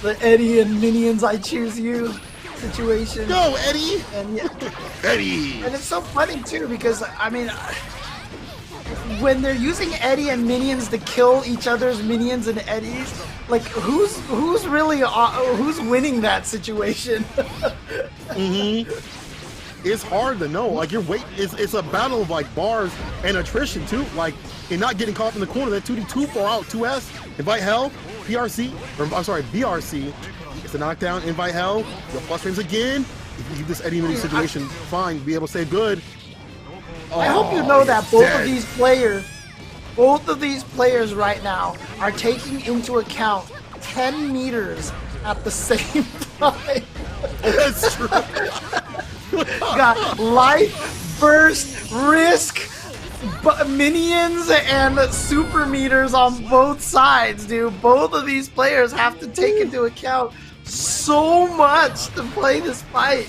The Eddie and Minions I Choose You situation. Go, Eddie! And yeah, Eddie! And it's so funny, too, because, I mean, when they're using Eddie and Minions to kill each other's Minions and Eddies, like, who's really, who's winning that situation? Mm-hmm. It's hard to know. Like, it's a battle of like bars and attrition too. Like, and not getting caught in the corner. That 2D too far out. 2S, invite hell, PRC, or I'm sorry, BRC. It's a knockdown, invite hell. Your plus frames again. If you leave this Eddie Mini situation, fine, be able to say good. I hope you know that both of these players right now are taking into account 10 meters at the same time. That's true. Got life, burst, risk, minions, and super meters on both sides, dude. Both of these players have to take into account so much to play this fight.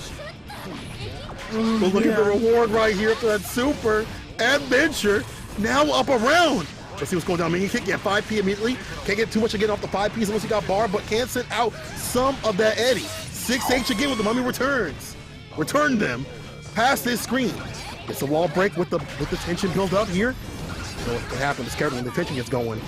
But look at the reward right here after that super Adventure. Now up around. Let's see what's going down. I mean, you can't get 5P immediately. Can't get too much again off the 5Ps unless you got bar, but can sit out some of that Eddie. 6H again with the mummy returns. Return them past this screen. It's a wall break with the tension build up here. So what can happen is scared when the tension gets going.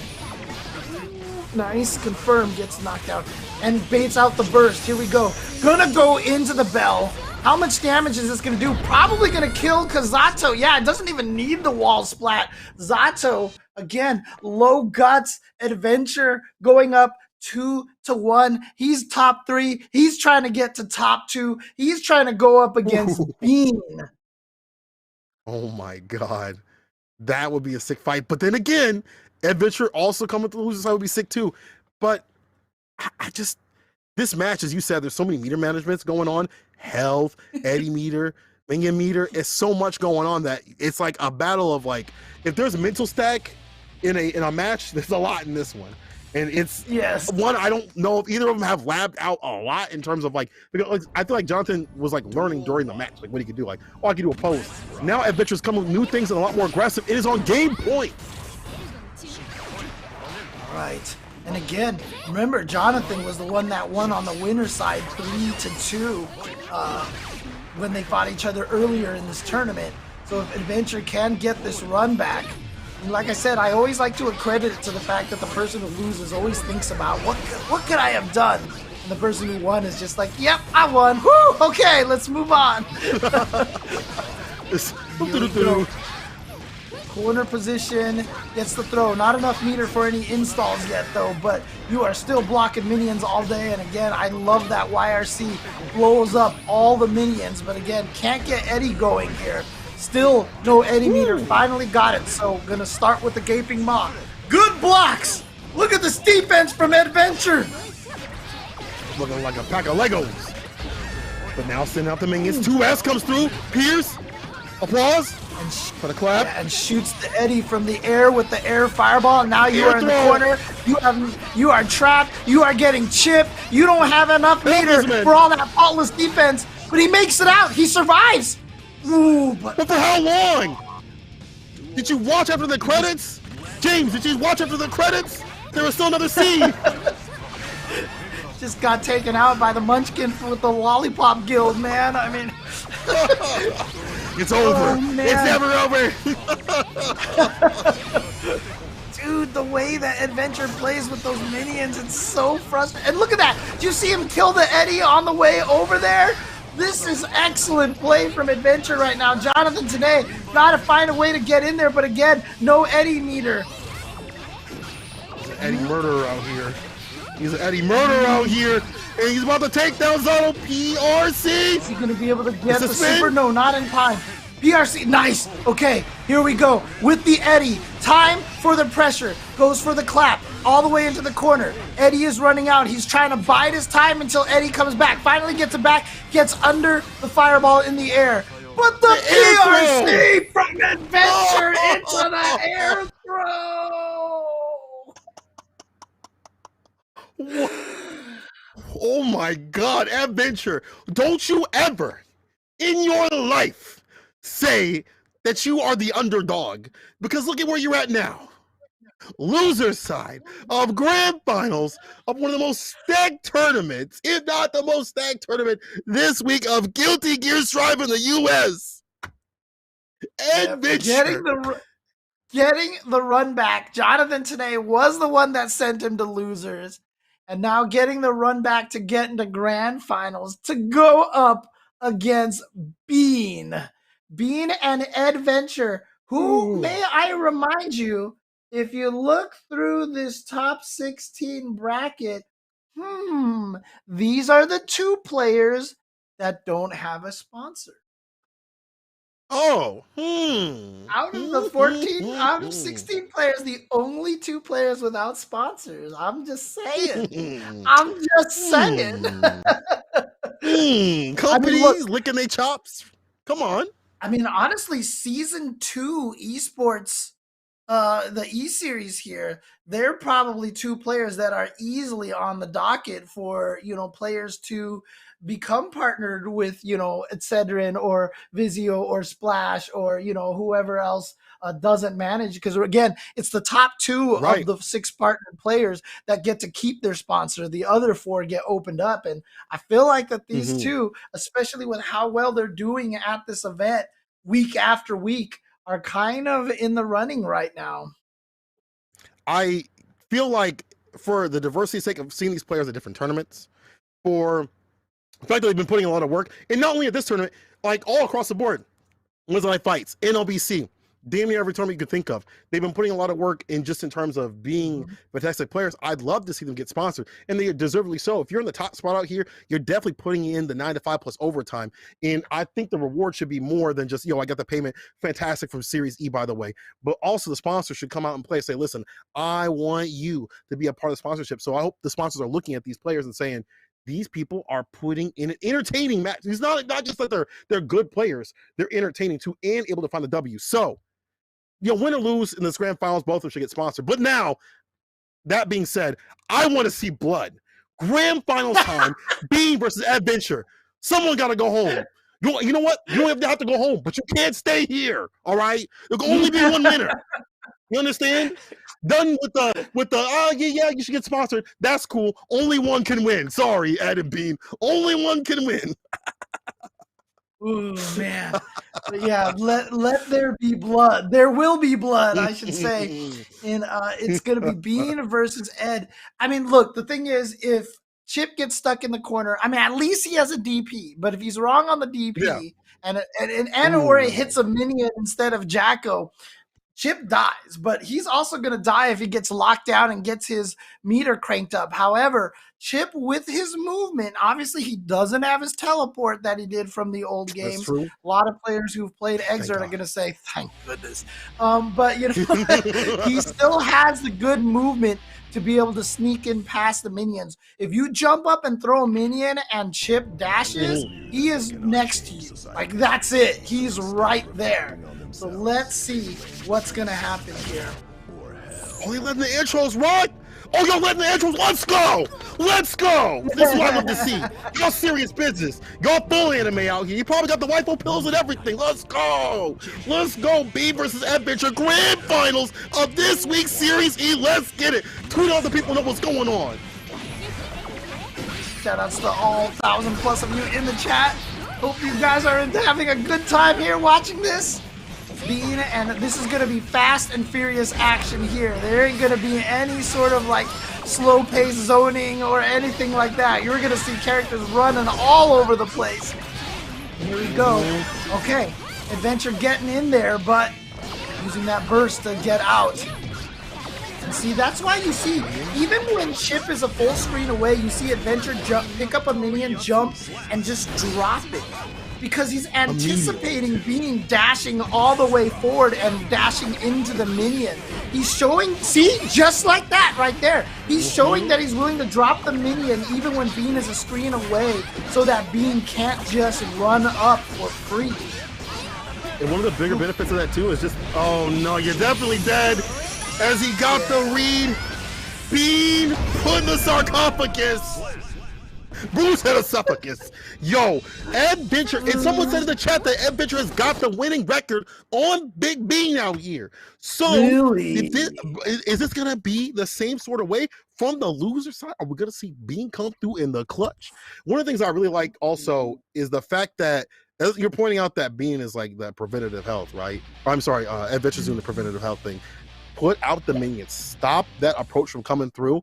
Nice, confirmed, gets knocked out and baits out the burst. Here we go. Gonna go into the bell. How much damage is this gonna do? Probably gonna kill Zato. Yeah, it doesn't even need the wall splat. Zato, again, low guts, Adventure going up 2-1. He's top 3. He's trying to get to top 2. He's trying to go up against Bean. Oh my God. That would be a sick fight. But then again, Adventure also coming to the loser side would be sick too. But I just, this match, as you said, there's so many meter managements going on. Health, Eddie meter, minion meter. It's so much going on that it's like a battle of like, if there's a mental stack in a match, there's a lot in this one. And it's one, I don't know if either of them have labbed out a lot in terms of like, because I feel like Jonathan was like learning during the match, like what he could do. Like, oh, I can do a pose. Now Adventure's coming with new things and a lot more aggressive. It is on game point. All right. And again, remember, Jonathan was the one that won on the winner's side 3-2 when they fought each other earlier in this tournament. So if Adventure can get this run back, and like I said, I always like to accredit it to the fact that the person who loses always thinks about what could I have done? And the person who won is just like, yep, I won. Woo! Okay, let's move on. Corner position, gets the throw. Not enough meter for any installs yet though, but you are still blocking minions all day. And again, I love that YRC blows up all the minions, but again, can't get Eddie going here. Still no Eddie meter, finally got it. So gonna start with the Gaping Maw. Good blocks! Look at this defense from Adventure! Looking like a pack of Legos. But now sending out the minions. 2S comes through. Pierce. Applause. For the clap. Yeah, and shoots the Eddie from the air with the air fireball. Now you are in the corner. You are trapped. You are getting chipped. You don't have enough meter for all that faultless defense. But he makes it out. He survives. Ooh, but for how long? Did you watch after the credits? James, did you watch after the credits? There was still another scene. Just got taken out by the Munchkin with the Lollipop Guild, man. I mean, it's over. Oh, it's never over. Dude, the way that Adventure plays with those minions, it's so frustrating. And look at that. Did you see him kill the Eddie on the way over there? This is excellent play from Adventure right now. Jonathan today got to find a way to get in there, but again, no Eddie meter. He's an Eddie murderer out here. He's an Eddie murderer out here, and he's about to take down Zotto PRC. Is he going to be able to get the super? No, not in time. PRC, nice. Okay, here we go with the Eddie. Time for the pressure. Goes for the clap all the way into the corner. Eddie is running out. He's trying to bide his time until Eddie comes back. Finally gets it back, gets under the fireball in the air. But the PRC from Adventure into the air throw. Oh my God, Adventure. Don't you ever in your life say that you are the underdog, because look at where you're at now. Loser side of grand finals of one of the most stacked tournaments, if not the most stacked tournament this week of Guilty Gear Strive in the US. Adventure. Getting the run back. Jonathan today was the one that sent him to losers. And now getting the run back to get into grand finals to go up against Bean. Bean and Adventure, who, may I remind you, if you look through this top 16 bracket, these are the two players that don't have a sponsor. Oh, Out of the 14, out of 16 players, the only two players without sponsors. I'm just saying. I'm just saying. Companies licking their chops. Come on. I mean, honestly, season 2 esports, the E-series here, they're probably two players that are easily on the docket for, players to become partnered with, Etcedrin or Vizio or Splash or, whoever else doesn't manage. Because again, it's the top two of the 6 partnered players that get to keep their sponsor. The other 4 get opened up. And I feel like that these two, especially with how well they're doing at this event week after week, are kind of in the running right now. I feel like for the diversity's sake of seeing these players at different tournaments, for the fact that they've been putting a lot of work, and not only at this tournament, like all across the board, Wednesday Night Fights, NLBC, damn near every tournament you could think of, they've been putting a lot of work in just in terms of being fantastic players. I'd love to see them get sponsored, and they are deservedly so. If you're in the top spot out here, you're definitely putting in the 9 to 5 plus overtime, and I think the reward should be more than just, I got the payment, fantastic, from Series E, by the way, but also the sponsor should come out and play and say, listen, I want you to be a part of the sponsorship. So I hope the sponsors are looking at these players and saying, these people are putting in an entertaining match. It's not just that they're good players, they're entertaining too and able to find the W. So, win or lose in this grand finals, both of them should get sponsored. But now, that being said, I want to see blood. Grand finals time, Bean versus Adventure. Someone got to go home. You know what? You don't have to go home, but you can't stay here, all right? There can only be one winner. You understand? Done with the oh yeah, you should get sponsored. That's cool. Only one can win. Sorry, Adam Bean. Only one can win. Ooh, man. But yeah, let there be blood. There will be blood, I should say. And it's going to be Bean versus Ed. I mean, look, the thing is, if Chip gets stuck in the corner, I mean, at least he has a DP. But if he's wrong on the DP or it hits a minion instead of Jacko, Chip dies, but he's also going to die if he gets locked down and gets his meter cranked up. However, Chip, with his movement, obviously he doesn't have his teleport that he did from the old games. A lot of players who've played Exert are going to say, thank goodness. But, you know, he still has the good movement to be able to sneak in past the minions. If you jump up and throw a minion and Chip dashes, he is next to you. Like, that's it. He's right there. So let's see what's going to happen here. Oh, you letting the intros run? Oh, you're letting the intros. Let's go. Let's go. This is what I love to see. Y'all serious business. Y'all full anime out here. You probably got the waifu pills and everything. Let's go. Let's go. B versus Adventure Grand Finals of this week's Series E. Let's get it. Tweet out the people know what's going on. Shout outs to all 1,000+ of you in the chat. Hope you guys are having a good time here watching this. Bean, and this is going to be fast and furious action here. There ain't going to be any sort of like slow pace zoning or anything like that. You're going to see characters running all over the place. Here we go. Okay, Adventure getting in there, but using that burst to get out. And see, that's why you see, even when Chip is a full screen away, you see Adventure jump, pick up a minion, jump, and just drop it. Because he's anticipating Bean dashing all the way forward and dashing into the minion. He's showing, see, just like that right there. He's showing that he's willing to drop the minion even when Bean is a screen away so that Bean can't just run up for free. And one of the bigger benefits of that too is just, oh no, you're definitely dead. As he got the read, Bean put in the sarcophagus. Bruce had a esophagus. Yo, Adventure, and someone said in the chat that Adventure has got the winning record on Big Bean out here. So, really? Is this going to be the same sort of way from the loser side? Are we going to see Bean come through in the clutch? One of the things I really like also is the fact that, as you're pointing out that Bean is like that preventative health, right? I'm sorry, Adventure's doing the preventative health thing. Put out the minions. Stop that approach from coming through.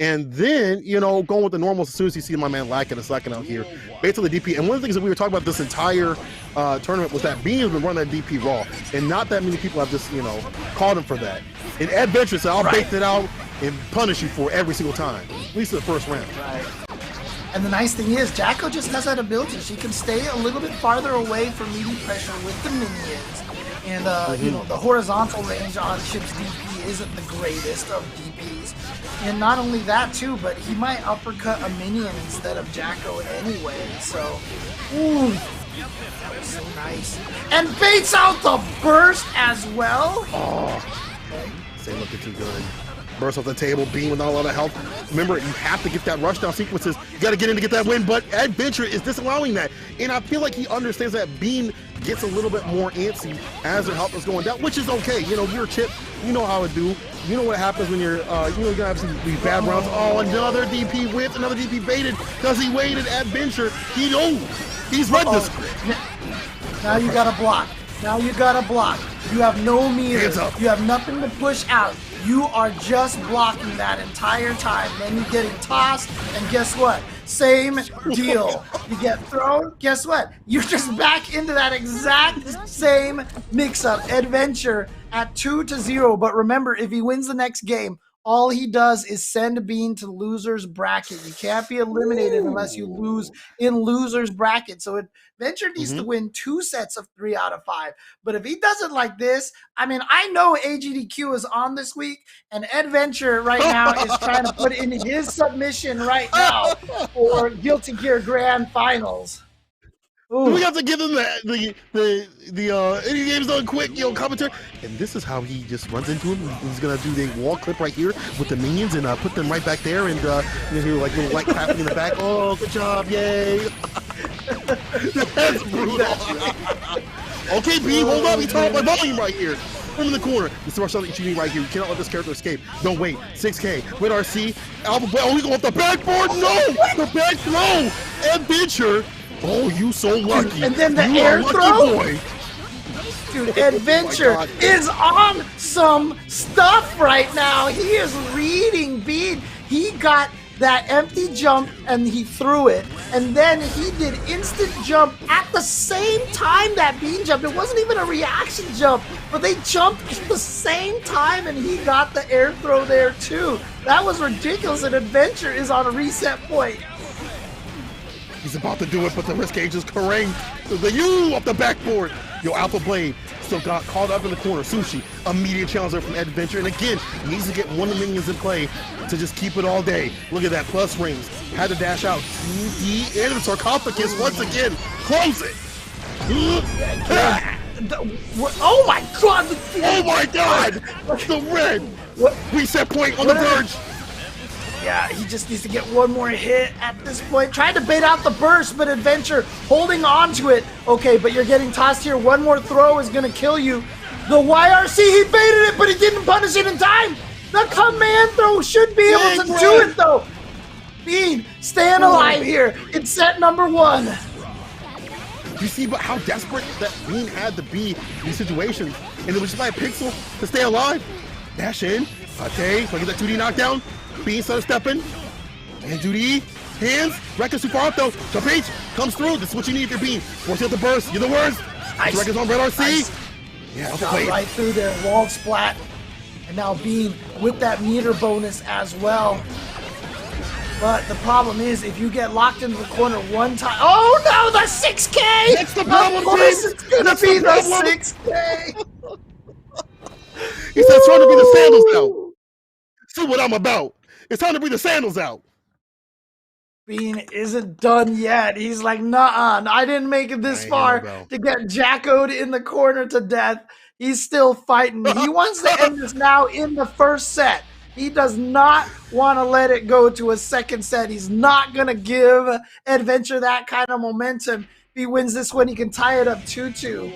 And then, you know, going with the normals as soon as you see my man lacking a second out here. Basically DP. And one of the things that we were talking about this entire tournament was that Bean has been running that DP raw. And not that many people have just, you know, called him for that. And Adventure said, I'll bait it out and punish you for it every single time. At least in the first round. Right. And the nice thing is, Jacko just has that ability. She can stay a little bit farther away from meaty pressure with the minions. And, you know, the horizontal range on Chip's DP isn't the greatest of DPs. And not only that, too, but he might uppercut a minion instead of Jacko anyway. So, ooh, that was so nice. And baits out the burst as well. Oh, say looking too good. Burst off the table, Bean with not a lot of health. Remember, you have to get that rushdown sequences. You got to get in to get that win, but Adventure is disallowing that. And I feel like he understands that Bean gets a little bit more antsy as their health is going down, which is okay. You know, you're a Chip. You know how it do. You know what happens when you're, you know, you're going to have these bad rounds. Oh, another DP whipped, another DP baited because he waited. Adventure. He knows. He's read this. Now you got to block. Now you got to block. You have no meter. Hands up. You have nothing to push out. You are just blocking that entire time. Then you're getting tossed, and guess what? Same deal. You get thrown, guess what? You're just back into that exact same mix-up. Adventure at 2-0. But remember, if he wins the next game, all he does is send Bean to loser's bracket. You can't be eliminated unless you lose in loser's bracket. So Adventure needs to win 2 sets of 3 out of 5. But if he does it like this, I mean, I know AGDQ is on this week, and Adventure right now is trying to put in his submission right now for Guilty Gear Grand Finals. Ooh. We have to give him the any games done quick, you know, commentary. And this is how he just runs into him. He's gonna do the wall clip right here with the minions and put them right back there, and you hear like little light clapping in the back. Oh, good job, yay! That's brutal. Okay, B, hold on, we turn up my volume right here. Put him in the corner. This is the rush shot that you need right here. You cannot let this character escape. Don't wait. 6K. With RC. Alpha Blade. Oh, he go off the backboard. No! The back throw. Adventure. Oh, you so lucky. Dude, and then the you air throw. Boy. Dude, Adventure is on some stuff right now. He is reading Bean. He got that empty jump and he threw it. And then he did instant jump at the same time that Bean jumped. It wasn't even a reaction jump, but they jumped at the same time and he got the air throw there too. That was ridiculous, and Adventure is on a reset point. He's about to do it, but the risk gauge is correct. The U off the backboard. Yo, Alpha Blade still got caught up in the corner. Sushi, immediate challenger from Adventure. And again, he needs to get one of the minions in play to just keep it all day. Look at that, plus rings. Had to dash out. He into the sarcophagus once again. Close it. Oh my god! Oh my god! The red reset point on the verge. Yeah, he just needs to get one more hit at this point. Tried to bait out the burst, but Adventure holding on to it. Okay, but you're getting tossed here. One more throw is going to kill you. The YRC, he baited it, but he didn't punish it in time. The command throw should be able to do it, though. Bean, staying alive here. It's set number 1. You see how desperate that Bean had to be in these situations. And it was just by a pixel to stay alive. Dash in. Okay, so I get that 2D knockdown. Bean started stepping. And 2D. Hands. Records too far up though. Jump H comes through. This is what you need if you're Bean. Force out the burst. You're the worst. Nice. Records on Red RC. Nice. Yeah, Shot right through there. Wall splat. And now Bean with that meter bonus as well. But the problem is, if you get locked into the corner one time, oh no, the 6K! That's the problem, of course it's gonna be the 6K! He said, trying to be the sandals out. See what I'm about. It's time to bring the sandals out. Bean isn't done yet. He's like, nah, I didn't make it this far to get jackoed in the corner to death. He's still fighting. He wants to end this now in the first set. He does not want to let it go to a second set. He's not going to give Adventure that kind of momentum. If he wins this one, he can tie it up 2-2.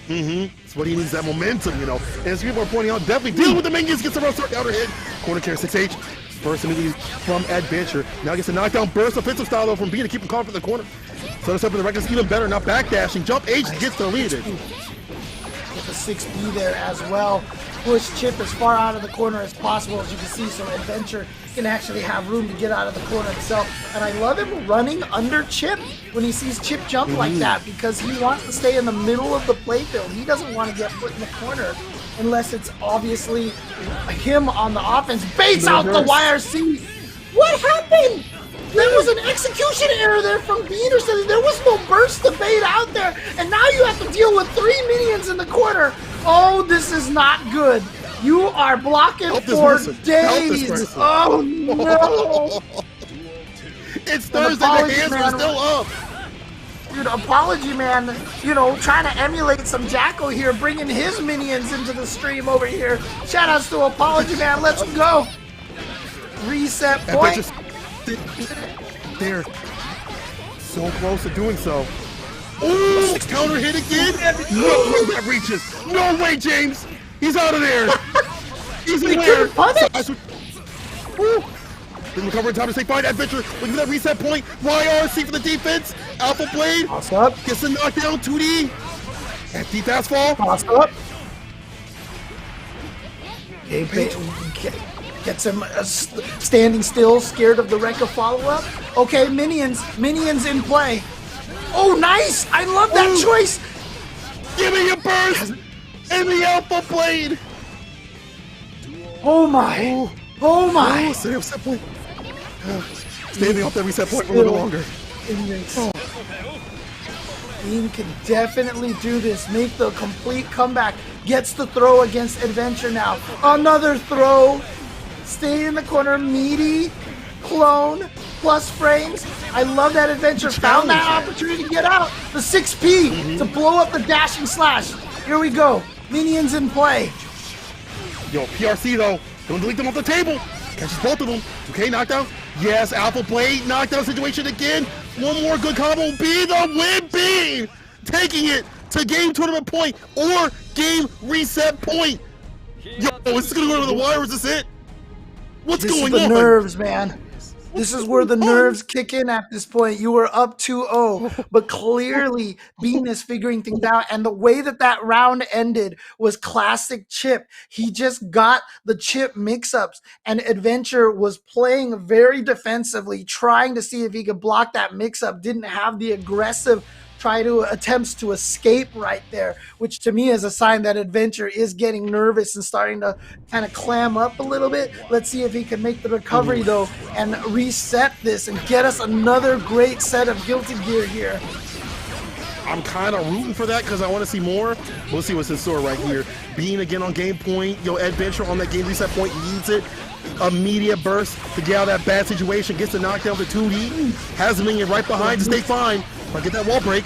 That's what he needs, that momentum, you know. And as people are pointing out, definitely deal with the minions, gets the rough start, outer hit. Corner carry 6H. First immediately from Adventure. Now gets a knockdown burst, offensive style though from B to keep him confident in the corner. Set us up in the records even better, now backdashing. Jump H gets the lead. Get the 6B there as well. Push Chip as far out of the corner as possible, as you can see, so Adventure can actually have room to get out of the corner himself. And I love him running under Chip when he sees Chip jump like that, because he wants to stay in the middle of the playfield. He doesn't want to get put in the corner unless it's obviously him on the offense. Baits out the YRC. What happened? There was an execution error there from Peterson. There was no burst to bait out there. And now you have to deal with 3 minions in the corner. Oh, this is not good. You are blocking for days. Oh, no. It's Thursday. The hands are still up. Dude, ApologyMan, you know, trying to emulate some Jacko here, bringing his minions into the stream over here. Shout outs to ApologyMan. Let's go. Reset point. They're so close to doing so. Ooh, counter hit again. No way that reaches. No way, James. He's out of there. He's in there. Didn't recover in time to say fine. Adventure looking for that reset point. YRC for the defense. Alpha Blade gets the knockdown. 2D. And deep fast fall. Toss up. Gets him standing still, scared of the Rekka follow-up. Okay, minions in play. Oh, nice! I love that choice. Give me your burst and the Alpha Blade. Oh my! Oh my! Stay reset point. Standing off that reset point for a little longer. Bean can definitely do this. Make the complete comeback. Gets the throw against Adventure now. Another throw. Stay in the corner, meaty, clone, plus frames. I love that Adventure found that opportunity to get out. The 6P to blow up the dashing slash. Here we go. Minions in play. Yo, PRC though, don't delete them off the table. Catches both of them. 2K knockdown. Yes, Alpha Blade knockdown situation again. One more good combo. B the win. B taking it to game tournament point or game reset point. Yo, is this gonna go to the wire? Or is this it? What's This is going the on? nerves, man. This is where the nerves kick in at this point. You were up 2-0, but clearly Bean is figuring things out. And the way that that round ended was classic Chip. He just got the Chip mix-ups, and Adventure was playing very defensively, trying to see if he could block that mix-up. Didn't have the aggressive attempts to escape right there, which to me is a sign that Adventure is getting nervous and starting to kind of clam up a little bit. Let's see if he can make the recovery though and reset this and get us another great set of Guilty Gear here. I'm kind of rooting for that because I want to see more. We'll see what's in store right here. Being again on game point. Yo, Adventure on that game reset point needs it. Immediate burst to get out of that bad situation. Gets the knockdown to 2D. Has a minion right behind to stay fine. But get that wall break.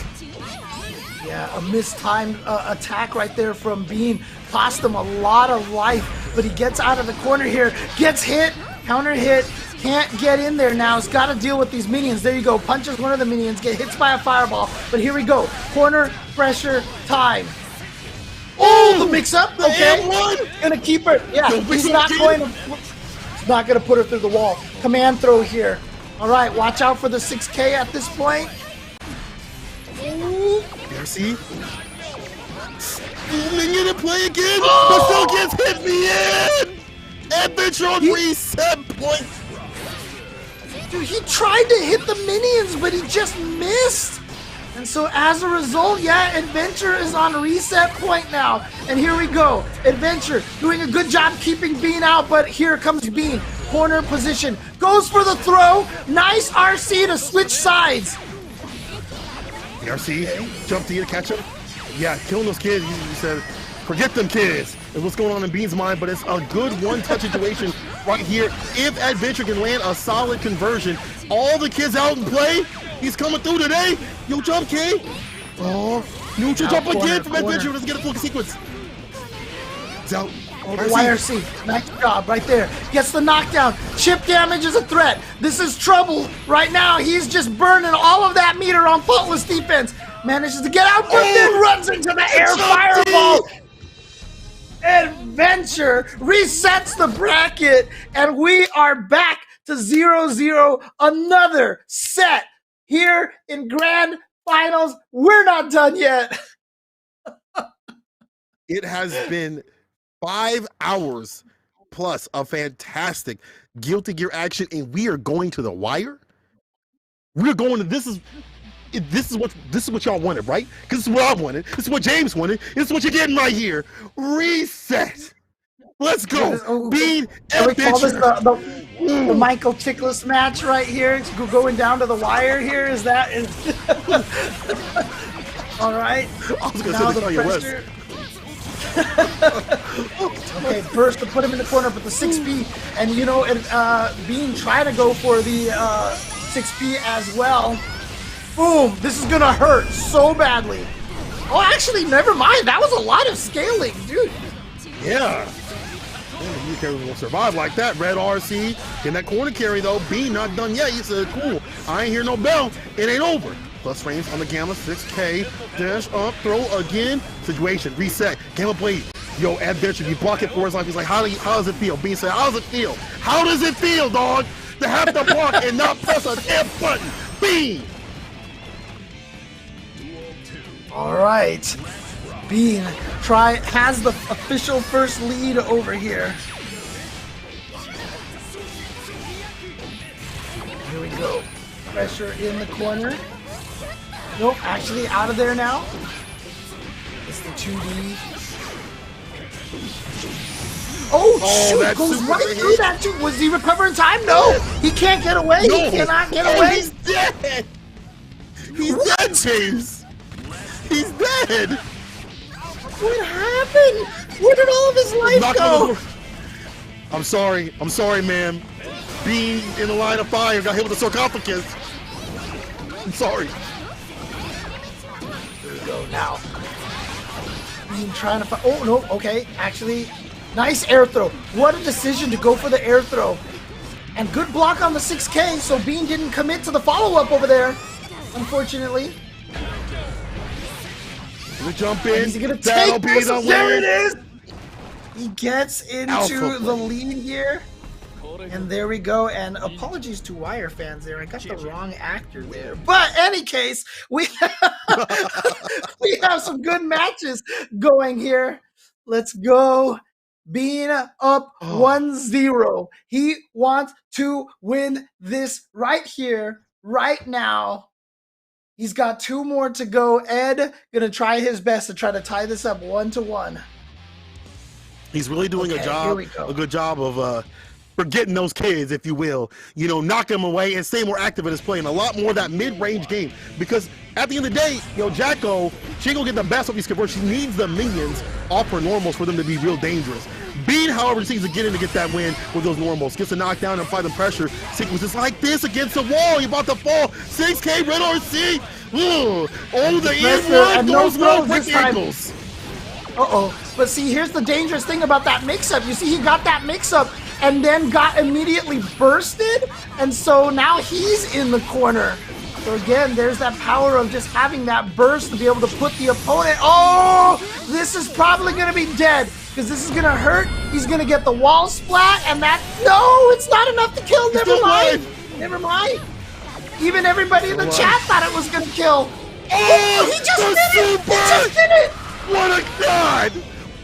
Yeah, a mistimed attack right there from Bean. Cost him a lot of life, but he gets out of the corner here. Gets hit, counter hit. Can't get in there now. He's got to deal with these minions. There you go. Punches one of the minions. Get hit by a fireball. But here we go. Corner pressure time. Oh, the mix-up. Okay. Gonna keep her. Yeah, he's not going to... He's not going to put her through the wall. Command throw here. All right, watch out for the 6K at this point. There, see? Minion to play again, but still gets hit me in! Adventure on reset point! Dude, he tried to hit the minions, but he just missed. And so as a result, yeah, Adventure is on reset point now. And here we go. Adventure doing a good job keeping Bean out, but here comes Bean. Corner position. Goes for the throw. Nice RC to switch sides. The RC jumped in to catch him. Yeah, killing those kids. He said, forget them kids. Is what's going on in Bean's mind, but it's a good one-touch situation right here. If Adventure can land a solid conversion, all the kids out and play. He's coming through today. Yo, jump, K. Oh, neutral jump again from Adventure. Let's get a full sequence. It's out. Oh, the YRC, nice job right there. Gets the knockdown. Chip damage is a threat. This is trouble right now. He's just burning all of that meter on faultless defense. Manages to get out, but then runs into the air fireball. Adventure resets the bracket, and we are back to 0-0. Another set here in Grand Finals. We're not done yet. It has been 5 hours plus of fantastic Guilty Gear action, and we are going to the wire. We're going to this is what y'all wanted, right? Because this is what I wanted. This is what James wanted. This is what you're getting right here. Reset. Let's go. Bean and we call this the Michael Chiklis match right here. It's going down to the wire here. Is that all right? I was gonna say the pressure. Okay, first to put him in the corner, but the 6P, and you know, Bean trying to go for the 6P as well. Boom! This is gonna hurt so badly. Oh, actually, never mind. That was a lot of scaling, dude. Yeah. You carry will survive like that. Red RC in that corner carry though. Bean not done yet. He said, "Cool. I ain't hear no bell. It ain't over." Plus range on the Gamma 6K. Dash up, throw again. Situation reset. Gamma blade. Yo, Adventure, you block it for his life. He's like, how does it feel? Bean said, how does it feel? How does it feel, dog? To have to block and not press an F button. Bean. All right. Bean has the official first lead over here. Here we go. Pressure in the corner. Nope, actually out of there now. It's the 2D. Oh shoot, goes right through that too. Was he recovering time? No, he can't get away. No. He cannot get away. He's dead. He's dead, James. He's dead. What happened? Where did all of his life go? I'm sorry, man. Being in the line of fire got hit with a sarcophagus. I'm sorry. Here we go now. Being trying to find. Oh no, okay. Actually, nice air throw. What a decision to go for the air throw. And good block on the 6K, so Bean didn't commit to the follow-up over there, unfortunately. The jump And in. he's gonna That'll take be this. the There win. it is. He gets into Alpha the play. lead here. And there we go. And apologies to Wire fans there. I got the wrong actor there. But any case, we we have some good matches going here. Let's go. Being up 1-0. He wants to win this right here, right now. He's got 2 more to go. Ed gonna try his best to try to tie this up 1-1. He's really doing Okay, a good job of forgetting those kids, if you will. You know, knocking them away and staying more active in his play and a lot more of that mid-range game. Because at the end of the day, Jacko, she ain't gonna get the best of these conversions. She needs the minions off her normals for them to be real dangerous. Bean, however, seems to get in to get that win with those normals. Gets a knockdown and fighting pressure. Sequences like this against the wall. You're about to fall. 6K Red RC. Ooh. Oh, the and in no those throws break this time. ankles. But see, here's the dangerous thing about that mix-up. You see, he got that mix-up and then got immediately bursted, and so now he's in the corner. So again, there's that power of just having that burst to be able to put the opponent. Oh, this is probably going to be dead because this is going to hurt. He's going to get the wall splat, and that, no, it's not enough to kill. Never mind. Never mind. Even everybody in the chat thought it was going to kill. Oh, he just did it. He just did it. What a god!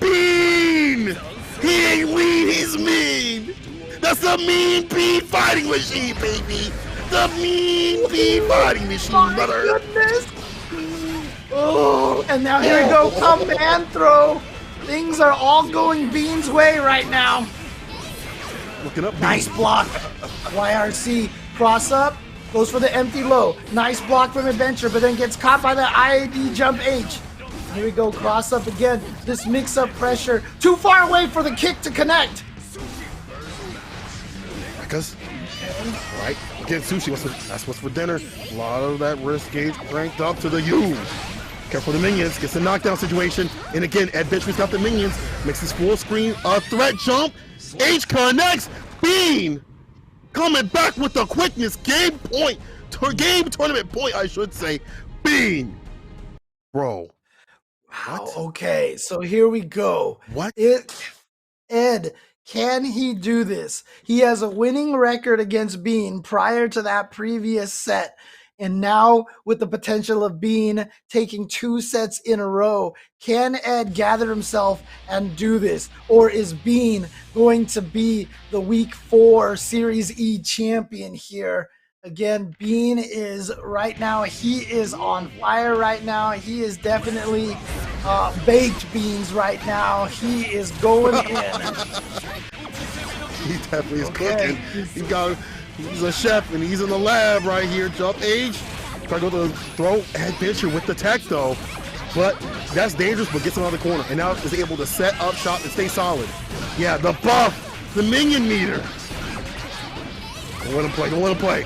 Bean! He ain't lean, he's mean! That's the mean Bean fighting machine, baby! The mean Bean fighting machine, My brother! goodness! Oh, and now here we go, command throw. Things are all going Bean's way right now. Looking up, Nice block. YRC cross up, goes for the empty low. Nice block from Adventure, but then gets caught by the IAD jump H. Here we go, cross up again. This mix-up pressure. Too far away for the kick to connect. Because, right, again, sushi, that's what's for dinner. A lot of that wrist gauge cranked up to the U. Careful the minions, gets a knockdown situation. And again, Adventure's got the minions. Mixes full screen, a threat jump. H connects, Bean! Coming back with the quickness, game tournament point, I should say. Bean! Bro. Wow, okay, so here we go. What? Ed, can he do this? He has a winning record against Bean prior to that previous set. And now with the potential of Bean taking 2 sets in a row, can Ed gather himself and do this? Or is Bean going to be the week 4 Series E champion here? Again, Bean is right now, he is on fire right now. He is definitely baked beans right now. He is going in. He definitely is cooking. He's a chef and he's in the lab right here. Jump H. Try to go to the throw. Adventure with the tech though. But that's dangerous, but gets him out of the corner. And now is able to set up shop and stay solid. Yeah, the buff, the minion meter. Don't let him play, don't let him play.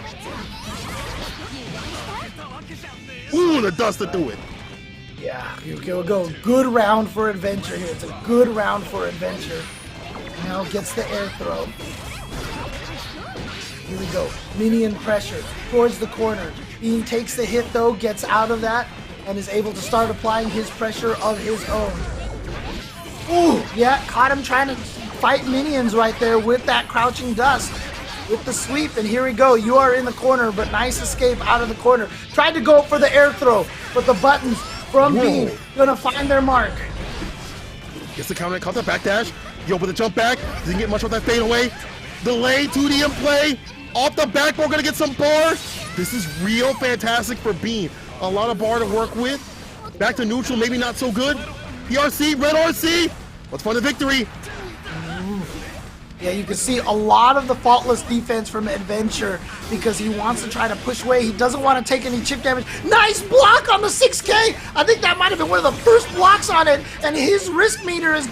Ooh, the dust to do it. Yeah, here we go. Good round for Adventure here. It's a good round for Adventure. Now gets the air throw. Here we go. Minion pressure towards the corner. Bean takes the hit though, gets out of that, and is able to start applying his pressure of his own. Ooh, yeah, caught him trying to fight minions right there with that crouching dust. With the sweep, and here we go. You are in the corner, but nice escape out of the corner. Tried to go for the air throw, but the buttons from Bean gonna find their mark. Gets the counter, caught the backdash. Yo, with the jump back, doesn't get much with that fade away. Delay, 2D in play. Off the backboard, gonna get some bar. This is real fantastic for Bean. A lot of bar to work with. Back to neutral, maybe not so good. PRC, red RC. Let's find the victory. Yeah, you can see a lot of the faultless defense from Adventure because he wants to try to push away. He doesn't want to take any chip damage. Nice block on the 6K. I think that might have been one of the first blocks on it. And his risk meter is,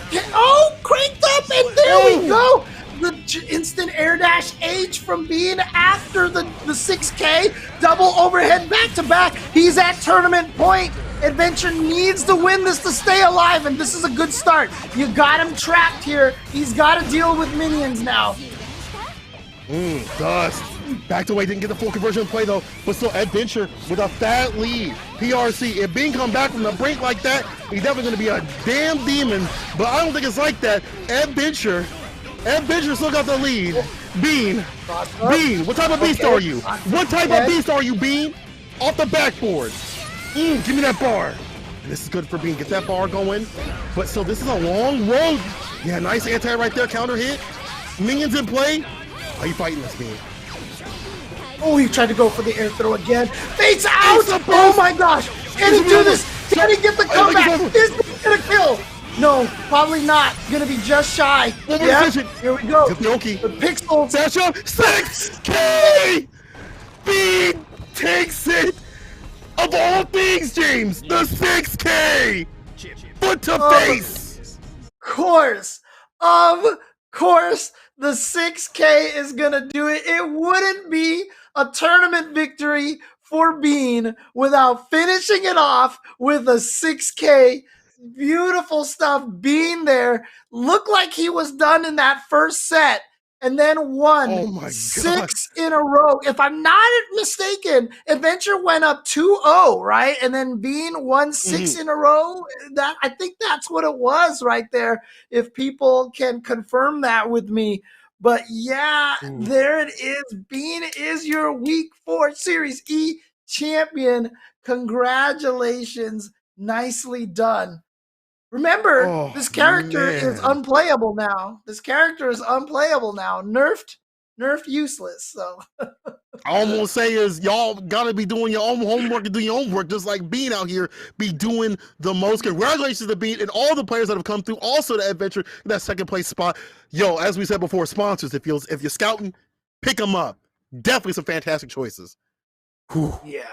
cranked up. And there we go. The instant air dash H from Bean after the 6K. Double overhead back to back. He's at tournament point. Adventure needs to win this to stay alive, and this is a good start. You got him trapped here. He's got to deal with minions now. Dust. Back away, didn't get the full conversion play though, but still Adventure with a fat lead. PRC, if Bean come back from the brink like that, he's definitely gonna be a damn demon, but I don't think it's like that. Adventure still got the lead. Bean, what type of beast are you? What type of beast are you, Bean? Off the backboard. Give me that bar. And this is good for Bean, get that bar going. But still, this is a long road. Yeah, nice anti right there, counter hit. Minions in play. How you fighting this, Bean? Oh, he tried to go for the air throw again. Face out! Oh my gosh! Can he do this? Can he get the comeback? Is he gonna kill? No, probably not. Gonna be just shy. Yeah, here we go. The pixels. Sasha, 6K! Bean takes it! Of all things, James, the 6K! Foot to face! Of course, the 6K is gonna do it. It wouldn't be a tournament victory for Bean without finishing it off with a 6K. Beautiful stuff. Bean there looked like he was done in that first set and then won 6 in a row. If I'm not mistaken, Adventure went up 2-0, right? And then Bean won 6 in a row. That I think that's what it was right there, if people can confirm that with me. But yeah, there it is. Bean is your Week 4 Series E champion. Congratulations. Nicely done. Remember, this character is unplayable now. Nerfed useless. So all I'm gonna say is y'all gotta be doing your own homework and doing your own work, just like Bean out here be doing the most. Congratulations to Bean and all the players that have come through. Also to Adventure in that second place spot. Yo, as we said before, sponsors, if you're scouting, pick them up. Definitely some fantastic choices. Whew. Yeah,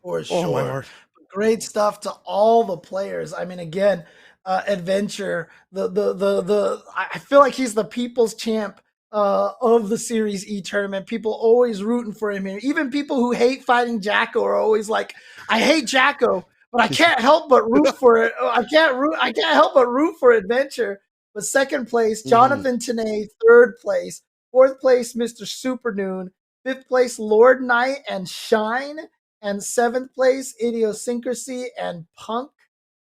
for sure. Great stuff to all the players. I mean, again, Adventure, I feel like he's the people's champ of the Series E tournament. People always rooting for him here. Even people who hate fighting Jacko are always like, I hate Jacko, but I can't help but root for it. I can't help but root for Adventure. But second place, Jonathan Tanay. Third place, fourth place, Mr. Supernoon. Fifth place, Lord Knight and Shine. And seventh place, Idiosyncrasy and Punk.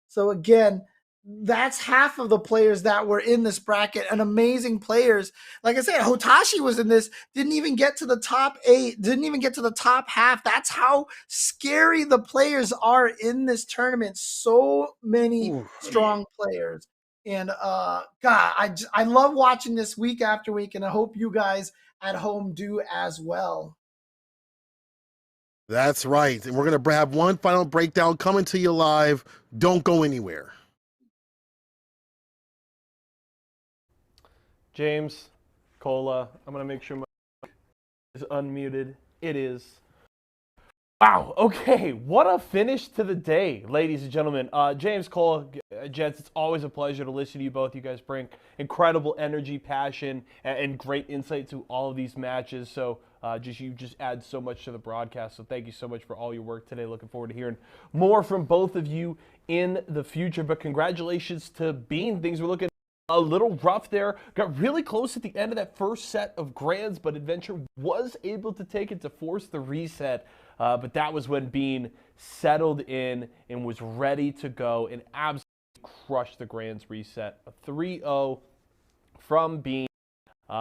So again, that's half of the players that were in this bracket, and amazing players. Like I said, Otashi was in this, didn't even get to the top 8, didn't even get to the top half. That's how scary the players are in this tournament. So many strong players. And God, I love watching this week after week, and I hope you guys at home do as well. That's right. And we're going to have one final breakdown coming to you live. Don't go anywhere. James, Cola, I'm going to make sure my mic is unmuted. It is. Wow. Okay. What a finish to the day, ladies and gentlemen. James, Cola, gents, it's always a pleasure to listen to you both. You guys bring incredible energy, passion, and great insight to all of these matches. So you just add so much to the broadcast. So thank you so much for all your work today. Looking forward to hearing more from both of you in the future. But congratulations to Bean. Things were looking a little rough there. Got really close at the end of that first set of grands, but Adventure was able to take it to force the reset. But that was when Bean settled in and was ready to go and absolutely crushed the grands reset. A 3-0 from Bean.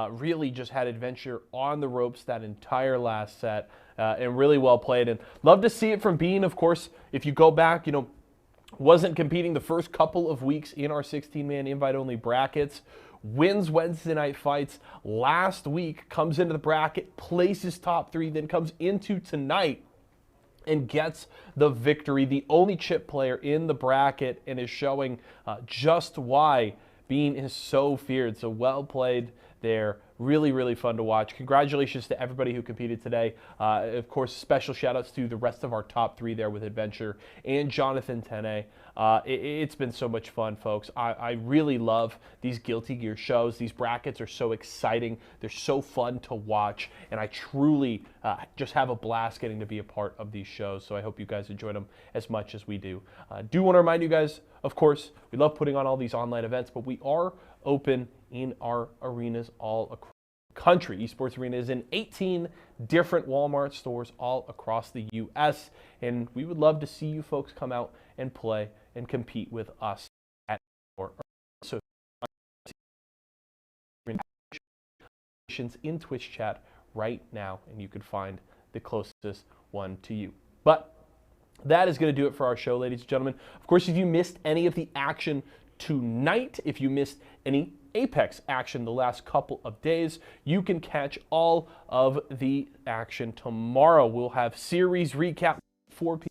Really just had Adventure on the ropes that entire last set, and really well played. And love to see it from Bean. Of course, if you go back, wasn't competing the first couple of weeks in our 16-man invite-only brackets. Wins Wednesday night fights last week, comes into the bracket, places top 3, then comes into tonight and gets the victory. The only chip player in the bracket, and is showing just why Bean is so feared. So well played there. Really, really fun to watch. Congratulations to everybody who competed today. Of course, special shout-outs to the rest of our top 3 there with Adventure and Jonathan Tene. It's been so much fun, folks. I really love these Guilty Gear shows. These brackets are so exciting. They're so fun to watch, and I truly just have a blast getting to be a part of these shows. So I hope you guys enjoyed them as much as we do. Do want to remind you guys, of course, we love putting on all these online events, but we are open in our arenas all across the country. Esports Arena is in 18 different Walmart stores all across the U.S. And we would love to see you folks come out and play and compete with us at our so in Twitch chat right now, and you could find the closest one to you. But that is going to do it for our show, ladies and gentlemen. Of course, if you missed any of the action tonight, if you missed any Apex action the last couple of days, you can catch all of the action tomorrow. We'll have series recap 4 p.m.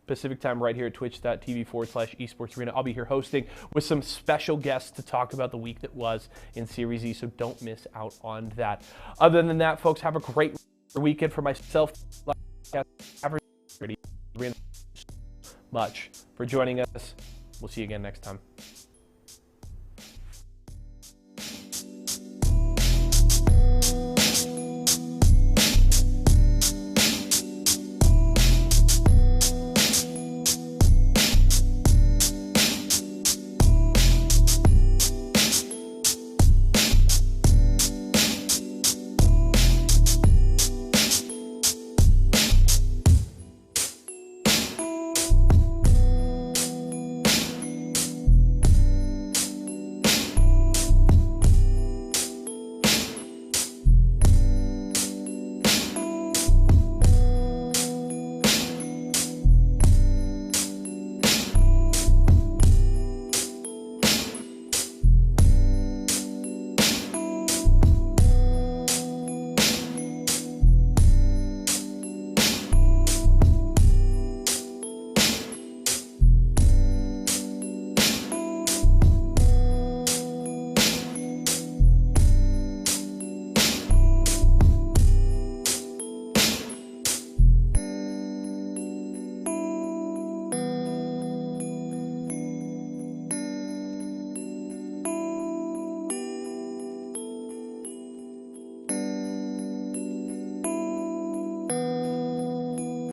Pacific time right here at twitch.tv/esportsarena. I'll be here hosting with some special guests to talk about the week that was in Series E, so don't miss out on that. Other than that, folks, have a great weekend. For myself, much for joining us. We'll see you again next time.